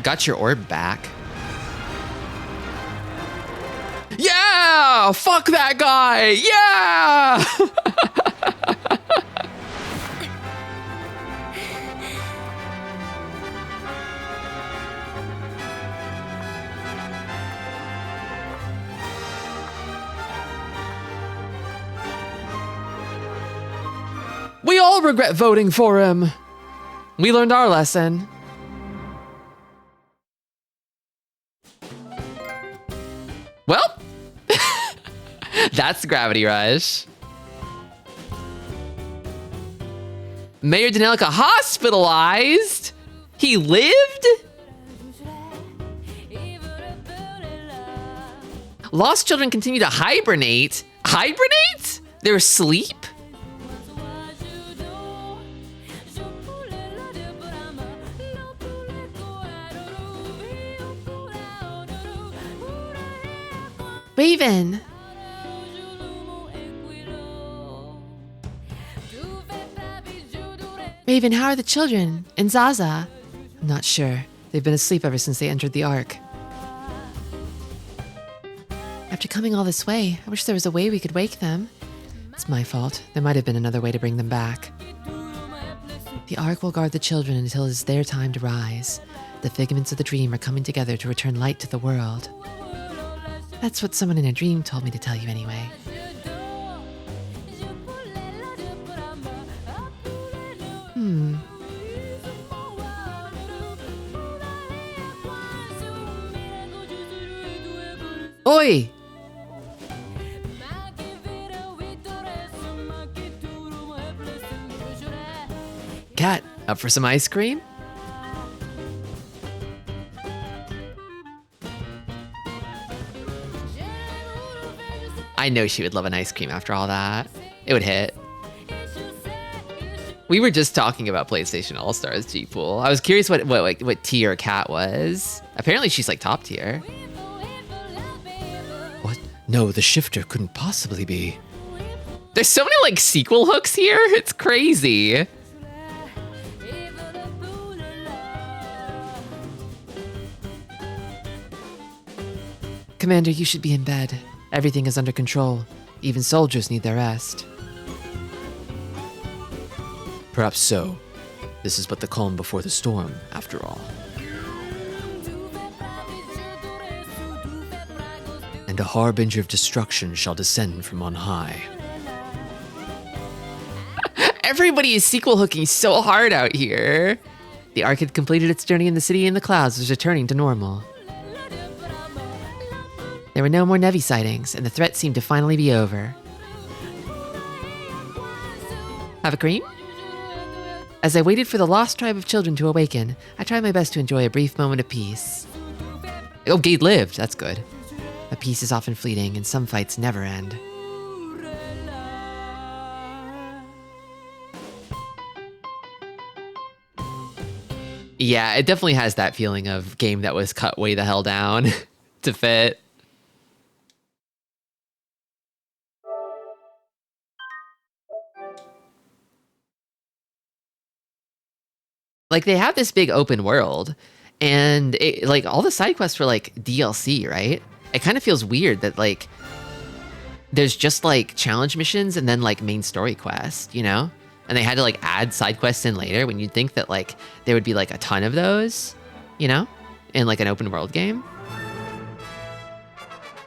Got your orb back. Yeah! Fuck that guy! Yeah! We all regret voting for him. We learned our lesson. Well, that's Gravity Rush. Mayor Danelica hospitalized? He lived? Lost children continue to hibernate. Hibernate? They're asleep? Raven. Raven, how are the children? And Zaza? I'm not sure. They've been asleep ever since they entered the Ark. After coming all this way, I wish there was a way we could wake them. It's my fault. There might have been another way to bring them back. The Ark will guard the children until it is their time to rise. The figments of the dream are coming together to return light to the world. That's what someone in a dream told me to tell you anyway. Oi! Cat, up for some ice cream? I know she would love an ice cream after all that. It would hit. We were just talking about PlayStation All-Stars G-Pool. I was curious what tier Cat was. Apparently she's like top tier. What? No, the shifter couldn't possibly be. There's so many like sequel hooks here. It's crazy. Commander, you should be in bed. Everything is under control. Even soldiers need their rest. Perhaps so. This is but the calm before the storm, after all. And a harbinger of destruction shall descend from on high. Everybody is sequel hooking so hard out here. The Ark had completed its journey in the city and the clouds was returning to normal. There were no more Nevi sightings, and the threat seemed to finally be over. Have a cream? As I waited for the lost tribe of children to awaken, I tried my best to enjoy a brief moment of peace. Oh, Gade lived. That's good. But peace is often fleeting, and some fights never end. Yeah, it definitely has that feeling of game that was cut way the hell down to fit. Like, they have this big open world, and it, like, all the side quests were like DLC, right? It kind of feels weird that like there's just like challenge missions and then like main story quest, you know? And they had to like add side quests in later when you'd think that like there would be like a ton of those, you know, in like an open world game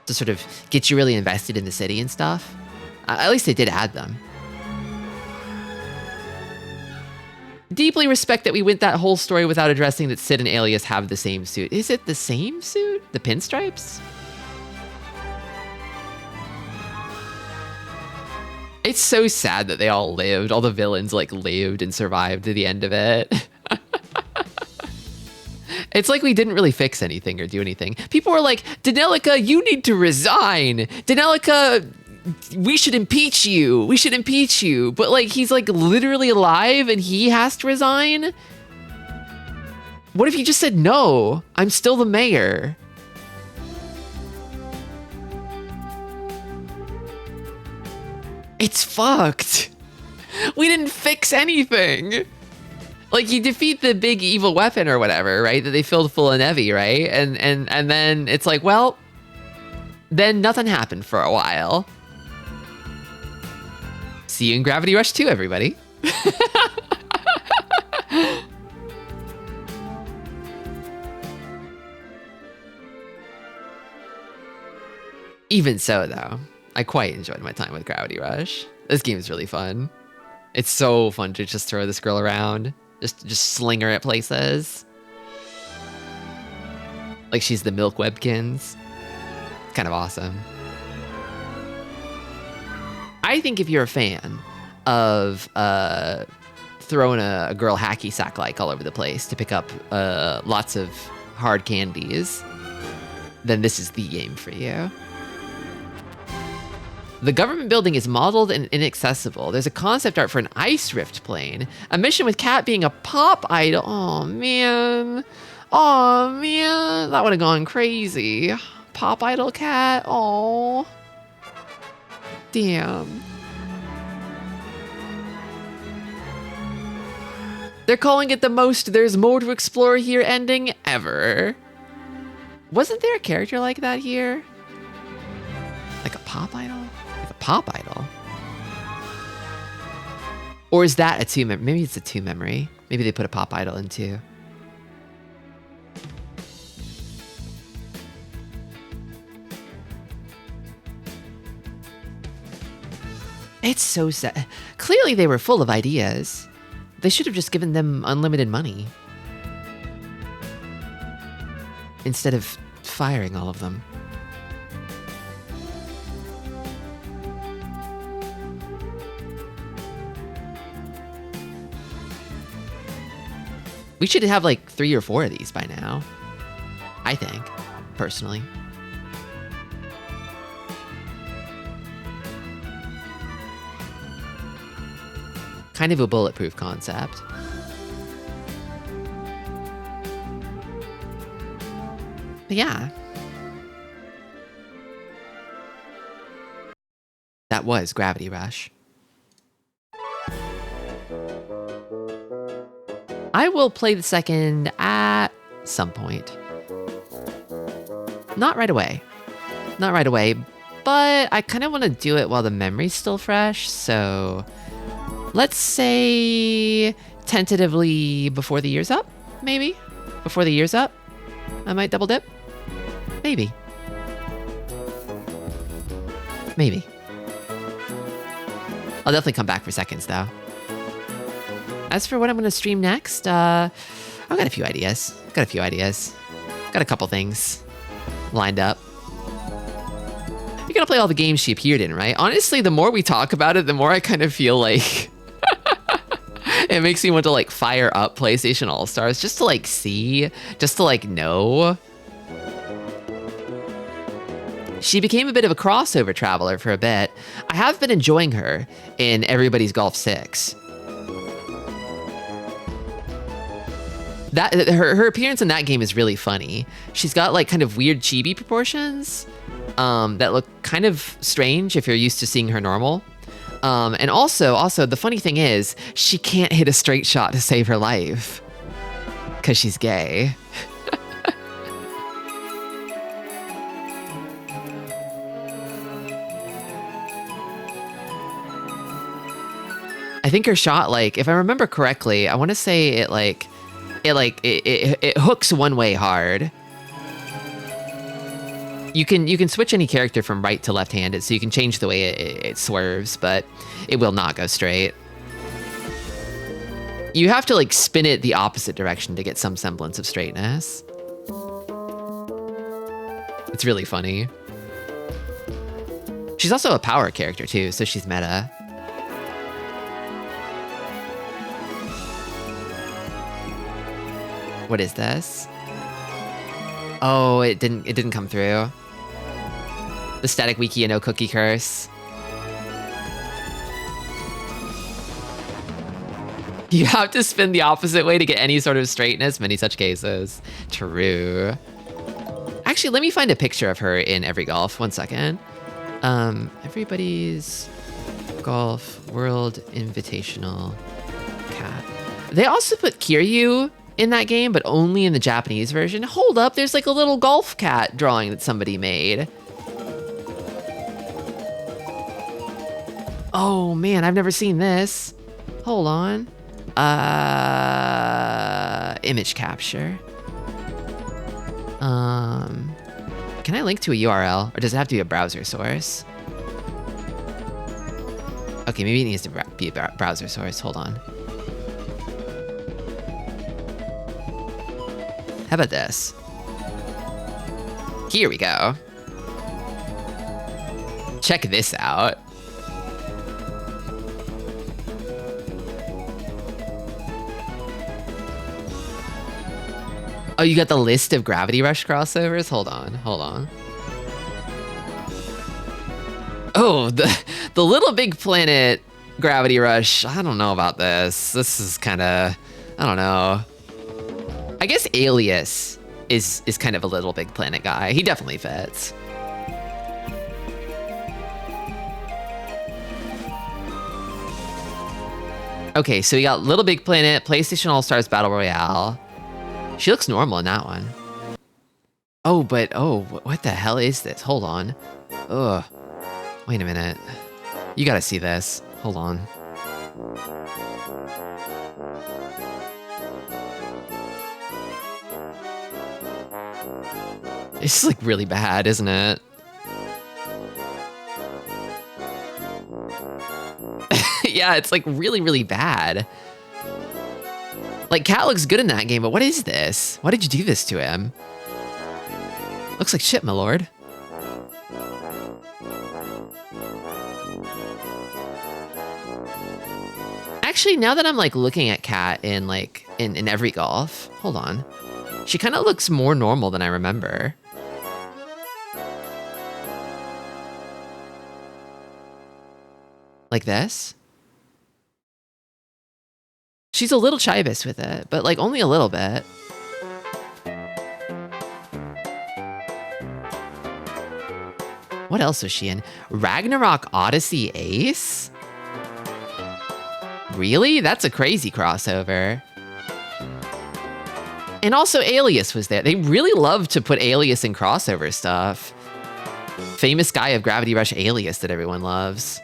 to sort of get you really invested in the city and stuff. At least they did add them. Deeply respect that we went that whole story without addressing that Sid and Alias have the same suit. Is it the same suit? The pinstripes? It's so sad that they all lived. All the villains like lived and survived to the end of it. It's like we didn't really fix anything or do anything. People were like, Danelica, you need to resign. Danelica, we should impeach you. We should impeach you. But like, he's like literally alive and he has to resign? What if he just said, no, I'm still the mayor? It's fucked. We didn't fix anything. Like, you defeat the big evil weapon or whatever, right? That they filled full of Nevi, right? And then it's like, well, then nothing happened for a while. See you in Gravity Rush 2, everybody. Even so, though, I quite enjoyed my time with Gravity Rush. This game is really fun. It's so fun to just throw this girl around. Just sling her at places. Like she's the Milk Webkins. Kind of awesome. I think if you're a fan of throwing a girl hacky sack like all over the place to pick up lots of hard candies, then this is the game for you. The government building is modeled and inaccessible. There's a concept art for an ice rift plane. A mission with Cat being a pop idol. Oh, man. Oh, man. That would have gone crazy. Pop idol Cat. Oh. Damn. They're calling it the most there's more to explore here ending ever. Wasn't there a character like that here? Like a pop idol? Pop idol? Or is that a two memory? Maybe it's a two memory. Maybe they put a pop idol in too. It's so sad. Clearly they were full of ideas. They should have just given them unlimited money instead of firing all of them. We should have like 3 or 4 of these by now. I think, personally. Kind of a bulletproof concept. But yeah. That was Gravity Rush. I will play the second at some point. Not right away. Not right away, but I kind of want to do it while the memory's still fresh, so let's say tentatively before the year's up, maybe? Before the year's up, I might double dip. Maybe. Maybe. I'll definitely come back for seconds, though. As for what I'm going to stream next, I've got a few ideas. Got a couple things lined up. You're going to play all the games she appeared in, right? Honestly, the more we talk about it, the more I kind of feel like it makes me want to like fire up PlayStation All-Stars just to like see, just to like know. She became a bit of a crossover traveler for a bit. I have been enjoying her in Everybody's Golf 6. That her appearance in that game is really funny. She's got like kind of weird chibi proportions that look kind of strange if you're used to seeing her normal. And also the funny thing is she can't hit a straight shot to save her life because she's gay. I think her shot, like, if I remember correctly, I want to say it hooks one way hard. You can switch any character from right to left-handed, so you can change the way it swerves, but it will not go straight. You have to like spin it the opposite direction to get some semblance of straightness. It's really funny. She's also a power character too, so she's meta. What is this? Oh, it didn't come through. The static wiki and no cookie curse. You have to spin the opposite way to get any sort of straightness. Many such cases. True. Actually, let me find a picture of her in Every Golf. 1 second. Everybody's Golf World Invitational cat. They also put Kiryu in that game, but only in the Japanese version. Hold up, there's like a little golf cat drawing that somebody made. Oh man, I've never seen this. Hold on. Image capture. Can I link to a URL, or does it have to be a browser source? Okay, maybe it needs to be a browser source. Hold on. How about this? Here we go. Check this out. Oh, you got the list of Gravity Rush crossovers? Hold on. Oh, the Little Big Planet Gravity Rush. I don't know about this. This is kind of, I don't know. I guess Alias is kind of a Little Big Planet guy. He definitely fits. Okay, so we got Little Big Planet, PlayStation All-Stars Battle Royale. She looks normal in that one. Oh, but, oh, what the hell is this? Hold on. Ugh. Wait a minute. You gotta see this. Hold on. It's like really bad, isn't it? Yeah, it's like really, really bad. Like, Cat looks good in that game, but what is this? Why did you do this to him? Looks like shit, my lord. Actually, now that I'm like looking at Cat in like in Every Golf, hold on. She kind of looks more normal than I remember. Like this? She's a little chibus with it, but like only a little bit. What else was she in? Ragnarok Odyssey Ace? Really? That's a crazy crossover. And also Alias was there. They really love to put Alias in crossover stuff. Famous guy of Gravity Rush Alias that everyone loves.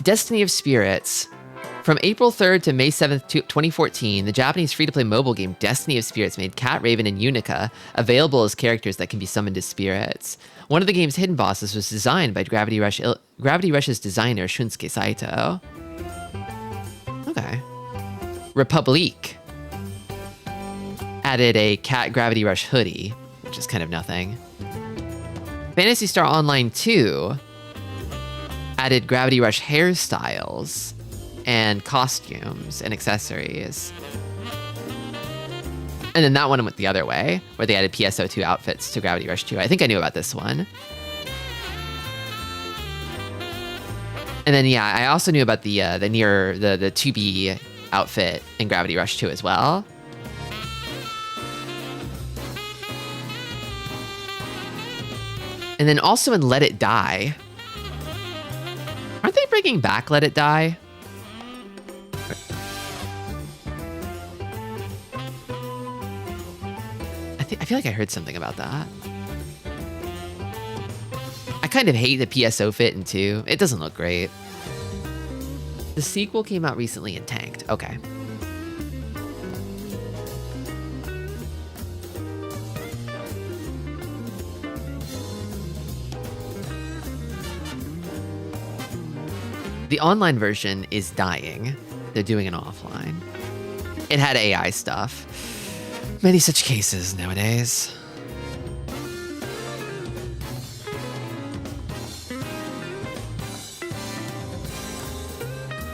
Destiny of Spirits. From April 3rd to May 7th, 2014, the Japanese free-to-play mobile game Destiny of Spirits made Cat, Raven, and Unica available as characters that can be summoned as spirits. One of the game's hidden bosses was designed by Gravity Rush's designer, Shunsuke Saito. Okay. Republique added a Cat Gravity Rush hoodie, which is kind of nothing. Phantasy Star Online 2 added Gravity Rush hairstyles and costumes and accessories. And then that one went the other way, where they added PSO2 outfits to Gravity Rush 2. I think I knew about this one. And then, yeah, I also knew about the 2B outfit in Gravity Rush 2 as well. And then also in Let It Die. Aren't they bringing back Let It Die? I feel like I heard something about that. I kind of hate the PSO fit in 2. It doesn't look great. The sequel came out recently and tanked. Okay. The online version is dying. They're doing an offline. It had AI stuff. Many such cases nowadays.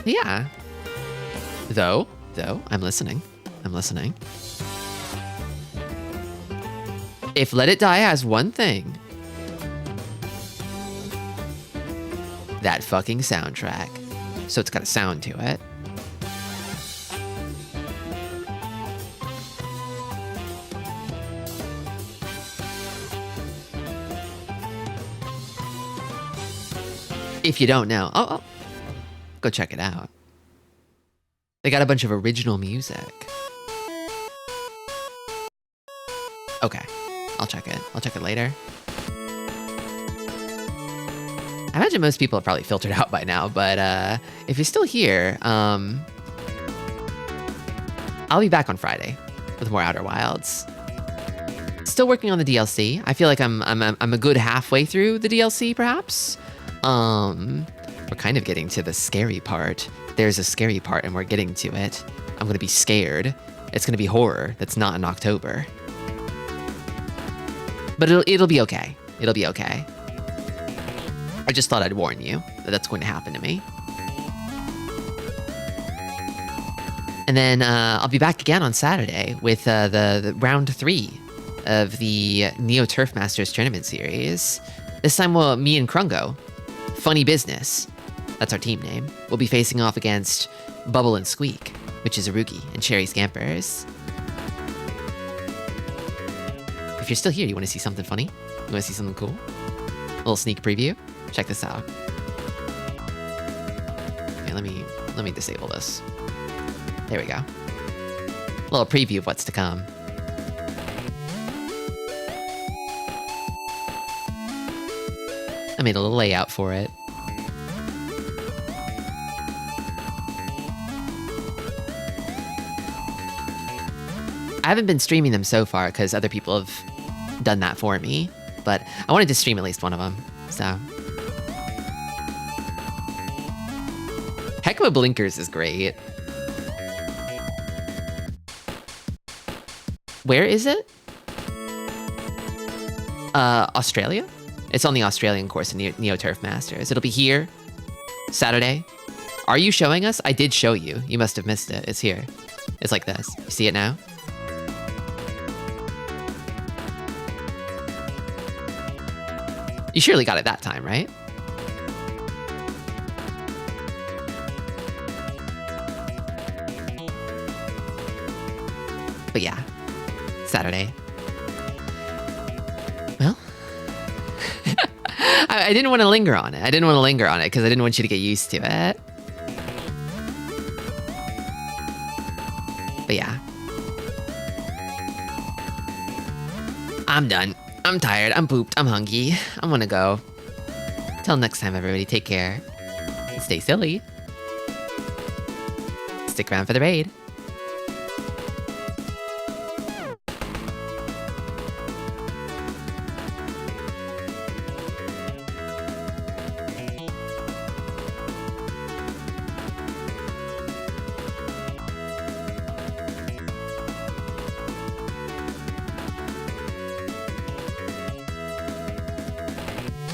Yeah. Though, I'm listening. I'm listening. If Let It Die has one thing, that fucking soundtrack. So it's got a sound to it. If you don't know, oh, go check it out. They got a bunch of original music. Okay, I'll check it. I'll check it later. I imagine most people have probably filtered out by now, but if you're still here, I'll be back on Friday with more Outer Wilds. Still working on the DLC. I feel like I'm a good halfway through the DLC, perhaps. We're kind of getting to the scary part. There's a scary part, and we're getting to it. I'm gonna be scared. It's gonna be horror. That's not in October, but it'll be okay. It'll be okay. I just thought I'd warn you that that's going to happen to me. And then I'll be back again on Saturday with the round 3 of the Neo Turf Masters Tournament Series. This time, me and Krungo, Funny Business, that's our team name, we'll be facing off against Bubble and Squeak, which is Arugi, and Cherry Scampers. If you're still here, you want to see something funny? You want to see something cool? A little sneak preview? Check this out. Okay, let me disable this. There we go. A little preview of what's to come. I made a little layout for it. I haven't been streaming them so far because other people have done that for me, but I wanted to stream at least one of them, so. Heckma Blinkers is great. Where is it? Australia? It's on the Australian course in Neo Turf Masters. It'll be here, Saturday. Are you showing us? I did show you. You must have missed it. It's here. It's like this. You see it now? You surely got it that time, right? But yeah, Saturday. Well, I didn't want to linger on it. I didn't want to linger on it because I didn't want you to get used to it. But yeah. I'm done. I'm tired. I'm pooped. I'm hungry. I'm gonna go. Till next time, everybody. Take care. Stay silly. Stick around for the raid.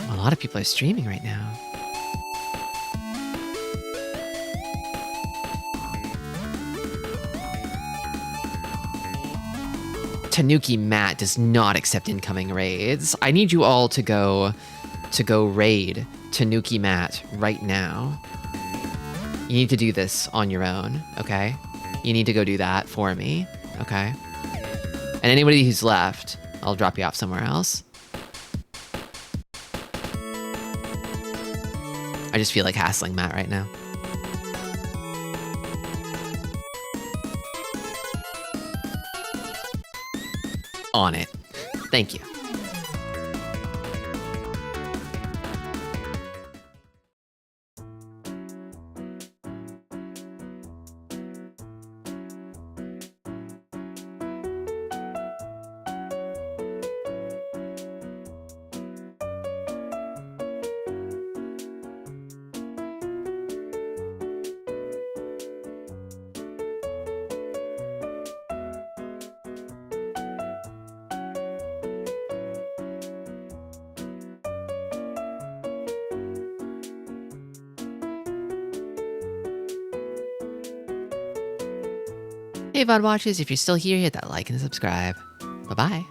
A lot of people are streaming right now. Tanuki Matt does not accept incoming raids. I need you all to go raid Tanuki Matt right now. You need to do this on your own, okay? You need to go do that for me, okay? And anybody who's left, I'll drop you off somewhere else. I just feel like hassling Matt right now. On it. Thank you. Hey, VOD watchers, if you're still here, hit that like and subscribe. Bye-bye.